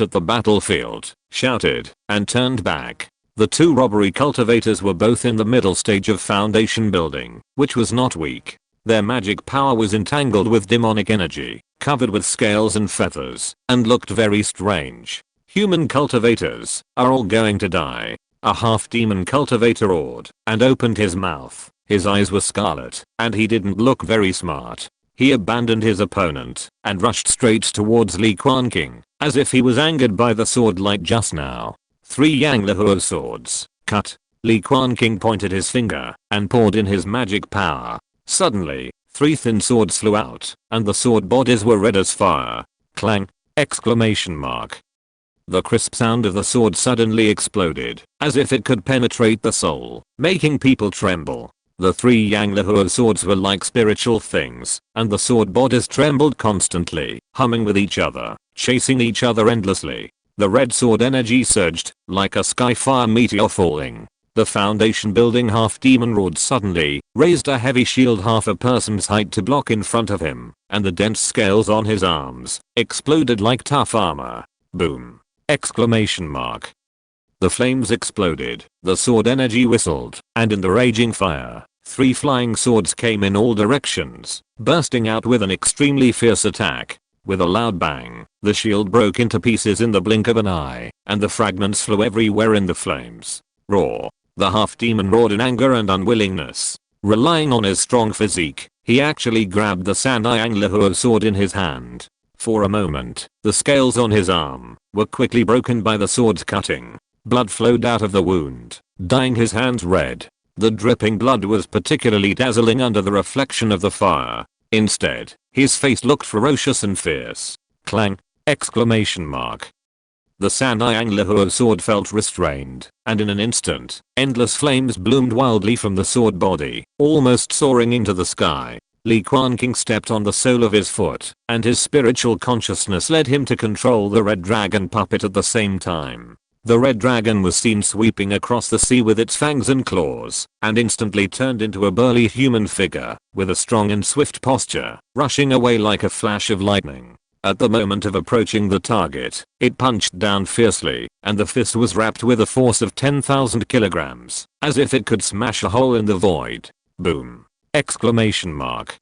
at the battlefield, shouted, and turned back. The 2 robbery cultivators were both in the middle stage of foundation building, which was not weak. Their magic power was entangled with demonic energy, covered with scales and feathers, and looked very strange. Human cultivators are all going to die. A half-demon cultivator roared, and opened his mouth. His eyes were scarlet, and he didn't look very smart. He abandoned his opponent, and rushed straight towards Li Quanqing, as if he was angered by the sword light just now. 3 Yang Lehuo swords, cut. Li Quanqing pointed his finger, and poured in his magic power. Suddenly, 3 thin swords flew out, and the sword bodies were red as fire. Clang! Exclamation mark. The crisp sound of the sword suddenly exploded, as if it could penetrate the soul, making people tremble. The three Yang Lehuo swords were like spiritual things, and the sword bodies trembled constantly, humming with each other, chasing each other endlessly. The red sword energy surged, like a skyfire meteor falling. The foundation building half-demon roared suddenly, raised a heavy shield half a person's height to block in front of him, and the dense scales on his arms exploded like tough armor. Boom! Exclamation mark. The flames exploded, the sword energy whistled, and in the raging fire, 3 flying swords came in all directions, bursting out with an extremely fierce attack. With a loud bang, the shield broke into pieces in the blink of an eye, and the fragments flew everywhere in the flames. Roar! The half-demon roared in anger and unwillingness. Relying on his strong physique, he actually grabbed the Sanai Yang Lehuo sword in his hand. For a moment, the scales on his arm were quickly broken by the sword's cutting. Blood flowed out of the wound, dyeing his hands red. The dripping blood was particularly dazzling under the reflection of the fire. Instead, his face looked ferocious and fierce. Clang! Exclamation mark. The Sanai Yang Lehuo sword felt restrained, and in an instant, endless flames bloomed wildly from the sword body, almost soaring into the sky. Li Quanqing stepped on the sole of his foot, and his spiritual consciousness led him to control the red dragon puppet at the same time. The red dragon was seen sweeping across the sea with its fangs and claws, and instantly turned into a burly human figure, with a strong and swift posture, rushing away like a flash of lightning. At the moment of approaching the target, it punched down fiercely, and the fist was wrapped with a force of 10,000 kilograms, as if it could smash a hole in the void. Boom! Exclamation mark.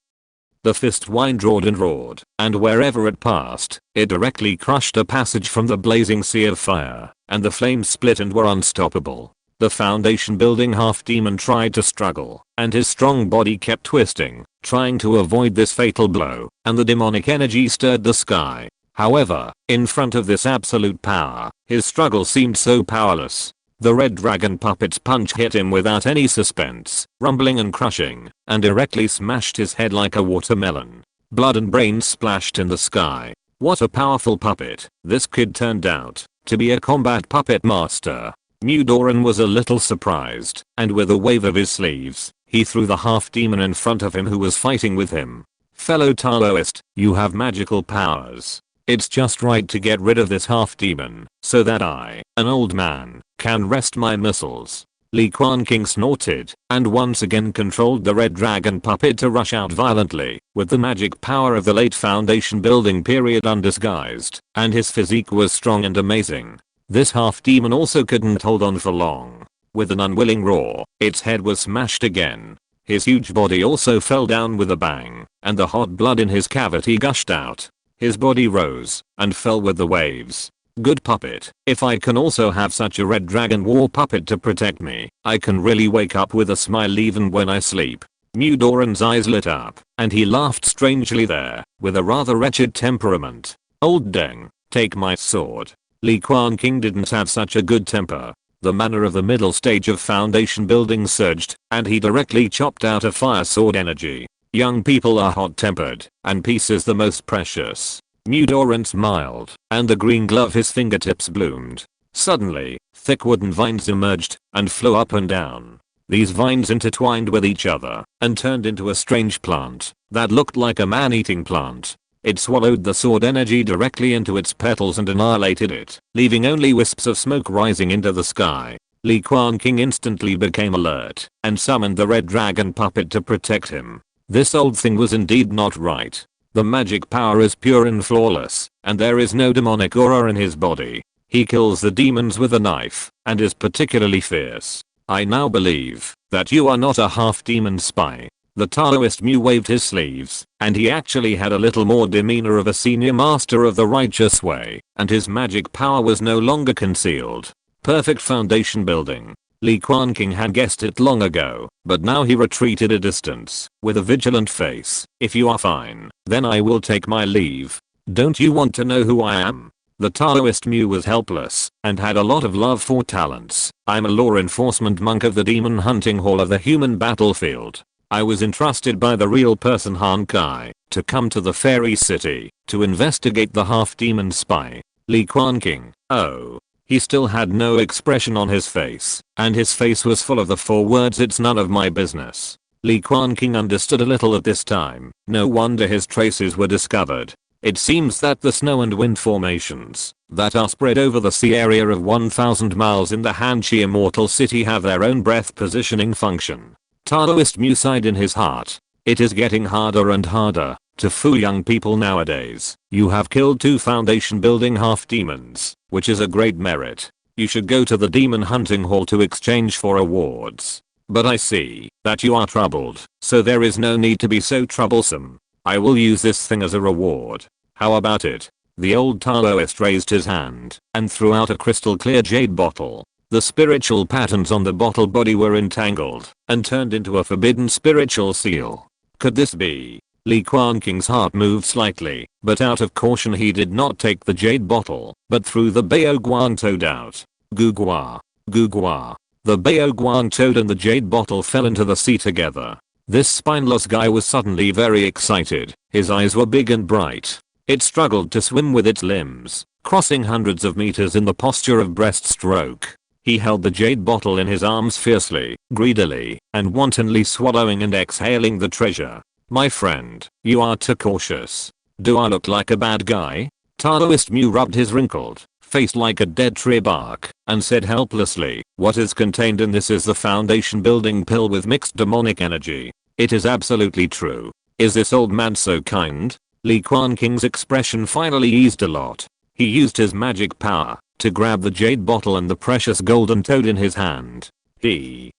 The fist whined, roared and roared, and wherever it passed, it directly crushed a passage from the blazing sea of fire, and the flames split and were unstoppable. The foundation building half-demon tried to struggle, and his strong body kept twisting, trying to avoid this fatal blow, and the demonic energy stirred the sky. However, in front of this absolute power, his struggle seemed so powerless. The red dragon puppet's punch hit him without any suspense, rumbling and crushing, and directly smashed his head like a watermelon. Blood and brains splashed in the sky. What a powerful puppet. This kid turned out to be a combat puppet master. Mudoran was a little surprised, and with a wave of his sleeves, he threw the half-demon in front of him who was fighting with him. Fellow Taoist, you have magical powers. It's just right to get rid of this half-demon, so that I, an old man, can rest my missiles. Li Quanqing snorted, and once again controlled the red dragon puppet to rush out violently, with the magic power of the late foundation building period undisguised, and his physique was strong and amazing. This half-demon also couldn't hold on for long. With an unwilling roar, its head was smashed again. His huge body also fell down with a bang, and the hot blood in his cavity gushed out. His body rose, and fell with the waves. Good puppet. If I can also have such a red dragon war puppet to protect me, I can really wake up with a smile even when I sleep. Mudoran's eyes lit up, and he laughed strangely there, with a rather wretched temperament. Old Deng, take my sword. Li Quanqing didn't have such a good temper. The manner of the middle stage of foundation building surged, and he directly chopped out a fire sword energy. Young people are hot-tempered, and peace is the most precious. Mudoran smiled, and the green glove his fingertips bloomed. Suddenly, thick wooden vines emerged, and flew up and down. These vines intertwined with each other, and turned into a strange plant, that looked like a man-eating plant. It swallowed the sword energy directly into its petals and annihilated it, leaving only wisps of smoke rising into the sky. Li Quanqing instantly became alert, and summoned the red dragon puppet to protect him. This old thing was indeed not right. The magic power is pure and flawless, and there is no demonic aura in his body. He kills the demons with a knife, and is particularly fierce. I now believe that you are not a half-demon spy. The Taoist Mu waved his sleeves, and he actually had a little more demeanor of a senior master of the righteous way, and his magic power was no longer concealed. Perfect foundation building. Li Quanqing had guessed it long ago, but now he retreated a distance, with a vigilant face. If you are fine, then I will take my leave. Don't you want to know who I am? The Taoist Mu was helpless, and had a lot of love for talents. I'm a law enforcement monk of the demon hunting hall of the human battlefield. I was entrusted by the real person Han Kai to come to the fairy city to investigate the half-demon spy. Li Quanqing. Oh. He still had no expression on his face, and his face was full of the 4 words "it's none of my business." Li Quanqing understood a little at this time. No wonder his traces were discovered. It seems that the snow and wind formations that are spread over the sea area of 1,000 miles in the Hanxi Immortal City have their own breath positioning function. Taoist Mu sighed in his heart. It is getting harder and harder to fool young people nowadays. You have killed 2 foundation building half demons, which is a great merit. You should go to the demon hunting hall to exchange for awards. But I see that you are troubled, so there is no need to be so troublesome. I will use this thing as a reward. How about it? The old Taoist raised his hand and threw out a crystal clear jade bottle. The spiritual patterns on the bottle body were entangled and turned into a forbidden spiritual seal. Could this be? Li Quanqing's heart moved slightly, but out of caution he did not take the jade bottle, but threw the Baoguang toad out. Gugua. Gugua. The Baoguang toad and the jade bottle fell into the sea together. This spineless guy was suddenly very excited. His eyes were big and bright. It struggled to swim with its limbs, crossing hundreds of meters in the posture of breaststroke. He held the jade bottle in his arms fiercely, greedily, and wantonly swallowing and exhaling the treasure. My friend, you are too cautious. Do I look like a bad guy? Taoist Mu rubbed his wrinkled face like a dead tree bark and said helplessly, what is contained in this is the foundation building pill with mixed demonic energy. It is absolutely true. Is this old man so kind? Li Quanqing's expression finally eased a lot. He used his magic power to grab the jade bottle and the precious golden toad in his hand.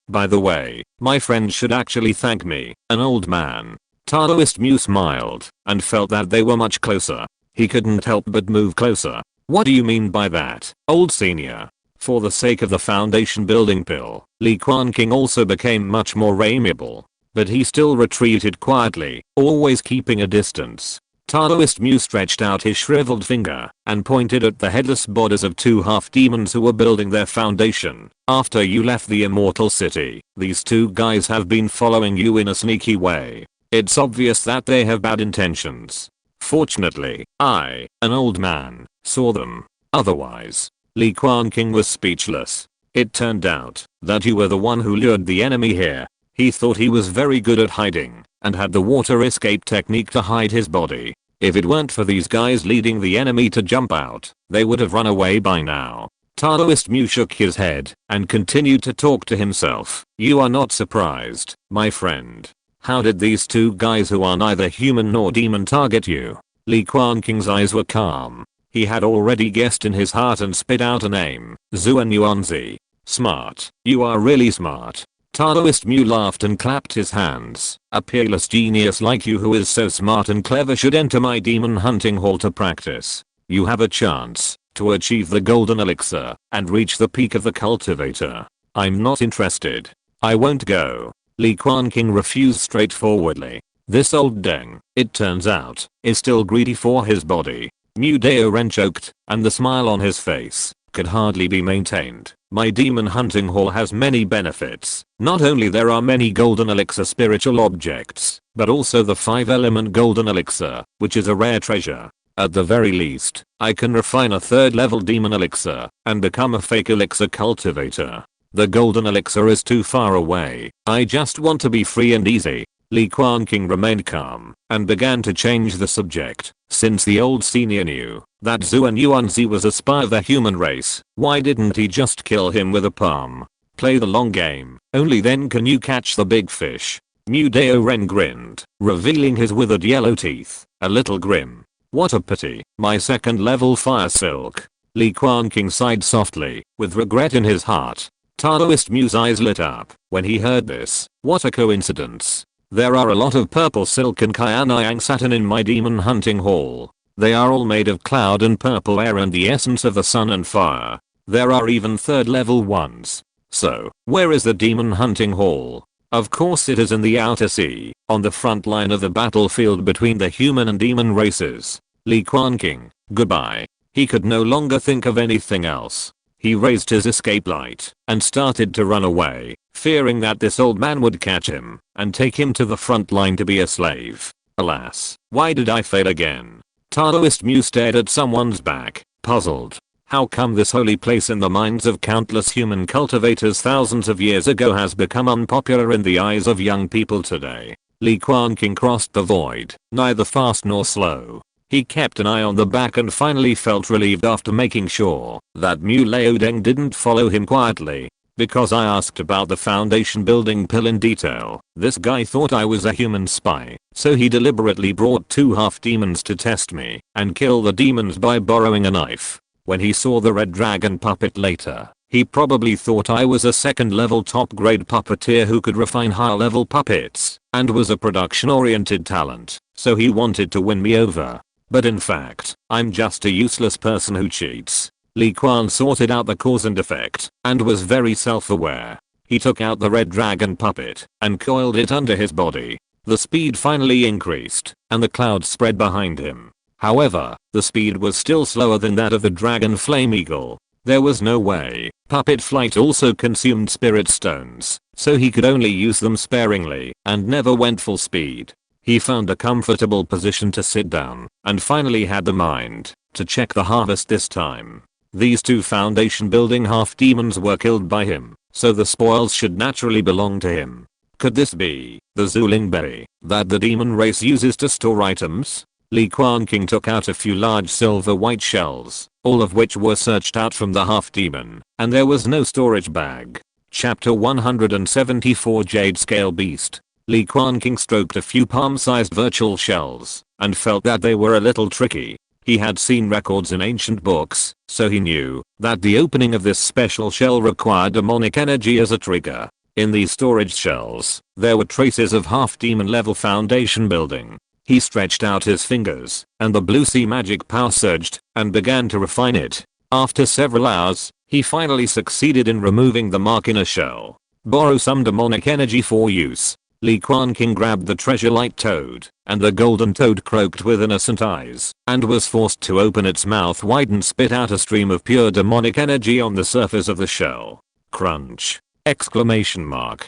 By the way, my friend should actually thank me, an old man. Taoist Mu smiled and felt that they were much closer. He couldn't help but move closer. What do you mean by that, old senior? For the sake of the foundation building pill, Li Quanqing also became much more amiable. But he still retreated quietly, always keeping a distance. Taoist Mu stretched out his shriveled finger and pointed at the headless bodies of 2 half-demons who were building their foundation. After you left the Immortal City, these 2 guys have been following you in a sneaky way. It's obvious that they have bad intentions. Fortunately, I, an old man, saw them. Otherwise, Li Quanqing was speechless. It turned out that you were the one who lured the enemy here. He thought he was very good at hiding and had the water escape technique to hide his body. If it weren't for these guys leading the enemy to jump out, they would have run away by now. Taoist Mu shook his head and continued to talk to himself. You are not surprised, my friend. How did these 2 guys who are neither human nor demon target you? Li Quanqing's eyes were calm. He had already guessed in his heart and spit out a name. Zuan Yuanzi. Smart. You are really smart. Taoist Mu laughed and clapped his hands. A peerless genius like you who is so smart and clever should enter my demon hunting hall to practice. You have a chance to achieve the golden elixir and reach the peak of the cultivator. I'm not interested. I won't go. Li Quanqing refused straightforwardly. This old deng, it turns out, is still greedy for his body. Mu Dao Ren choked, and the smile on his face could hardly be maintained. My demon hunting hall has many benefits. Not only there are many golden elixir spiritual objects, but also the 5-element golden elixir, which is a rare treasure. At the very least, I can refine a 3rd level demon elixir and become a fake elixir cultivator. The golden elixir is too far away. I just want to be free and easy. Li Quanqing remained calm and began to change the subject. Since the old senior knew that Zuan Yuanzi was a spy of the human race, why didn't he just kill him with a palm? Play the long game. Only then can you catch the big fish. Mu Dao Ren grinned, revealing his withered yellow teeth, a little grim. What a pity, my 2nd level fire silk. Li Quanqing sighed softly, with regret in his heart. Taoist Mu's eyes lit up when he heard this. What a coincidence. There are a lot of purple silk and Kyanyang satin in my demon hunting hall. They are all made of cloud and purple air and the essence of the sun and fire. There are even 3rd level ones. So, where is the demon hunting hall? Of course it is in the outer sea, on the front line of the battlefield between the human and demon races. Li Quanqing, goodbye. He could no longer think of anything else. He raised his escape light and started to run away, fearing that this old man would catch him and take him to the front line to be a slave. Alas, why did I fail again? Taoist Mu stared at someone's back, puzzled. How come this holy place in the minds of countless human cultivators thousands of years ago has become unpopular in the eyes of young people today? Li Quanqing crossed the void, neither fast nor slow. He kept an eye on the back and finally felt relieved after making sure that Mu Laodeng didn't follow him quietly. Because I asked about the foundation building pill in detail, this guy thought I was a human spy, so he deliberately brought 2 half-demons to test me and kill the demons by borrowing a knife. When he saw the red dragon puppet later, he probably thought I was a second-level top-grade puppeteer who could refine higher-level puppets and was a production-oriented talent, so he wanted to win me over. But in fact, I'm just a useless person who cheats. Li Quan sorted out the cause and effect and was very self-aware. He took out the red dragon puppet and coiled it under his body. The speed finally increased and the clouds spread behind him. However, the speed was still slower than that of the dragon flame eagle. There was no way. Puppet flight also consumed spirit stones, so he could only use them sparingly and never went full speed. He found a comfortable position to sit down and finally had the mind to check the harvest this time. These 2 foundation building half-demons were killed by him, so the spoils should naturally belong to him. Could this be the Zuling berry that the demon race uses to store items? Li Quanqing took out a few large silver-white shells, all of which were searched out from the half-demon, and there was no storage bag. Chapter 174 Jade Scale Beast. Li Quanqing stroked a few palm-sized virtual shells and felt that they were a little tricky. He had seen records in ancient books, so he knew that the opening of this special shell required demonic energy as a trigger. In these storage shells, there were traces of half-demon level foundation building. He stretched out his fingers, and the blue sea magic power surged and began to refine it. After several hours, he finally succeeded in removing the mark in a shell. Borrow some demonic energy for use. Li Quanqing grabbed the treasure light toad, and the golden toad croaked with innocent eyes, and was forced to open its mouth wide and spit out a stream of pure demonic energy on the surface of the shell. Crunch! Exclamation mark.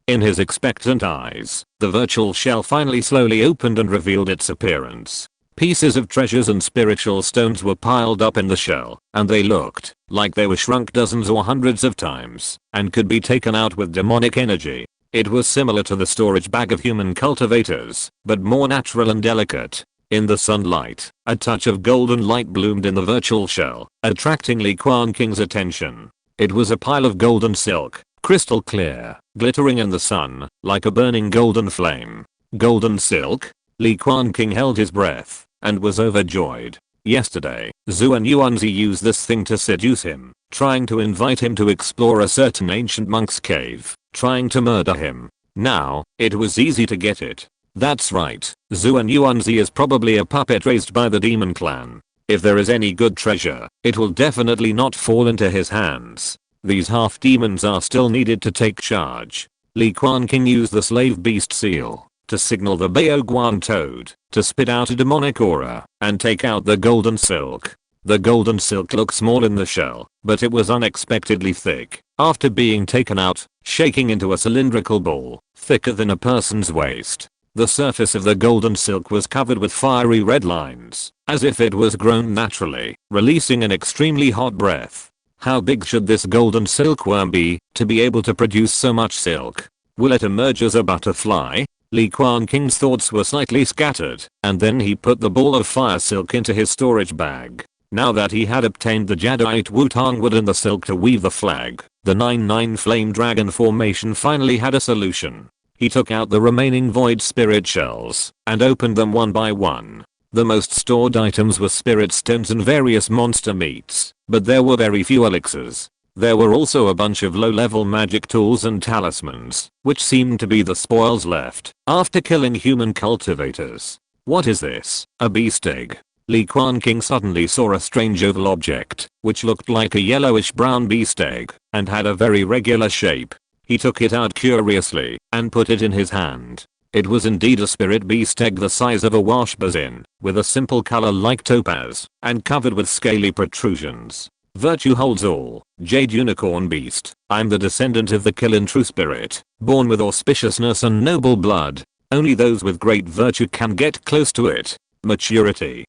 In his expectant eyes, the virtual shell finally slowly opened and revealed its appearance. Pieces of treasures and spiritual stones were piled up in the shell, and they looked like they were shrunk dozens or hundreds of times, and could be taken out with demonic energy. It was similar to the storage bag of human cultivators, but more natural and delicate. In the sunlight, a touch of golden light bloomed in the virtual shell, attracting Li Quanqing's attention. It was a pile of golden silk, crystal clear, glittering in the sun, like a burning golden flame. Golden silk? Li Quanqing held his breath and was overjoyed. Yesterday, Zhuan Yuanzi used this thing to seduce him, trying to invite him to explore a certain ancient monk's cave, trying to murder him. Now, it was easy to get it. That's right, Zhuan Yuanzi is probably a puppet raised by the demon clan. If there is any good treasure, it will definitely not fall into his hands. These half-demons are still needed to take charge. Li Quanqing used the slave beast seal to signal the Baoguan toad to spit out a demonic aura and take out the golden silk. The golden silk looked small in the shell, but it was unexpectedly thick. After being taken out, shaking into a cylindrical ball, thicker than a person's waist. The surface of the golden silk was covered with fiery red lines, as if it was grown naturally, releasing an extremely hot breath. How big should this golden silkworm be to be able to produce so much silk? Will it emerge as a butterfly? Li Quanqing's thoughts were slightly scattered, and then he put the ball of fire silk into his storage bag. Now that he had obtained the jadeite wutang wood and the silk to weave the flag, the 9-9 flame dragon formation finally had a solution. He took out the remaining void spirit shells and opened them one by one. The most stored items were spirit stones and various monster meats, but there were very few elixirs. There were also a bunch of low-level magic tools and talismans, which seemed to be the spoils left after killing human cultivators. What is this? A beast egg? Li Quanqing suddenly saw a strange oval object, which looked like a yellowish-brown beast egg, and had a very regular shape. He took it out curiously, and put it in his hand. It was indeed a spirit beast egg the size of a wash basin, with a simple color like topaz, and covered with scaly protrusions. Virtue holds all. Jade Unicorn Beast. I'm the descendant of the Killing True Spirit, born with auspiciousness and noble blood. Only those with great virtue can get close to it. Maturity: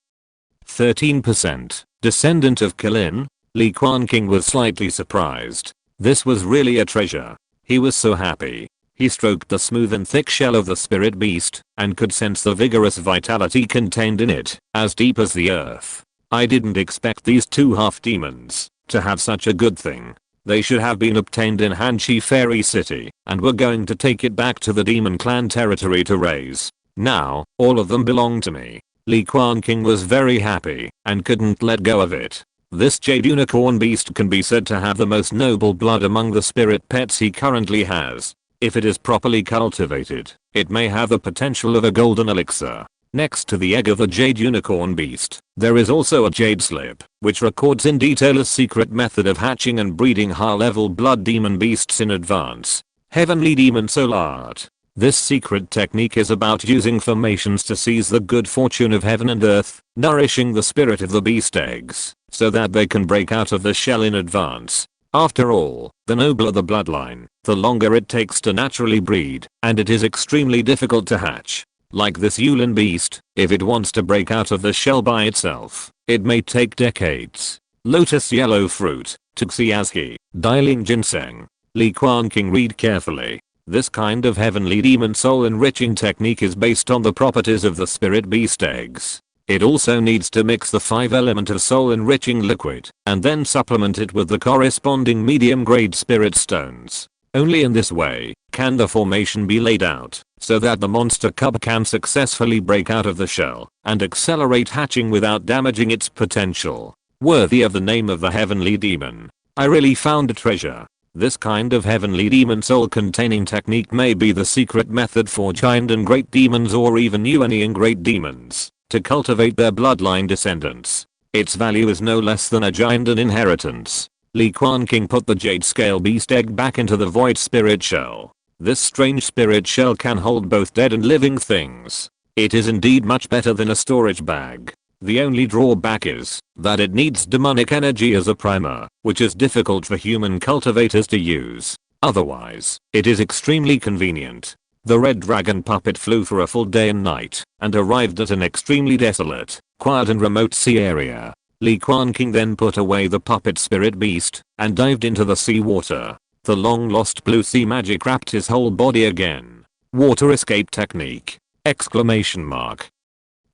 13%. descendant of Qilin? Li Quanqing was slightly surprised. This was really a treasure. He was so happy. He stroked the smooth and thick shell of the spirit beast and could sense the vigorous vitality contained in it, as deep as the earth. I didn't expect these two half-demons to have such a good thing. They should have been obtained in Hanshi Fairy City and were going to take it back to the demon clan territory to raise. Now, all of them belong to me. Li Quanqing was very happy and couldn't let go of it. This jade unicorn beast can be said to have the most noble blood among the spirit pets he currently has. If it is properly cultivated, it may have the potential of a golden elixir. Next to the egg of the jade unicorn beast, there is also a jade slip, which records in detail a secret method of hatching and breeding high-level blood demon beasts in advance. Heavenly Demon Soul Art. This secret technique is about using formations to seize the good fortune of heaven and earth, nourishing the spirit of the beast eggs, so that they can break out of the shell in advance. After all, the nobler the bloodline, the longer it takes to naturally breed, and it is extremely difficult to hatch. Like this Yulin beast, if it wants to break out of the shell by itself, it may take decades. Lotus yellow fruit, Tuxiazhi, Diling ginseng. Li Quanqing, read carefully. This kind of heavenly demon soul enriching technique is based on the properties of the spirit beast eggs. It also needs to mix the 5 element of soul enriching liquid and then supplement it with the corresponding medium grade spirit stones. Only in this way can the formation be laid out so that the monster cub can successfully break out of the shell and accelerate hatching without damaging its potential. Worthy of the name of the heavenly demon. I really found a treasure. This kind of heavenly demon soul containing technique may be the secret method for giant and great demons or even Yuan and great demons to cultivate their bloodline descendants. Its value is no less than a giant and inheritance. Li Quanqing put the jade scale beast egg back into the void spirit shell. This strange spirit shell can hold both dead and living things. It is indeed much better than a storage bag. The only drawback is that it needs demonic energy as a primer, which is difficult for human cultivators to use. Otherwise, it is extremely convenient. The red dragon puppet flew for a full day and night and arrived at an extremely desolate, quiet and remote sea area. Li Quanqing then put away the puppet spirit beast and dived into the sea water. The long lost blue sea magic wrapped his whole body again. Water escape technique! Exclamation mark.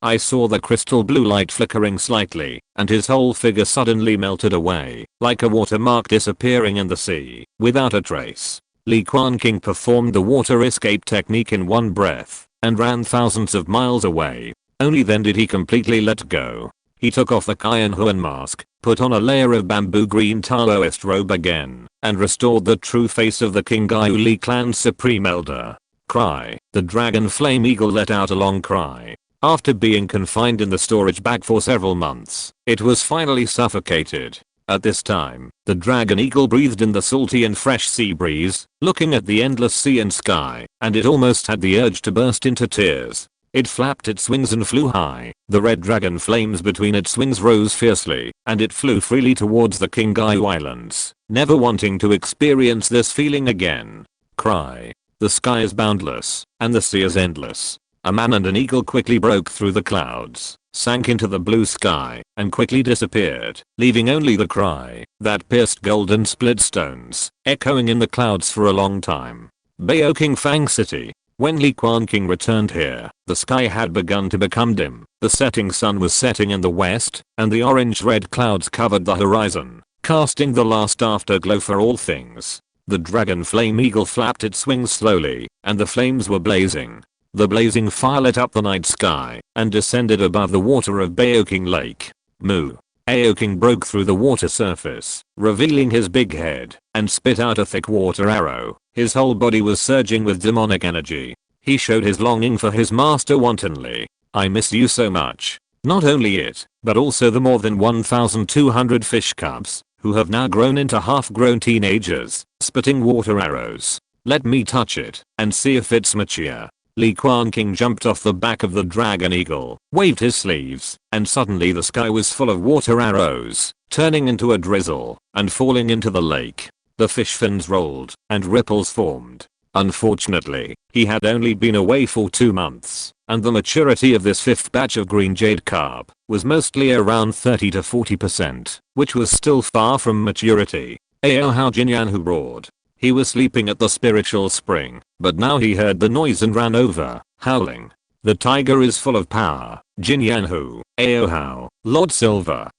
I saw the crystal blue light flickering slightly, and his whole figure suddenly melted away, like a watermark disappearing in the sea, without a trace. Li Quanqing performed the water escape technique in one breath, and ran thousands of miles away. Only then did he completely let go. He took off the Qian Huan mask, put on a layer of bamboo green Taoist robe again, and restored the true face of the King Gaiu Li clan's supreme elder. Cry. The dragon flame eagle let out a long cry. After being confined in the storage bag for several months, it was finally suffocated. At this time, the dragon eagle breathed in the salty and fresh sea breeze, looking at the endless sea and sky, and it almost had the urge to burst into tears. It flapped its wings and flew high. The red dragon flames between its wings rose fiercely, and it flew freely towards the Qinghai Islands, never wanting to experience this feeling again. Cry. The sky is boundless, and the sea is endless. A man and an eagle quickly broke through the clouds, sank into the blue sky, and quickly disappeared, leaving only the cry that pierced golden split stones, echoing in the clouds for a long time. Beoking Fang City. When Li Quanqing returned here, the sky had begun to become dim. The setting sun was setting in the west, and the orange-red clouds covered the horizon, casting the last afterglow for all things. The dragon flame eagle flapped its wings slowly, and the flames were blazing. The blazing fire lit up the night sky and descended above the water of Beoking Lake. Moo. Aoking broke through the water surface, revealing his big head, and spit out a thick water arrow. His whole body was surging with demonic energy. He showed his longing for his master wantonly. I miss you so much. Not only it, but also the more than 1,200 fish cubs, who have now grown into half-grown teenagers, spitting water arrows. Let me touch it, and see if it's mature. Li Quanqing jumped off the back of the dragon eagle, waved his sleeves, and suddenly the sky was full of water arrows, turning into a drizzle, and falling into the lake. The fish fins rolled, and ripples formed. Unfortunately, he had only been away for 2 months, and the maturity of this 5th batch of green jade carp was mostly around 30 to 40%, which was still far from maturity. Ayo how Jinyanhu roared. He was sleeping at the spiritual spring, but now he heard the noise and ran over, howling. The tiger is full of power. Jinyanhu, Ayo how, Lord Silver,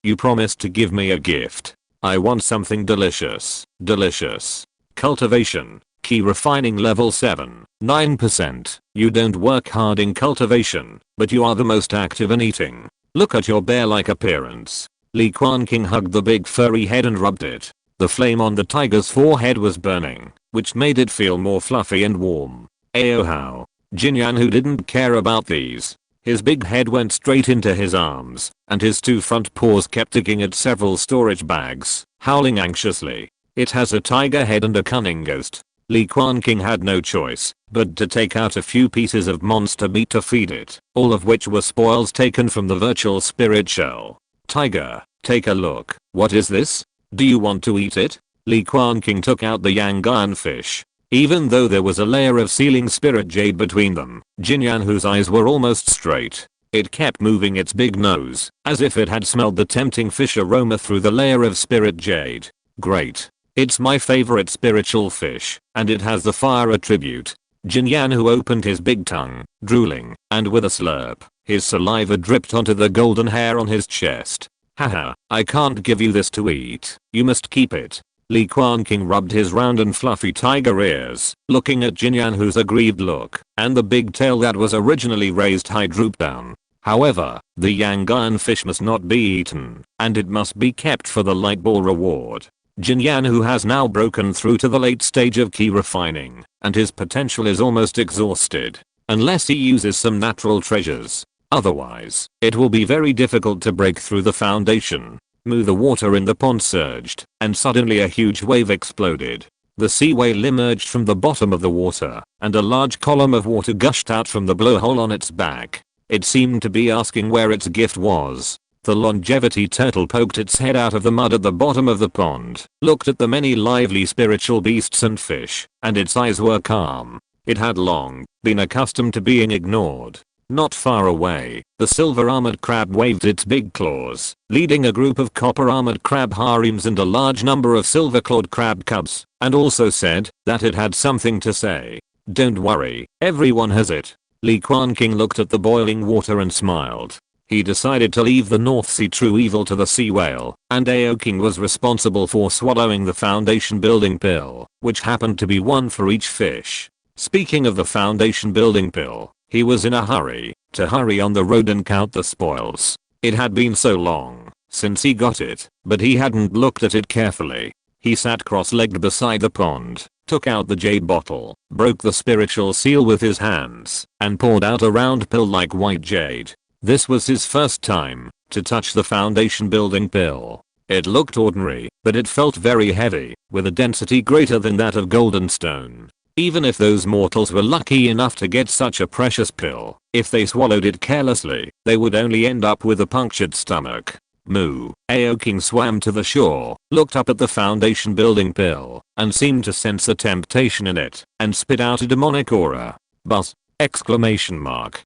you promised to give me a gift. I want something delicious, delicious. Cultivation, key refining level 7, 9%. You don't work hard in cultivation, but you are the most active in eating. Look at your bear-like appearance. Li Quanqing hugged the big furry head and rubbed it. The flame on the tiger's forehead was burning, which made it feel more fluffy and warm. Ayo how. Jinyanhu didn't care about these. His big head went straight into his arms, and his 2 front paws kept digging at several storage bags, howling anxiously. It has a tiger head and a cunning ghost. Li Quanqing had no choice but to take out a few pieces of monster meat to feed it, all of which were spoils taken from the virtual spirit shell. Tiger, take a look. What is this? Do you want to eat it? Li Quanqing took out the Yangan fish. Even though there was a layer of sealing spirit jade between them, Jinyanhu's eyes were almost straight. It kept moving its big nose, as if it had smelled the tempting fish aroma through the layer of spirit jade. Great. It's my favorite spiritual fish, and it has the fire attribute. Jinyanhu opened his big tongue, drooling, and with a slurp, his saliva dripped onto the golden hair on his chest. Haha, I can't give you this to eat. You must keep it. Li Quanqing rubbed his round and fluffy tiger ears, looking at Jinyanhu's aggrieved look, and the big tail that was originally raised high drooped down. However, the Yangan fish must not be eaten, and it must be kept for the light ball reward. Jinyanhu has now broken through to the late stage of key refining, and his potential is almost exhausted, unless he uses some natural treasures. Otherwise, it will be very difficult to break through the foundation. The water in the pond surged, and suddenly a huge wave exploded. The sea whale emerged from the bottom of the water, and a large column of water gushed out from the blowhole on its back. It seemed to be asking where its gift was. The longevity turtle poked its head out of the mud at the bottom of the pond, looked at the many lively spiritual beasts and fish, and its eyes were calm. It had long been accustomed to being ignored. Not far away, the silver-armored crab waved its big claws, leading a group of copper-armored crab harems and a large number of silver-clawed crab cubs, and also said that it had something to say. Don't worry, everyone has it. Li Quanqing looked at the boiling water and smiled. He decided to leave the North Sea true evil to the sea whale, and Aoking was responsible for swallowing the foundation building pill, which happened to be one for each fish. Speaking of the foundation building pill, he was in a hurry to hurry on the road and count the spoils. It had been so long since he got it, but he hadn't looked at it carefully. He sat cross-legged beside the pond, took out the jade bottle, broke the spiritual seal with his hands, and poured out a round pill like white jade. This was his first time to touch the foundation building pill. It looked ordinary, but it felt very heavy, with a density greater than that of golden stone. Even if those mortals were lucky enough to get such a precious pill, if they swallowed it carelessly, they would only end up with a punctured stomach. Moo. Aoking swam to the shore, looked up at the foundation building pill, and seemed to sense a temptation in it, and spit out a demonic aura. Buzz! Exclamation mark.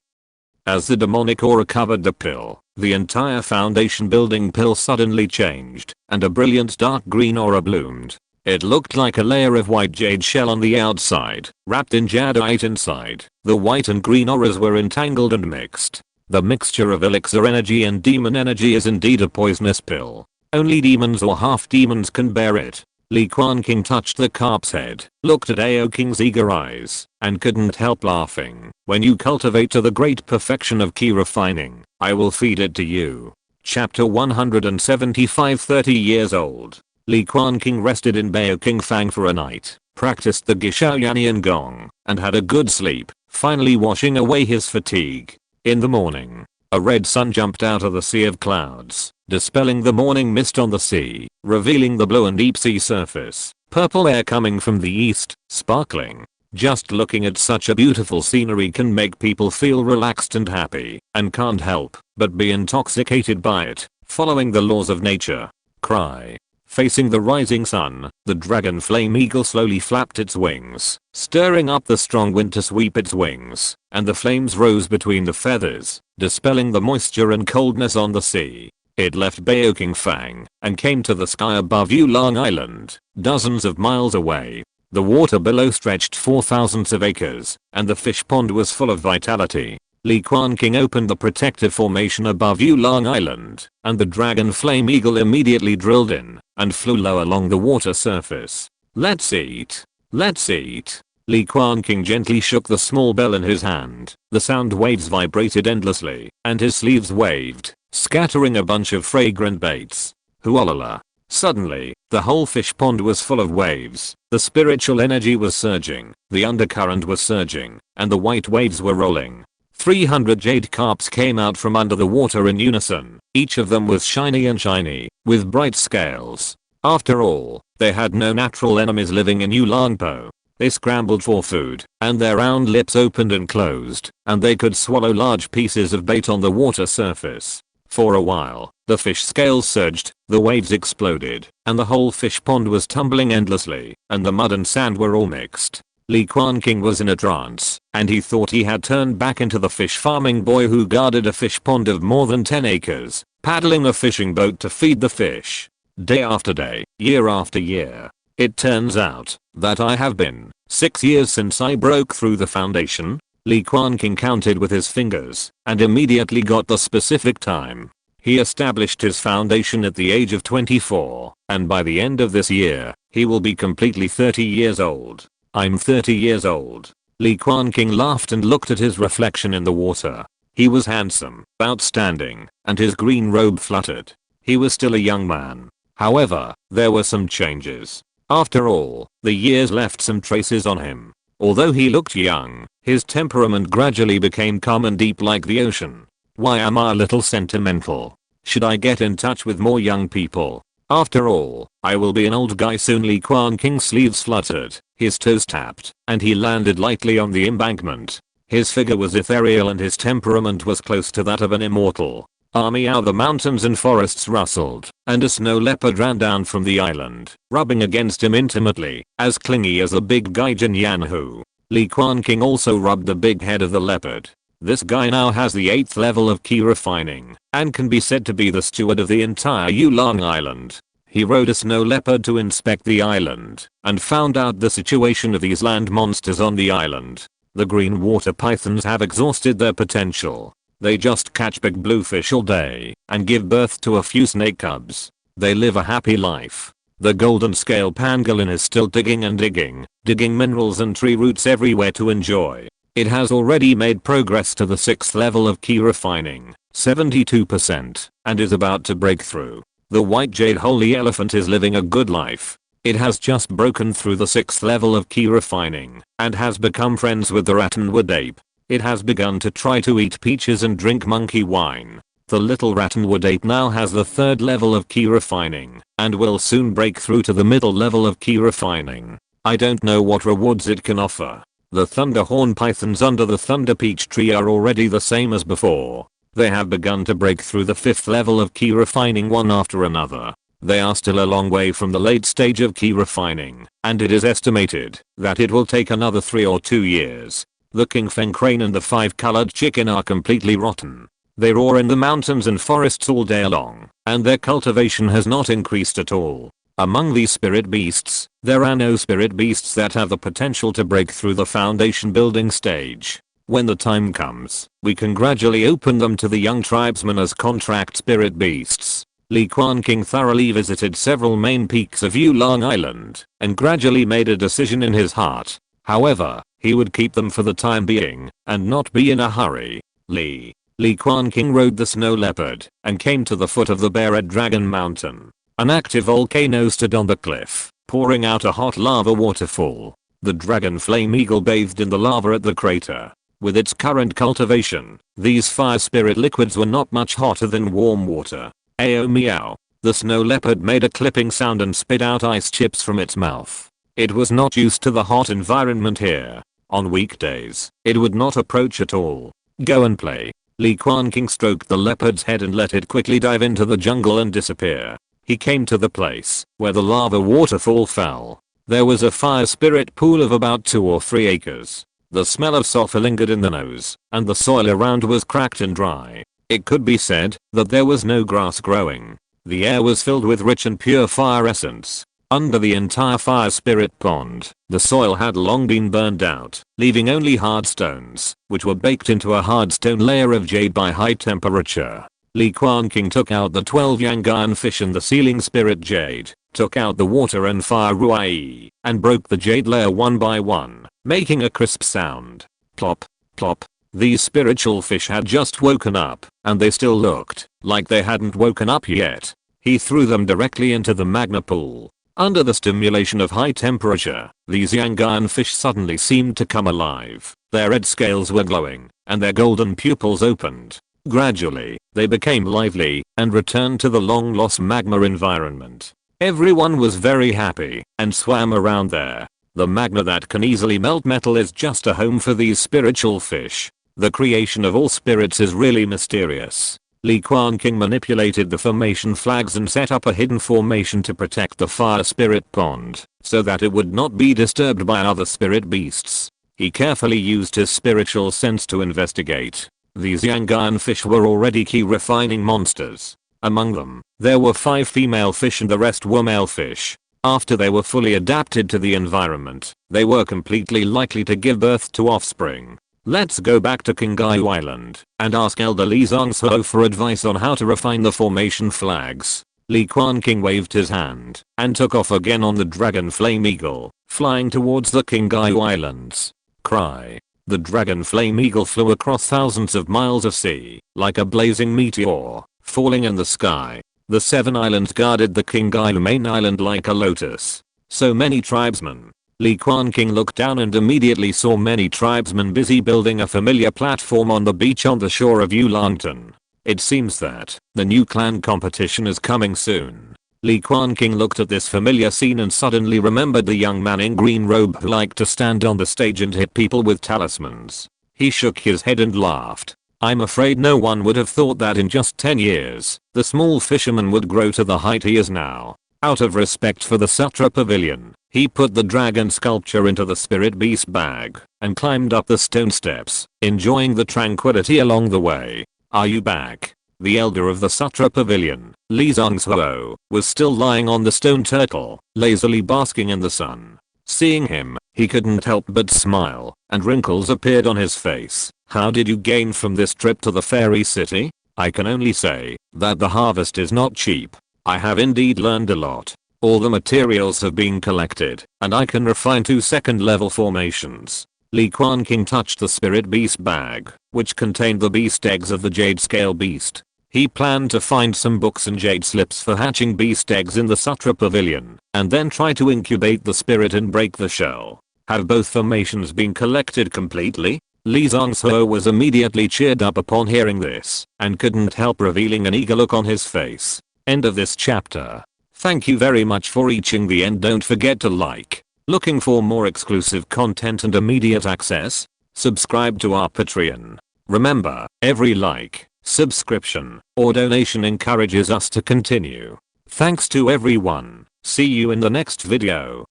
As the demonic aura covered the pill, the entire foundation building pill suddenly changed, and a brilliant dark green aura bloomed. It looked like a layer of white jade shell on the outside, wrapped in jadeite inside. The white and green auras were entangled and mixed. The mixture of elixir energy and demon energy is indeed a poisonous pill. Only demons or half-demons can bear it. Li Quanqing touched the carp's head, looked at Aoking's eager eyes, and couldn't help laughing. When you cultivate to the great perfection of key refining, I will feed it to you. Chapter 175 30 years old. Li Quanqing rested in Baoking Fang for a night, practiced the Gishaoyanian Gong, and had a good sleep, finally washing away his fatigue. In the morning, a red sun jumped out of the sea of clouds, dispelling the morning mist on the sea, revealing the blue and deep sea surface. Purple air coming from the east, sparkling. Just looking at such a beautiful scenery can make people feel relaxed and happy, and can't help but be intoxicated by it, following the laws of nature. Cry. Facing the rising sun, the dragon flame eagle slowly flapped its wings, stirring up the strong wind to sweep its wings, and the flames rose between the feathers, dispelling the moisture and coldness on the sea. It left Baoking Fang and came to the sky above Yulong Island, dozens of miles away. The water below stretched 4,000 of acres, and the fish pond was full of vitality. Li Quanqing opened the protective formation above Yulong Island, and the dragon flame eagle immediately drilled in and flew low along the water surface. Let's eat. Let's eat. Li Quanqing gently shook the small bell in his hand. The sound waves vibrated endlessly, and his sleeves waved, scattering a bunch of fragrant baits. Huolala. Suddenly, the whole fish pond was full of waves. The spiritual energy was surging, the undercurrent was surging, and the white waves were rolling. 300 jade carps came out from under the water in unison. Each of them was shiny, with bright scales. After all, they had no natural enemies living in Yulongpo. They scrambled for food, and their round lips opened and closed, and they could swallow large pieces of bait on the water surface. For a while, the fish scales surged, the waves exploded, and the whole fish pond was tumbling endlessly, and the mud and sand were all mixed. Li Quanqing was in a trance, and he thought he had turned back into the fish farming boy who guarded a fish pond of more than 10 acres, paddling a fishing boat to feed the fish. Day after day, year after year. It turns out that I have been 6 years since I broke through the foundation. Li Quanqing counted with his fingers and immediately got the specific time. He established his foundation at the age of 24, and by the end of this year, he will be completely 30 years old. I'm 30 years old. Li Quanqing laughed and looked at his reflection in the water. He was handsome, outstanding, and his green robe fluttered. He was still a young man. However, there were some changes. After all, the years left some traces on him. Although he looked young, his temperament gradually became calm and deep like the ocean. Why am I a little sentimental? Should I get in touch with more young people? After all, I will be an old guy soon. Li Quanqing's sleeves fluttered, his toes tapped, and he landed lightly on the embankment. His figure was ethereal and his temperament was close to that of an immortal. Meow. The mountains and forests rustled, and a snow leopard ran down from the island, rubbing against him intimately, as clingy as a big gaijin Yanhu. Li Quanqing also rubbed the big head of the leopard. This guy now has the 8th level of key refining, and can be said to be the steward of the entire Yulong Island. He rode a snow leopard to inspect the island, and found out the situation of these land monsters on the island. The green water pythons have exhausted their potential. They just catch big bluefish all day, and give birth to a few snake cubs. They live a happy life. The golden scale pangolin is still digging and digging minerals and tree roots everywhere to enjoy. It has already made progress to the 6th level of key refining, 72%, and is about to break through. The white jade holy elephant is living a good life. It has just broken through the 6th level of key refining, and has become friends with the rattonwood ape. It has begun to try to eat peaches and drink monkey wine. The little rattonwood ape now has the 3rd level of key refining, and will soon break through to the middle level of key refining. I don't know what rewards it can offer. The thunderhorn pythons under the thunder peach tree are already the same as before. They have begun to break through the 5th level of key refining one after another. They are still a long way from the late stage of key refining, and it is estimated that it will take another 3 or 2 years. The kingfeng crane and the 5-colored chicken are completely rotten. They roar in the mountains and forests all day long, and their cultivation has not increased at all. Among these spirit beasts, there are no spirit beasts that have the potential to break through the foundation building stage. When the time comes, we can gradually open them to the young tribesmen as contract spirit beasts. Li Quanqing thoroughly visited several main peaks of Yulong Island, and gradually made a decision in his heart. However, he would keep them for the time being, and not be in a hurry. Li Quanqing rode the snow leopard, and came to the foot of the Bear-Red Dragon Mountain. An active volcano stood on the cliff, pouring out a hot lava waterfall. The dragon flame eagle bathed in the lava at the crater. With its current cultivation, these fire spirit liquids were not much hotter than warm water. Ayo meow. The snow leopard made a clipping sound and spit out ice chips from its mouth. It was not used to the hot environment here. On weekdays, it would not approach at all. Go and play. Li Quanqing stroked the leopard's head and let it quickly dive into the jungle and disappear. he came to the place where the lava waterfall fell. There was a fire spirit pool of about 2 or 3 acres. The smell of sulfur lingered in the nose, and the soil around was cracked and dry. It could be said that there was no grass growing. The air was filled with rich and pure fire essence. Under the entire fire spirit pond, the soil had long been burned out, leaving only hard stones, which were baked into a hard stone layer of jade by high temperature. Li Quanqing took out the 12 yang iron fish and the sealing spirit jade, took out the water and fire ruai, and broke the jade layer one by one, making a crisp sound. Plop, plop. These spiritual fish had just woken up, and they still looked like they hadn't woken up yet. He threw them directly into the magma pool. Under the stimulation of high temperature, these yang iron fish suddenly seemed to come alive. Their red scales were glowing, and their golden pupils opened. Gradually, they became lively and returned to the long-lost magma environment. Everyone was very happy and swam around there. The magma that can easily melt metal is just a home for these spiritual fish. The creation of all spirits is really mysterious. Li Quanqing manipulated the formation flags and set up a hidden formation to protect the fire spirit pond, so that it would not be disturbed by other spirit beasts. He carefully used his spiritual sense to investigate. These yang iron fish were already key refining monsters. Among them, there were 5 female fish and the rest were male fish. After they were fully adapted to the environment, they were completely likely to give birth to offspring. Let's go back to Qinghai Island and ask Elder Li Zongsuo for advice on how to refine the formation flags. Li Quanqing waved his hand and took off again on the dragon flame eagle, flying towards the Qinghai Islands. Cry. The dragon flame eagle flew across thousands of miles of sea, like a blazing meteor, falling in the sky. The 7 islands guarded the Qinghai main island like a lotus. So many tribesmen. Li Quanqing looked down and immediately saw many tribesmen busy building a familiar platform on the beach on the shore of Yulangtan. It seems that the new clan competition is coming soon. Li Quanqing looked at this familiar scene and suddenly remembered the young man in green robe who liked to stand on the stage and hit people with talismans. He shook his head and laughed. I'm afraid no one would have thought that in just 10 years, the small fisherman would grow to the height he is now. Out of respect for the Sutra Pavilion, he put the dragon sculpture into the spirit beast bag and climbed up the stone steps, enjoying the tranquility along the way. Are you back? The elder of the Sutra Pavilion, Li Zongsuo, was still lying on the stone turtle, lazily basking in the sun. Seeing him, he couldn't help but smile, and wrinkles appeared on his face. How did you gain from this trip to the fairy city? I can only say that the harvest is not cheap. I have indeed learned a lot. All the materials have been collected, and I can refine 2 second-level formations. Li Quanqing touched the spirit beast bag, which contained the beast eggs of the jade scale beast. He planned to find some books and jade slips for hatching beast eggs in the Sutra Pavilion, and then try to incubate the spirit and break the shell. Have both formations been collected completely? Li Zongsuo was immediately cheered up upon hearing this, and couldn't help revealing an eager look on his face. End of this chapter. Thank you very much for reaching the end. Don't forget to like. Looking for more exclusive content and immediate access? Subscribe to our Patreon. Remember, every like, subscription, or donation encourages us to continue. Thanks to everyone. See you in the next video.